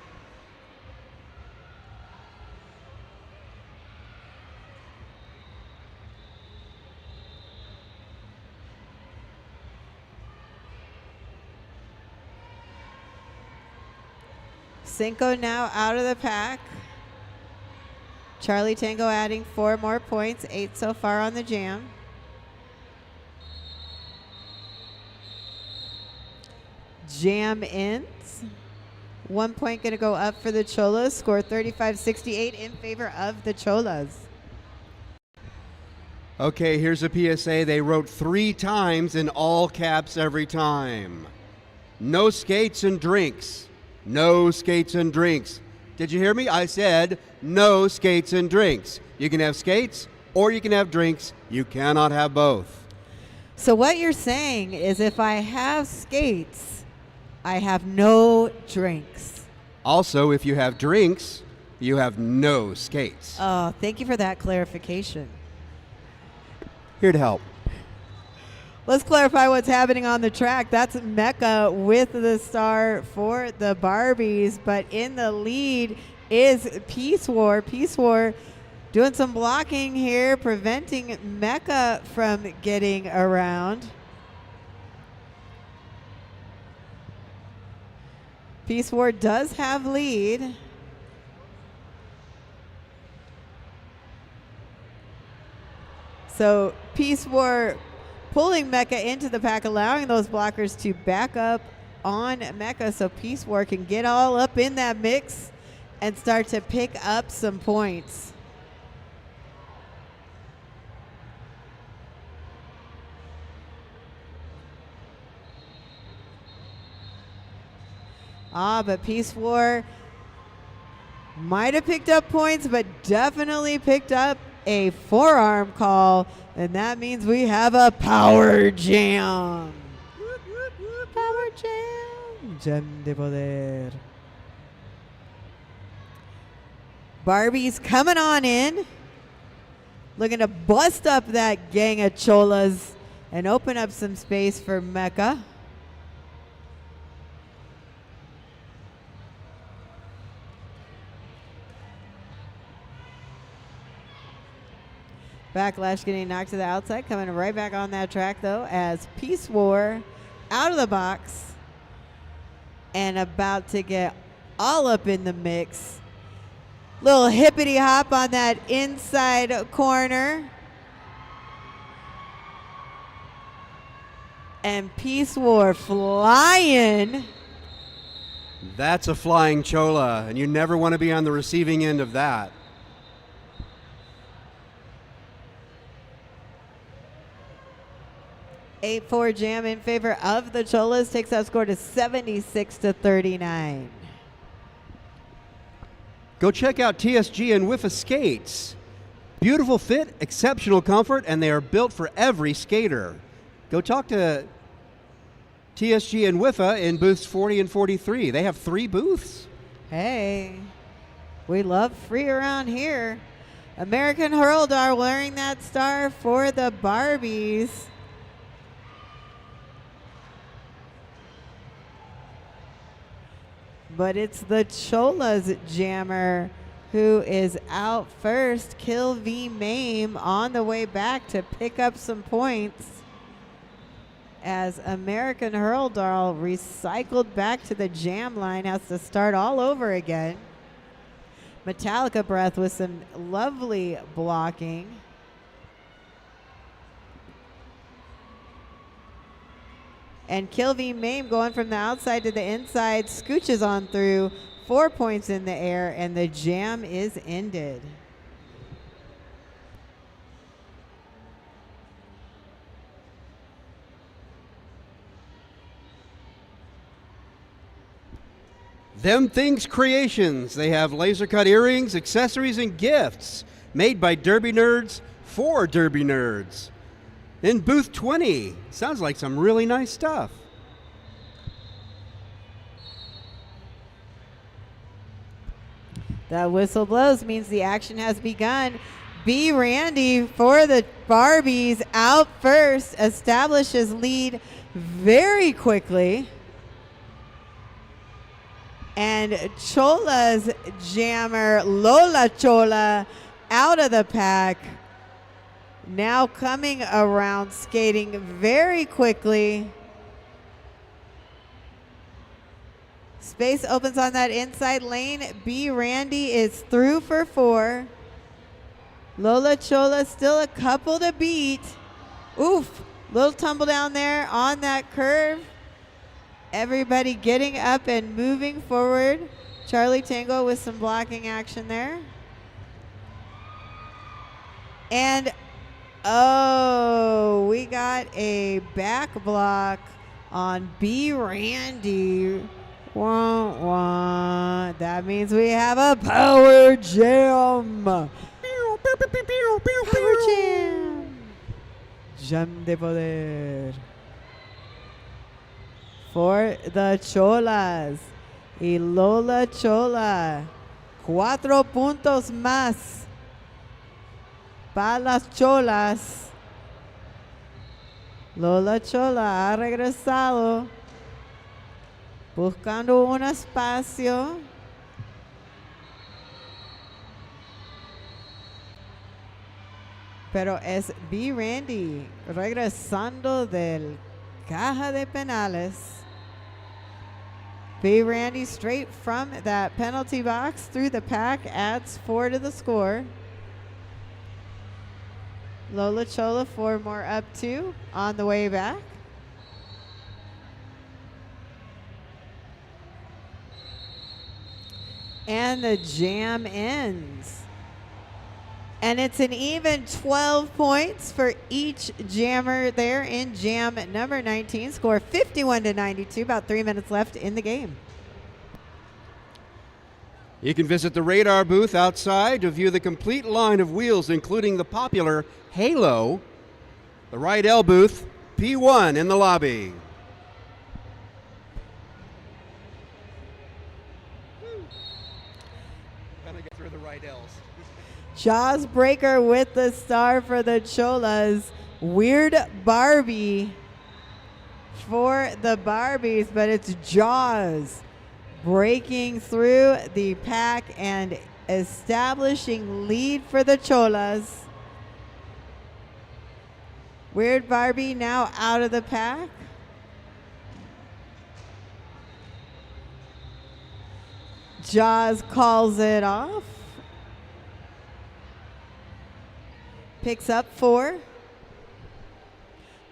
Cinco now out of the pack. Charlie Tango adding 4 more points, 8 so far on the jam. Jam ends. 1 point going to go up for the Cholas. Score 35-68 in favor of the Cholas. Okay, here's a PSA they wrote 3 times in all caps every time. No skates and drinks. No skates and drinks. Did you hear me? I said no skates and drinks. You can have skates or you can have drinks. You cannot have both. So what you're saying is if I have skates, I have no drinks. Also, if you have drinks, you have no skates. Oh, thank you for that clarification. Here to help. Let's clarify what's happening on the track. That's Mecca with the star for the Barbies, but in the lead is Peace War. Peace War doing some blocking here, preventing Mecca from getting around. Peace War does have lead. So Peace War pulling Mecca into the pack, allowing those blockers to back up on Mecca so Peace War can get all up in that mix and start to pick up some points. But Peace War might have picked up points, but definitely picked up a forearm call, and that means we have a power jam. Power jam. Gem de poder. Barbie's coming on in, looking to bust up that gang of Cholas and open up some space for Mecca. Backlash getting knocked to the outside, coming right back on that track though as Peace War out of the box and about to get all up in the mix. Little hippity hop on that inside corner. And Peace War flying. That's a flying Chola, and you never want to be on the receiving end of that. 8-4 jam in favor of the Cholas takes that score to 76-39. Go check out TSG and Wiffa skates. Beautiful fit, exceptional comfort, and they are built for every skater. Go talk to TSG and Wiffa in booths 40 and 43. They have 3 booths. Hey, we love free around here. American Hurldar wearing that star for the Barbies. But it's the Cholas jammer who is out first. Kill V Mame on the way back to pick up some points as American Hurldar recycled back to the jam line, has to start all over again. Metallica Breath with some lovely blocking. And Kill V Mame going from the outside to the inside, scooches on through, 4 points in the air, and the jam is ended. Them Things Creations. They have laser cut earrings, accessories, and gifts made by Derby Nerds for Derby Nerds. In booth 20. Sounds like some really nice stuff. That whistle blows, means the action has begun. B. Randy for the Barbies out first, establishes lead very quickly. And Chola's jammer, Lola Chola, out of the pack. Now coming around, skating very quickly. Space opens on that inside lane. B. Randy is through for 4. Lola Chola still a couple to beat. Oof, little tumble down there on that curve. Everybody getting up and moving forward. Charlie Tango with some blocking action there. And oh, we got a back block on B. Randy. Wah, wah. That means we have a power jam. Power jam. Jam de poder. For the Cholas. Y Lola Chola. 4 puntos más para las Cholas. Lola Chola ha regresado buscando un espacio. Pero es B. Randy regresando del caja de penales. B. Randy straight from that penalty box through the pack, adds 4 to the score. Lola Chola 4 more up 2 on the way back. And the jam ends. And it's an even 12 points for each jammer there in jam number 19. Score 51-92, about 3 minutes left in the game. You can visit the radar booth outside to view the complete line of wheels, including the popular Halo. The Right L booth, P1 in the lobby. Gotta get through the right L's. Jaws Breaker with the star for the Cholas. Weird Barbie for the Barbies, but it's Jaws breaking through the pack and establishing lead for the Cholas. Weird Barbie now out of the pack. Jaws calls it off. Picks up 4.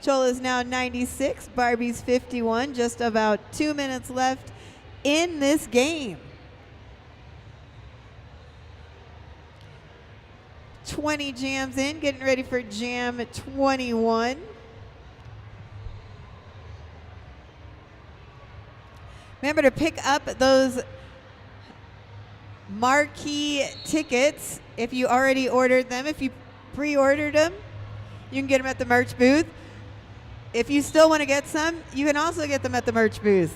Chola's now 96, Barbie's 51. Just about 2 minutes left in this game. 20 jams in, getting ready for jam 21. Remember to pick up those marquee tickets if you already ordered them. If you pre-ordered them, you can get them at the merch booth. If you still want to get some, you can also get them at the merch booth.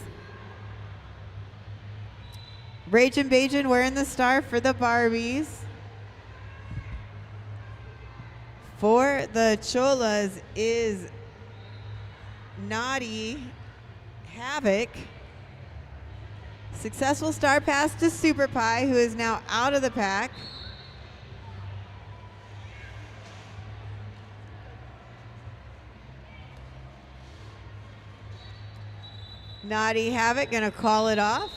Ragin' Bajin wearing the star for the Barbies. For the Cholas is Naughty Havoc. Successful star pass to Super Pie, who is now out of the pack. Naughty Havoc gonna call it off.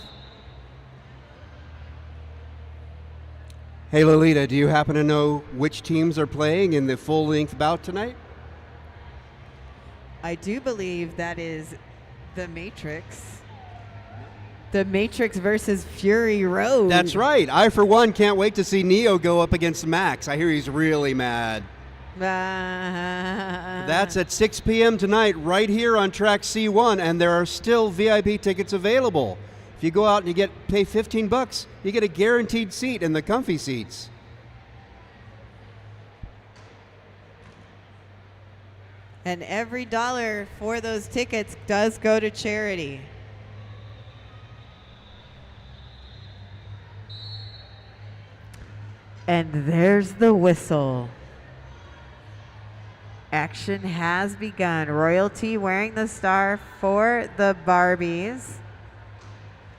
Hey, Lolita, do you happen to know which teams are playing in the full-length bout tonight? I do believe that is the Matrix. The Matrix versus Fury Road. That's right. I, for one, can't wait to see Neo go up against Max. I hear he's really mad. That's at 6 p.m. tonight right here on track C1, and there are still VIP tickets available. If you go out and you pay $15, you get a guaranteed seat in the comfy seats. And every dollar for those tickets does go to charity. And there's the whistle. Action has begun. Royalty wearing the star for the Barbies.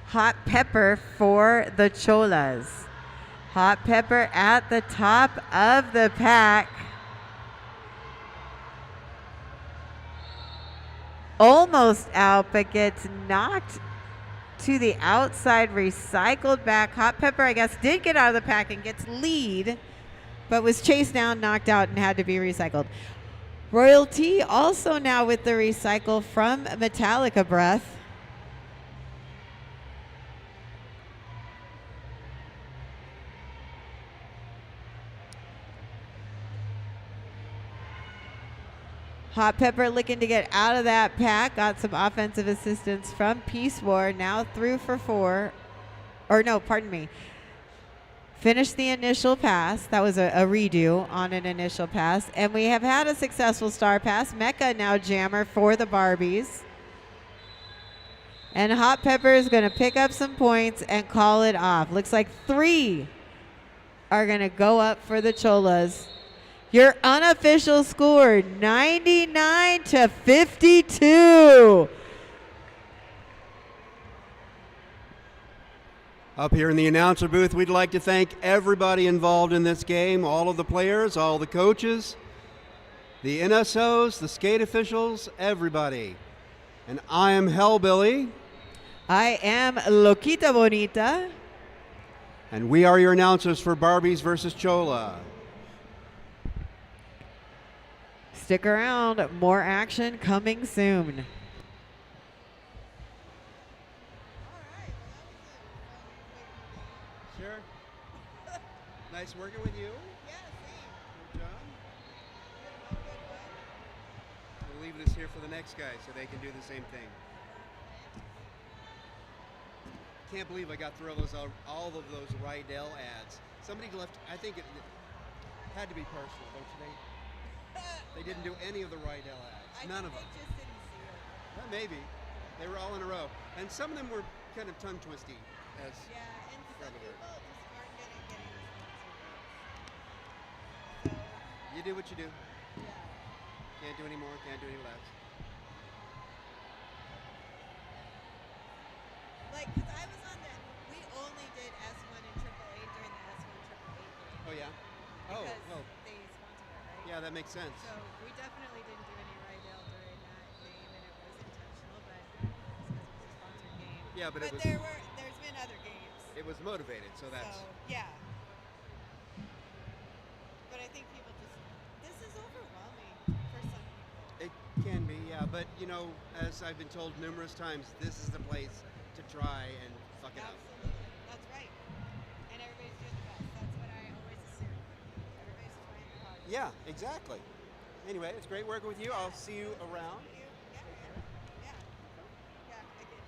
Hot Pepper for the Cholas. Hot Pepper at the top of the pack. Almost out, but gets knocked to the outside, recycled back. Hot Pepper, I guess, did get out of the pack and gets lead, but was chased down, knocked out, and had to be recycled. Royalty also now with the recycle from Metallica Breath. Hot Pepper looking to get out of that pack. Got some offensive assistance from Peace War. Now through for 4. Or no, pardon me. Finished the initial pass. That was a redo on an initial pass. And we have had a successful star pass. Mecha now jammer for the Barbies. And Hot Pepper is going to pick up some points and call it off. Looks like 3 are going to go up for the Cholas. Your unofficial score, 99-52. Up here in the announcer booth, we'd like to thank everybody involved in this game, all of the players, all the coaches, the NSOs, the skate officials, everybody. And I am Hellbilly. I am Loquita Bonita. And we are your announcers for Barbies versus Chola. Stick around, more action coming soon. Sure. Nice working with you. Yeah, same. Good job. We'll leave this here for the next guy so they can do the same thing. Can't believe I got through all of those Rydell ads. Somebody left, I think it had to be personal, don't you think? They didn't do any of the Rydell ads. None of them. Just didn't see it. Well, maybe. They were all in a row. And some of them were kind of tongue twisty. As Yeah, and some probably people heard. just aren't getting responsible. You do what you do. Yeah. Can't do any more, can't do any less. Like, because I was on we only did S1 and AAA during the S1 AAA game. Oh, yeah? Oh, Because well, they sponsored it, right? yeah, that makes sense. So we definitely didn't do any Rydell during that game, and it was intentional, but it's because it was a sponsored game. Yeah, but it was- there's been other games. It was motivated, so that's... So, yeah. But I think people this is overwhelming for some people. It can be, yeah, but you know, as I've been told numerous times, this is the place to try and fuck it up. Absolutely. That's right. And everybody's doing the best. That's what I always assume. Everybody's trying their hardest. Yeah, exactly. Anyway, it's great working with you. I'll see you around. Yeah, I did.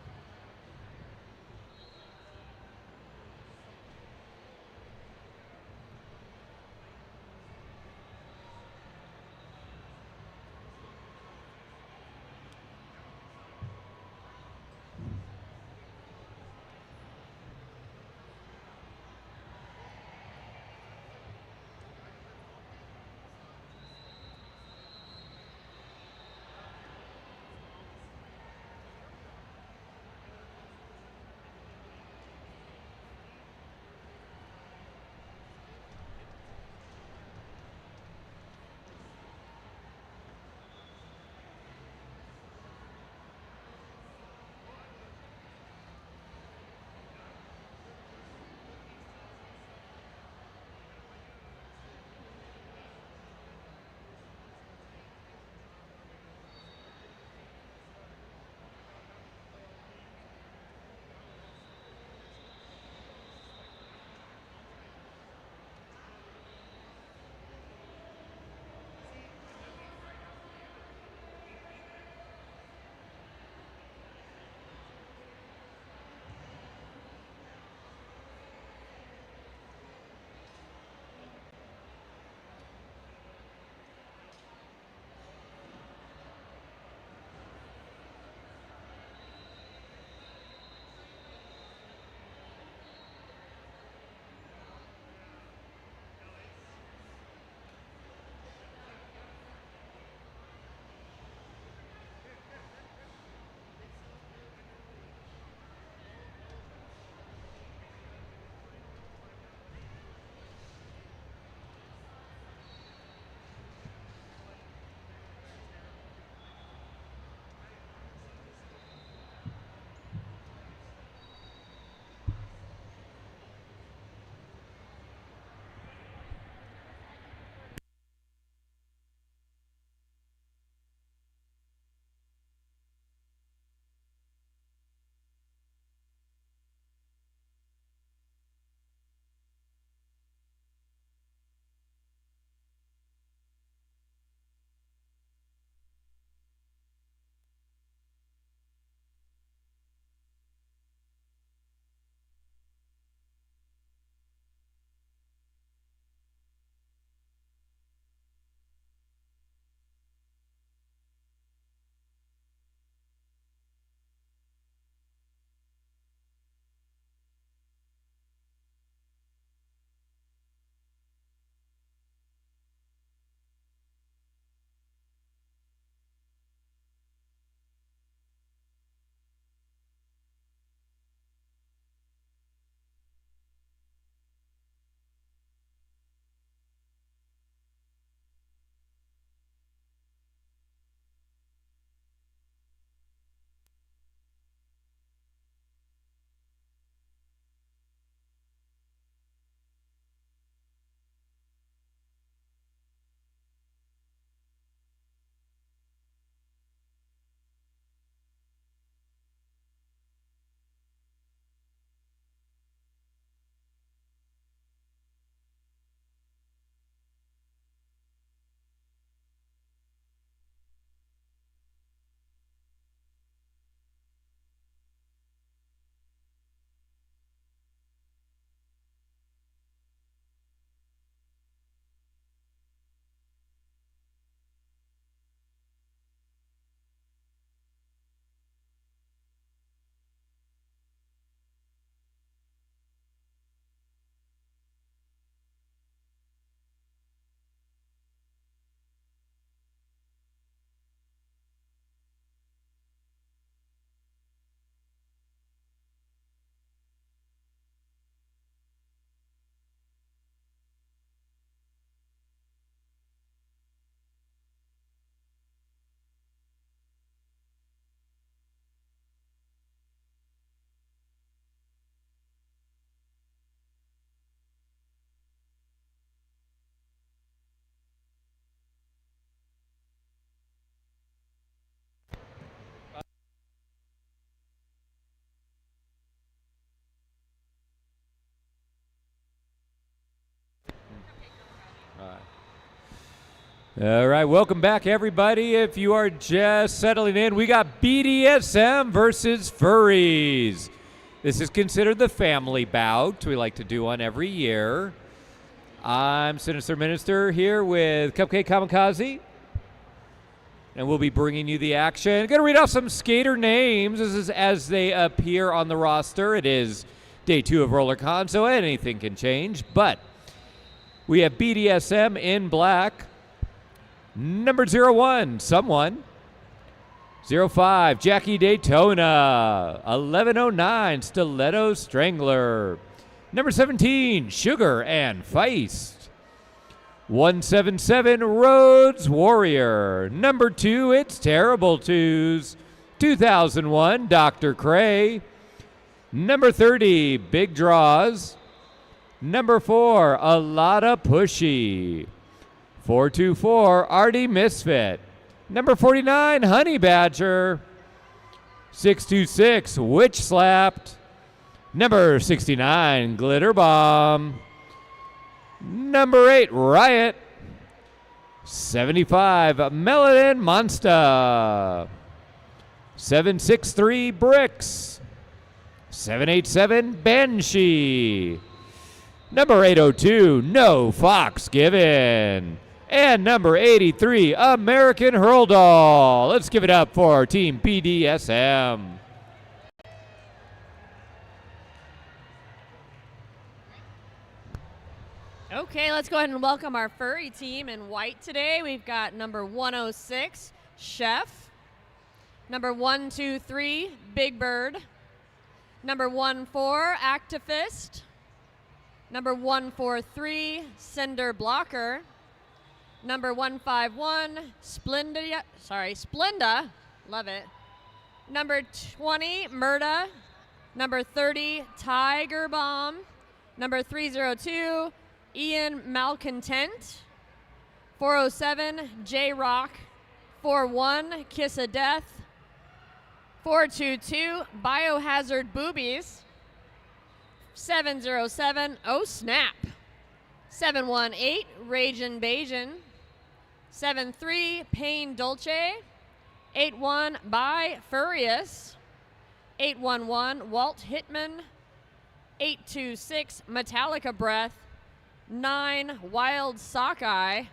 All right, welcome back, everybody. If you are just settling in, we got BDSM versus furries. This is considered the family bout we like to do one every year. I'm Sinister Minister here with Cupcake Kamikaze, and we'll be bringing you the action. Going to read off some skater names. This is as they appear on the roster. It is day 2 of RollerCon, so anything can change. But we have BDSM in black. Number 01, Someone. 05, Jackie Daytona. 1109, Stiletto Strangler. Number 17, Sugar and Feist. 177, Rhodes Warrior. Number 2, It's Terrible Twos. 2001, Dr. Cray. Number 30, Big Draws. Number 4, A Lotta Pushy. 424, Artie Misfit. Number 49, Honey Badger. 626, Witch Slapped. Number 69, Glitter Bomb. Number 8, Riot. 75, Melanin Monster. 763, Bricks. 787, Banshee. Number 802, No Fox Given. And number 83, American Hurl Doll. Let's give it up for Team BDSM. Okay, let's go ahead and welcome our furry team in white today. We've got number 106, Chef. Number 123, Big Bird. Number 14, Activist. Number 143, Cinder Blocker. Number 151, Splenda. Love it. Number 20, Murda. Number 30, Tiger Bomb. Number 302, Ian Malcontent. 407, J-Rock. 41, Kiss of Death. 422, Biohazard Boobies. 707, Oh Snap. 718, Ragin' Bajan. 73, Pain Dolce. 81, By Furious. 811, Walt Hitman. 826, Metallica Breath. 9, Wild Sockeye.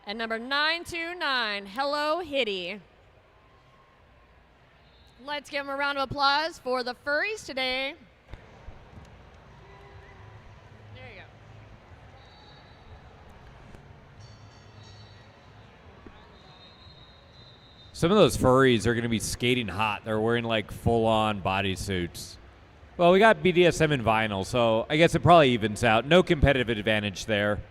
And number 929, Hello Hitty. Let's give them a round of applause for the furries today. There you go. Some of those furries are going to be skating hot. They're wearing like full-on bodysuits. Well, we got BDSM in vinyl, so I guess it probably evens out. No competitive advantage there.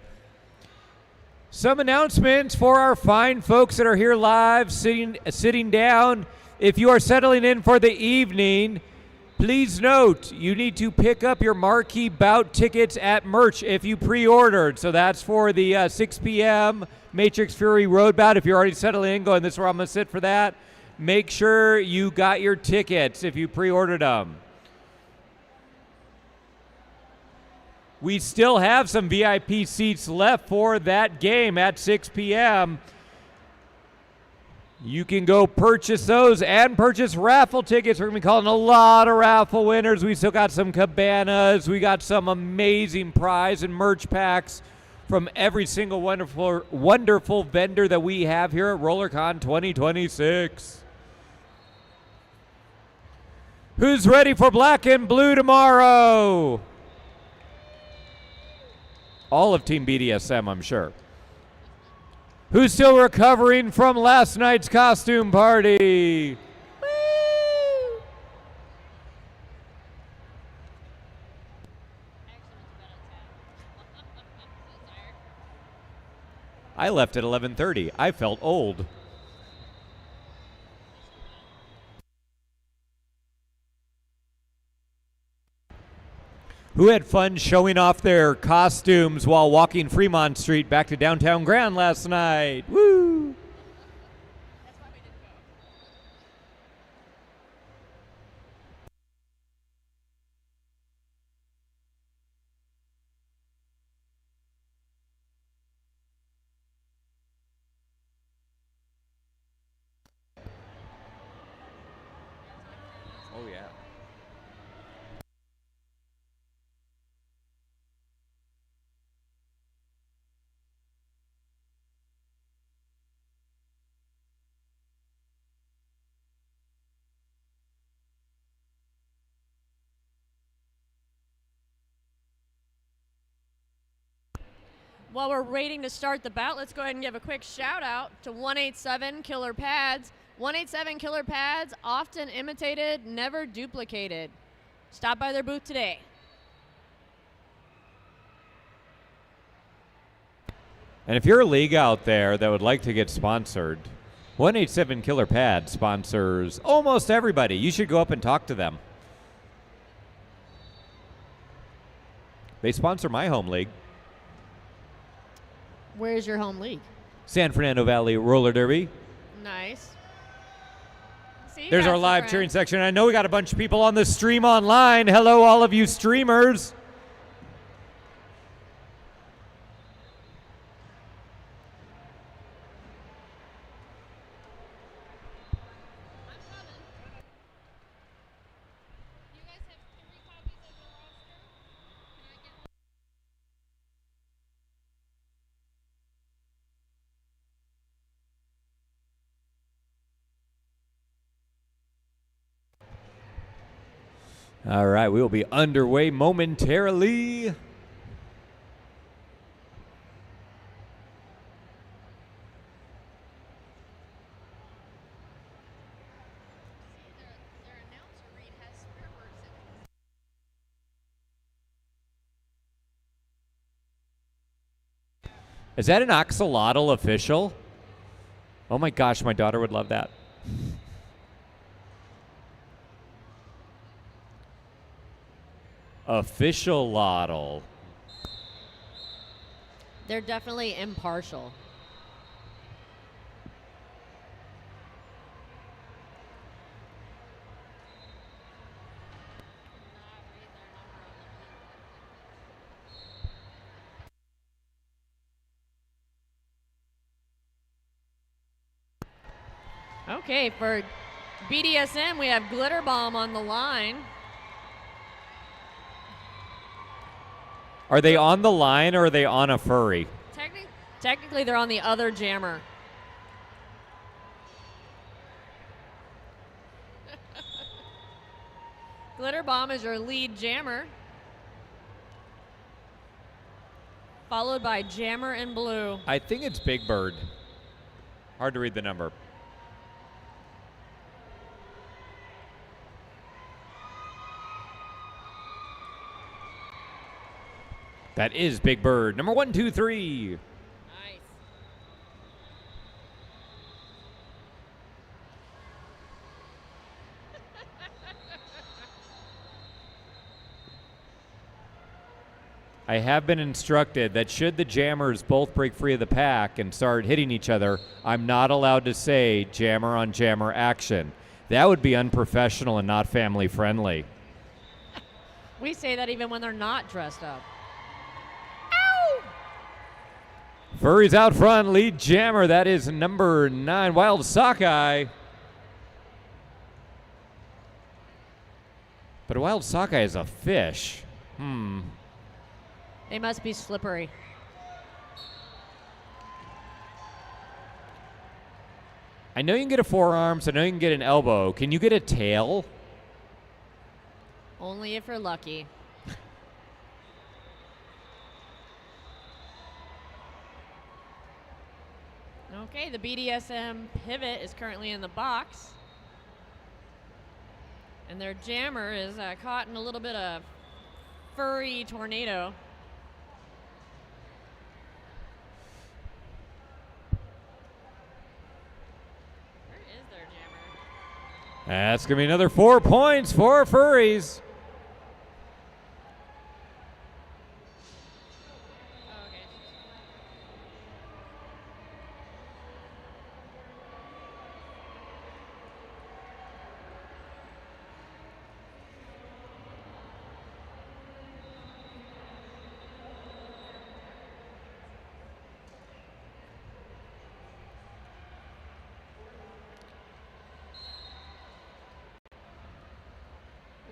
Some announcements for our fine folks that are here live, sitting down. If you are settling in for the evening, please note you need to pick up your marquee bout tickets at merch if you pre-ordered. So that's for the 6 p.m. Matrix Fury Road bout. If you're already settling in, going, this is where I'm going to sit for that. Make sure you got your tickets if you pre-ordered them. We still have some VIP seats left for that game at 6 p.m. You can go purchase those and purchase raffle tickets. We're going to be calling a lot of raffle winners. We still got some cabanas. We got some amazing prize and merch packs from every single wonderful vendor that we have here at RollerCon 2026. Who's ready for black and blue tomorrow? All of Team BDSM, I'm sure. Who's still recovering from last night's costume party? Woo! I left at 11:30. I felt old. Who had fun showing off their costumes while walking Fremont Street back to downtown Grand last night? Woo! Oh, yeah. While we're waiting to start the bout, let's go ahead and give a quick shout out to 187 Killer Pads. 187 Killer Pads, often imitated, never duplicated. Stop by their booth today. And if you're a league out there that would like to get sponsored, 187 Killer Pad sponsors almost everybody. You should go up and talk to them. They sponsor my home league. Where's your home league? San Fernando Valley Roller Derby. Nice. See, There's got our some live friends. cheering section. I know we got a bunch of people on the stream online. Hello, all of you streamers. All right, we will be underway momentarily. Is that an axolotl official? Oh my gosh, my daughter would love that. Official lotl. They're definitely impartial. Okay, for BDSM, we have Glitter Bomb on the line. Are they on the line or are they on a furry? Technically, they're on the other jammer. Glitter Bomb is your lead jammer, followed by Jammer in Blue. I think it's Big Bird. Hard to read the number. That is Big Bird. Number 1, 2, 3. Nice. I have been instructed that should the jammers both break free of the pack and start hitting each other, I'm not allowed to say jammer on jammer action. That would be unprofessional and not family friendly. We say that even when they're not dressed up. Furries out front, lead jammer. That is number 9, Wild Sockeye. But a wild sockeye is a fish. They must be slippery. I know you can get a forearm, so I know you can get an elbow. Can you get a tail? Only if you're lucky. Okay, the BDSM pivot is currently in the box. And their jammer is caught in a little bit of furry tornado. Where is their jammer? That's going to be another 4 points for furries.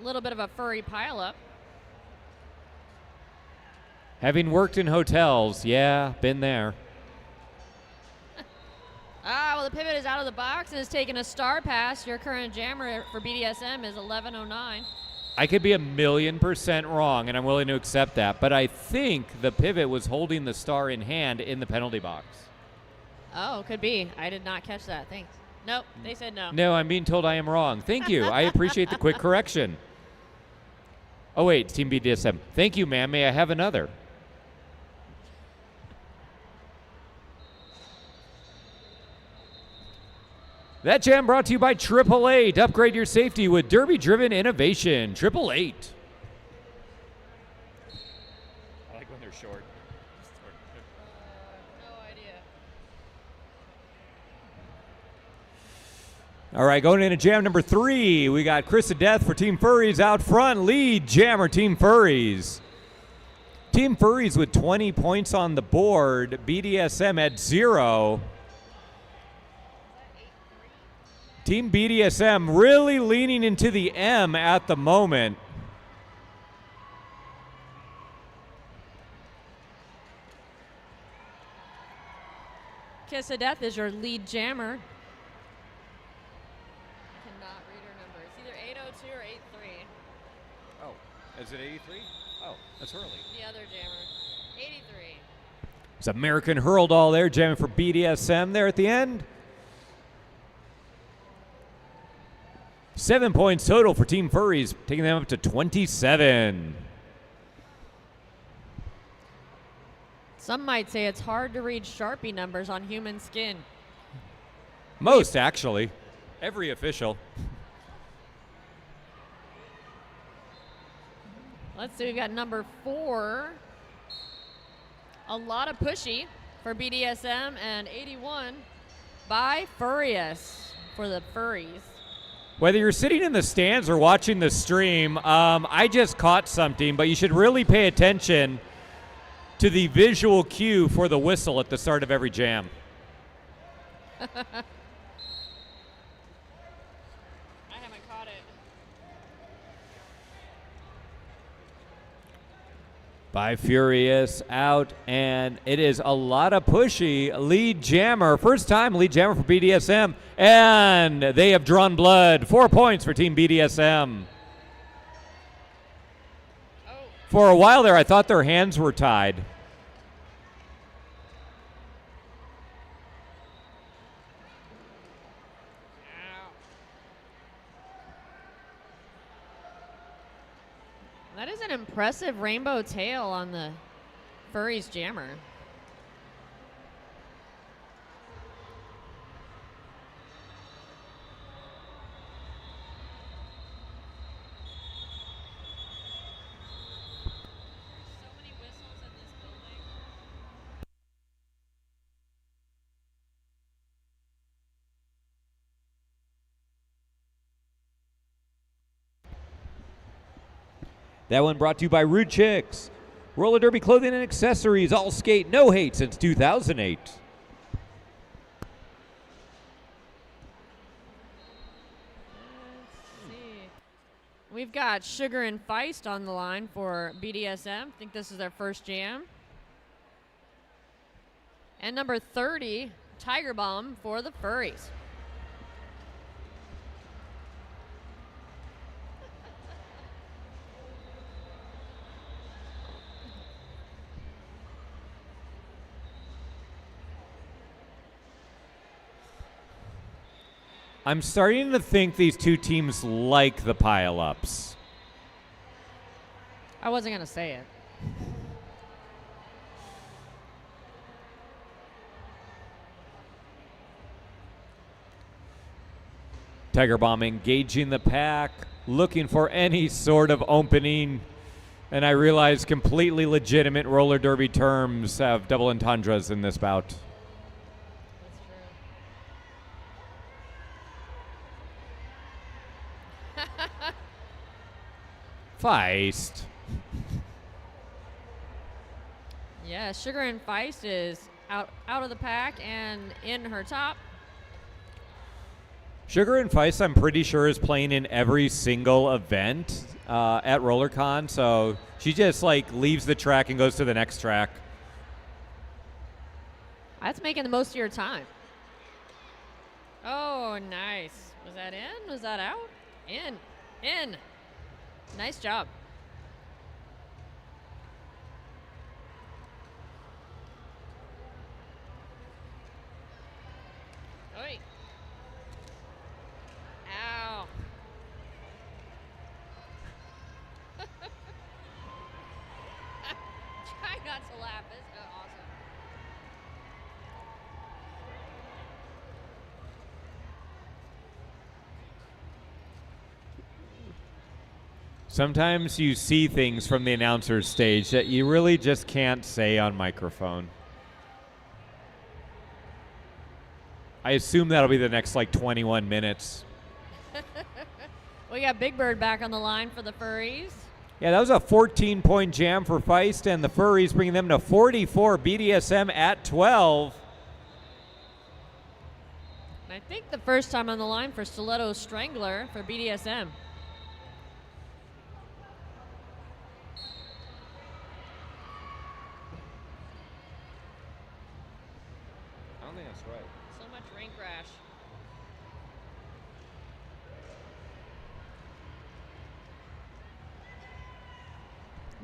little bit of a furry pileup. Having worked in hotels, yeah, been there. Well, the pivot is out of the box and is taking a star pass. Your current jammer for BDSM is 1109. I could be 1,000,000% wrong, and I'm willing to accept that, but I think the pivot was holding the star in hand in the penalty box. Oh, could be. I did not catch that. Thanks. Nope, they said no. No, I'm being told I am wrong. Thank you. I appreciate the quick correction. Oh, wait, Team BDSM. Thank you, ma'am. May I have another? That jam brought to you by 888. Upgrade your safety with derby-driven innovation. 888. I like when they're short. No idea. All right, going into jam number 3, we got Chris of Death for Team Furries out front. Lead jammer, Team Furries. Team Furries with 20 points on the board. BDSM at 0. Team BDSM really leaning into the M at the moment. Kiss of Death is your lead jammer. I cannot read her number. It's either 802 or 83. Oh, is it 83? Oh, that's early. The other jammer. 83. It's American Hurl Doll there, jamming for BDSM there at the end. 7 points total for Team Furries, taking them up to 27. Some might say it's hard to read Sharpie numbers on human skin. Most, actually. Every official. Let's see, we've got number 4. A lot of pushy for BDSM, and 81 by Furious for the Furries. Whether you're sitting in the stands or watching the stream, I just caught something, but you should really pay attention to the visual cue for the whistle at the start of every jam. I haven't caught it. By Furious out, and it is a lot of pushy. Lead jammer, first time lead jammer for BDSM, and they have drawn blood. 4 points for Team BDSM. For a while there, I thought their hands were tied. That is an impressive rainbow tail on the Furries jammer. That one brought to you by Rude Chicks. Roller derby clothing and accessories, all skate, no hate since 2008. We've got Sugar and Feist on the line for BDSM. I think this is their first jam. And number 30, Tiger Bomb for the Furries. I'm starting to think these two teams like the pile-ups. I wasn't going to say it. Tiger Bomb engaging the pack, looking for any sort of opening. And I realize completely legitimate roller derby terms have double entendres in this bout. Feist. Yeah, Sugar and Feist is out of the pack and in her top. Sugar and Feist, I'm pretty sure, is playing in every single event at RollerCon. So she just like leaves the track and goes to the next track. That's making the most of your time. Oh, nice. Was that in? Was that out? In. In. Nice job. Oi. Ow. Try not to laugh. It's awesome. Sometimes you see things from the announcer's stage that you really just can't say on microphone. I assume that'll be the next like 21 minutes. We got Big Bird back on the line for the furries. Yeah, that was a 14-point jam for Feist, and the furries bringing them to 44. BDSM at 12. And I think the first time on the line for Stiletto Strangler for BDSM. I don't think that's right. So much rain crash.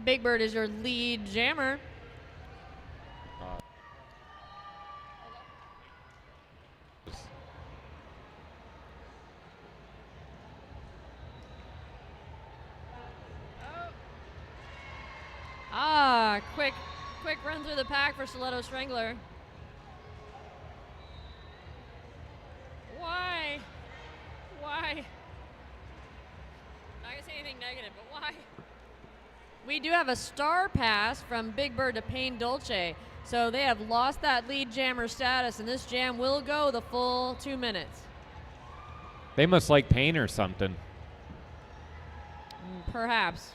Big Bird is your lead jammer. Quick run through the pack for Stiletto Strangler. Why? Why? Not gonna say anything negative, but why? We do have a star pass from Big Bird to Pain Dolce. So they have lost that lead jammer status, and this jam will go the full 2 minutes. They must like pain or something. Perhaps.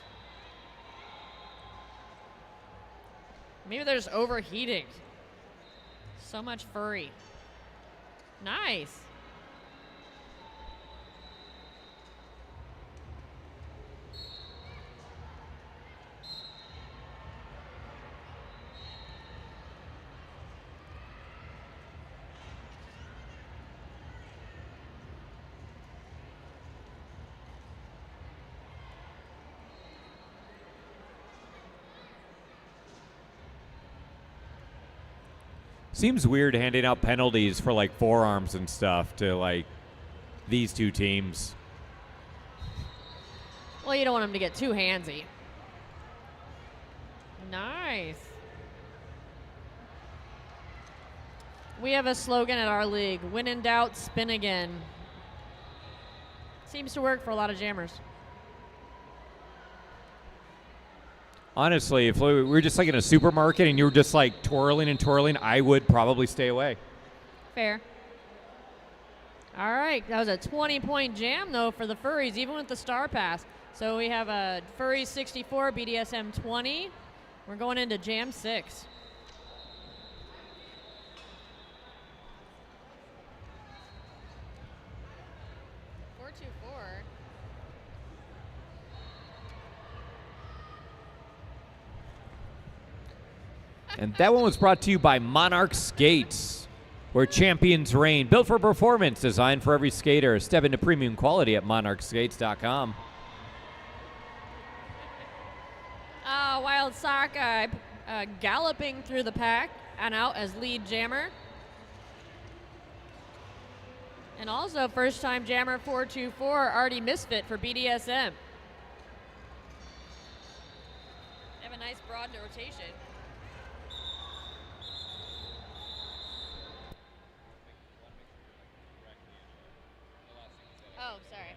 Maybe they're just overheating. So much furry. Nice. Seems weird handing out penalties for like forearms and stuff to like these two teams. Well, you don't want them to get too handsy. Nice. We have a slogan at our league: when in doubt, spin again. Seems to work for a lot of jammers. Honestly, if we were just like in a supermarket and you were just like twirling and twirling, I would probably stay away. Fair. All right, that was a 20-point jam, though, for the furries, even with the star pass. So we have a furries 64, BDSM 20. We're going into jam 6. And that one was brought to you by Monarch Skates, where champions reign. Built for performance, designed for every skater. Step into premium quality at monarchskates.com. Wild Sockeye galloping through the pack and out as lead jammer. And also first-time jammer 424, Artie Misfit for BDSM. They have a nice broad rotation. Oh, sorry.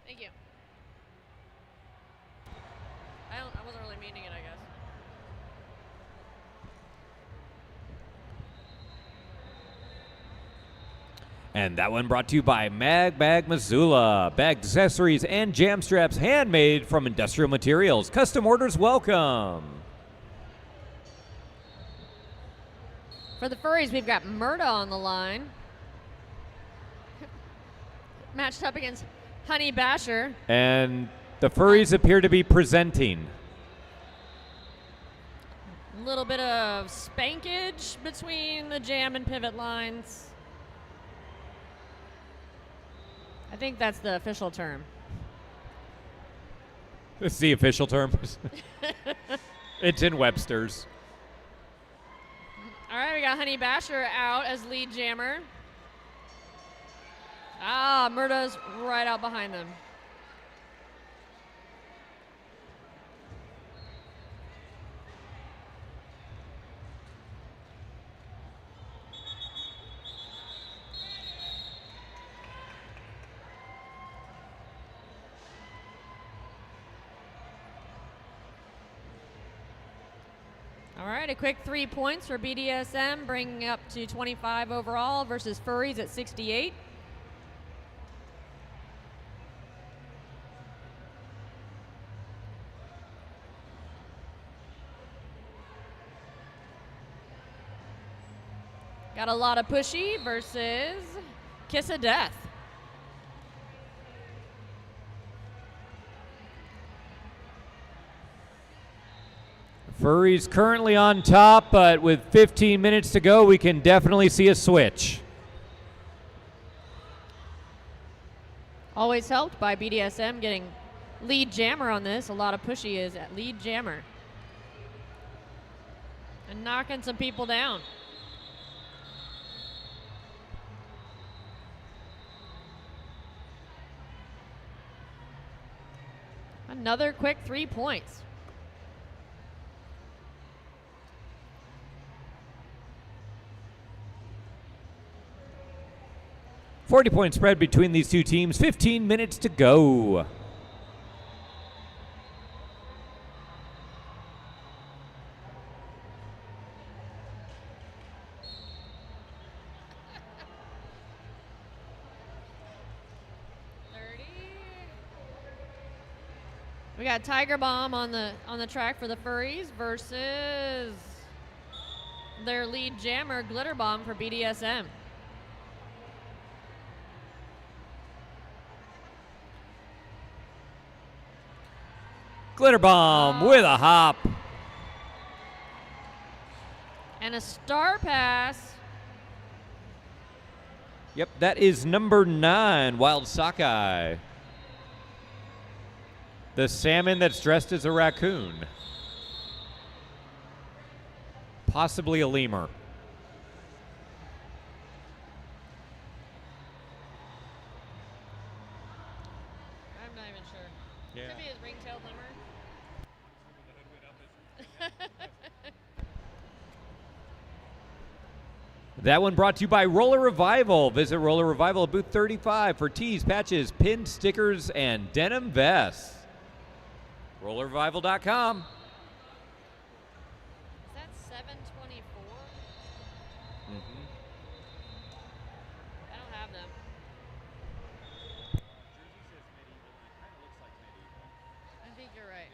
Thank you. I wasn't really meaning it, I guess. And that one brought to you by Mag Bag Missoula. Bags, accessories, and jam straps handmade from industrial materials. Custom orders welcome. For the furries, we've got Murda on the line. matched up against Honey Basher. And the furries appear to be presenting. A little bit of spankage between the jam and pivot lines. I think that's the official term. It's the official term. It's in Webster's. All right, we got Honey Basher out as lead jammer. Ah, Murda's right out behind them. All right, a quick 3 points for BDSM, bringing up to 25 overall versus Furries at 68. Got a lot of pushy versus Kiss of Death. Furries currently on top, but with 15 minutes to go, we can definitely see a switch. Always helped by BDSM getting lead jammer on this. A lot of pushy is at lead jammer. And knocking some people down. Another quick 3 points. 40-point spread between these two teams, 15 minutes to go. We got Tiger Bomb on the track for the Furries versus their lead jammer, Glitter Bomb for BDSM. Glitter Bomb with a hop. And a star pass. Yep, that is number 9, Wild Sockeye. The salmon that's dressed as a raccoon. Possibly a lemur. I'm not even sure. Yeah. Could be his ring-tailed lemur. That one brought to you by Roller Revival. Visit Roller Revival at booth 35 for tees, patches, pins, stickers, and denim vests. RollerRevival.com. Is that 724? Mm-hmm. I don't have them. I think you're right.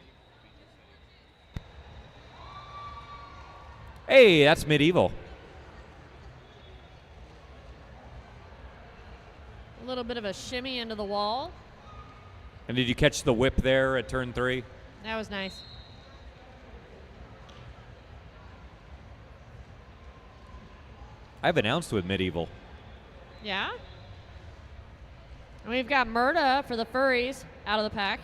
Hey, that's medieval. A little bit of a shimmy into the wall. And did you catch the whip there at turn 3? That was nice. I've announced with medieval. Yeah. And we've got Murda for the Furries out of the pack.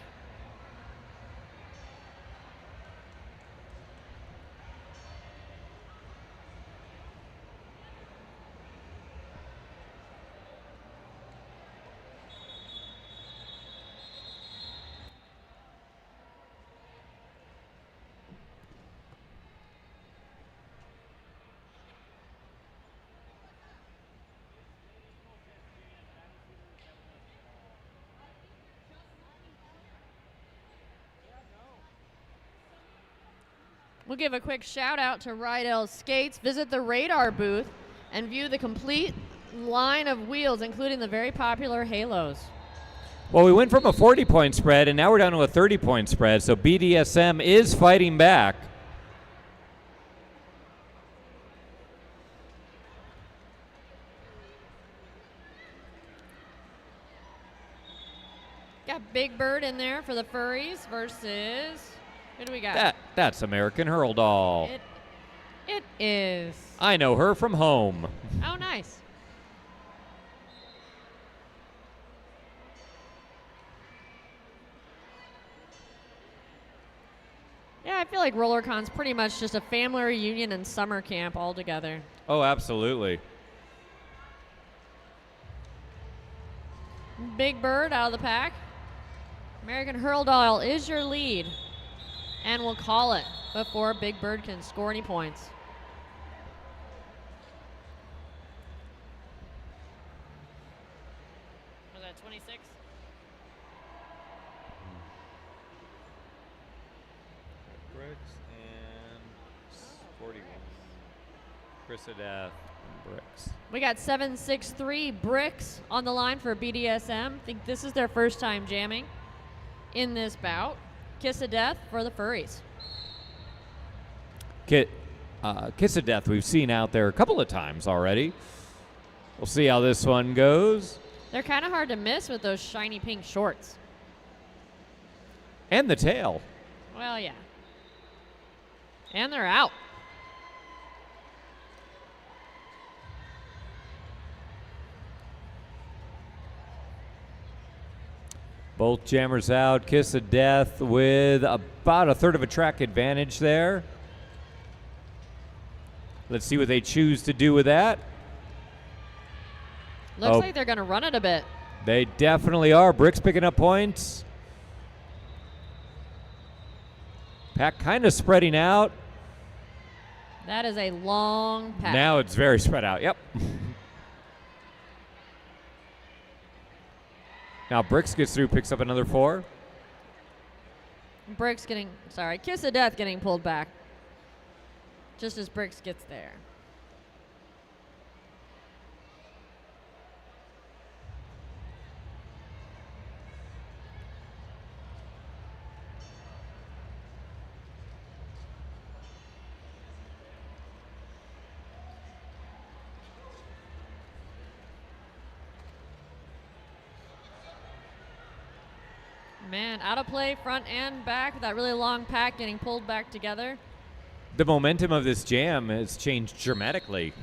We'll give a quick shout out to Rydell Skates. Visit the Radar booth and view the complete line of wheels, including the very popular Halos. Well, we went from a 40-point spread, and now we're down to a 30-point spread, so BDSM is fighting back. Big Bird in there for the furries versus, who do we got? That's American Hurl Doll. It is. I know her from home. Oh, nice. Yeah, I feel like RollerCon's pretty much just a family reunion and summer camp all together. Oh, absolutely. Big Bird out of the pack. American Hurl Doll is your lead. And we'll call it before Big Bird can score any points. Was that 26? Bricks and 41. Chris of Death and Bricks. We got 763 Bricks on the line for BDSM. I think this is their first time jamming in this bout. Kiss of Death for the furries. Kiss of Death we've seen out there a couple of times already. We'll see how this one goes. They're kind of hard to miss with those shiny pink shorts. And the tail. Well, yeah. And they're out. Both jammers out. Kiss of Death with about a third of a track advantage there. Let's see what they choose to do with that. Looks like they're going to run it a bit. They definitely are. Bricks picking up points. Pack kind of spreading out. That is a long pack. Now it's very spread out. Yep. Now Bricks gets through, picks up another 4. Bricks Kiss of Death getting pulled back. Just as Bricks gets there. Man, out of play, front and back. That really long pack getting pulled back together. The momentum of this jam has changed dramatically.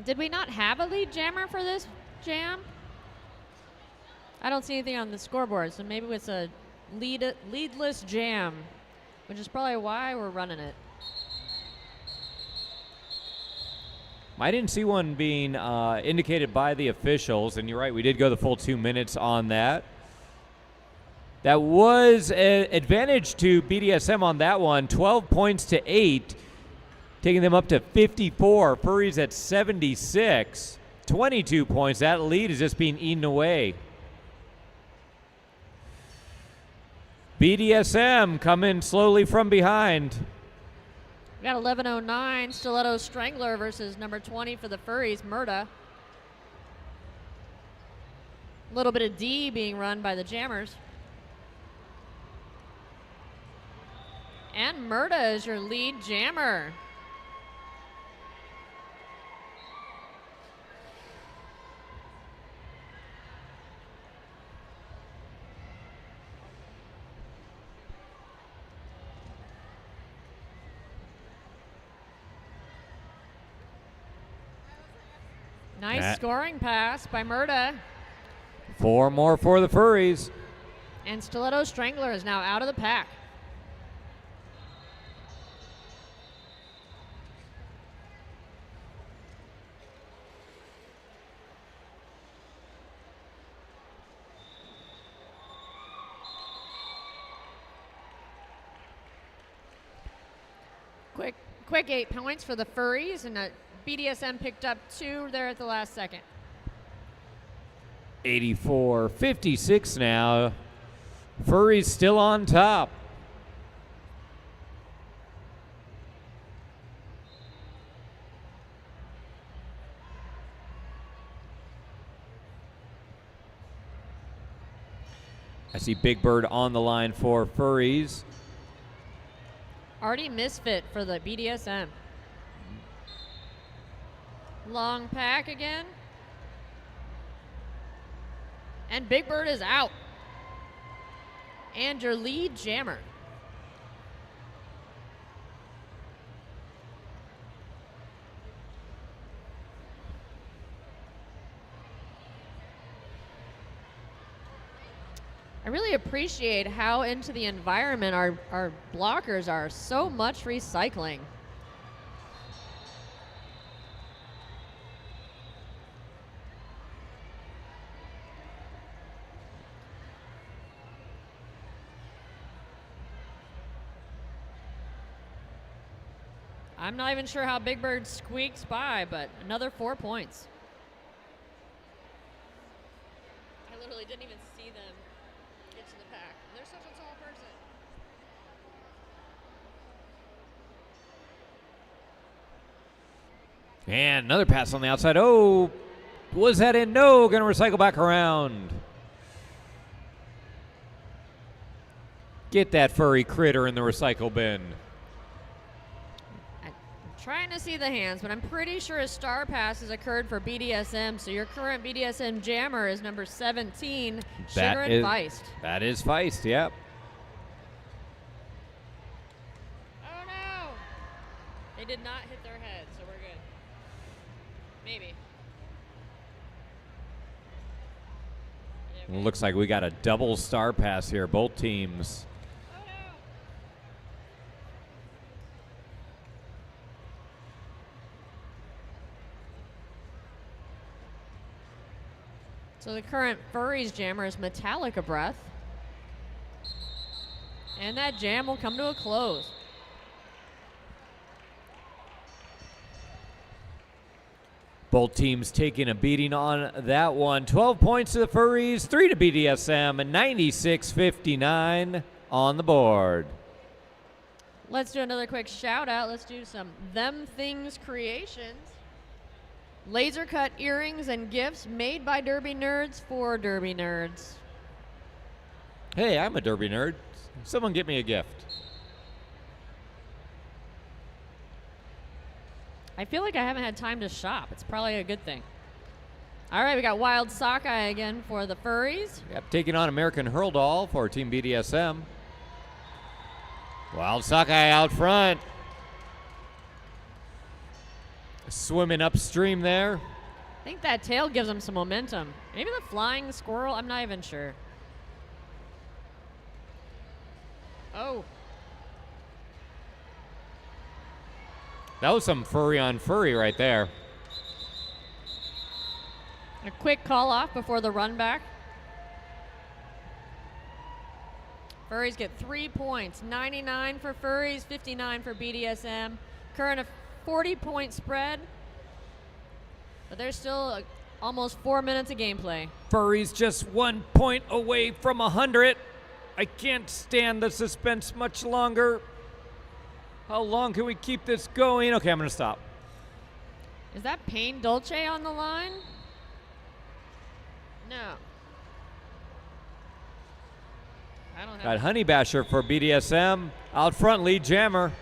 Did we not have a lead jammer for this jam? I don't see anything on the scoreboard, so maybe it's a leadless jam, which is probably why we're running it. I didn't see one being indicated by the officials, and you're right, we did go the full 2 minutes on that. That was an advantage to BDSM on that one, 12 points to 8, taking them up to 54. Furries at 76, 22 points. That lead is just being eaten away. BDSM coming slowly from behind. We got 11:09 Stiletto Strangler versus number 20 for the furries, Murda. A little bit of D being run by the jammers. And Murda is your lead jammer. Nice scoring pass by Murda. 4 more for the furries. And Stiletto Strangler is now out of the pack. Quick 8 points for the furries, and BDSM picked up 2 there at the last second. 84-56 now. Furries still on top. I see Big Bird on the line for Furries. Artie Misfit for the BDSM. Long pack again. And Big Bird is out. And your lead jammer. I really appreciate how into the environment our blockers are. So much recycling. I'm not even sure how Big Bird squeaks by, but another 4 points. I literally didn't even see them get to the pack. They're such a tall person. And another pass on the outside. Oh, was that in? No, going to recycle back around. Get that furry critter in the recycle bin. Trying to see the hands, but I'm pretty sure a star pass has occurred for BDSM, so your current BDSM jammer is number 17, Sugar and Feist. That is Feist, yep. Oh no! They did not hit their head, so we're good. Maybe. Looks like we got a double star pass here, both teams. So the current Furries jammer is Metallica Breath. And that jam will come to a close. Both teams taking a beating on that one. 12 points to the Furries, 3 to BDSM, and 96-59 on the board. Let's do another quick shout out. Let's do some Them Things Creations. Laser cut earrings and gifts made by Derby Nerds for Derby Nerds. Hey, I'm a Derby nerd. Someone get me a gift. I feel like I haven't had time to shop. It's probably a good thing. All right, we got Wild Sockeye again for the Furries. Yep, taking on American Hurl Doll for Team BDSM. Wild Sockeye out front. Swimming upstream there. I think that tail gives them some momentum. Maybe the flying squirrel, I'm not even sure. Oh. That was some furry on furry right there. A quick call off before the run back. Furries get 3 points. 99 for Furries, 59 for BDSM. Current a 40-point spread. But there's still almost 4 minutes of gameplay. Furries just 1 point away from 100. I can't stand the suspense much longer. How long can we keep this going? Okay, I'm going to stop. Is that Pain Dolce on the line? No. I don't have. Got Honey Basher for BDSM. Out front, lead jammer.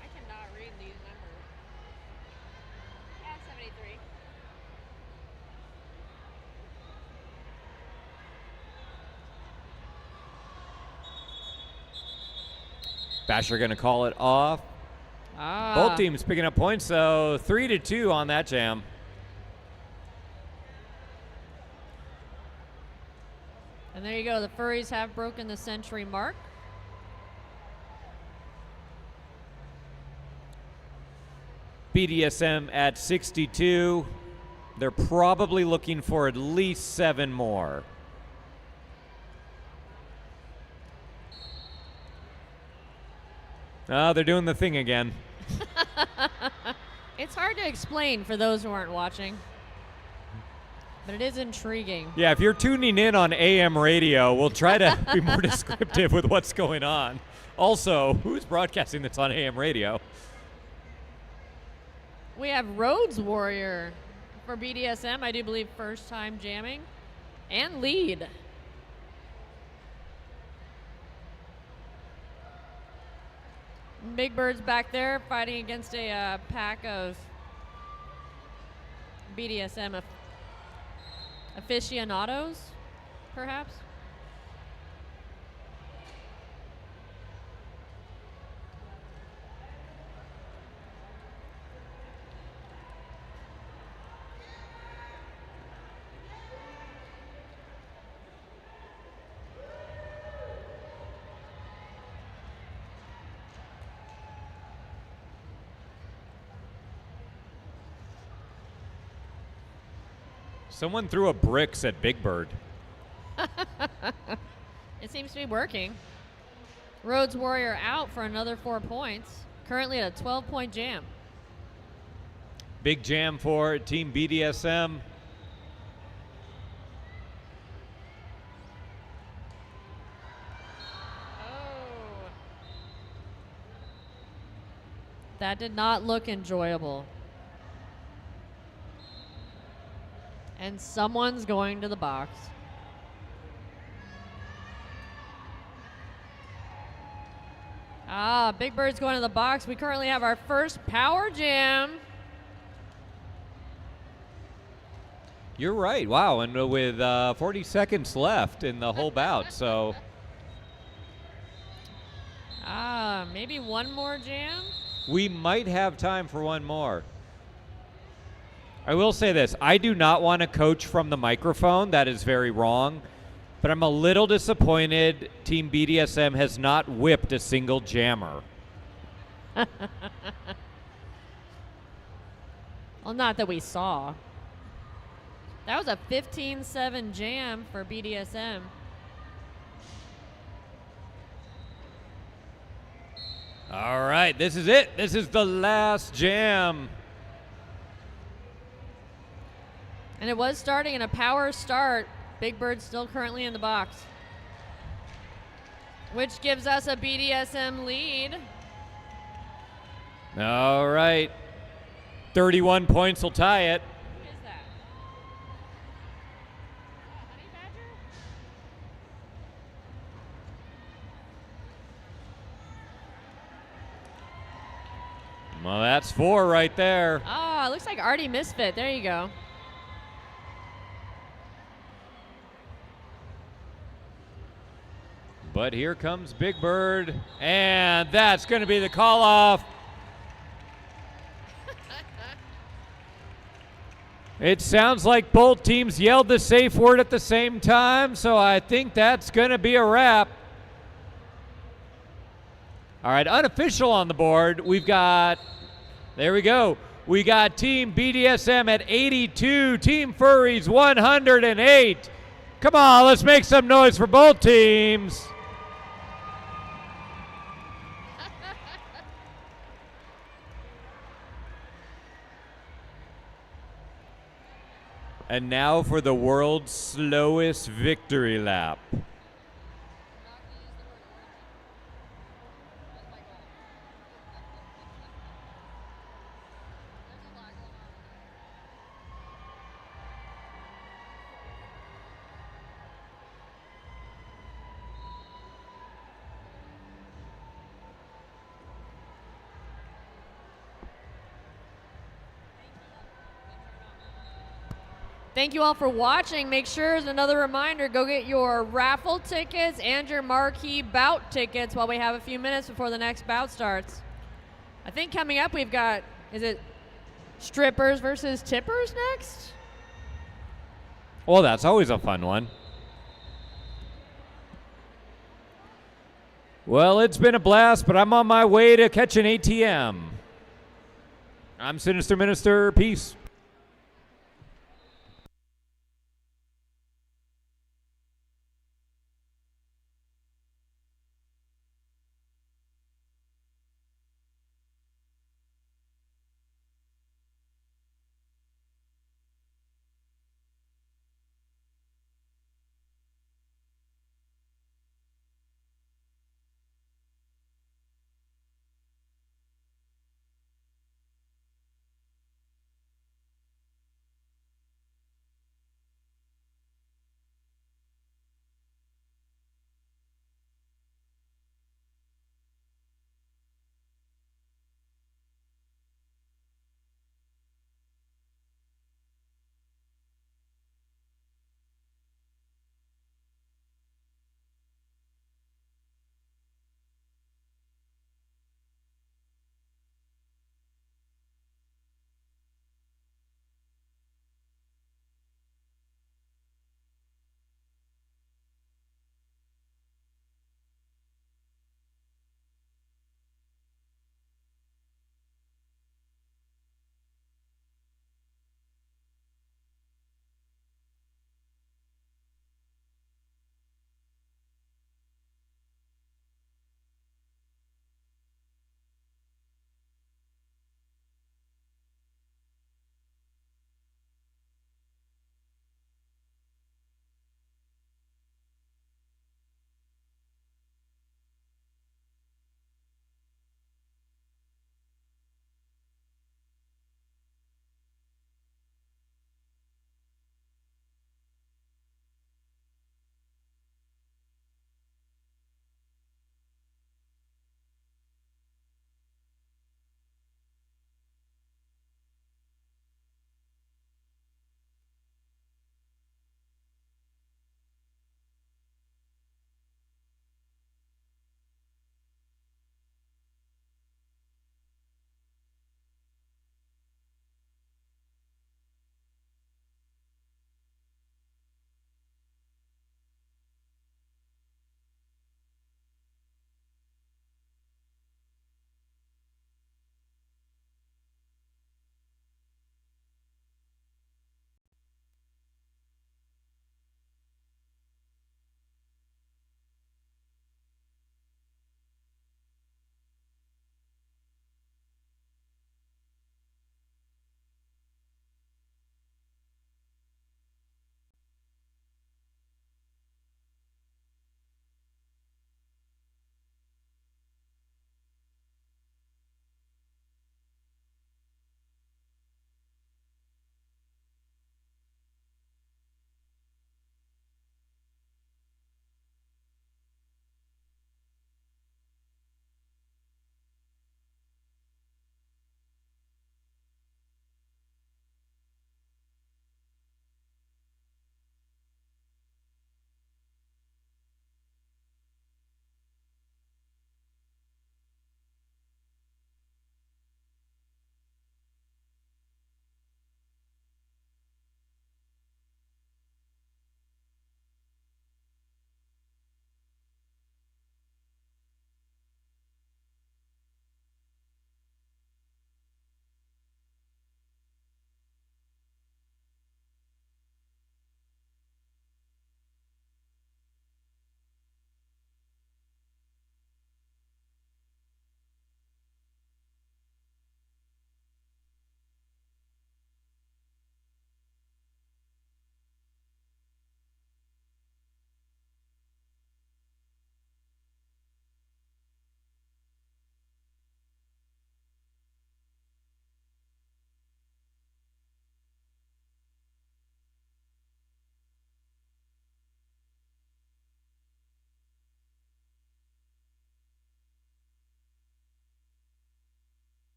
I cannot read these numbers. Yeah, 73. Basher going to call it off. Both teams picking up points, so 3-2 on that jam. And there you go. The Furries have broken the century mark. BDSM at 62. They're probably looking for at least 7 more. Oh, they're doing the thing again. It's hard to explain for those who aren't watching, but it is intriguing. Yeah, if you're tuning in on AM radio, we'll try to be more descriptive with what's going on. Also, who's broadcasting this on AM radio? We have Rhodes Warrior for BDSM. I do believe first time jamming and lead. Big Bird's back there fighting against a pack of BDSM aficionados, perhaps. Someone threw a bricks at Big Bird. It seems to be working. Rhodes Warrior out for another 4 points. Currently at a 12-point jam. Big jam for Team BDSM. That did not look enjoyable. And someone's going to the box. Big Bird's going to the box. We currently have our first power jam. You're right. Wow. And with 40 seconds left in the whole bout, so. Maybe one more jam? We might have time for one more. I will say this. I do not want to coach from the microphone. That is very wrong. But I'm a little disappointed Team BDSM has not whipped a single jammer. Well, not that we saw. That was a 15-7 jam for BDSM. All right. This is it. This is the last jam. And it was starting in a power start. Big Bird still currently in the box, which gives us a BDSM lead. All right. 31 points will tie it. Who is that? Honey Badger? Well, that's 4 right there. Oh, it looks like Artie Misfit. There you go. But here comes Big Bird, and that's going to be the call-off. It sounds like both teams yelled the safe word at the same time, so I think that's going to be a wrap. All right, unofficial on the board. We've got, there we go. We got Team BDSM at 82, Team Furries 108. Come on, let's make some noise for both teams. And now for the world's slowest victory lap. Thank you all for watching. Make sure, as another reminder, go get your raffle tickets and your marquee bout tickets while we have a few minutes before the next bout starts. I think coming up we've got, is it strippers versus tippers next? Well, that's always a fun one. Well, it's been a blast, but I'm on my way to catch an ATM. I'm Sinister Minister. Peace.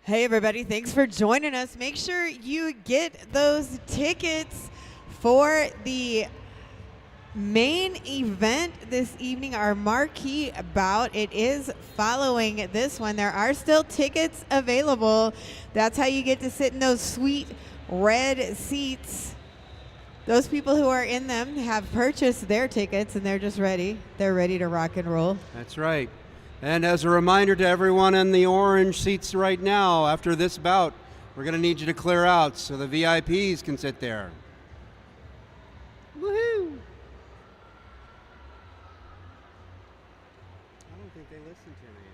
Hey, everybody. Thanks for joining us. Make sure you get those tickets for the main event this evening, our marquee bout. It is following this one. There are still tickets available. That's how you get to sit in those sweet red seats. Those people who are in them have purchased their tickets and they're just ready. They're ready to rock and roll. That's right. And as a reminder to everyone in the orange seats right now, after this bout, we're going to need you to clear out so the VIPs can sit there. Woohoo! I don't think they listened to me.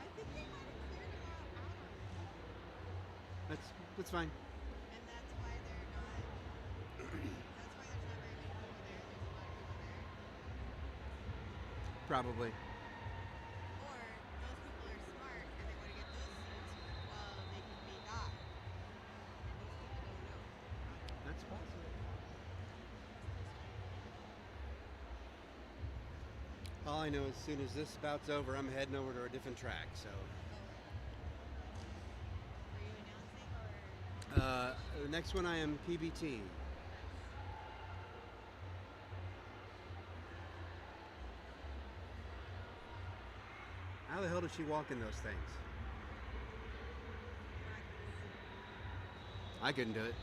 I think they might have cleared them out. That's fine. And that's why they're not. That's why there's not very many people there. There's a lot of people there. Probably. Or those people are smart and they want to get those seats while they can be got. And these people don't know. That's possible. All I know, as soon as this bout's over, I'm heading over to a different track. So. The next one I am PBT. How the hell does she walk in those things? I couldn't do it.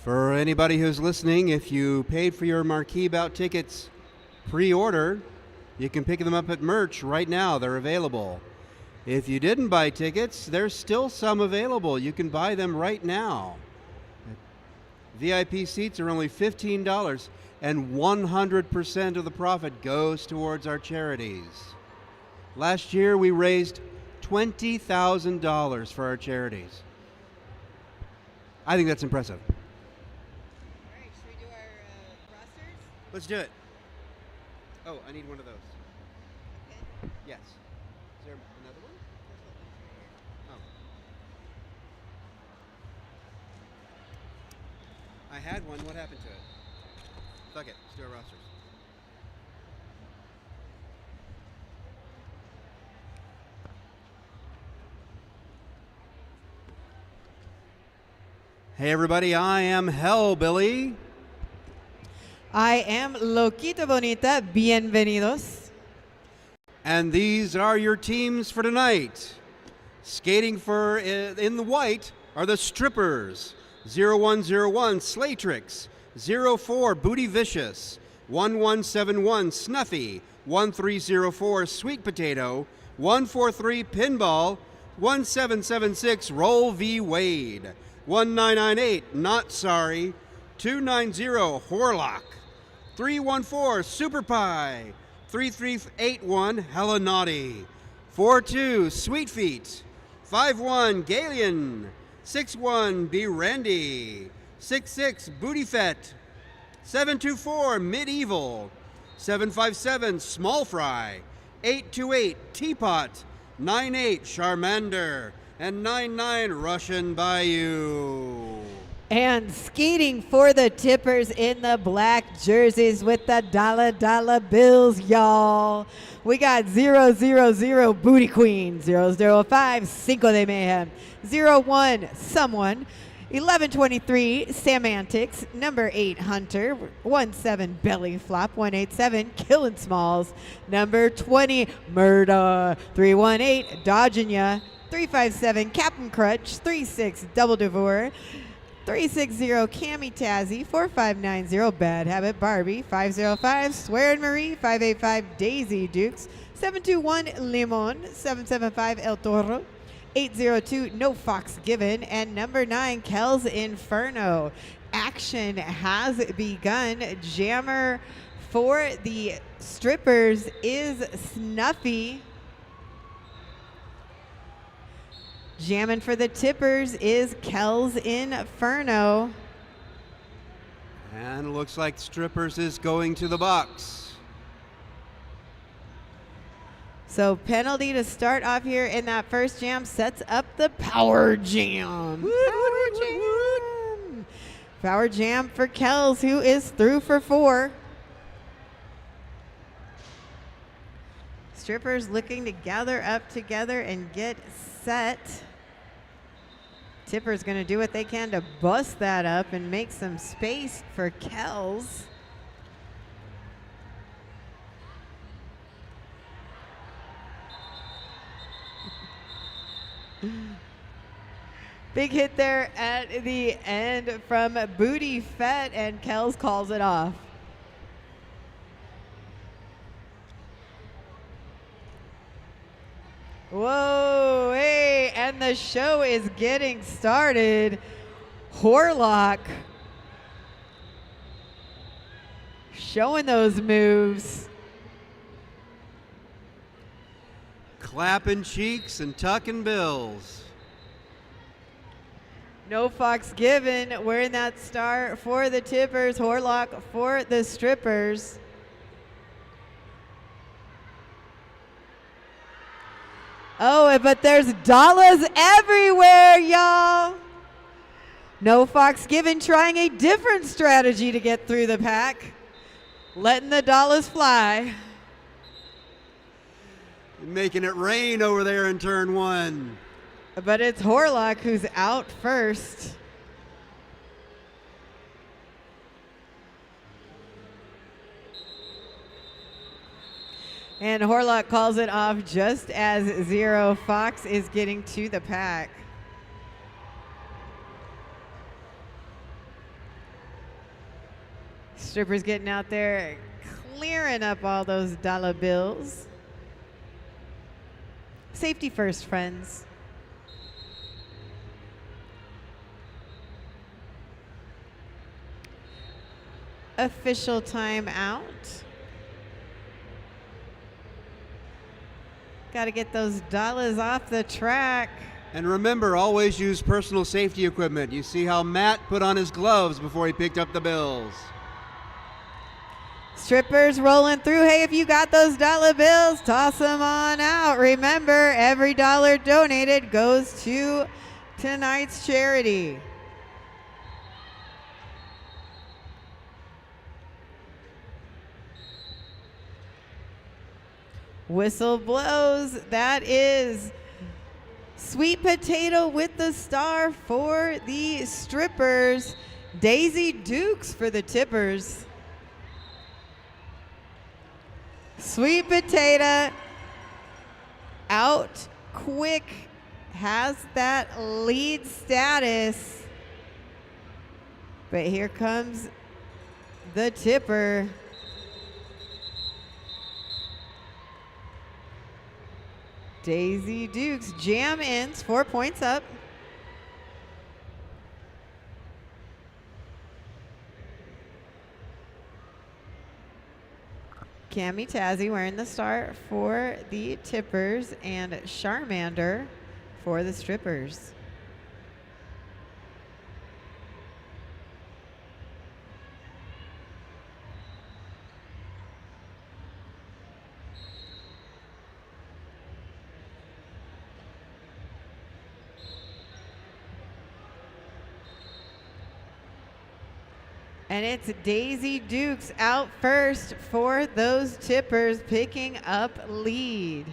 For anybody who's listening, if you paid for your marquee bout tickets pre-order, you can pick them up at merch right now. They're available. If you didn't buy tickets, there's still some available. You can buy them right now. VIP seats are only $15, and 100% of the profit goes towards our charities. Last year, we raised $20,000 for our charities. I think that's impressive. All right, should we do our rosters? Let's do it. Oh, I need one of those. Okay. Yes. Is there another one? Oh. I had one. What happened to it? Fuck it. Let's do our rosters. Hey, everybody. I am Hellbilly. I am Loquita Bonita. Bienvenidos. And these are your teams for tonight. Skating for in the white are the Strippers. 0101 Slaytrix. 04 Booty Vicious. 1171 Snuffy. 1304 Sweet Potato. 143 Pinball. 1776 Roll v. Wade. 1998 Not Sorry. 290 Horlock. 314 Super Pie. 3381 Hella Naughty. 42 Sweet Feet. 51 Galian. 61 Be Randy. 66 Booty Fett. 724 Medieval. 757 Small Fry. 828 Teapot. 98 Charmander. And 99 Russian Bayou. And skating for the tippers in the black jerseys with the dollar bills, y'all. We got 000 Booty Queen, 005 Cinco de Mayhem, 01 Someone, 1123 Semantics, number 8 Hunter, 17 Belly Flop, 187 Killin' Smalls, number 20 Murda, 318 Dodgin' Ya, 357 Captain Crutch, 36 Double Devour, 360 Cami Tazzy, 4590 Bad Habit Barbie, 505 Swearin' Marie, 585 Daisy Dukes, 721 Limon, 775 El Toro, 802 No Fox Given, and number 9 Kel's Inferno. Action has begun. Jammer for the strippers is Snuffy. Jamming for the tippers is Kel's Inferno. And it looks like Strippers is going to the box. So penalty to start off here in that first jam sets up the power jam. Power jam. Power jam for Kells, who is through for 4. Strippers looking to gather up together and get set. Tipper's going to do what they can to bust that up and make some space for Kells. Big hit there at the end from Booty Fett, and Kells calls it off. Whoa, hey, and the show is getting started. Horlock showing those moves. Clapping cheeks and tucking bills. No Fox given. Wearing that star for the Tippers. Horlock for the Strippers. Oh, but there's dollars everywhere, y'all. No Fox given, trying a different strategy to get through the pack. Letting the dollars fly. Making it rain over there in turn 1. But it's Horlock who's out first. And Horlock calls it off just as Zero Fox is getting to the pack. Strippers getting out there, clearing up all those dollar bills. Safety first, friends. Official timeout. Got to get those dollars off the track. And remember, always use personal safety equipment. You see how Matt put on his gloves before he picked up the bills. Strippers rolling through. Hey, if you got those dollar bills, toss them on out. Remember, every dollar donated goes to tonight's charity. Whistle blows. That is Sweet Potato with the star for the Strippers. Daisy Dukes for the Tippers. Sweet Potato out quick, has that lead status. But here comes the Tipper. Daisy Dukes jam ins, 4 points up. Cami Tazzy wearing the star for the Tippers and Charmander for the Strippers. And it's Daisy Dukes out first for those Tippers, picking up lead.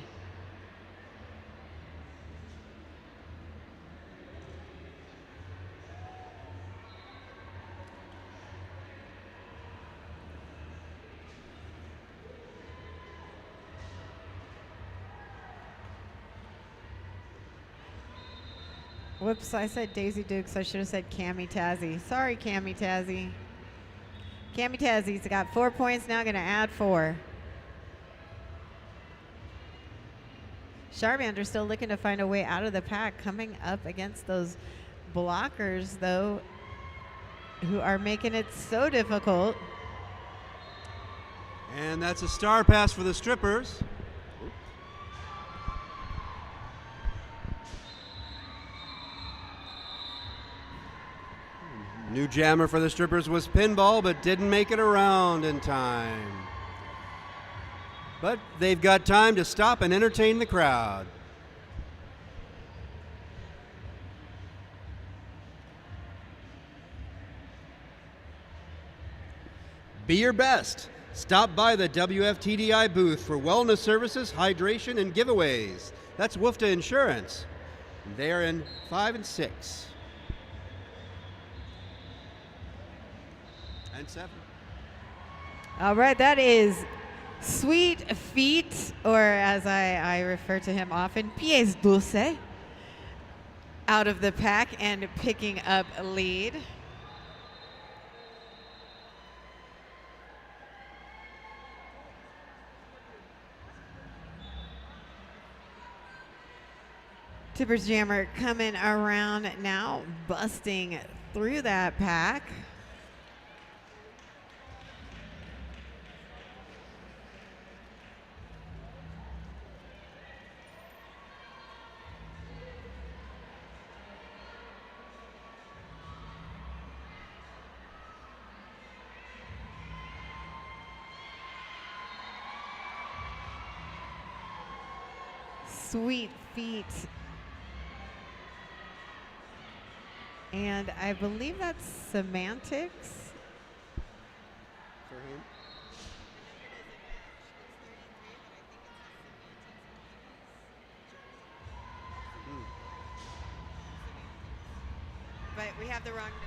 Whoops, I said Daisy Dukes. I should have said Cami Tazzy. Sorry, Cami Tazzy. Cami Tazzy's got 4 points, now going to add 4. Charmander still looking to find a way out of the pack, coming up against those blockers, though, who are making it so difficult. And that's a star pass for the Strippers. New jammer for the Strippers was Pinball, but didn't make it around in time. But they've got time to stop and entertain the crowd. Be your best. Stop by the WFTDI booth for wellness services, hydration, and giveaways. That's WFTA Insurance. They are in 5 and 6. And 7. All right, that is Sweet Feet, or as I refer to him often, Pies Dulce, out of the pack and picking up a lead. Tippers Jammer coming around now, busting through that pack. Sweet Feet. And I believe that's Semantics. For whom? But we have the wrong number.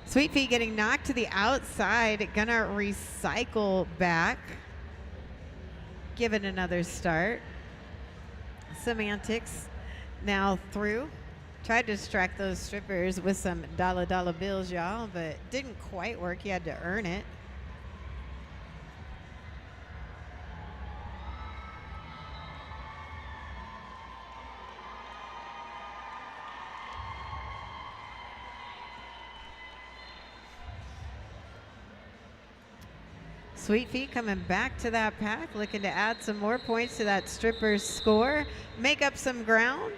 Sweet Feet getting knocked to the outside. Gonna recycle back. Give it another start. Semantics now through. Tried to distract those strippers with some dollar bills, y'all, but didn't quite work. You had to earn it. Sweet Feet coming back to that pack, looking to add some more points to that stripper's score, make up some ground.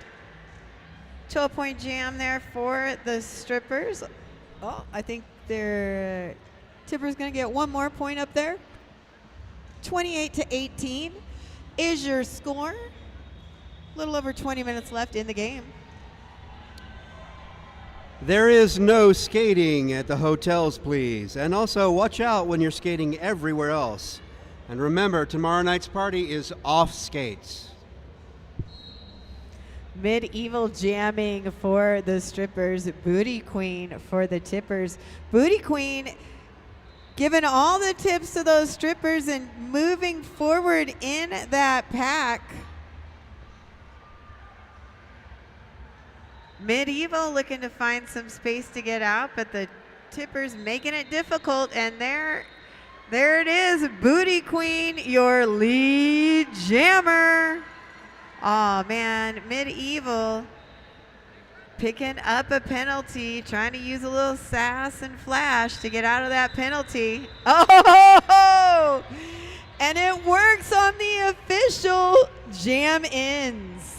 12-point jam there for the strippers. Oh, I think their tipper's going to get one more point up there. 28-18 is your score. A little over 20 minutes left in the game. There is no skating at the hotels, please. And also, watch out when you're skating everywhere else. And remember, tomorrow night's party is off skates. Medieval jamming for the strippers, Booty Queen for the tippers. Booty Queen giving all the tips to those strippers and moving forward in that pack. Medieval looking to find some space to get out, but the tippers making it difficult, and there it is, Booty Queen, your lead jammer. Oh man, Medieval picking up a penalty, trying to use a little sass and flash to get out of that penalty. Oh, and it works on the official jam ins.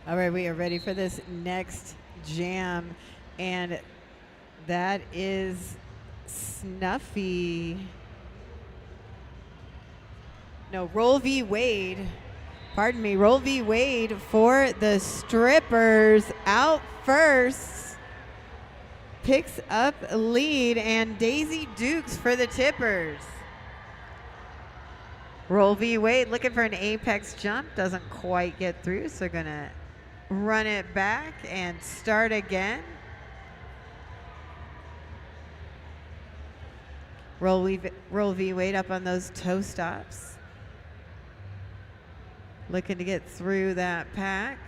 All right, we are ready for this next jam, and that is Snuffy. No, Roll V Wade. Pardon me, Roll V Wade for the strippers out first. Picks up a lead, and Daisy Dukes for the tippers. Roll V Wade looking for an apex jump, doesn't quite get through, so gonna run it back and start again. Roll V Wade up on those toe stops. Looking to get through that pack.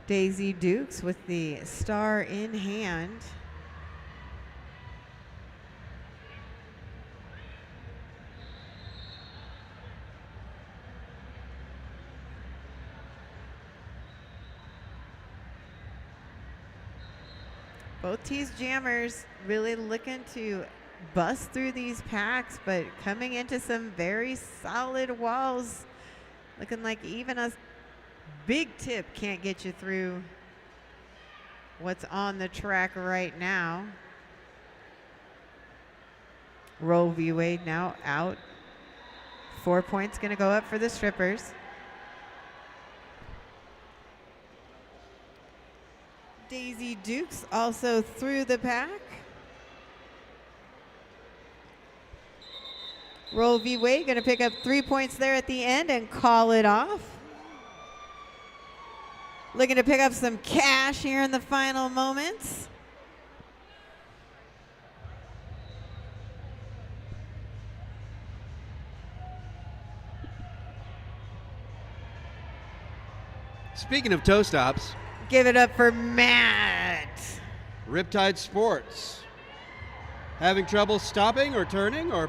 Daisy Dukes with the star in hand. Both teams jammers really looking to bust through these packs, but coming into some very solid walls. Looking like even a big tip can't get you through what's on the track right now. Roe v. Wade now out. 4 points going to go up for the strippers. Daisy Dukes also through the pack. Roe v. Wade going to pick up 3 points there at the end and call it off. Looking to pick up some cash here in the final moments. Speaking of toe stops, give it up for Matt. Riptide Sports. Having trouble stopping or turning or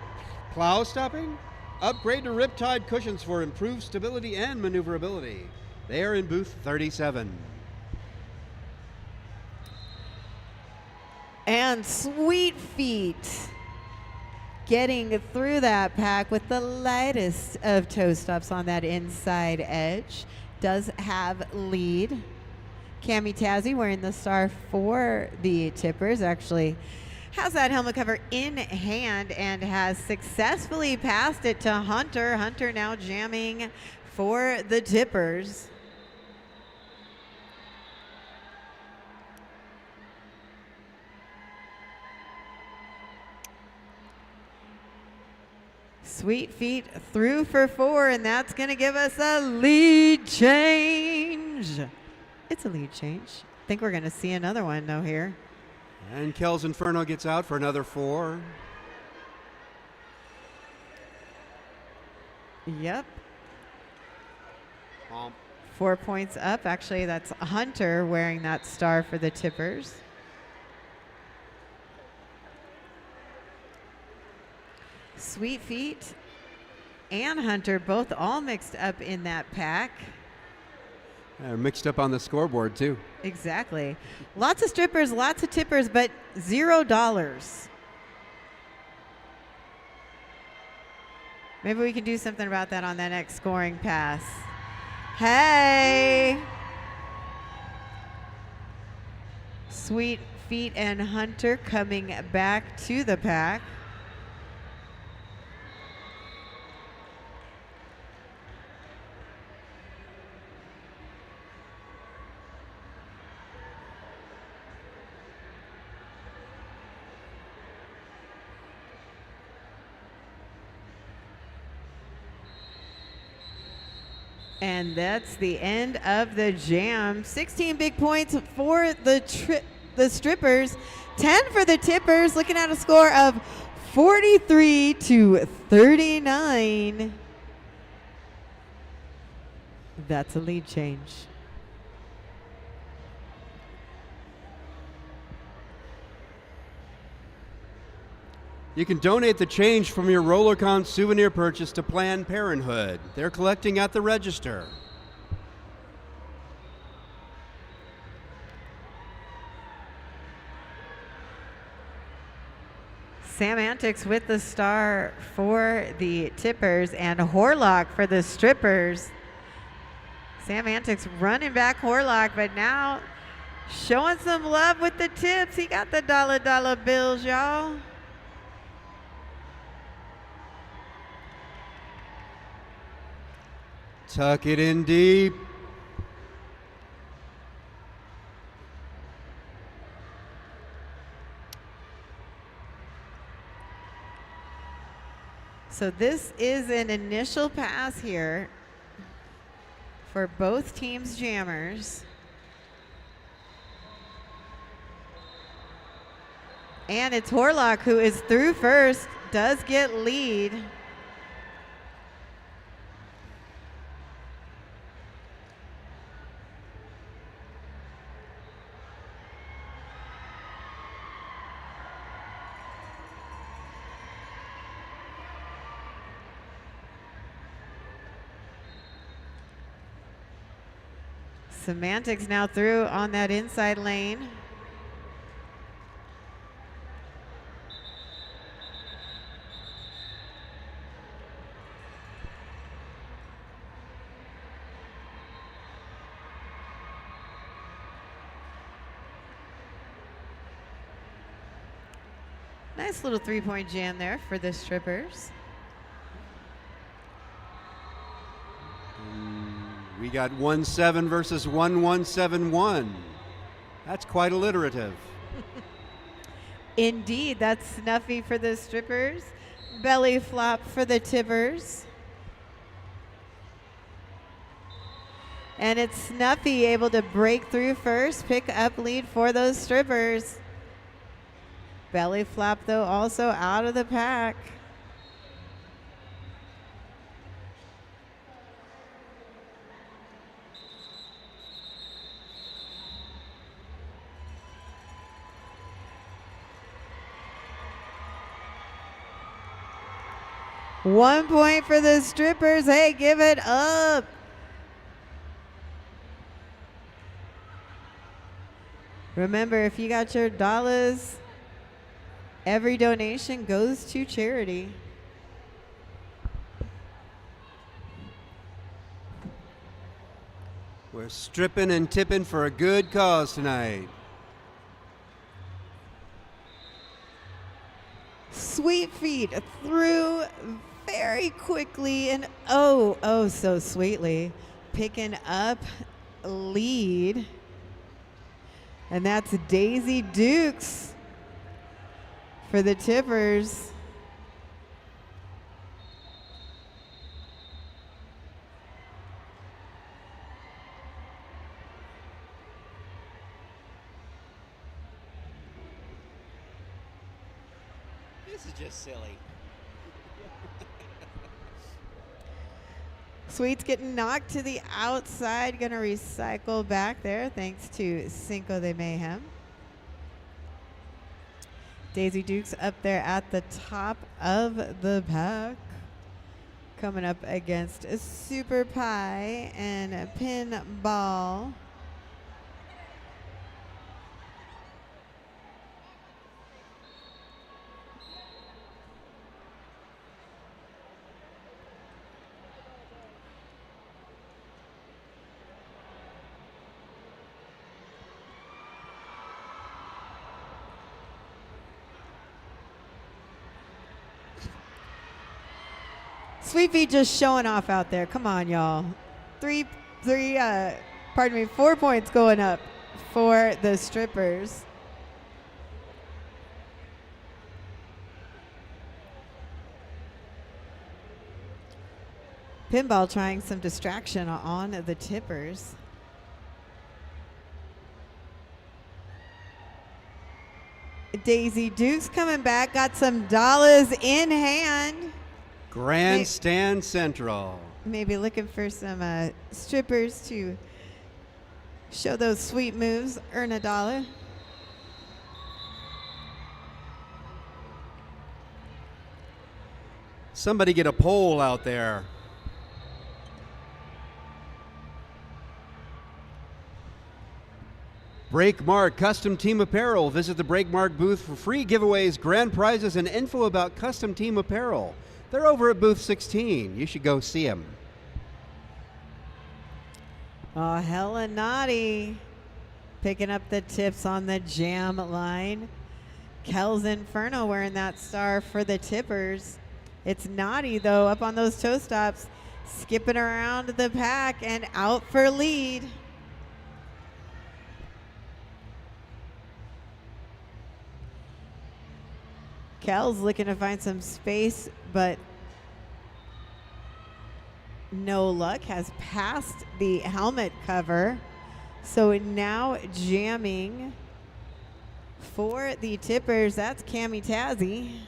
plow stopping? Upgrade to Riptide cushions for improved stability and maneuverability. They are in booth 37. And Sweet Feet getting through that pack with the lightest of toe stops on that inside edge. Does have lead. Cami Tazzy wearing the star for the tippers actually has that helmet cover in hand and has successfully passed it to Hunter. Hunter now jamming for the tippers. Sweet Feet through for 4, and that's going to give us a lead change. It's a lead change. I think we're going to see another one, though, here. And Kel's Inferno gets out for another 4. Yep. 4 points up. Actually, that's Hunter wearing that star for the tippers. Sweet Feet and Hunter both all mixed up in that pack. Mixed up on the scoreboard, too. Exactly. Lots of strippers, lots of tippers, but $0. Maybe we can do something about that on that next scoring pass. Hey! Sweet Feet and Hunter coming back to the pack. And that's the end of the jam. 16 big points for the strippers, 10 for the tippers, looking at a score of 43-39. That's a lead change. You can donate the change from your RollerCon souvenir purchase to Planned Parenthood. They're collecting at the register. Sam Antics with the star for the tippers and Horlock for the strippers. Sam Antics running back Horlock, but now showing some love with the tips. He got the dollar bills, y'all. Tuck it in deep. So this is an initial pass here for both teams' jammers. And it's Horlock who is through first, does get lead. Semantics now through on that inside lane. Nice little 3-point jam there for the strippers. We got 1-7 versus 1-1-7-1. That's quite alliterative. Indeed, that's Snuffy for the strippers. Belly flop for the tippers. And it's Snuffy able to break through first, pick up lead for those strippers. Belly flop, though, also out of the pack. One point for the strippers. Hey, give it up. Remember, if you got your dollars, every donation goes to charity. We're stripping and tipping for a good cause tonight. Sweet feet through very quickly and oh so sweetly, picking up lead. And that's Daisy Dukes for the tippers. This is just silly. Sweet's getting knocked to the outside, gonna recycle back there thanks to Cinco de Mayhem. Daisy Dukes up there at the top of the pack. Coming up against a Super Pie and a Pinball. Sweet Feet just showing off out there. Come on, y'all. 4 points going up for the strippers. Pinball trying some distraction on the tippers. Daisy Dukes coming back, got some dollars in hand. Grandstand Central. Maybe looking for some strippers to show those sweet moves, earn a dollar. Somebody get a pole out there. Breakmark Custom Team Apparel. Visit the Breakmark booth for free giveaways, grand prizes, and info about custom team apparel. They're over at booth 16. You should go see them. Oh, hella naughty. Picking up the tips on the jam line. Kel's Inferno wearing that star for the tippers. It's naughty, though, up on those toe stops. Skipping around the pack and out for lead. Kel's looking to find some space, but no luck. Has passed the helmet cover. So now jamming for the tippers. That's Cammie Tazzy.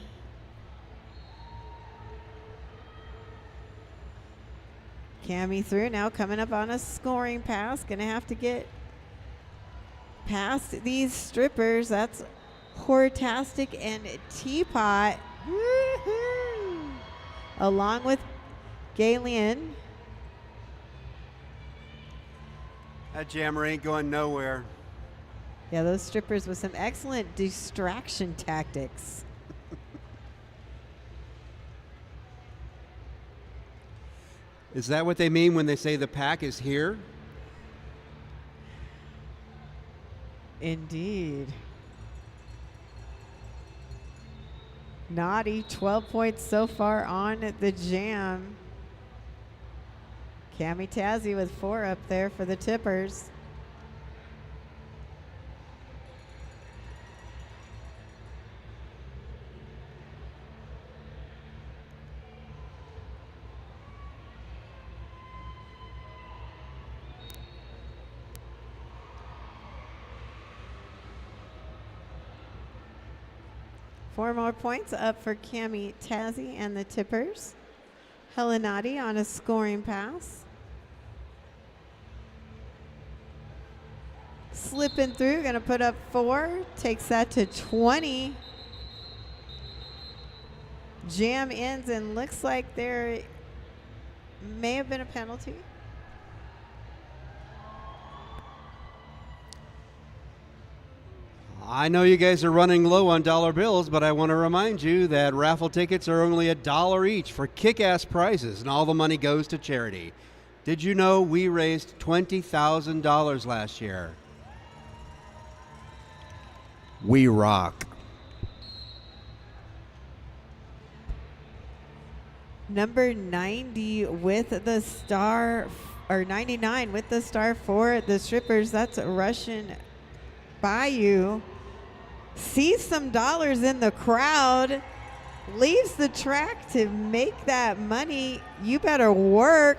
Cammie through now, coming up on a scoring pass. Gonna have to get past these strippers. That's Hortastic and Teapot. Woo-hoo. Along with Galen. That jammer ain't going nowhere. Yeah, those strippers with some excellent distraction tactics. Is that what they mean when they say the pack is here? Naughty, 12 points so far on the jam. Cami Tazzy with 4 up there for the tippers. Four more points up for Cami Tazzy and the tippers. Helenati on a scoring pass. Slipping through, gonna put up 4, takes that to 20. Jam ends and looks like there may have been a penalty. I know you guys are running low on dollar bills, but I want to remind you that raffle tickets are only $1 each for kick-ass prizes, and all the money goes to charity. Did you know we raised $20,000 last year? We rock. Number 90 with the star, or 99 with the star for the strippers. That's Russian Bayou. Sees some dollars in the crowd, leaves the track to make that money. You better work.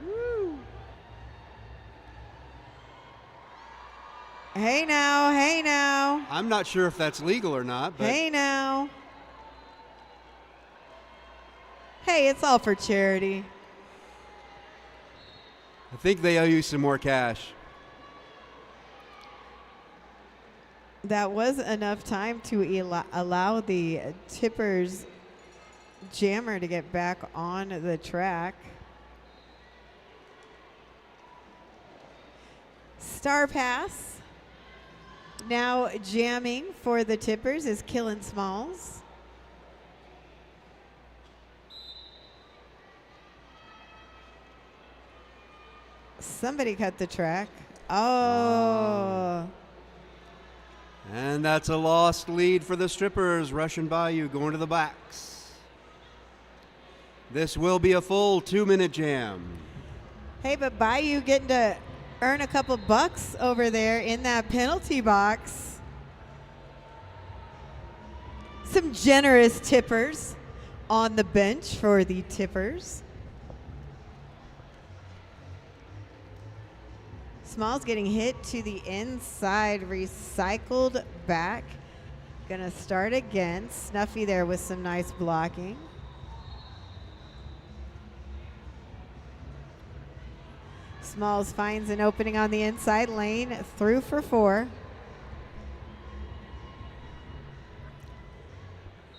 Woo. Hey now, hey now. I'm not sure if that's legal or not, but Hey now. Hey, it's all for charity. I think they owe you some more cash. That was enough time to allow the tippers jammer to get back on the track. Star Pass. Now jamming for the tippers is Killin' Smalls. Somebody cut the track. Oh. And that's a lost lead for the strippers. Russian Bayou going to the backs. This will be a full 2-minute jam. Hey, but Bayou getting to earn a couple bucks over there in that penalty box. Some generous tippers on the bench for the tippers. Smalls getting hit to the inside, recycled back. Gonna start again. Snuffy there with some nice blocking. Smalls finds an opening on the inside lane, through for 4.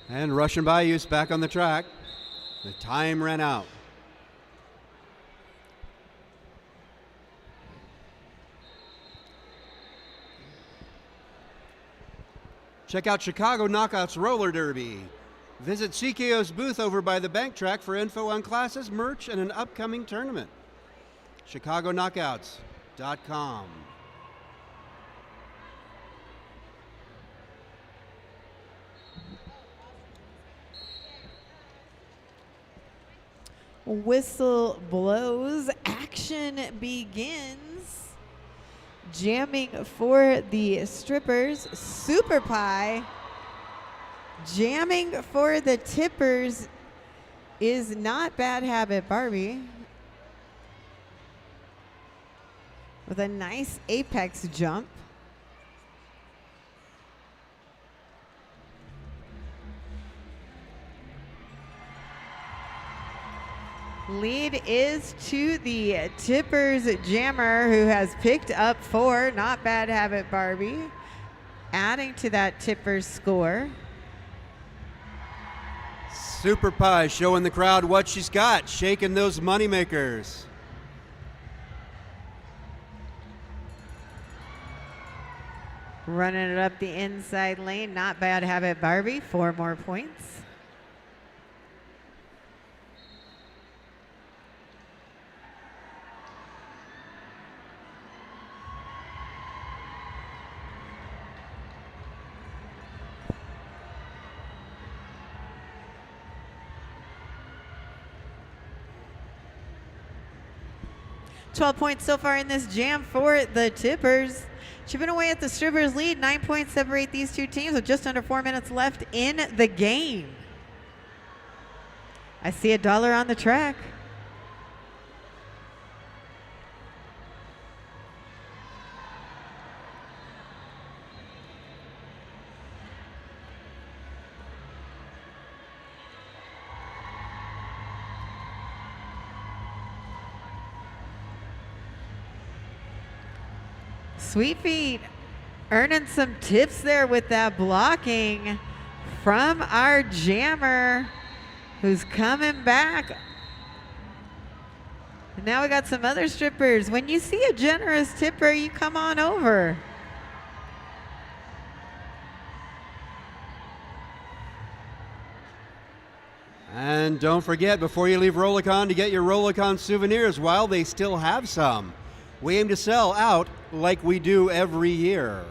And Russian Bayou's back on the track. The time ran out. Check out Chicago Knockouts Roller Derby. Visit CKO's booth over by the bank track for info on classes, merch, and an upcoming tournament. ChicagoKnockouts.com. Whistle blows, action begins. Jamming for the strippers, Super Pie. Jamming for the tippers is Not Bad Habit Barbie. With a nice apex jump. Lead is to the tippers jammer, who has picked up 4. Not Bad Habit Barbie, adding to that tippers score. Super Pie showing the crowd what she's got, shaking those money makers. Running it up the inside lane. Not Bad Habit Barbie, 4 more points. 12 points so far in this jam for the Tippers. Chipping away at the Strippers' lead. 9 points separate these two teams with just under 4 minutes left in the game. I see $1 on the track. Sweet Feet earning some tips there with that blocking from our jammer who's coming back. And now we got some other strippers. When you see a generous tipper, you come on over. And don't forget, before you leave RollerCon, to get your RollerCon souvenirs while they still have some. We aim to sell out like we do every year.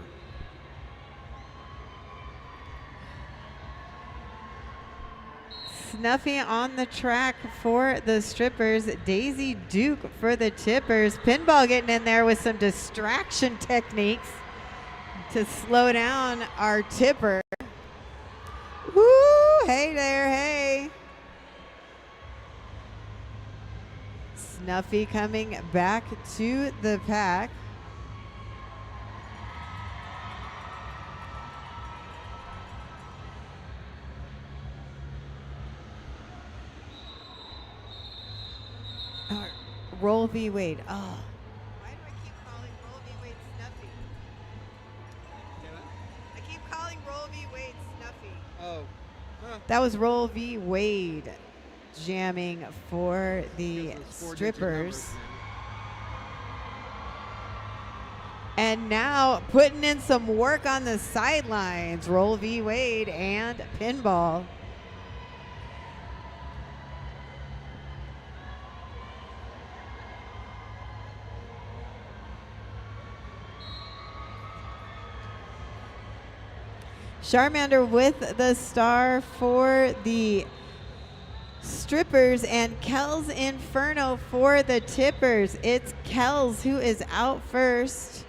Snuffy on the track for the strippers. Daisy Duke for the tippers. Pinball getting in there with some distraction techniques to slow down our tipper. Woo! Hey there, hey. Snuffy coming back to the pack. Roll V Wade. Oh. Why do I keep calling Roll V Wade Snuffy? I keep calling Roll V Wade Snuffy. Oh. Huh. That was Roll V Wade jamming for the strippers. And now putting in some work on the sidelines. Roll V Wade and Pinball. Charmander with the star for the strippers and Kel's Inferno for the tippers. It's Kel's who is out first.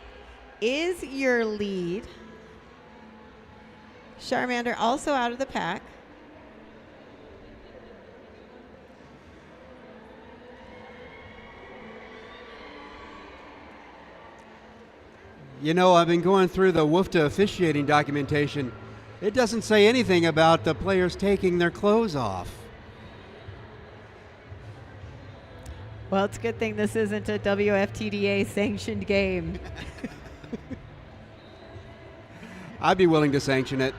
Is your lead. Charmander also out of the pack. You know, I've been going through the WUFTA officiating documentation. It doesn't say anything about the players taking their clothes off. Well, it's a good thing this isn't a WFTDA sanctioned game. I'd be willing to sanction it.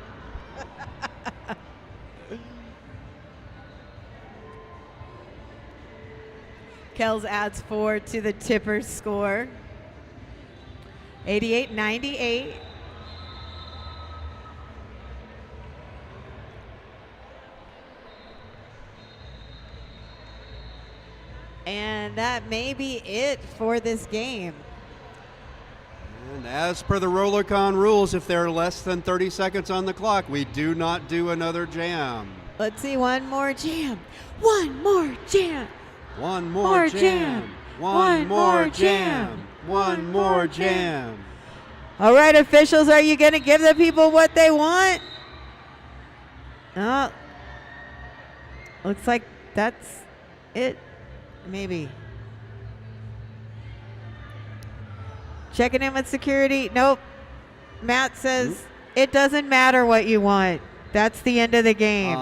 Kells adds 4 to the tippers score. 88-98. And that may be it for this game. And as per the RollerCon rules, if there are less than 30 seconds on the clock, we do not do another jam. Let's see, one more jam. One more jam. One more jam. One more jam. One more jam. All right, officials, are you going to give the people what they want? Oh, looks like that's it. Maybe. Checking in with security. Nope. Matt says it doesn't matter what you want. That's the end of the game.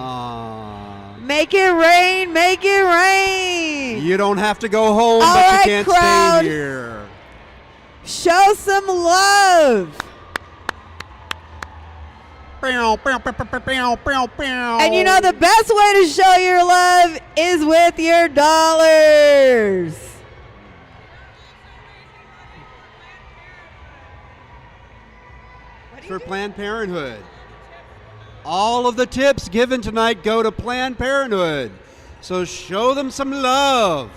Make it rain. Make it rain. You don't have to go home, All but right, you can't crowd. stay here. Show some love. And you know the best way to show your love is with your dollars. For Planned Parenthood. All of the tips given tonight go to Planned Parenthood. So show them some love.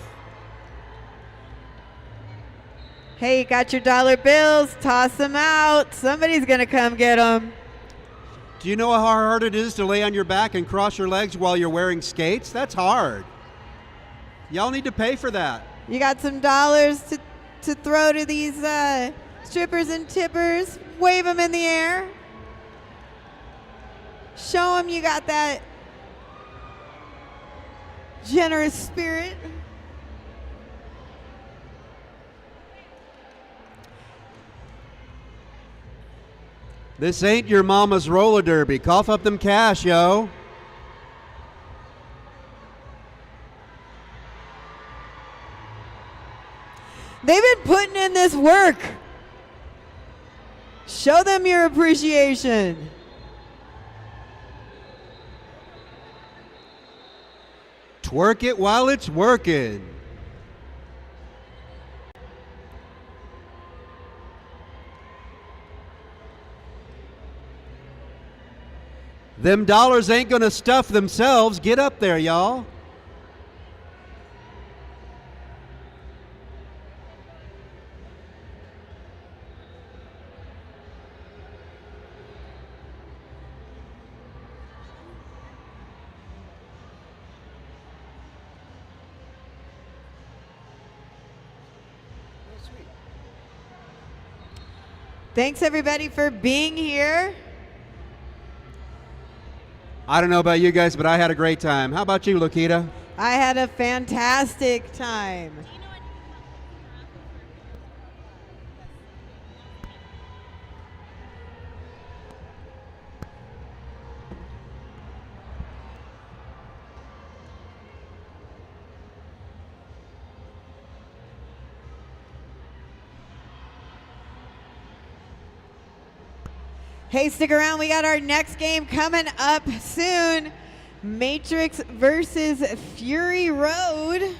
Hey, you got your dollar bills? Toss them out. Somebody's going to come get them. Do you know how hard it is to lay on your back and cross your legs while you're wearing skates? That's hard. Y'all need to pay for that. You got some dollars to to throw to these strippers and tippers. Wave them in the air. Show them you got that generous spirit. This ain't your mama's roller derby. Cough up them cash, yo. They've been putting in this work. Show them your appreciation. Twerk it while it's working. Them dollars ain't gonna stuff themselves. Get up there, y'all. Thanks everybody for being here. I don't know about you guys, but I had a great time. How about you, Lokita? I had a fantastic time. Hey, stick around. We got our next game coming up soon. Matrix versus Fury Road.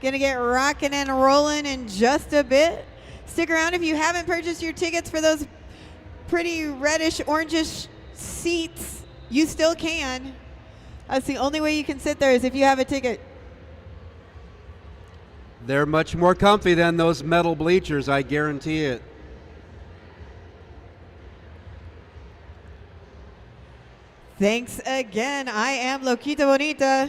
Gonna get rocking and rolling in just a bit. Stick around if you haven't purchased your tickets for those pretty reddish, orangish seats. You still can. That's the only way you can sit there is if you have a ticket. They're much more comfy than those metal bleachers, I guarantee it. Thanks again. I am Loquita Bonita.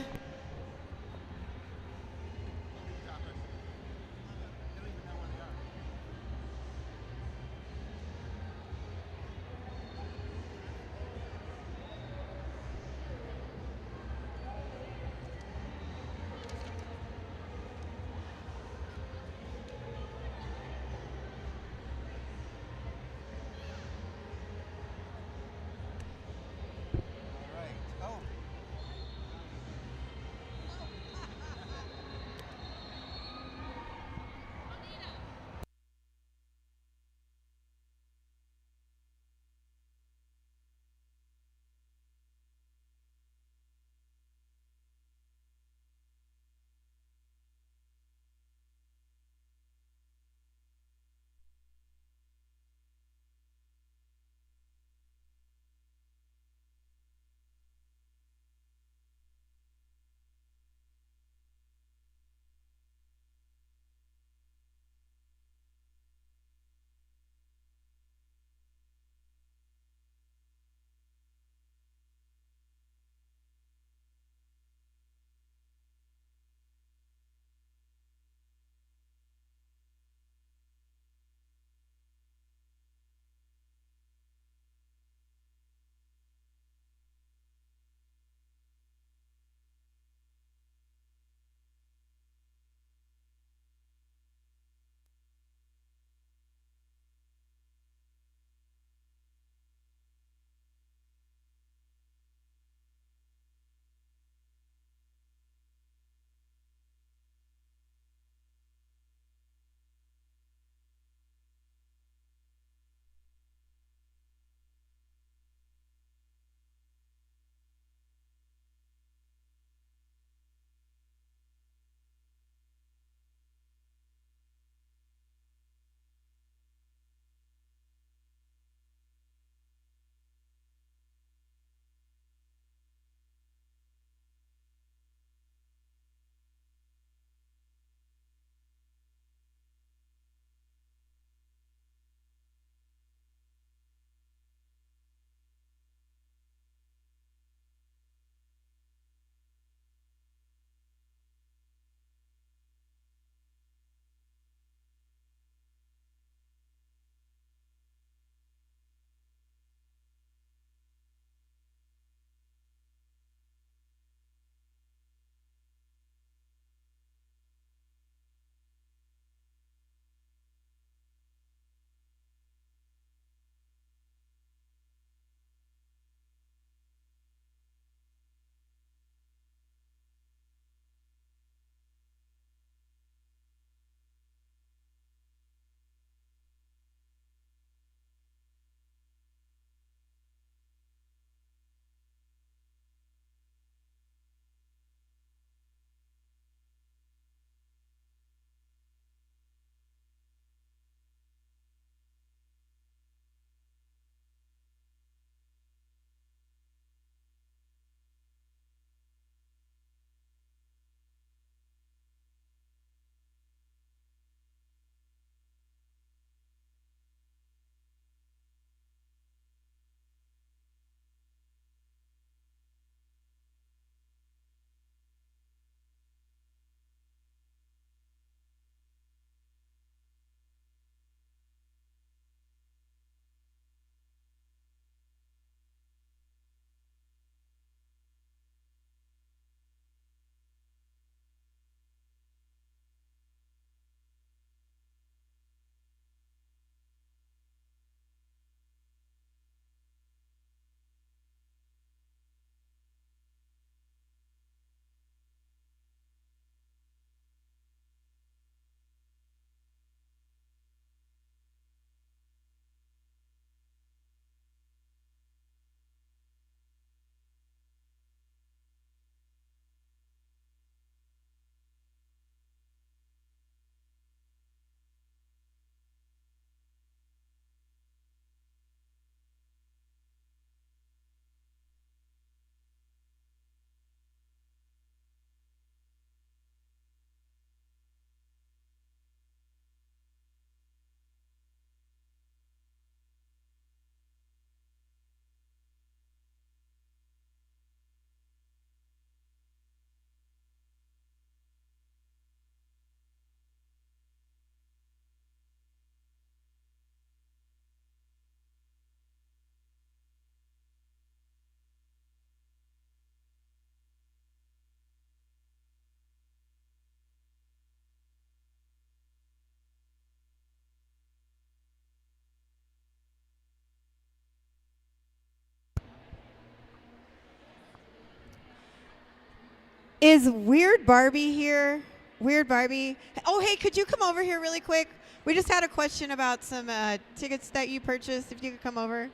Is Weird Barbie here? Weird Barbie. Oh, hey, could you come over here really quick? We just had a question about some tickets that you purchased. If you could come over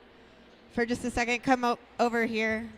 for just a second. Come over here.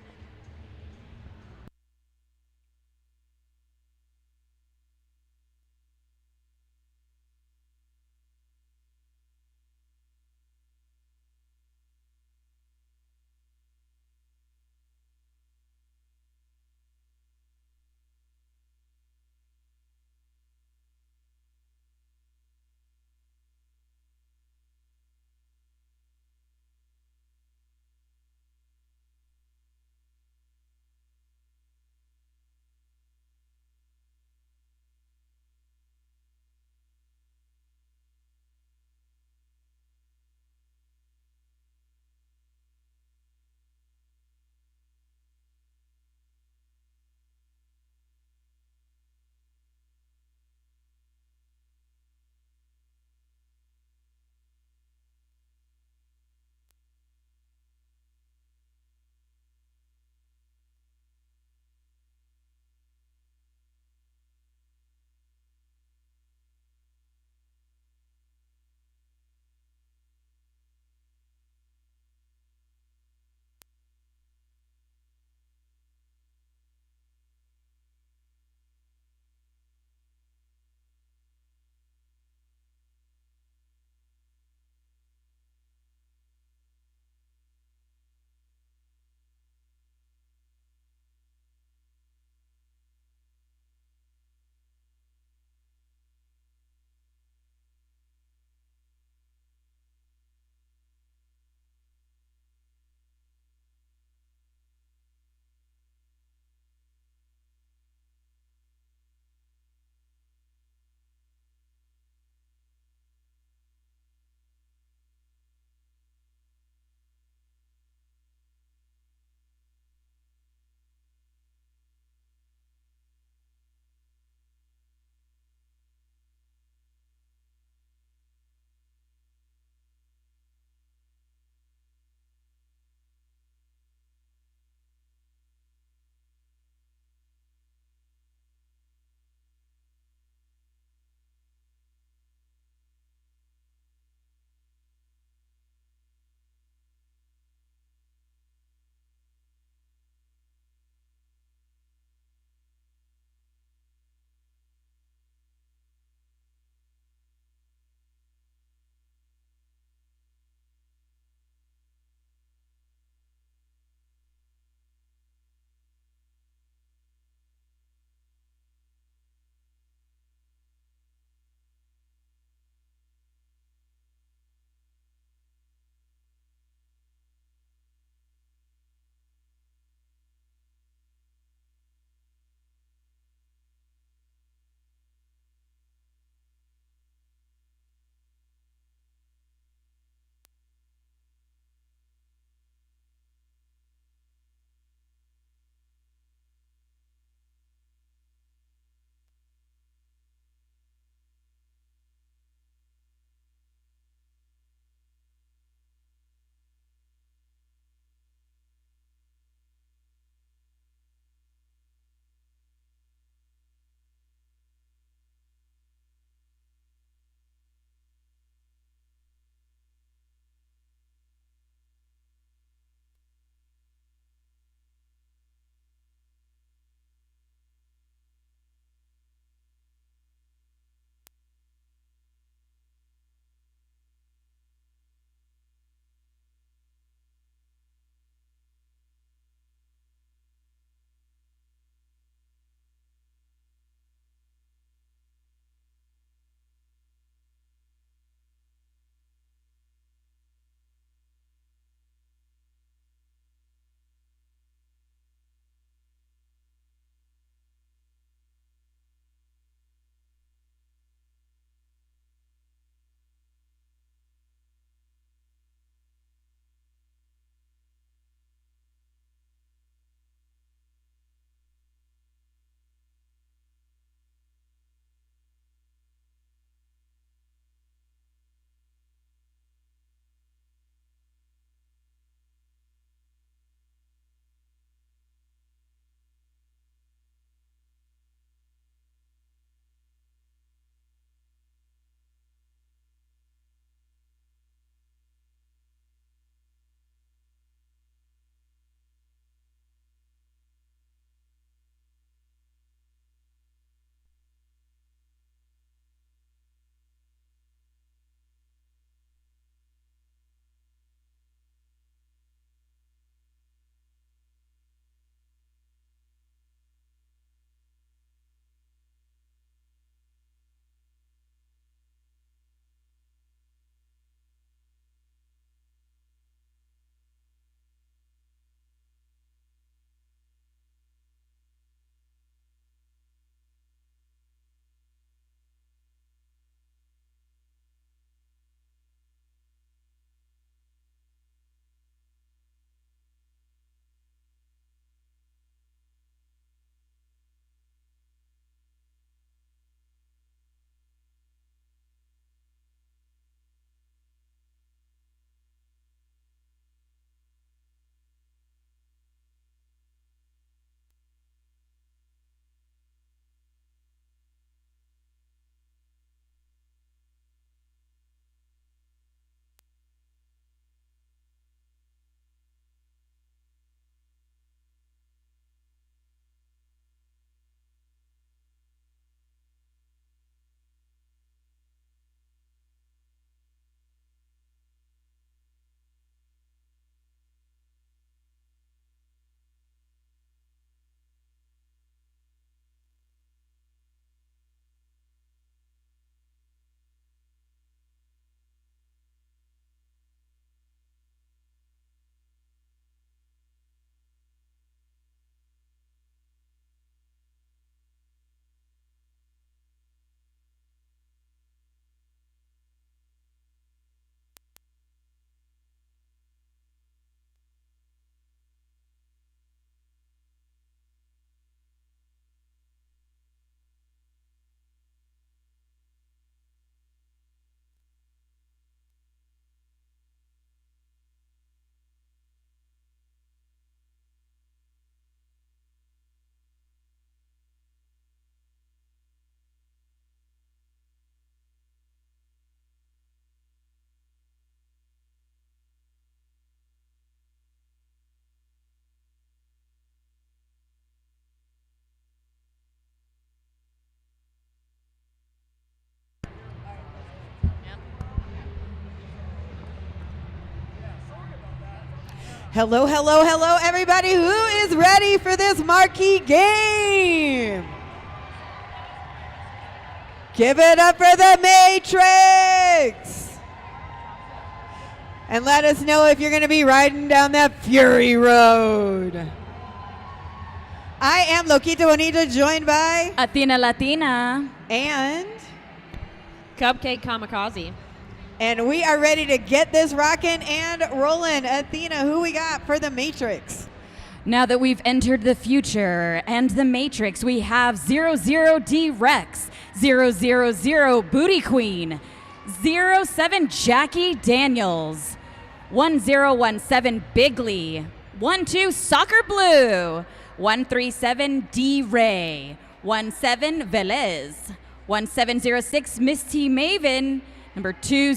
Hello, hello, hello, everybody. Who is ready for this marquee game? Give it up for the Matrix. And let us know if you're going to be riding down that Fury Road. I am Loquita Bonita, joined by Athena Latina and Cupcake Kamikaze. And we are ready to get this rocking and rolling. Athena, who we got for the Matrix? Now that we've entered the future and the Matrix, we have 00D Rex, 000 Booty Queen, 07 Jackie Daniels, 1017 Bigley, 12 Soccer Blue, 137 D Ray, 17 Velez, 1706 Miss T Maven, number 20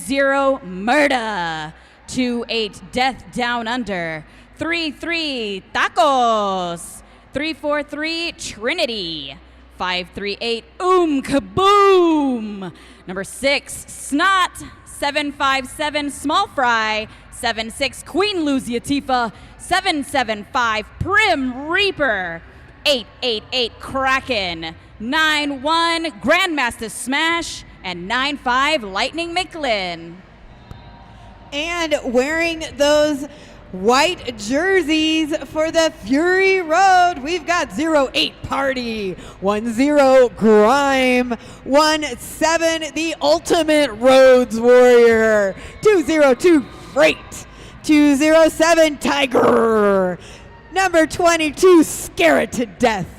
Murda, 28 Death Down Under, 33 Tacos, 343 Trinity, 538 Kaboom, number 6 Snot, 757 Small Fry, 76 Queen Luzia Tifa, 775 Prim Reaper, 888 Kraken, 91 Grandmaster Smash, and 95 Lightning McLin. And wearing those white jerseys for the Fury Road, we've got 08 Party, 10 Grime, 17 the Ultimate Roads Warrior, 202 Freight, 207 Tiger, number 22 Scare It to Death,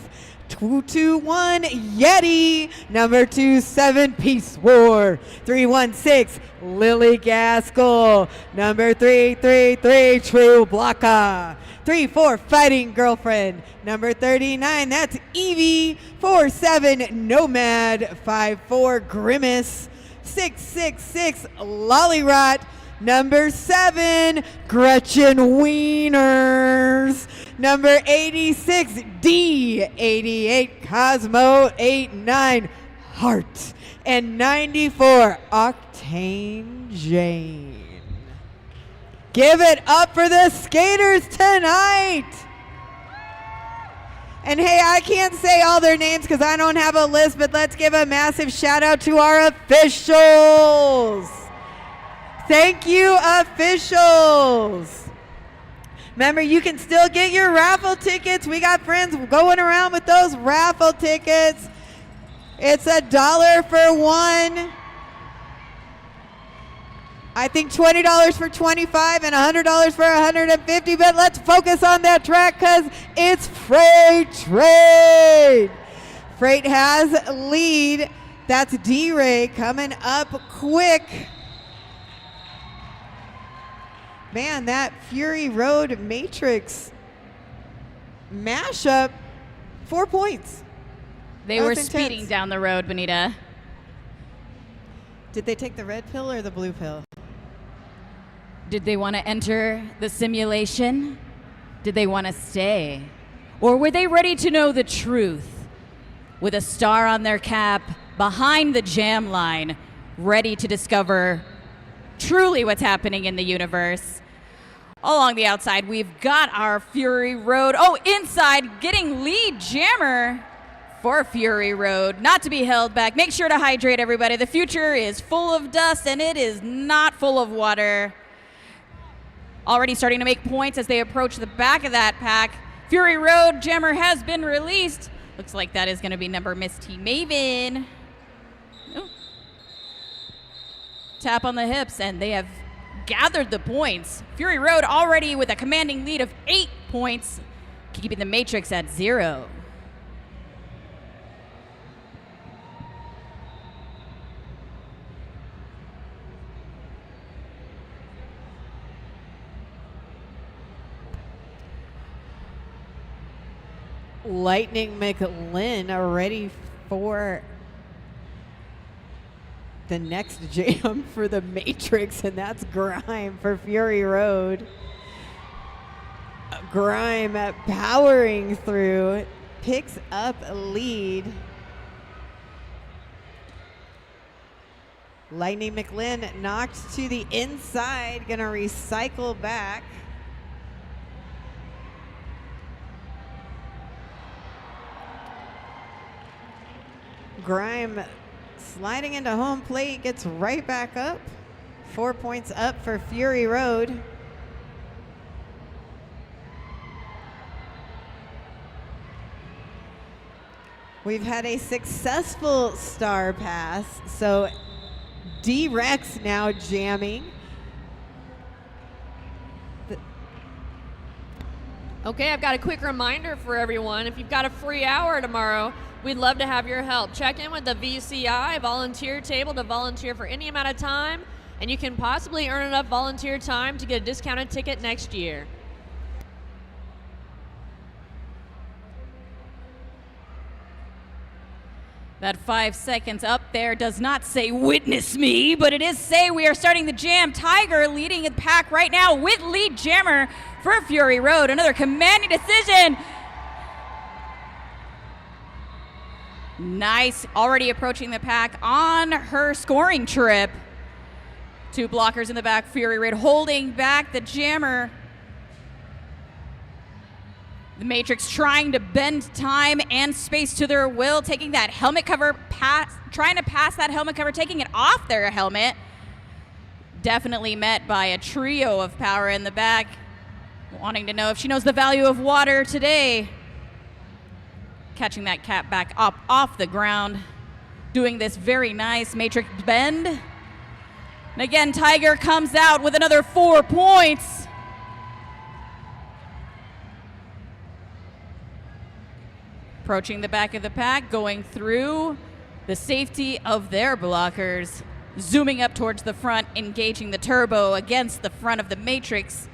221 Yeti, number 27 Peace War, 316 Lily Gaskell, number 333 True Blocka, 34 Fighting Girlfriend, number 39 that's Evie, 47 Nomad, 54 Grimace, 666 Lollyrot, number 7 Gretchen Wieners, number 86 D, 88 Cosmo, 89 Heart, and 94 Octane Jane. Give it up for the skaters tonight. And hey, I can't say all their names because I don't have a list, but let's give a massive shout out to our officials. Thank you, officials. Remember, you can still get your raffle tickets. We got friends going around with those raffle tickets. It's $1 for one. I think $20 for 25 and $100 for 150, but let's focus on that track because it's Freight Trade. Freight has lead. That's D-Ray coming up quick. Man, that Fury Road Matrix mashup, 4 points. They were speeding down the road, Bonita. Did they take the red pill or the blue pill? Did they want to enter the simulation? Did they want to stay? Or were they ready to know the truth? With a star on their cap, behind the jam line, ready to discover truly what's happening in the universe. Along the outside, we've got our Fury Road. Oh, inside, getting lead jammer for Fury Road. Not to be held back. Make sure to hydrate, everybody. The future is full of dust, and it is not full of water. Already starting to make points as they approach the back of that pack. Fury Road jammer has been released. Looks like that is going to be number Miss T Maven. Ooh. Tap on the hips, and they have gathered the points. Fury Road already with a commanding lead of 8 points, keeping the Matrix at 0. Lightning McLin are ready for the next jam for the Matrix, and that's Grime for Fury Road. Grime powering through, picks up a lead. Lightning McLin knocked to the inside, gonna recycle back. Grime sliding into home plate, gets right back up. 4 points up for Fury Road. We've had a successful star pass, so D-Rex now jamming. Okay, I've got a quick reminder for everyone. If you've got a free hour tomorrow, we'd love to have your help. Check in with the VCI volunteer table to volunteer for any amount of time, and you can possibly earn enough volunteer time to get a discounted ticket next year. That 5 seconds up there does not say witness me, but it is say we are starting the jam. Tiger leading the pack right now with lead jammer for Fury Road. Another commanding decision. Nice, already approaching the pack on her scoring trip. 2 blockers in the back, Fury Road holding back the jammer. The Matrix trying to bend time and space to their will, taking that helmet cover, trying to pass that helmet cover, taking it off their helmet. Definitely met by a trio of power in the back, wanting to know if she knows the value of water today. Catching that cat back up off the ground, doing this very nice Matrix bend. And again, Tiger comes out with another 4 points. Approaching the back of the pack, going through the safety of their blockers, zooming up towards the front, engaging the turbo against the front of the Matrix,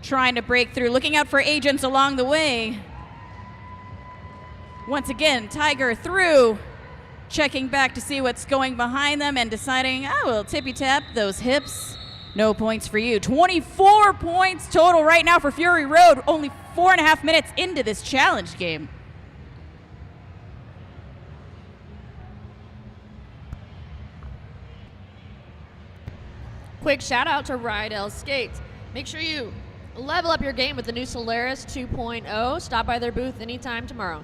trying to break through, looking out for agents along the way. Once again, Tiger through, checking back to see what's going behind them and deciding, I will tippy tap those hips. No points for you. 24 points total right now for Fury Road, only 4.5 minutes into this challenge game. Quick shout out to Rydell Skates. Make sure you level up your game with the new Solaris 2.0. Stop by their booth anytime tomorrow.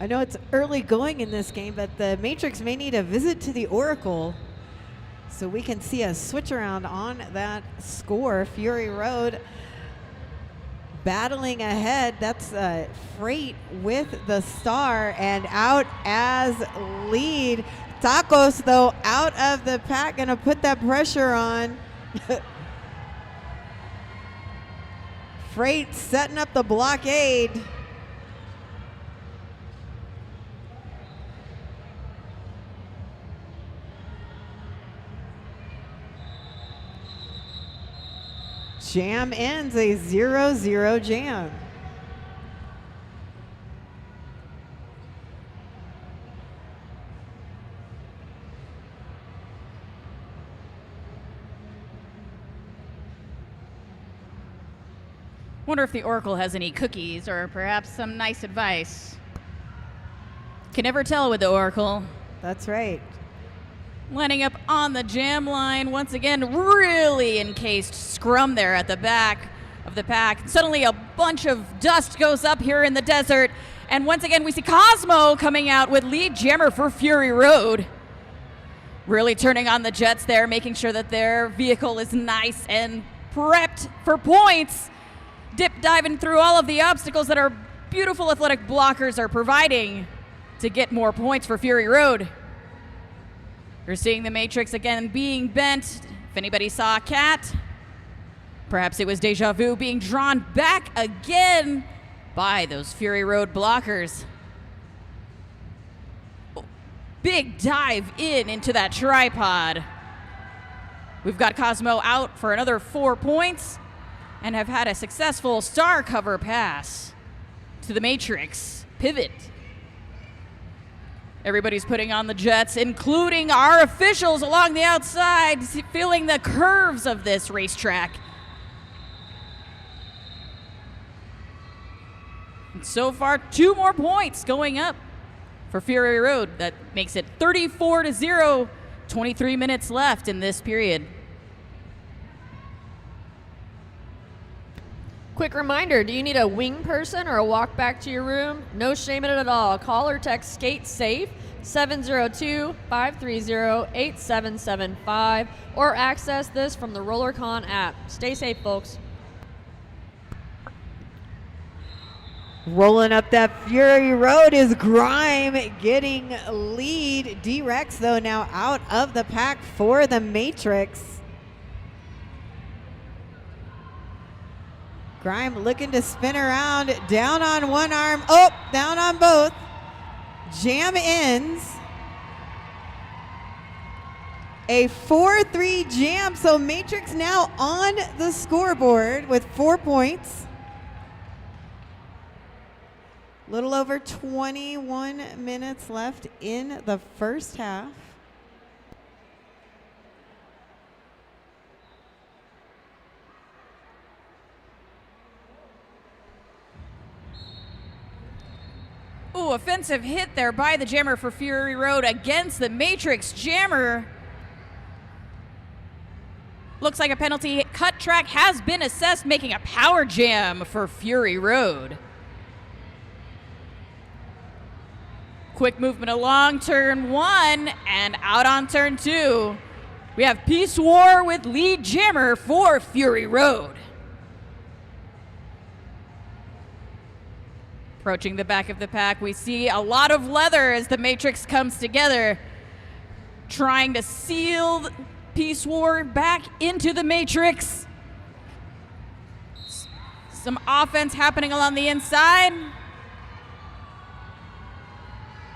I know it's early going in this game, but the Matrix may need a visit to the Oracle so we can see a switch around on that score. Fury Road battling ahead. That's Freight with the star and out as lead. Tacos, though, out of the pack, gonna put that pressure on. Freight setting up the blockade. Jam ends a 0-0 jam. Wonder if the Oracle has any cookies or perhaps some nice advice. Can never tell with the Oracle. That's right. Lining up on the jam line once again, really encased scrum there at the back of the pack. Suddenly a bunch of dust goes up here in the desert, and once again we see Cosmo coming out with lead jammer for Fury Road. Really turning on the jets there, making sure that their vehicle is nice and prepped for points. Dip diving through all of the obstacles that our beautiful athletic blockers are providing to get more points for Fury Road. You're seeing the Matrix again being bent. If anybody saw a cat, perhaps it was deja vu being drawn back again by those Fury Road blockers. Big dive into that tripod. We've got Cosmo out for another 4 points and have had a successful star cover pass to the Matrix pivot. Everybody's putting on the jets, including our officials along the outside, feeling the curves of this racetrack. And so far, 2 more points going up for Fury Road. That makes it 34-0, 23 minutes left in this period. Quick reminder, do you need a wing person or a walk back to your room? No shame in it at all. Call or text Skate Safe 702-530-8775 or access this from the RollerCon app. Stay safe, folks. Rolling up that Fury Road is Grime getting lead. D-Rex, though, now out of the pack for the Matrix. Grime looking to spin around, down on one arm, down on both. Jam ends. A 4-3 jam, so Matrix now on the scoreboard with 4 points. Little over 21 minutes left in the first half. Ooh, offensive hit there by the Jammer for Fury Road against the Matrix Jammer. Looks like a penalty cut track has been assessed, making a power jam for Fury Road. Quick movement along turn 1 and out on turn 2. We have Peace War with lead Jammer for Fury Road. Approaching the back of the pack, we see a lot of leather as the Matrix comes together, trying to seal Peace War back into the Matrix. Some offense happening along the inside.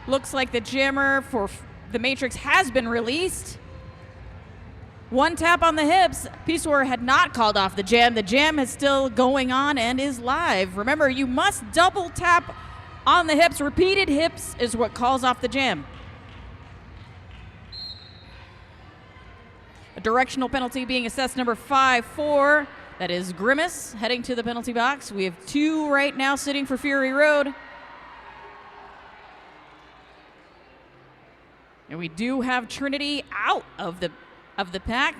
Looks like the Jammer for the Matrix has been released. One tap on the hips. Peace War had not called off the jam. The jam is still going on and is live. Remember, you must double tap on the hips. Repeated hips is what calls off the jam. A directional penalty being assessed, number 5-4. That is Grimace heading to the penalty box. We have 2 right now sitting for Fury Road. And we do have Trinity out of the pack.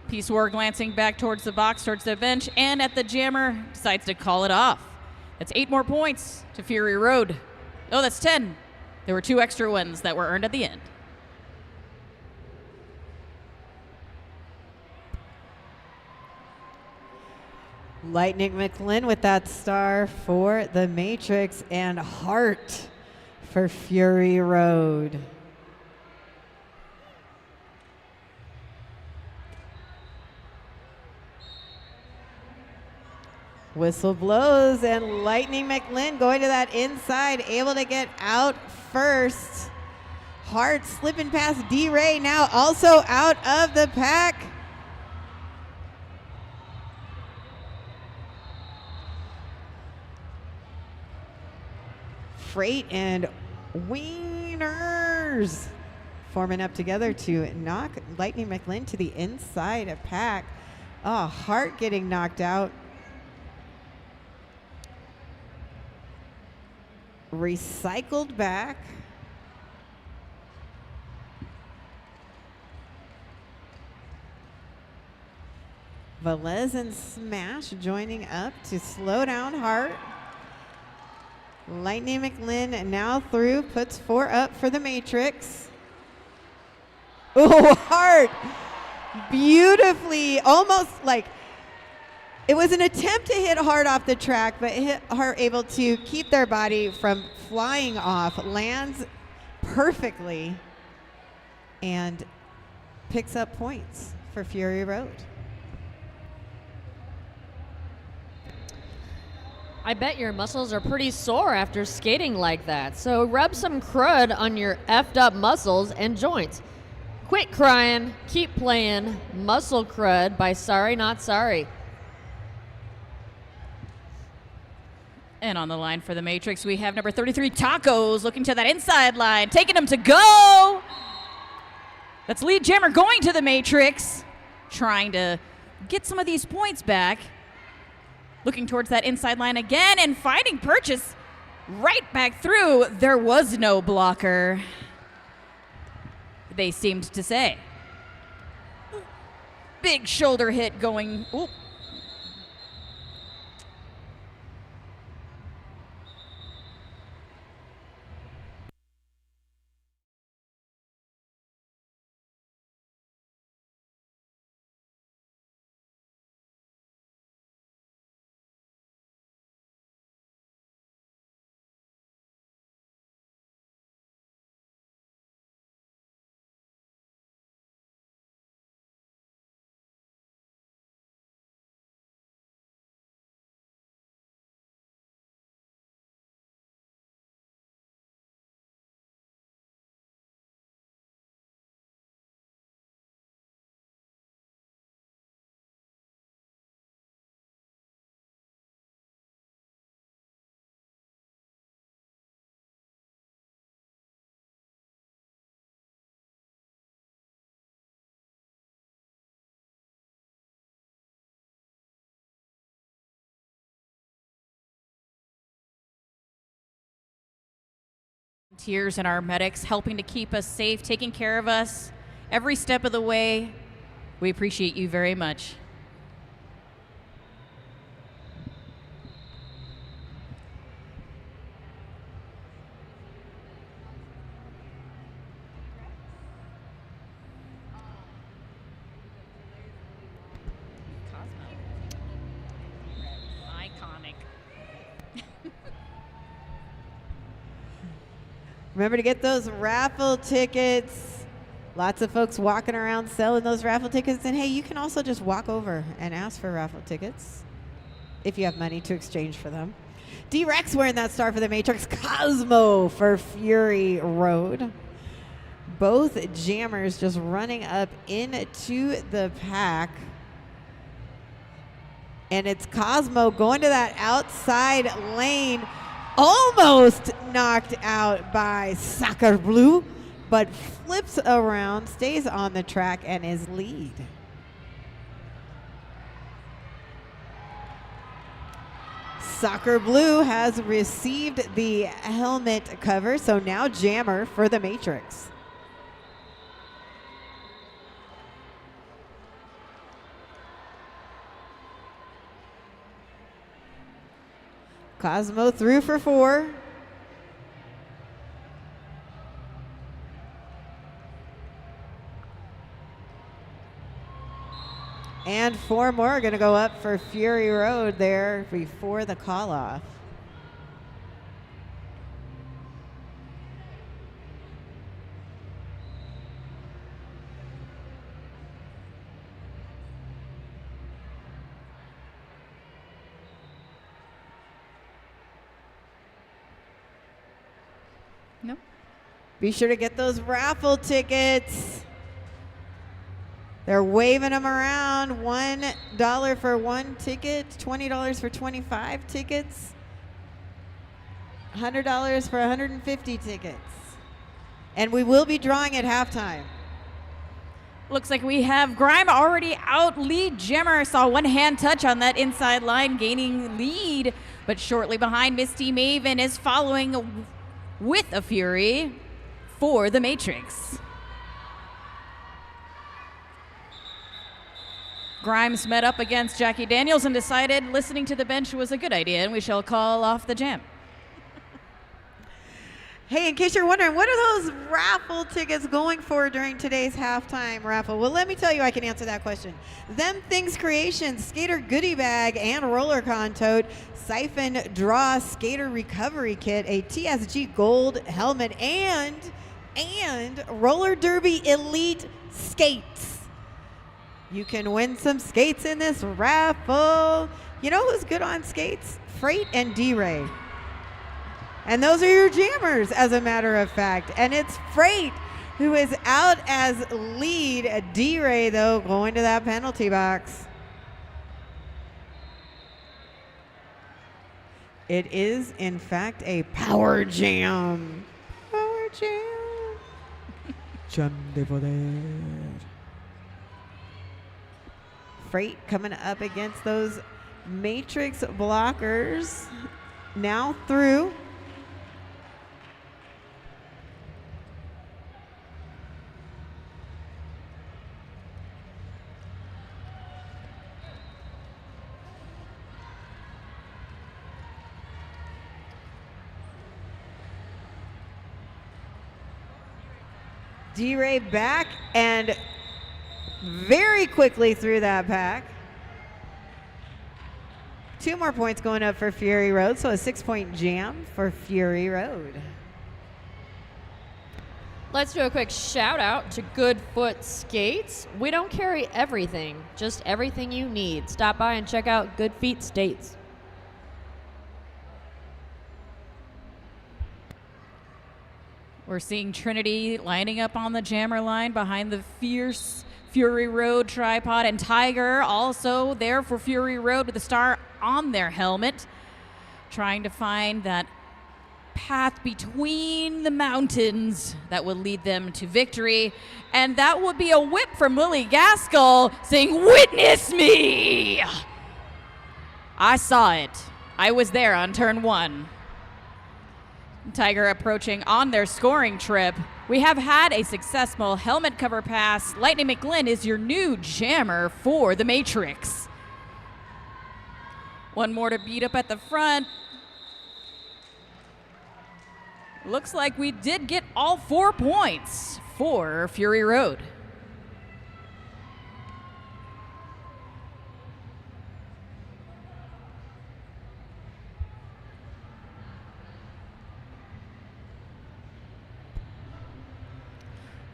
Peace War glancing back towards the box, towards the bench, and at the Jammer, decides to call it off. That's 8 more points to Fury Road. Oh, that's 10. There were 2 extra ones that were earned at the end. Lightning McLean with that star for the Matrix, and Heart for Fury Road. Whistle blows, and Lightning McLean going to that inside, able to get out first. Hart slipping past D-Ray, now also out of the pack. Freight and Wieners forming up together to knock Lightning McLean to the inside of pack. Oh, Hart getting knocked out. Recycled back. Velez and Smash joining up to slow down Hart. Lightning McLean now through, puts 4 up for the Matrix. Oh, Hart beautifully, almost like it was an attempt to hit Hart off the track, but Hart able to keep their body from flying off, lands perfectly, and picks up points for Fury Road. I bet your muscles are pretty sore after skating like that, so rub some crud on your effed up muscles and joints. Quit crying, keep playing Muscle Crud by Sorry Not Sorry. And on the line for the Matrix, we have number 33, Tacos, looking to that inside line, taking him to go. That's lead Jammer going to the Matrix, trying to get some of these points back. Looking towards that inside line again and finding Purchase right back through. There was no blocker, they seemed to say. big shoulder hit going. Ooh. Volunteers and our medics helping to keep us safe, taking care of us every step of the way. We appreciate you very much. Iconic. Remember to get those raffle tickets. Lots of folks walking around selling those raffle tickets. And hey, you can also just walk over and ask for raffle tickets if you have money to exchange for them. D-Rex wearing that star for the Matrix. Cosmo for Fury Road. Both jammers just running up into the pack. And it's Cosmo going to that outside lane. Almost knocked out by Soccer Blue, but flips around, stays on the track, and is lead. Soccer Blue has received the helmet cover, so now jammer for the Matrix. Cosmo through for 4. And 4 more are going to go up for Fury Road there before the call off. Nope. Be sure to get those raffle tickets. They're waving them around. $1 for 1 ticket, $20 for 25 tickets, $100 for 150 tickets. And we will be drawing at halftime. Looks like we have Grime already out lead jammer. I saw one hand touch on that inside line gaining lead, but shortly behind Misty Maven is following with a Fury for the Matrix. Grimes met up against Jackie Daniels and decided listening to the bench was a good idea, and we shall call off the jam. Hey, in case you're wondering, what are those raffle tickets going for during today's halftime raffle? Well, let me tell you, I can answer that question. Them Things Creations, Skater Goodie Bag, and RollerCon Tote, Siphon Draw Skater Recovery Kit, a TSG Gold helmet, and Roller Derby Elite Skates. You can win some skates in this raffle. You know who's good on skates? Freight and D-Ray. And those are your jammers, as a matter of fact. And it's Freight who is out as lead. D-Ray, though, going to that penalty box. It is, in fact, a power jam. Power jam. Jam de poder. Freight coming up against those Matrix blockers. Now through. D-Ray back and very quickly through that pack. 2 more points going up for Fury Road, so a 6-point jam for Fury Road. Let's do a quick shout out to Good Foot Skates. We don't carry everything, just everything you need. Stop by and check out Good Feet Skates. We're seeing Trinity lining up on the jammer line behind the fierce Fury Road tripod, and Tiger also there for Fury Road with a star on their helmet, trying to find that path between the mountains that would lead them to victory. And that would be a whip from Lily Gaskell saying, "Witness me!" I saw it. I was there on turn 1. Tiger approaching on their scoring trip. We have had a successful helmet cover pass. Lightning McGlynn is your new jammer for the Matrix. One more to beat up at the front. Looks like we did get all 4 points for Fury Road.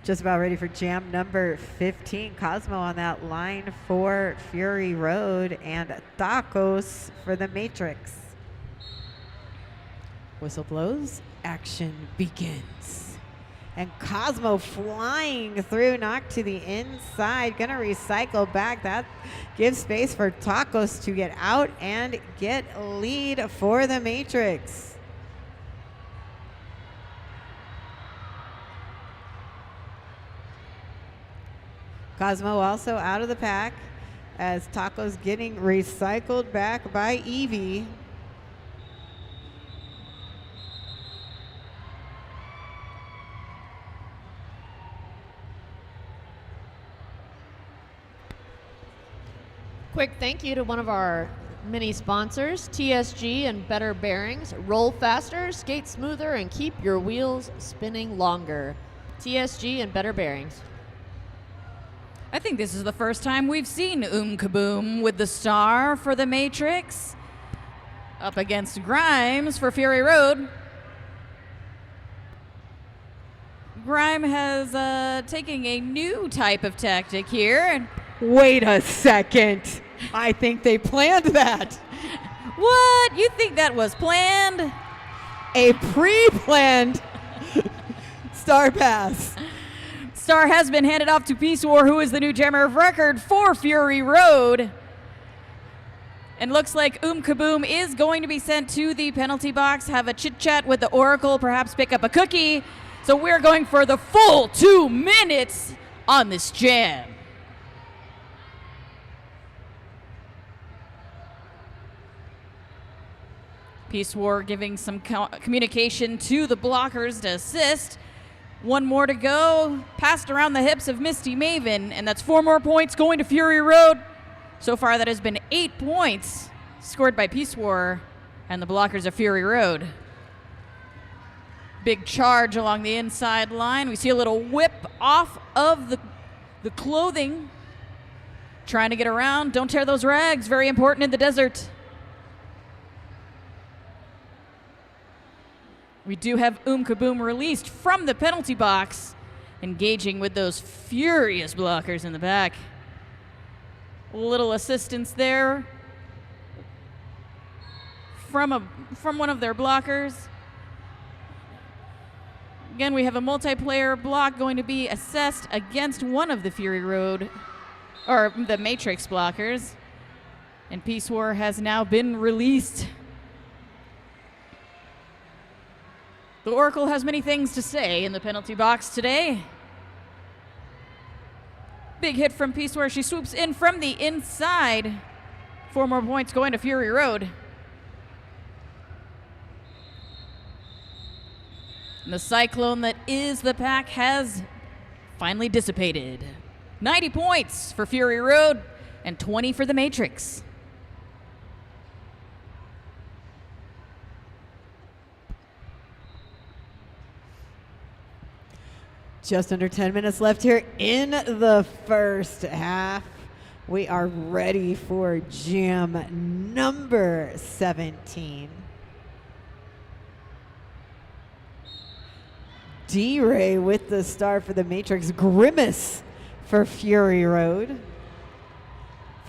Just about ready for jam number 15. Cosmo on that line for Fury Road and Tacos for the Matrix. Whistle blows, action begins. And Cosmo flying through, knocked to the inside, gonna recycle back. That gives space for Tacos to get out and get a lead for the Matrix. Cosmo also out of the pack as Tacos getting recycled back by Evie. Quick thank you to one of our mini sponsors, TSG and Better Bearings. Roll faster, skate smoother, and keep your wheels spinning longer. TSG and Better Bearings. I think this is the first time we've seen Kaboom with the star for the Matrix. Up against Grimes for Fury Road. Grime has taking a new type of tactic here. Wait a second. I think they planned that. What? You think that was planned? A pre-planned star pass. Star has been handed off to Peace War, who is the new jammer of record for Fury Road. And looks like Kaboom is going to be sent to the penalty box, have a chit-chat with the Oracle, perhaps pick up a cookie. So we're going for the full 2 minutes on this jam. Peace War giving some communication to the blockers to assist. 1 more to go, passed around the hips of Misty Maven, and that's 4 more points going to Fury Road. So far, that has been 8 points scored by Peace War and the blockers of Fury Road. Big charge along the inside line. We see a little whip off of the clothing. Trying to get around. Don't tear those rags. Very important in the desert. We do have Kaboom released from the penalty box, engaging with those furious blockers in the back. A little assistance there from one of their blockers. Again, we have a multiplayer block going to be assessed against one of the Fury Road, or the Matrix blockers. And Peace War has now been released. The Oracle has many things to say in the penalty box today. Big hit from Peace War. She swoops in from the inside. 4 more points going to Fury Road. And the cyclone that is the pack has finally dissipated. 90 points for Fury Road and 20 for the Matrix. Just under 10 minutes left here in the first half. We are ready for jam number 17. D-Ray with the star for the Matrix. Grimace for Fury Road.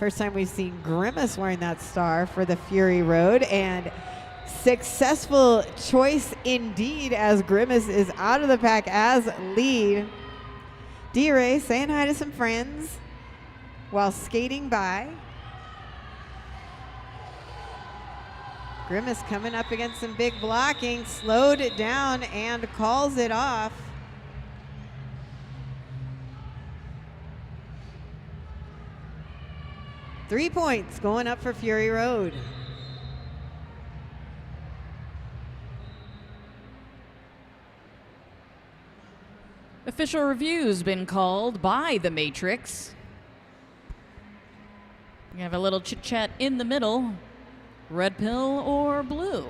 First time we've seen Grimace wearing that star for the Fury Road, and successful choice indeed as Grimace is out of the pack as lead. D-Ray saying hi to some friends while skating by. Grimace coming up against some big blocking, slowed it down and calls it off. Three points going up for Fury Road. Official review's been called by the Matrix. We have a little chit chat in the middle. Red pill or blue?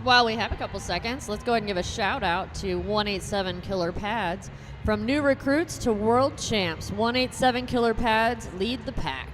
While we have a couple seconds, let's go ahead and give a shout out to 187 Killer Pads. From new recruits to world champs, 187 Killer Pads lead the pack.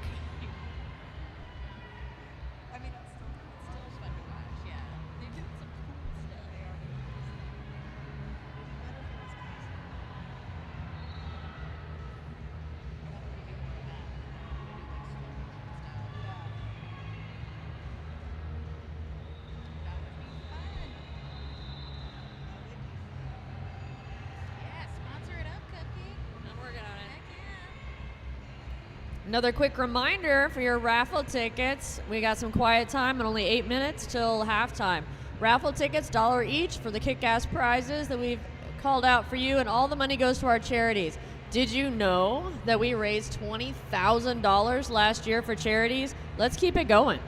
Another quick reminder for your raffle tickets. We got some quiet time and only 8 minutes till halftime. Raffle tickets, $1 each for the kick-ass prizes that we've called out for you, and all the money goes to our charities. Did you know that we raised $20,000 last year for charities? Let's keep it going.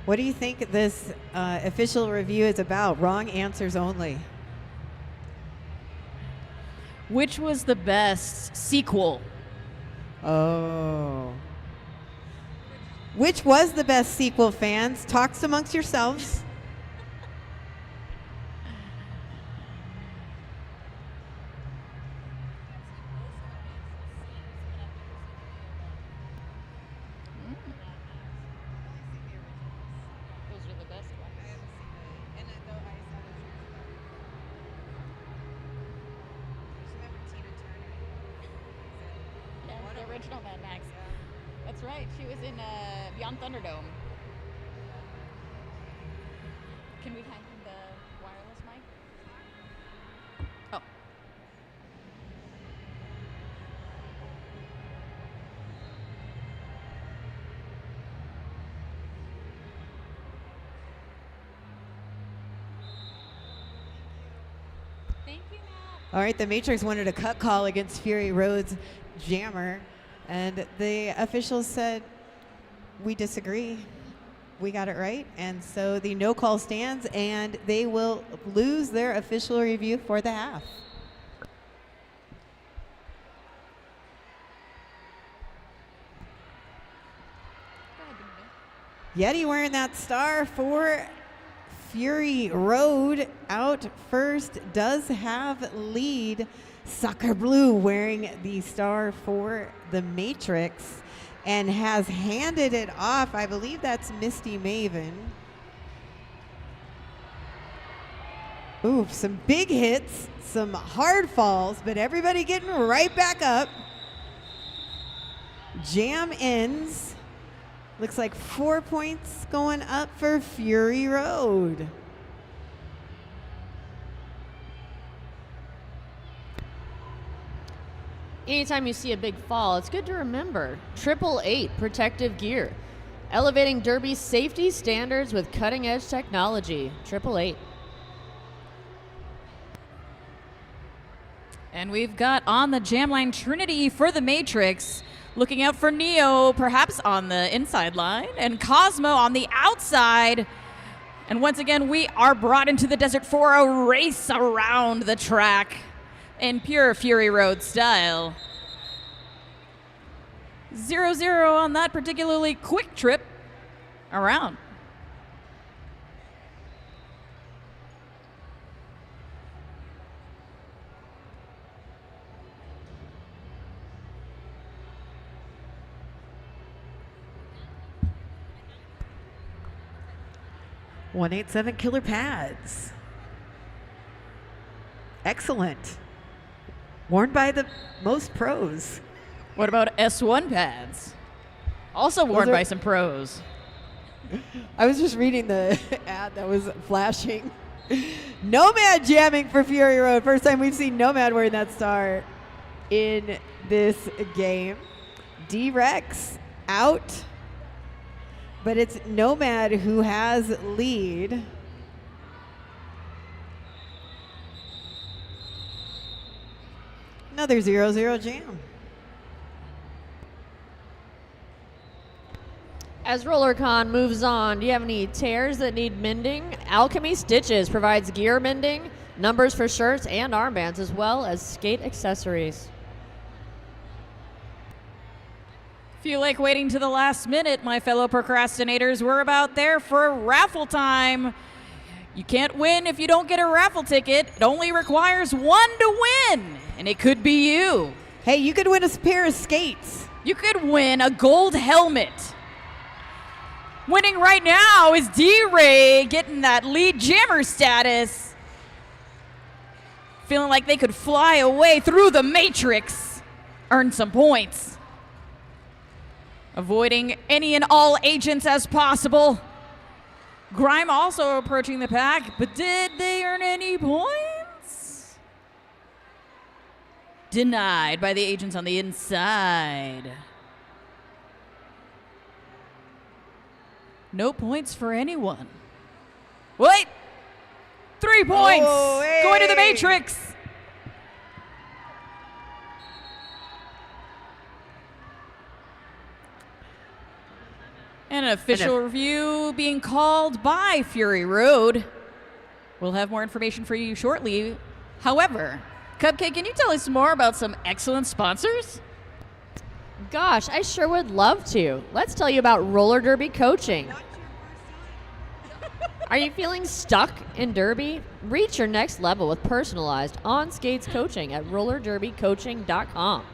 What do you think this official review is about? Wrong answers only. Which was the best sequel? Oh. Which was the best sequel, fans? Talks amongst yourselves. Original Mad Max. That's right. She was in Beyond Thunderdome. Can we hand him the wireless mic? Oh. Thank you, Matt. All right, the Matrix wanted a cut call against Fury Road's jammer, and the officials said, we disagree. We got it right, and so the no call stands, and they will lose their official review for the half. Yeti wearing that star for Fury Road. Out first does have lead. Soccer Blue wearing the star for the Matrix and has handed it off. I believe that's Misty Maven. Ooh, some big hits, some hard falls, but everybody getting right back up. Jam ends. Looks like 4 points going up for Fury Road. Anytime you see a big fall, it's good to remember 888 protective gear, elevating Derby's safety standards with cutting-edge technology. 888. And we've got on the jam line Trinity for the Matrix, looking out for Neo, perhaps on the inside line, and Cosmo on the outside. And once again, we are brought into the desert for a race around the track. in pure Fury Road style. 0-0 on that particularly quick trip around. $187 killer pads. Excellent. Worn by the most pros. What about S1 pads? Also worn by some pros. I was just reading the ad that was flashing. Nomad jamming for Fury Road. First time we've seen Nomad wearing that star in this game. D-Rex out. But it's Nomad who has lead. Another 0-0 jam. As RollerCon moves on, do you have any tears that need mending? Alchemy Stitches provides gear mending, numbers for shirts and armbands, as well as skate accessories. If you like waiting to the last minute, my fellow procrastinators, we're about there for raffle time. You can't win if you don't get a raffle ticket. It only requires one to win, and it could be you. Hey, you could win a pair of skates. You could win a gold helmet. Winning right now is D-Ray getting that lead jammer status. Feeling like they could fly away through the matrix, earn some points. Avoiding any and all agents as possible. Grime also approaching the pack, but did they earn any points? Denied by the agents on the inside. No points for anyone. Wait! 3 points! Oh, hey. Going to the Matrix! And an official review being called by Fury Road. We'll have more information for you shortly. However, Cupcake, can you tell us more about some excellent sponsors? Gosh, I sure would love to. Let's tell you about roller derby coaching. Are you feeling stuck in derby? Reach your next level with personalized on-skates coaching at rollerderbycoaching.com.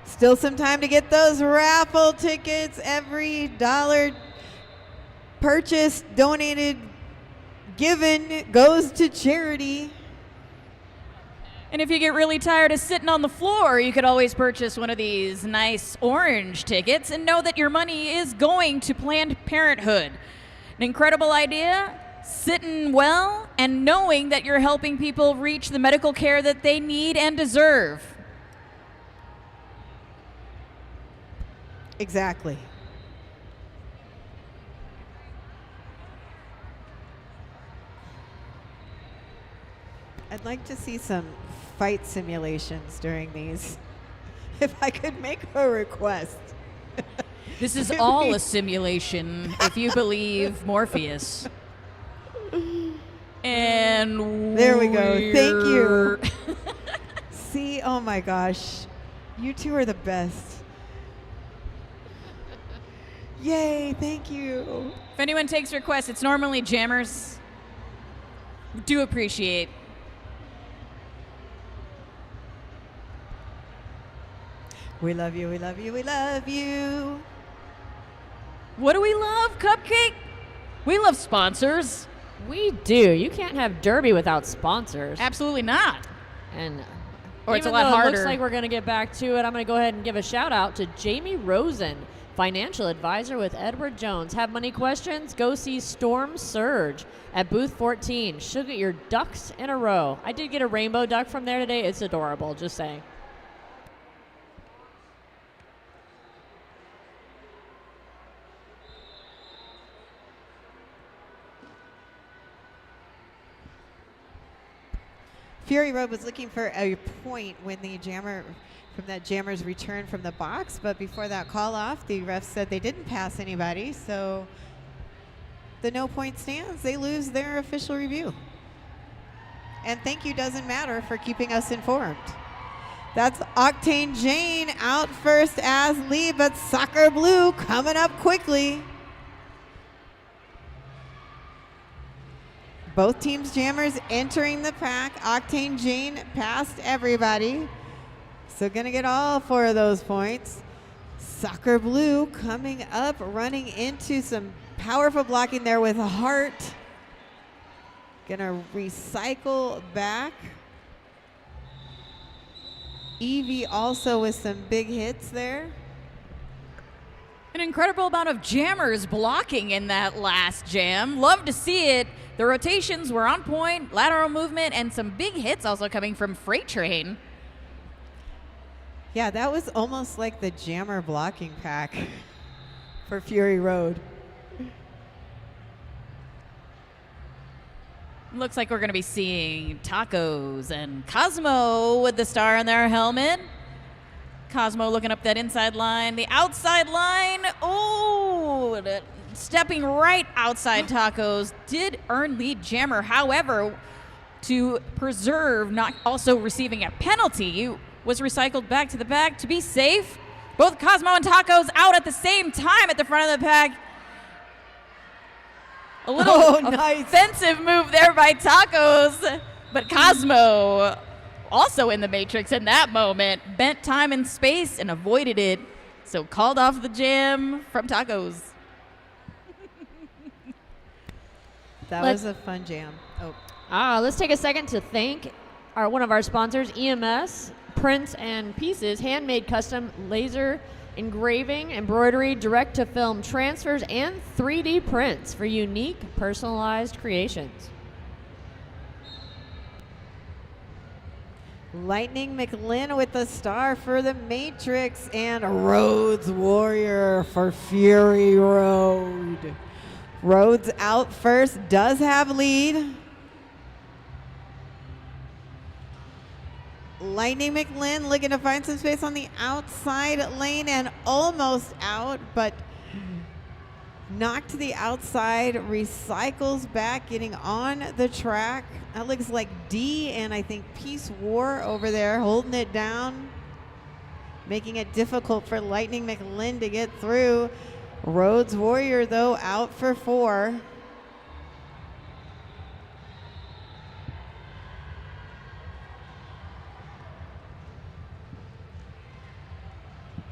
Still some time to get those raffle tickets. Every dollar purchased, donated, given goes to charity. And if you get really tired of sitting on the floor, you could always purchase one of these nice orange tickets and know that your money is going to Planned Parenthood. An incredible idea, sitting well, and knowing that you're helping people reach the medical care that they need and deserve. Exactly. I'd like to see some fight simulations during these. If I could make a request. This is all a simulation, if you believe Morpheus. And there we go. Thank you. See, oh my gosh. You two are the best. Yay, thank you. If anyone takes requests, it's normally jammers. Do appreciate. We love you, we love you, we love you. What do we love, Cupcake? We love sponsors. We do. You can't have derby without sponsors. Absolutely not. And or it's a even lot though harder. It looks like we're going to get back to it. I'm going to go ahead and give a shout out to Jamie Rosen, financial advisor with Edward Jones. Have money questions? Go see Storm Surge at booth 14. She'll get your ducks in a row. I did get a rainbow duck from there today. It's adorable, just saying. Fury Road was looking for a point when the jammer from that jammer's return from the box, but before that call off, the refs said they didn't pass anybody, so the no point stands. They lose their official review. And thank you doesn't matter for keeping us informed. That's Octane Jane out first as lead, but Soccer Blue coming up quickly. Both teams' jammers entering the pack. Octane Jane passed everybody. So gonna get all 4 of those points. Soccer Blue coming up, running into some powerful blocking there with a heart. Gonna recycle back. Evie also with some big hits there. An incredible amount of jammers blocking in that last jam. Love to see it. The rotations were on point, lateral movement, and some big hits also coming from Freight Train. Yeah, that was almost like the jammer blocking pack for Fury Road. Looks like we're going to be seeing Tacos and Cosmo with the star on their helmet. Cosmo looking up that inside line. The outside line, stepping right outside Tacos did earn lead jammer. However, to preserve not also receiving a penalty, was recycled back to the back to be safe. Both Cosmo and Tacos out at the same time at the front of the pack. A little offensive move there by Tacos, but Cosmo also in the Matrix in that moment, bent time and space and avoided it, so called off the jam from Tacos. That was a fun jam. Let's take a second to thank one of our sponsors, EMS, Prints and Pieces, handmade custom laser engraving, embroidery, direct-to-film transfers, and 3D prints for unique, personalized creations. Lightning McLean with the star for the Matrix, and Rhodes Warrior for Fury Road. Rhodes out first, does have lead. Lightning McLean looking to find some space on the outside lane and almost out, but knocked to the outside, recycles back, getting on the track. That looks like D and I think Peace War over there holding it down, making it difficult for Lightning McLean to get through. Rhodes Warrior, though, out for 4.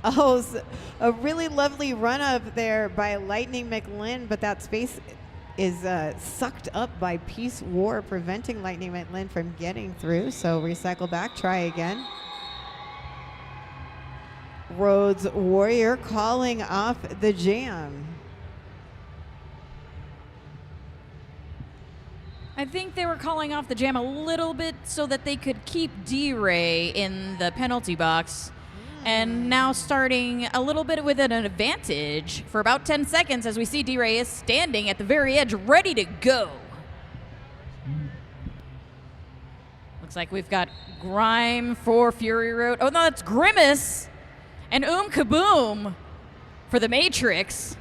Oh, a really lovely run up there by Lightning McLean, but that space is sucked up by Peace War, preventing Lightning McLean from getting through. So recycle back, try again. Rhodes Warrior calling off the jam. I think they were calling off the jam a little bit so that they could keep D-Ray in the penalty box. And now starting a little bit with an advantage for about 10 seconds as we see D-Ray is standing at the very edge, ready to go. Looks like we've got Grime for Fury Road. Oh, no, that's Grimace and Kaboom for the Matrix.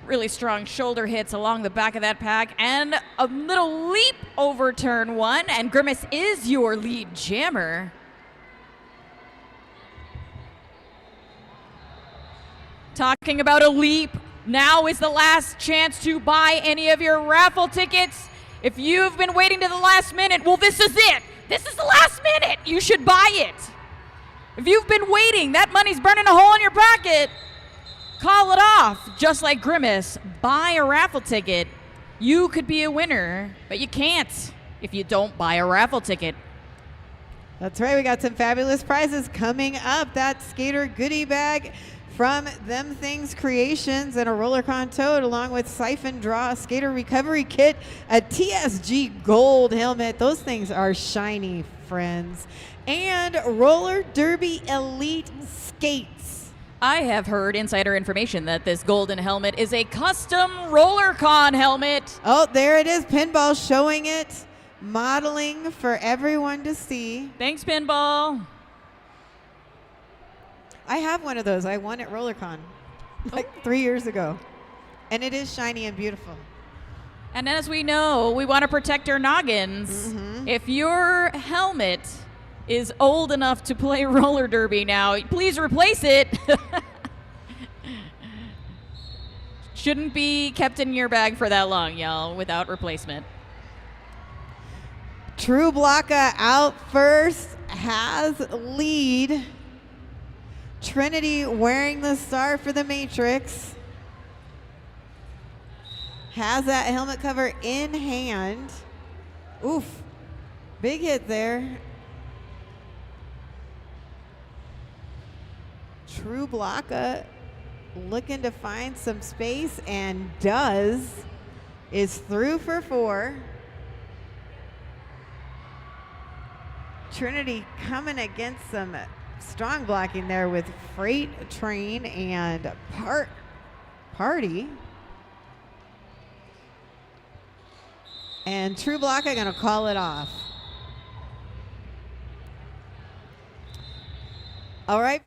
Really strong shoulder hits along the back of that pack and a little leap over turn 1, and Grimace is your lead jammer. Talking about a leap, now is the last chance to buy any of your raffle tickets. If you've been waiting to the last minute, well, this is it. This is the last minute. You should buy it. If you've been waiting, that money's burning a hole in your pocket. Call it off, just like Grimace. Buy a raffle ticket. You could be a winner, but you can't if you don't buy a raffle ticket. That's right, we got some fabulous prizes coming up. That skater goodie bag from Them Things Creations and a RollerCon tote, along with Siphon Draw, skater recovery kit, a TSG gold helmet. Those things are shiny, friends. And Roller Derby Elite skates. I have heard insider information that this golden helmet is a custom RollerCon helmet. Oh, there it is. Pinball showing it. modeling for everyone to see. Thanks, Pinball. I have one of those. I won at RollerCon like 3 years ago. And it is shiny and beautiful. And as we know, we want to protect our noggins. If your helmet is old enough to play roller derby now, please replace it. Shouldn't be kept in your bag for that long, y'all, without replacement. True Blocka out first, has lead. Trinity wearing the star for the Matrix. Has that helmet cover in hand. Oof, big hit there. True Blocka looking to find some space and does. Is through for 4. Trinity coming against some strong blocking there with Freight Train and Party. And True Blocka gonna call it off. All right.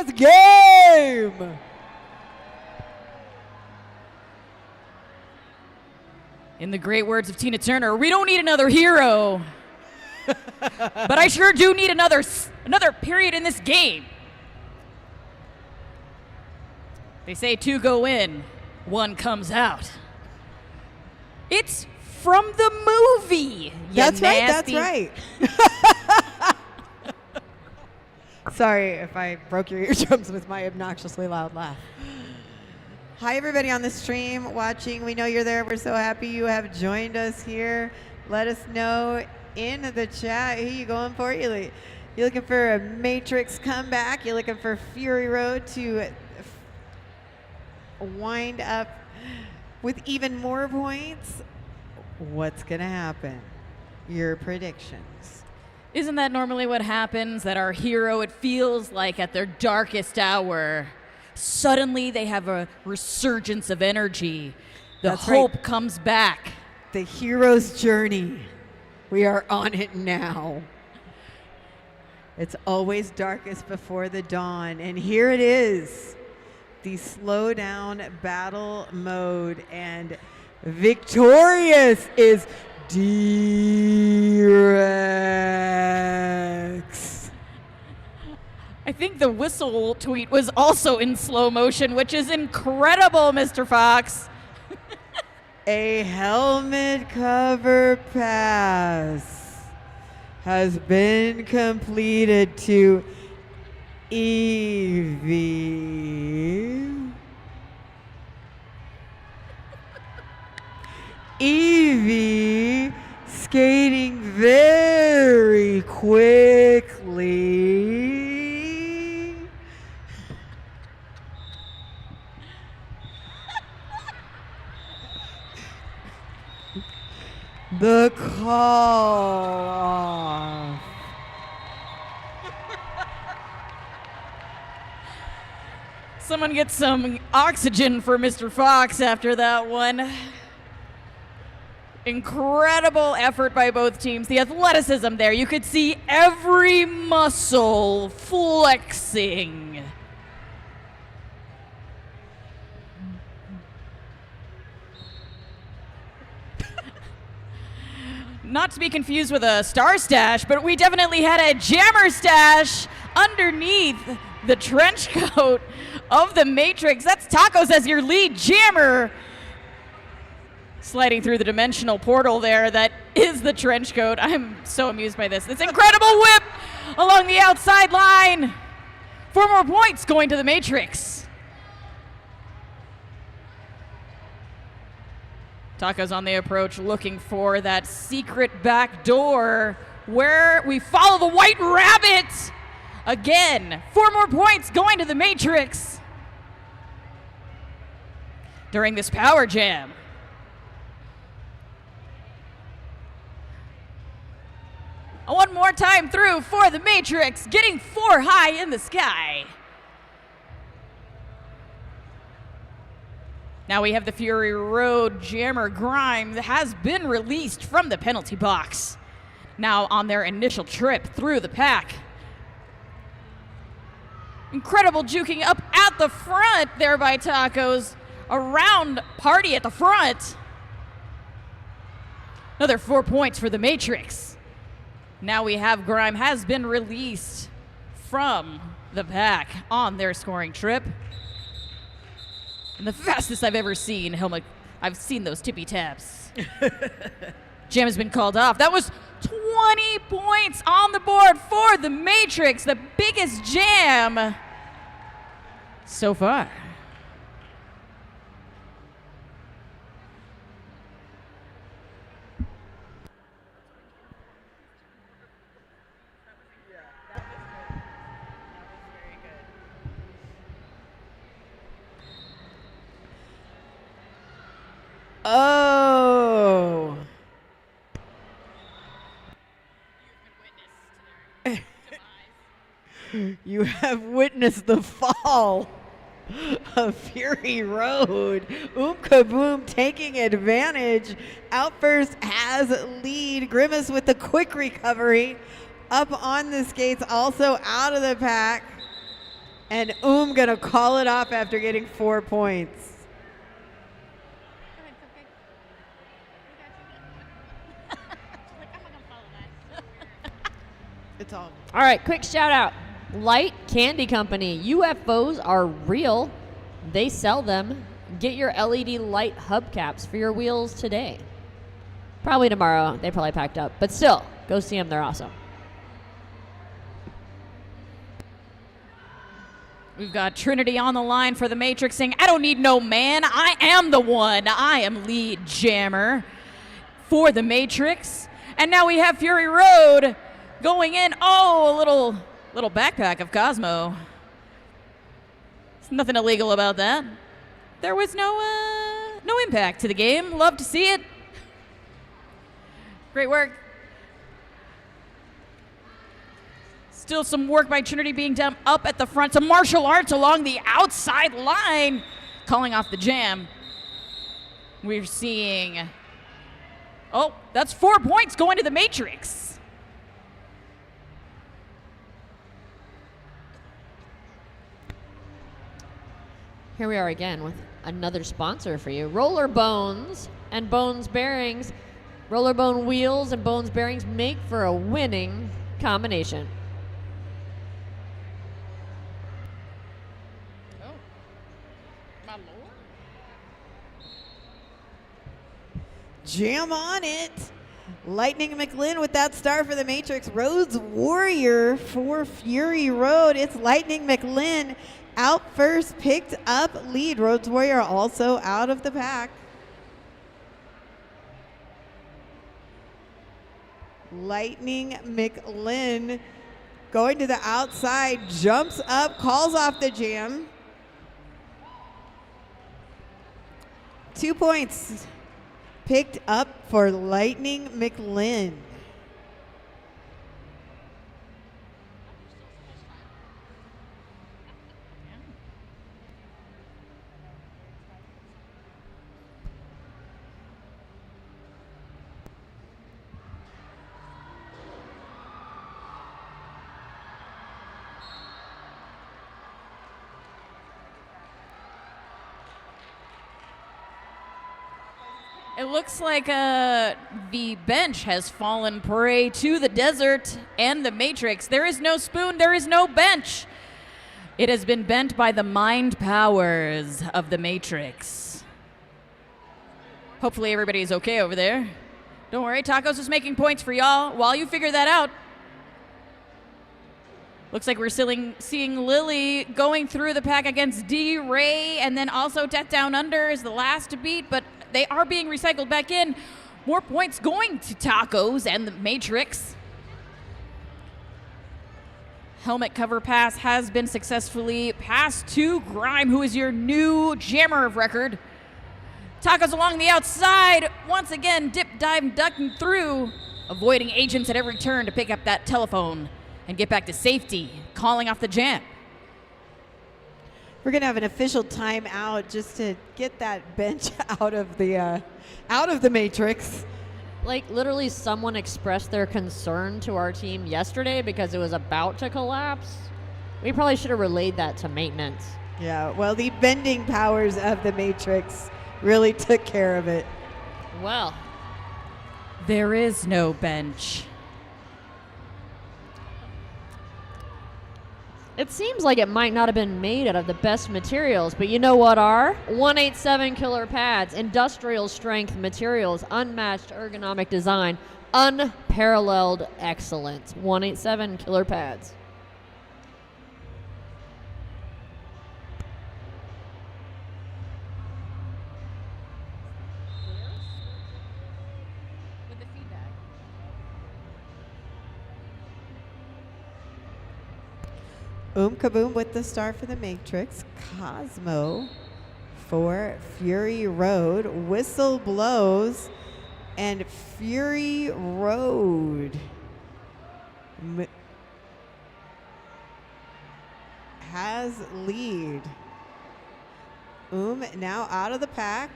This game. In the great words of Tina Turner, we don't need another hero. But I sure do need another period in this game. They say 2 go in, 1 comes out. It's from the movie. That's right. That's right. Sorry if I broke your eardrums with my obnoxiously loud laugh. Hi, everybody on the stream watching. We know you're there. We're so happy you have joined us here. Let us know in the chat who you going for. You looking for a Matrix comeback? You looking for Fury Road to wind up with even more points? What's going to happen? Your predictions. Isn't that normally what happens? That our hero, it feels like at their darkest hour, suddenly they have a resurgence of energy. The hope comes back. The hero's journey. We are on it now. It's always darkest before the dawn. And here it is. The slow down battle mode. And victorious is D-Rex. I think the whistle tweet was also in slow motion, which is incredible, Mr. Fox. A helmet cover pass has been completed to Evie. Evie skating very quickly. The call off. Someone get some oxygen for Mr. Fox after that one. Incredible effort by both teams. The athleticism there. You could see every muscle flexing. Not to be confused with a star stash, but we definitely had a jammer stash underneath the trench coat of the Matrix. That's Tacos as your lead jammer. Sliding through the dimensional portal there, that is the trench coat. I'm so amused by this. This incredible whip along the outside line. 4 more points going to the Matrix. Tacos on the approach, looking for that secret back door where we follow the White Rabbit. Again, 4 more points going to the Matrix during this power jam. One more time through for the Matrix, getting 4 high in the sky. Now we have the Fury Road jammer Grime that has been released from the penalty box. Now on their initial trip through the pack. Incredible juking up at the front there by Tacos. Around Party at the front. Another 4 points for the Matrix. Now we have Grime has been released from the pack on their scoring trip. And the fastest I've ever seen helmet. I've seen those tippy taps. Jam has been called off. That was 20 points on the board for the Matrix, the biggest jam so far. Oh. You have witnessed the fall of Fury Road. Kaboom taking advantage. Out first has lead. Grimace with the quick recovery. Up on the skates, also out of the pack. And gonna call it off after getting 4 points. It's all. All right, quick shout out. Light Candy Company. UFOs are real. They sell them. Get your LED light hubcaps for your wheels today. Probably tomorrow. They probably packed up. But still, go see them. They're awesome. We've got Trinity on the line for the Matrix saying, I don't need no man. I am the one. I am lead jammer for the Matrix. And now we have Fury Road going in. Oh, a little backpack of Cosmo. There's nothing illegal about that. There was no impact to the game. Love to see it. Great work. Still some work by Trinity being done up at the front. Some martial arts along the outside line. Calling off the jam. We're seeing... Oh, that's 4 points going to the Matrix. Here we are again with another sponsor for you. Roller Bones and Bones Bearings. Roller Bone wheels and Bones Bearings make for a winning combination. Oh, my lord. Jam on it. Lightning McLean with that star for the Matrix. Rhodes Warrior for Fury Road. It's Lightning McLean out first, picked up lead. Rhodes Warrior also out of the pack. Lightning McLean going to the outside, jumps up, calls off the jam. 2 points picked up for Lightning McLean. It looks like the bench has fallen prey to the desert and the Matrix. There is no spoon, there is no bench. It has been bent by the mind powers of the Matrix. Hopefully everybody's okay over there. Don't worry, Tacos is making points for y'all while you figure that out. Looks like we're seeing Lily going through the pack against D-Ray, and then also Death Down Under is the last to beat, but they are being recycled back in. More points going to Tacos and the Matrix. Helmet cover pass has been successfully passed to Grime, who is your new jammer of record. Tacos along the outside, once again, dip, dive, ducking through, avoiding agents at every turn to pick up that telephone and get back to safety, calling off the jam. We're gonna have an official timeout just to get that bench out of the Matrix. Like, literally someone expressed their concern to our team yesterday because it was about to collapse. We probably should have relayed that to maintenance. Yeah, well, the bending powers of the Matrix really took care of it. Well, there is no bench. It seems like it might not have been made out of the best materials, but you know what are? 187 killer pads, industrial strength materials, unmatched ergonomic design, unparalleled excellence. 187 killer pads. Kaboom with the star for the Matrix. Cosmo for Fury Road. Whistle blows and Fury Road has lead. Now out of the pack.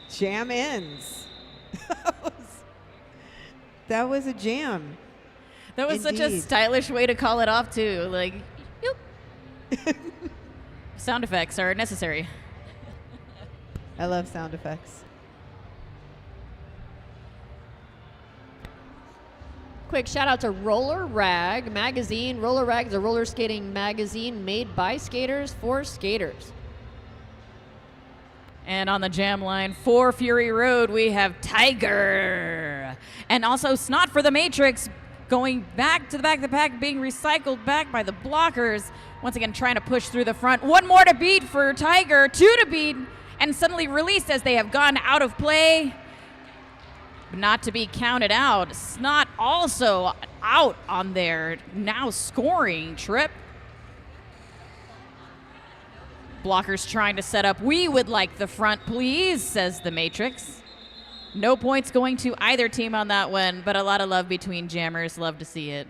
Jam ends. That was a jam. That was such a Indeed. stylish way to call it off, too. Like, yoop. Sound effects are necessary. I love sound effects. Quick shout out to Roller Rag magazine. Roller Rag is a roller skating magazine made by skaters for skaters. And on the jam line for Fury Road, we have Tiger. And also Snot for the Matrix going back to the back of the pack, being recycled back by the blockers. Once again, trying to push through the front. One more to beat for Tiger, two to beat, and suddenly released as they have gone out of play. Not to be counted out. Snot also out on their now scoring trip. Blockers trying to set up. We would like the front, please, says the Matrix. No points going to either team on that one, but a lot of love between jammers. Love to see it.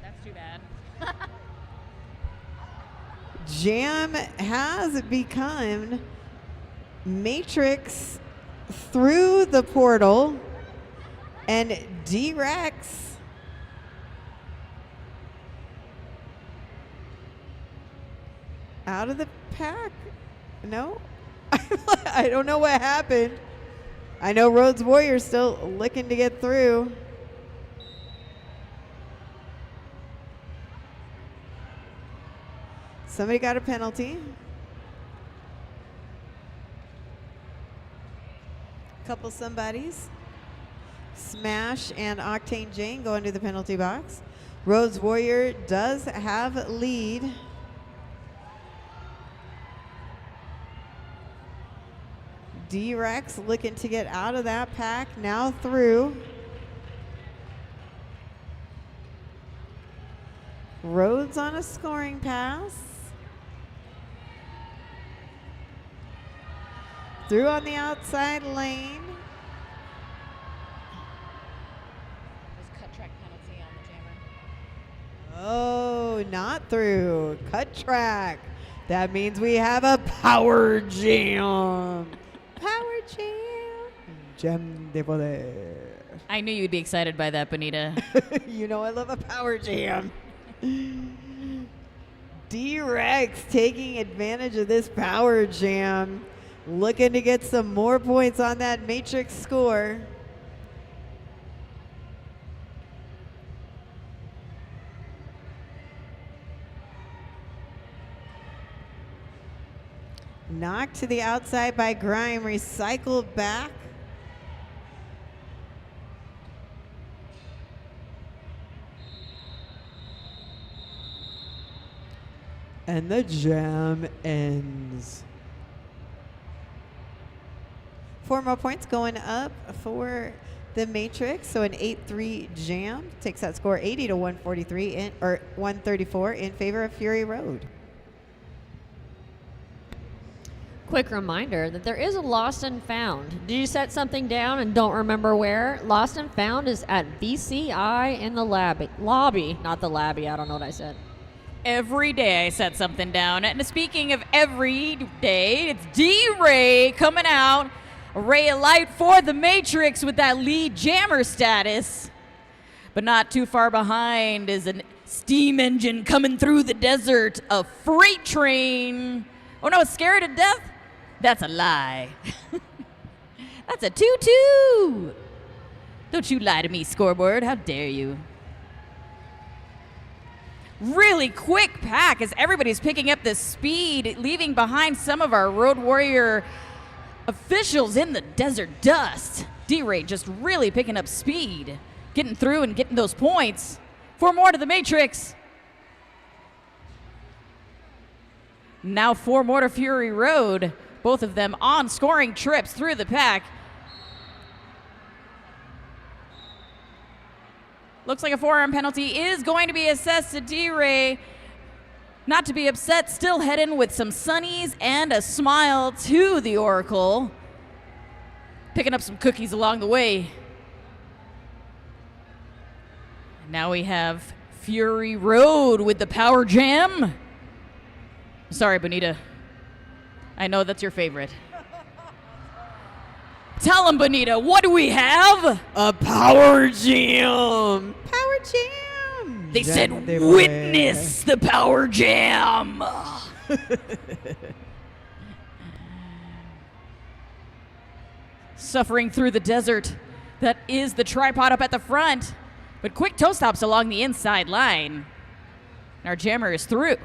That's too bad. Jam has become Matrix through the portal, and D-Rex out of the pack. No? I don't know what happened. I know Rhodes Warrior's still looking to get through. Somebody got a penalty. Couple somebodies. Smash and Octane Jane go into the penalty box. Rhodes Warrior does have lead. D-Rex looking to get out of that pack, now through. Rhodes on a scoring pass. Through on the outside lane. Cut track penalty on the jammer. Oh, not through. Cut track. That means we have a power jam. Power jam. Jam de poder. I knew you'd be excited by that, Bonita. You know I love a power jam. D-Rex taking advantage of this power jam. Looking to get some more points on that Matrix score. Knocked to the outside by Grime, recycled back. And the jam ends. 4 more points going up for the Matrix. So an 8-3 jam takes that score 80 to 143 or 134 in favor of Fury Road. Quick reminder that there is a Lost and Found. Did you set something down and don't remember where? Lost and Found is at BCI in the lobby, not the labby. I don't know what I said. Every day I set something down. And speaking of every day, it's D-Ray coming out. A ray of light for the Matrix with that lead jammer status. But not too far behind is a steam engine coming through the desert. A freight train. Oh no, scared to death? That's a lie. That's a 2-2. Don't you lie to me, scoreboard. How dare you? Really quick pack as everybody's picking up the speed, leaving behind some of our Road Warrior officials in the desert dust. D-Ray just really picking up speed, getting through and getting those points. 4 more to the Matrix. Now 4 more to Fury Road. Both of them on scoring trips through the pack. Looks like a forearm penalty is going to be assessed to D-Ray. not to be upset, still heading with some sunnies and a smile to the Oracle. Picking up some cookies along the way. Now we have Fury Road with the Power Jam. Sorry, Bonita. I know that's your favorite. Tell them, Bonita, what do we have? A Power Jam. Power Jam. They said, witness the Power Jam. Suffering through the desert. That is the tripod up at the front. But quick toe stops along the inside line. Our jammer is through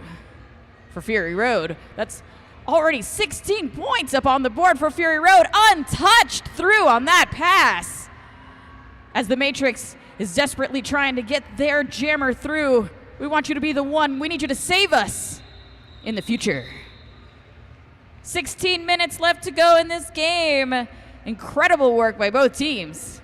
for Fury Road. That's already 16 points up on the board for Fury Road. Untouched through on that pass. As the Matrix is desperately trying to get their jammer through. We want you to be the one. We need you to save us in the future. 16 minutes left to go in this game. Incredible work by both teams.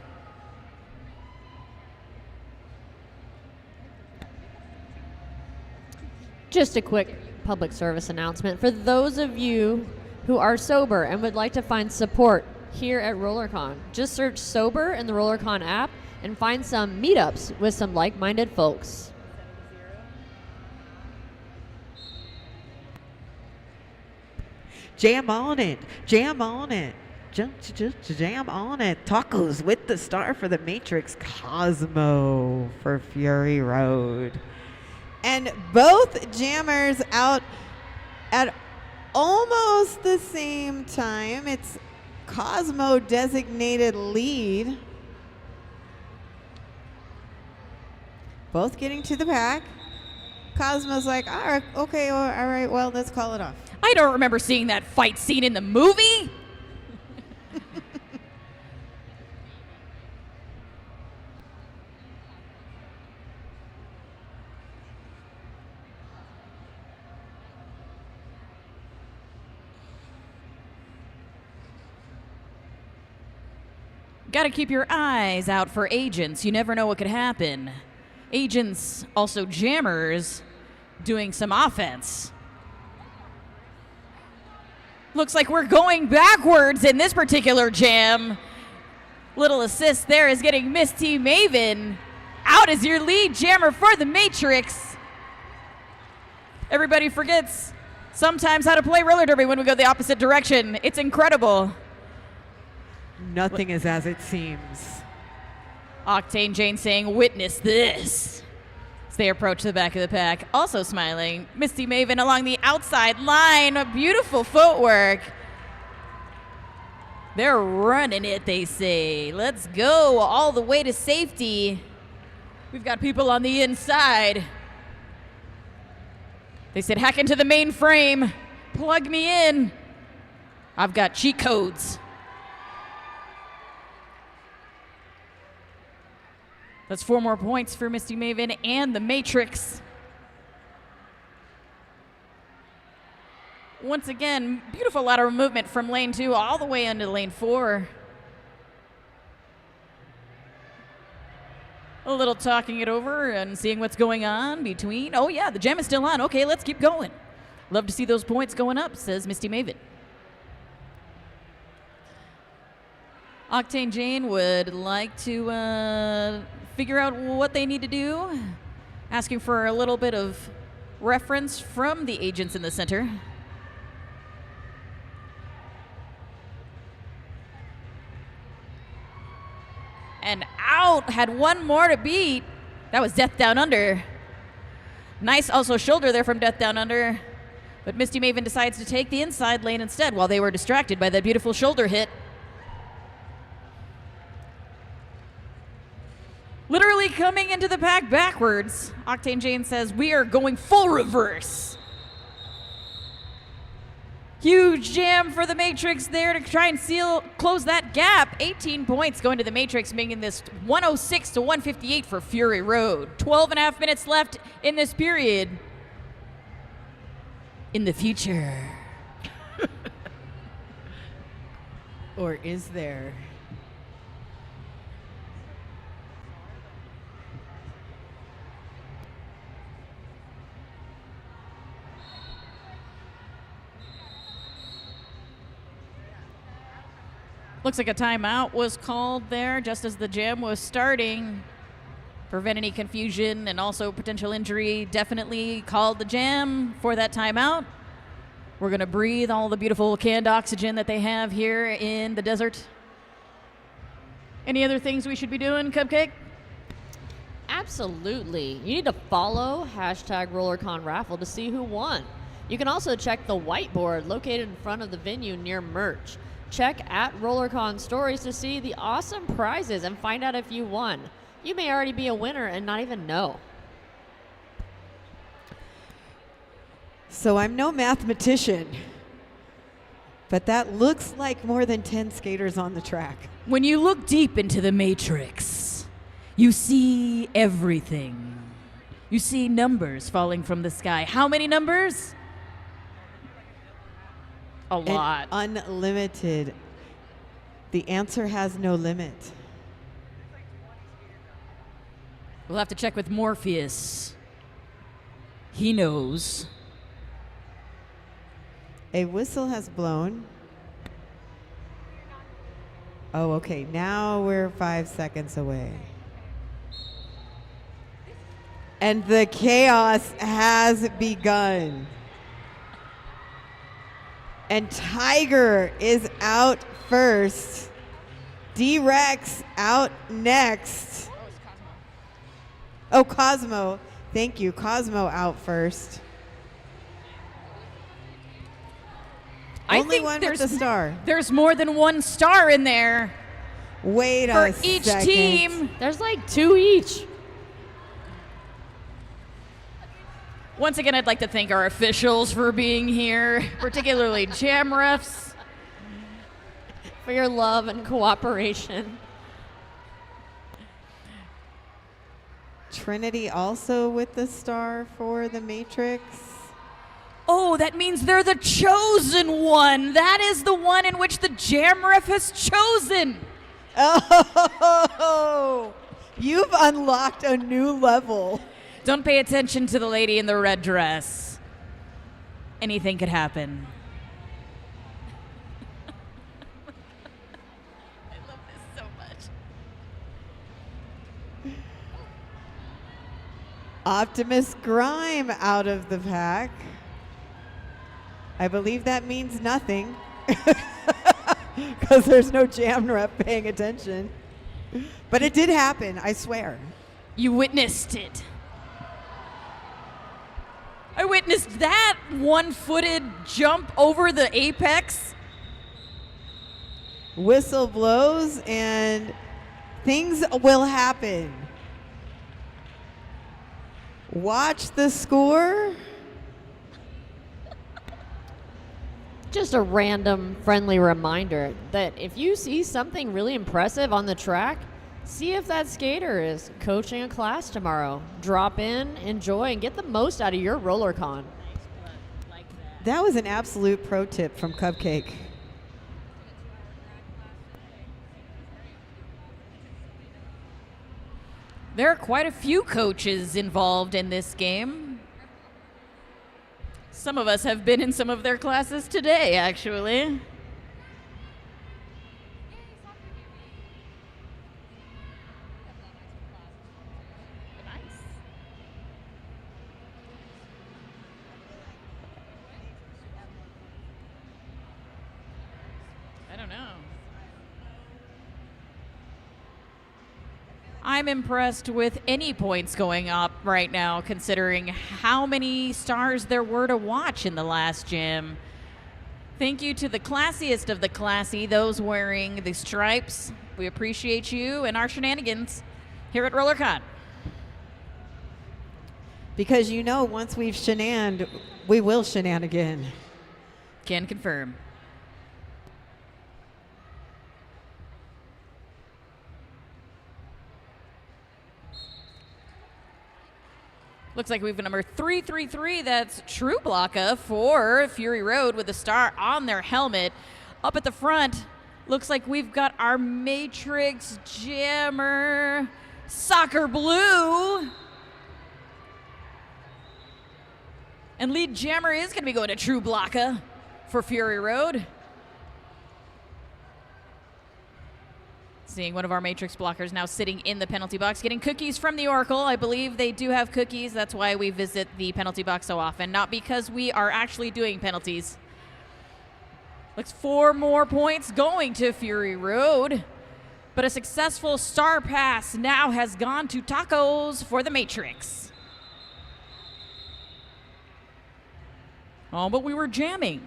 Just a quick public service announcement. For those of you who are sober and would like to find support here at RollerCon, just search sober in the RollerCon app and find some meetups with some like-minded folks. Jam on it. Jam on it. Just jam on it. Tacos with the star for the Matrix. Cosmo for Fury Road. And both jammers out at almost the same time. It's Cosmo designated lead. Both getting to the pack. Cosmo's like, all right, okay, all right, well, let's call it off. I don't remember seeing that fight scene in the movie. Got to keep your eyes out for agents. You never know what could happen. Agents, also jammers, doing some offense. Looks like we're going backwards in this particular jam. Little assist there is getting Misty Maven out as your lead jammer for the Matrix. Everybody forgets sometimes how to play roller derby when we go the opposite direction. It's incredible. Nothing is as it seems. Octane Jane saying, witness this. As they approach the back of the pack. Also smiling, Misty Maven along the outside line. Beautiful footwork. They're running it, they say. Let's go all the way to safety. We've got people on the inside. They said, hack into the mainframe. Plug me in. I've got cheat codes. That's 4 more points for Misty Maven and the Matrix. Once again, beautiful lateral movement from lane 2 all the way into lane 4. A little talking it over and seeing what's going on between. Oh yeah, the jam is still on. Okay, let's keep going. Love to see those points going up, says Misty Maven. Octane Jane would like to figure out what they need to do. Asking for a little bit of reference from the agents in the center. And out, had one more to beat. That was Death Down Under. Nice also shoulder there from Death Down Under. But Misty Maven decides to take the inside lane instead while they were distracted by that beautiful shoulder hit. Literally coming into the pack backwards. Octane Jane says, we are going full reverse. Huge jam for the Matrix there to try and close that gap. 18 points going to the Matrix, making this 106 to 158 for Fury Road. 12 and a half minutes left in this period. In the future. Or is there? Looks like a timeout was called there just as the jam was starting. Prevent any confusion and also potential injury. Definitely called the jam for that timeout. We're going to breathe all the beautiful canned oxygen that they have here in the desert. Any other things we should be doing, Cupcake? Absolutely. You need to follow #RollerCon raffle to see who won. You can also check the whiteboard located in front of the venue near merch. Check at RollerCon stories to see the awesome prizes and find out if you won. You may already be a winner and not even know. So I'm no mathematician, but that looks like more than 10 skaters on the track. When you look deep into the matrix, you see everything. You see numbers falling from the sky. How many numbers? A lot. Unlimited. The answer has no limit. We'll have to check with Morpheus. He knows. A whistle has blown. Oh, okay. Now we're 5 seconds away. And the chaos has begun. And Tiger is out first. D-Rex out next. Oh, Cosmo. Thank you. Cosmo out first. Only one with the star. There's more than one star in there. Wait for a each second. team. There's like 2 each. Once again, I'd like to thank our officials for being here, particularly jam refs. For your love and cooperation. Trinity also with the star for the Matrix. Oh, that means they're the chosen one. That is the one in which the jam ref has chosen. Oh, you've unlocked a new level. Don't pay attention to the lady in the red dress. Anything could happen. I love this so much. Optimus Grime out of the pack. I believe that means nothing because there's no jam rep paying attention. But it did happen, I swear. You witnessed it. I witnessed that one-footed jump over the apex. Whistle blows and things will happen. Watch the score. Just a random friendly reminder that if you see something really impressive on the track, see if that skater is coaching a class tomorrow. Drop in, enjoy, and get the most out of your RollerCon. That was an absolute pro tip from Cupcake. There are quite a few coaches involved in this game. Some of us have been in some of their classes today, actually. I don't know. I'm impressed with any points going up right now, considering how many stars there were to watch in the last gym. Thank you to the classiest of the classy, those wearing the stripes. We appreciate you and our shenanigans here at RollerCon. Because you know, once we've shenaned, we will shenan again. Can confirm. Looks like we've got number 333. That's True Blocka for Fury Road with the star on their helmet. Up at the front, looks like we've got our Matrix Jammer Soccer Blue. And lead jammer is going to be going to True Blocka for Fury Road. Seeing one of our Matrix blockers now sitting in the penalty box, getting cookies from the Oracle. I believe they do have cookies. That's why we visit the penalty box so often. Not because we are actually doing penalties. Looks 4 more points going to Fury Road. But a successful star pass now has gone to Tacos for the Matrix. Oh, but we were jamming.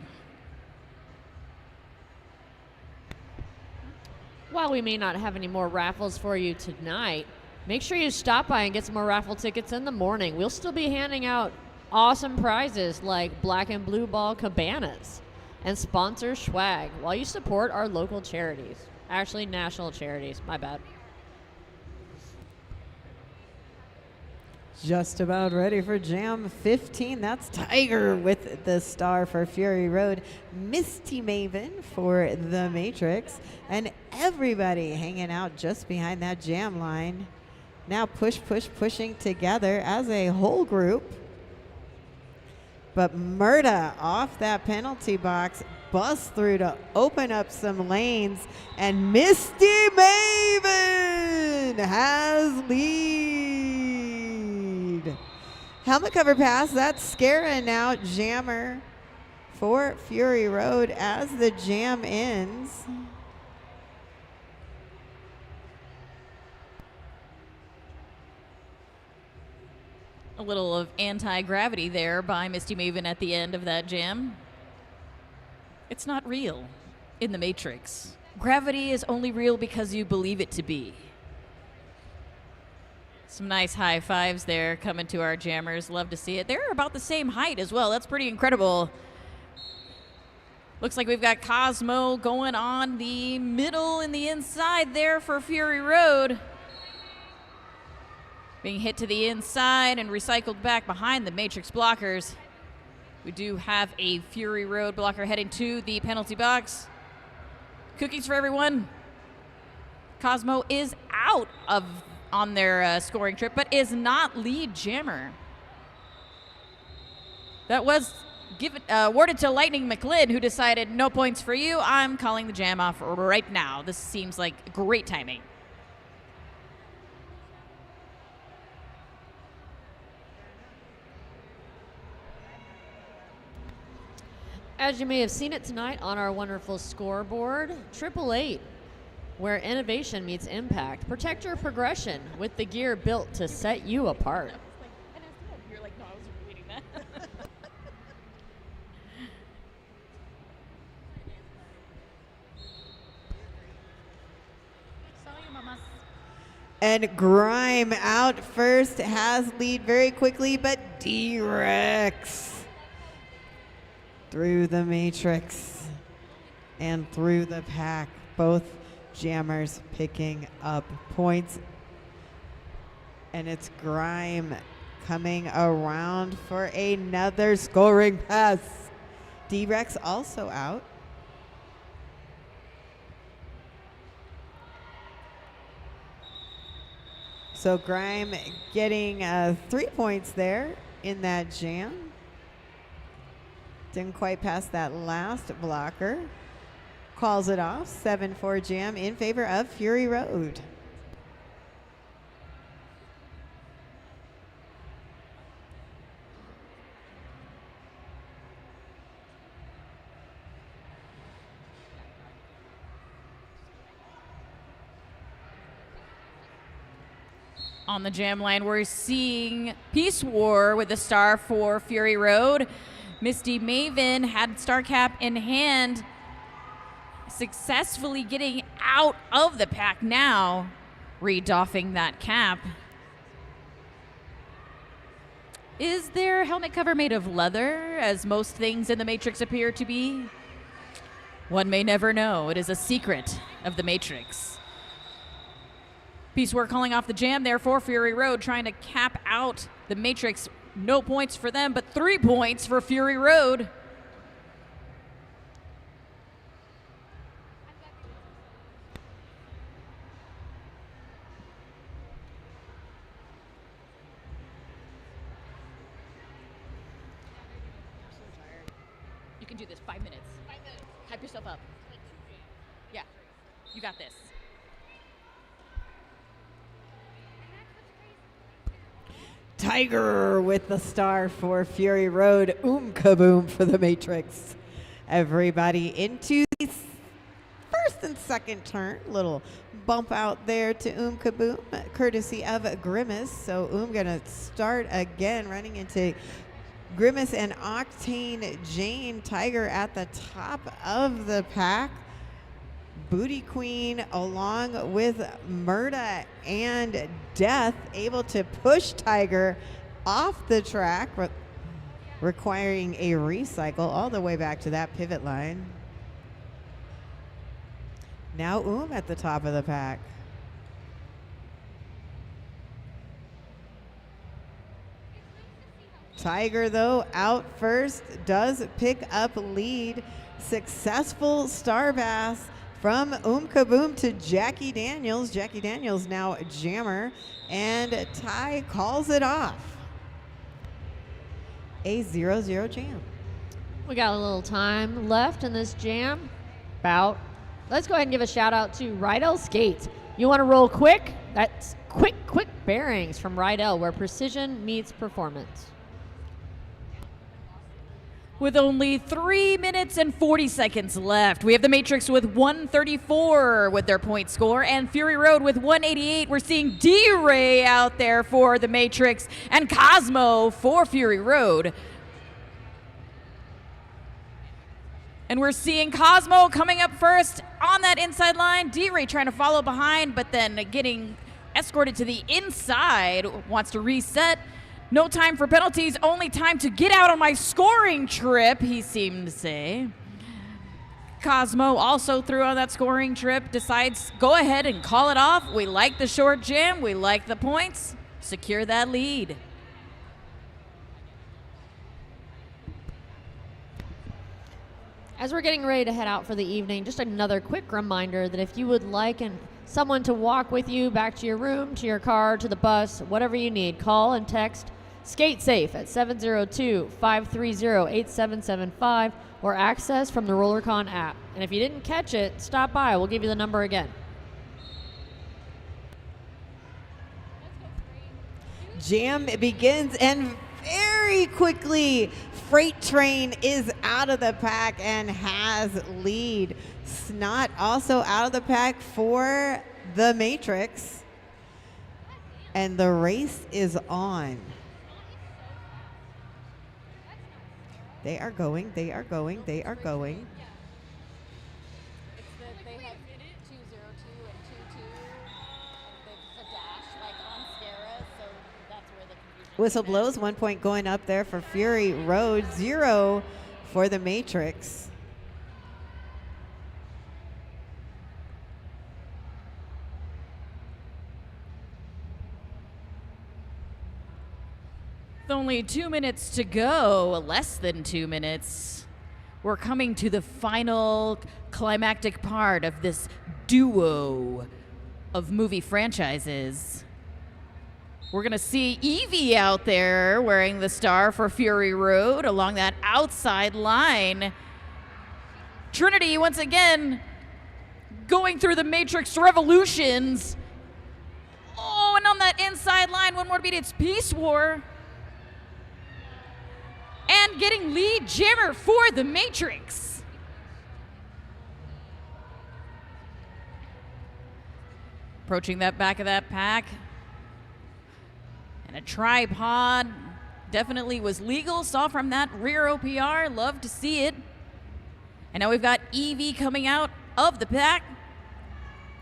While we may not have any more raffles for you tonight, make sure you stop by and get some more raffle tickets in the morning. We'll still be handing out awesome prizes like black and blue ball cabanas and sponsor swag while you support our local charities. Actually, national charities. My bad. Just about ready for Jam 15. That's Tiger with the star for Fury Road. Misty Maven for the Matrix. And everybody hanging out just behind that jam line. Now pushing together as a whole group. But Murda off that penalty box, busts through to open up some lanes. And Misty Maven has lead. Helmet cover pass, that's scaring out Jammer for Fury Road as the jam ends. A little of anti-gravity there by Misty Maven at the end of that jam. It's not real in the Matrix. Gravity is only real because you believe it to be. Some nice high fives there coming to our jammers. Love to see it. They're about the same height as well. That's pretty incredible. Looks like we've got Cosmo going on the middle and the inside there for Fury Road. Being hit to the inside and recycled back behind the Matrix blockers. We do have a Fury Road blocker heading to the penalty box. Cookies for everyone. Cosmo is out on their scoring trip, but is not lead jammer. That was awarded to Lightning McLeod, who decided no points for you. I'm calling the jam off right now. This seems like great timing. As you may have seen it tonight on our wonderful scoreboard, 888, where innovation meets impact. Protect your progression with the gear built to set you apart. You're like, no, I was reading that. And Grime out first, has lead very quickly, but D-Rex through the Matrix and through the pack. Both jammers picking up points. And it's Grime coming around for another scoring pass. D-Rex also out. So Grime getting 3 points there in that jam. Didn't quite pass that last blocker. Calls it off, 7-4 jam in favor of Fury Road. On the jam line, we're seeing Peace War with the star for Fury Road. Misty Maven had star cap in hand, successfully getting out of the pack now, redoffing that cap. Is their helmet cover made of leather, as most things in the Matrix appear to be? One may never know. It is a secret of the Matrix. Peace War calling off the jam there for Fury Road, trying to cap out the Matrix. No points for them, but 3 points for Fury Road. You can do this. 5 minutes. 5 minutes. Hype yourself up. Yeah. You got this. Tiger with the star for Fury Road. Kaboom for the Matrix. Everybody into the first and second turn. Little bump out there to Kaboom, courtesy of Grimace. So gonna start again, running into Grimace and Octane Jane. Tiger at the top of the pack. Booty Queen along with Murda and Death able to push Tiger off the track, requiring a recycle all the way back to that pivot line. Now at the top of the pack. Tiger, though, out first, does pick up lead. Successful star pass from Kaboom to Jackie Daniels. Jackie Daniels now jammer, and Ty calls it off. A 0-0 jam. We got a little time left in this jam bout. Let's go ahead and give a shout out to Rydell Skates. You want to roll quick? That's quick bearings from Rydell, where precision meets performance. With only 3 minutes and 40 seconds left, we have the Matrix with 134 with their point score, and Fury Road with 188. We're seeing D-Ray out there for the Matrix, and Cosmo for Fury Road. And we're seeing Cosmo coming up first on that inside line. D-Ray trying to follow behind, but then getting escorted to the inside, wants to reset. No time for penalties, only time to get out on my scoring trip, he seemed to say. Cosmo also threw on that scoring trip, decides go ahead and call it off. We like the short jam, we like the points. Secure that lead. As we're getting ready to head out for the evening, just another quick reminder that if you would like someone to walk with you back to your room, to your car, to the bus, whatever you need, call and text Skate Safe at 702-530-8775 or access from the RollerCon app. And if you didn't catch it, stop by. We'll give you the number again. Jam begins, and very quickly, Freight Train is out of the pack and has lead. Snot also out of the pack for the Matrix. And the race is on. They are going, they are going, they are going. It's that they have 202 and 22, and there's a dash like on Scara, so that's where the confusion. Whistle blows, 1 point going up there for Fury Road, 0 for the Matrix. With only 2 minutes to go, less than 2 minutes, we're coming to the final climactic part of this duo of movie franchises. We're gonna see Evie out there wearing the star for Fury Road along that outside line. Trinity once again going through the Matrix revolutions. Oh, and on that inside line, one more to beat, it's Peace War. And getting lead jammer for the Matrix. Approaching that back of that pack. And a tripod definitely was legal. Saw from that rear OPR. Love to see it. And now we've got Evie coming out of the pack.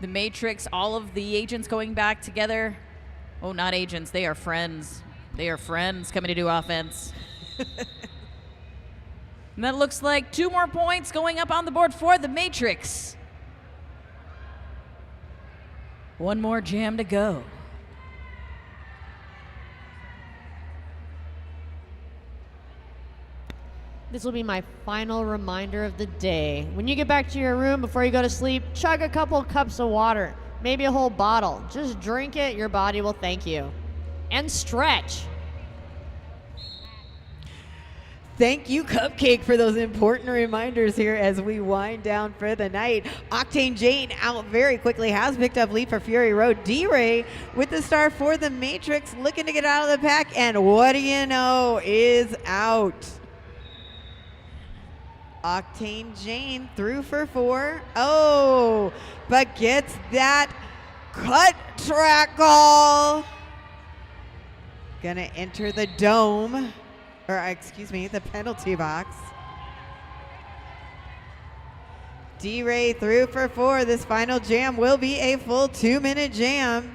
The Matrix, all of the agents going back together. Oh, not agents. They are friends. They are friends coming to do offense. And that looks like 2 more points going up on the board for the Matrix. 1 more jam to go. This will be my final reminder of the day. When you get back to your room before you go to sleep, chug a couple cups of water, maybe a whole bottle. Just drink it, your body will thank you. And stretch. Thank you, Cupcake, for those important reminders here as we wind down for the night. Octane Jane out very quickly, has picked up lead for Fury Road. D-Ray with the star for the Matrix, looking to get out of the pack, and what do you know, is out. Octane Jane through for 4. Oh, but gets that cut track call. Gonna enter the dome, or excuse me, the penalty box. D-Ray through for 4. This final jam will be a full 2-minute jam.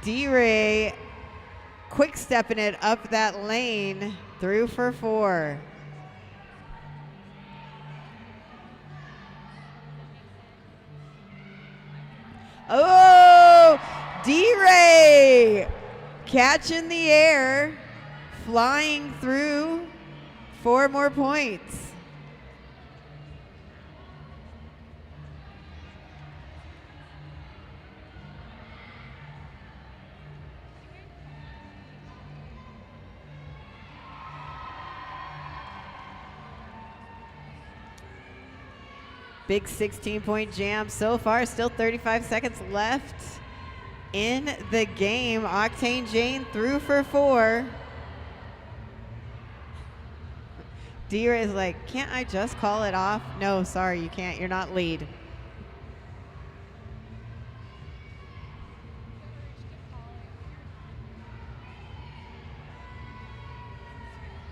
D-Ray quick stepping it up that lane, through for 4. Oh, D-Ray catching the air, flying through 4 more points. Big 16-point jam so far. Still 35 seconds left in the game. Octane Jane through for 4. D-Ray is like, can't I just call it off? No, sorry, you can't. You're not lead.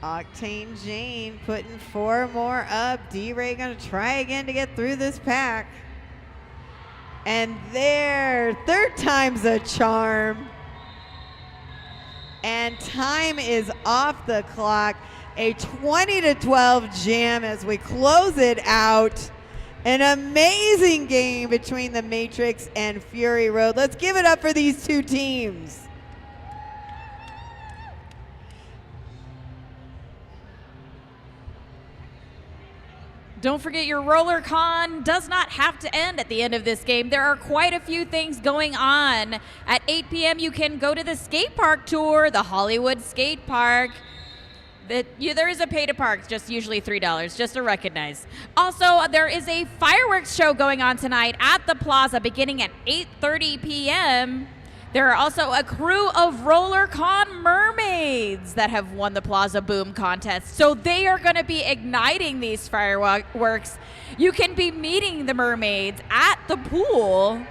Octane Jane putting 4 more up. D-Ray gonna try again to get through this pack. And there, third time's a charm. And time is off the clock. A 20-12 jam as we close it out. An amazing game between the Matrix and Fury Road. Let's give it up for these two teams. Don't forget, your RollerCon does not have to end at the end of this game. There are quite a few things going on. At 8 p.m., you can go to the skate park tour, the Hollywood Skate Park. There is a pay to park, just usually $3, just to recognize. Also, there is a fireworks show going on tonight at the plaza beginning at 8:30 p.m. There are also a crew of RollerCon Mermaids that have won the Plaza Boom contest. So they are going to be igniting these fireworks. You can be meeting the Mermaids at the pool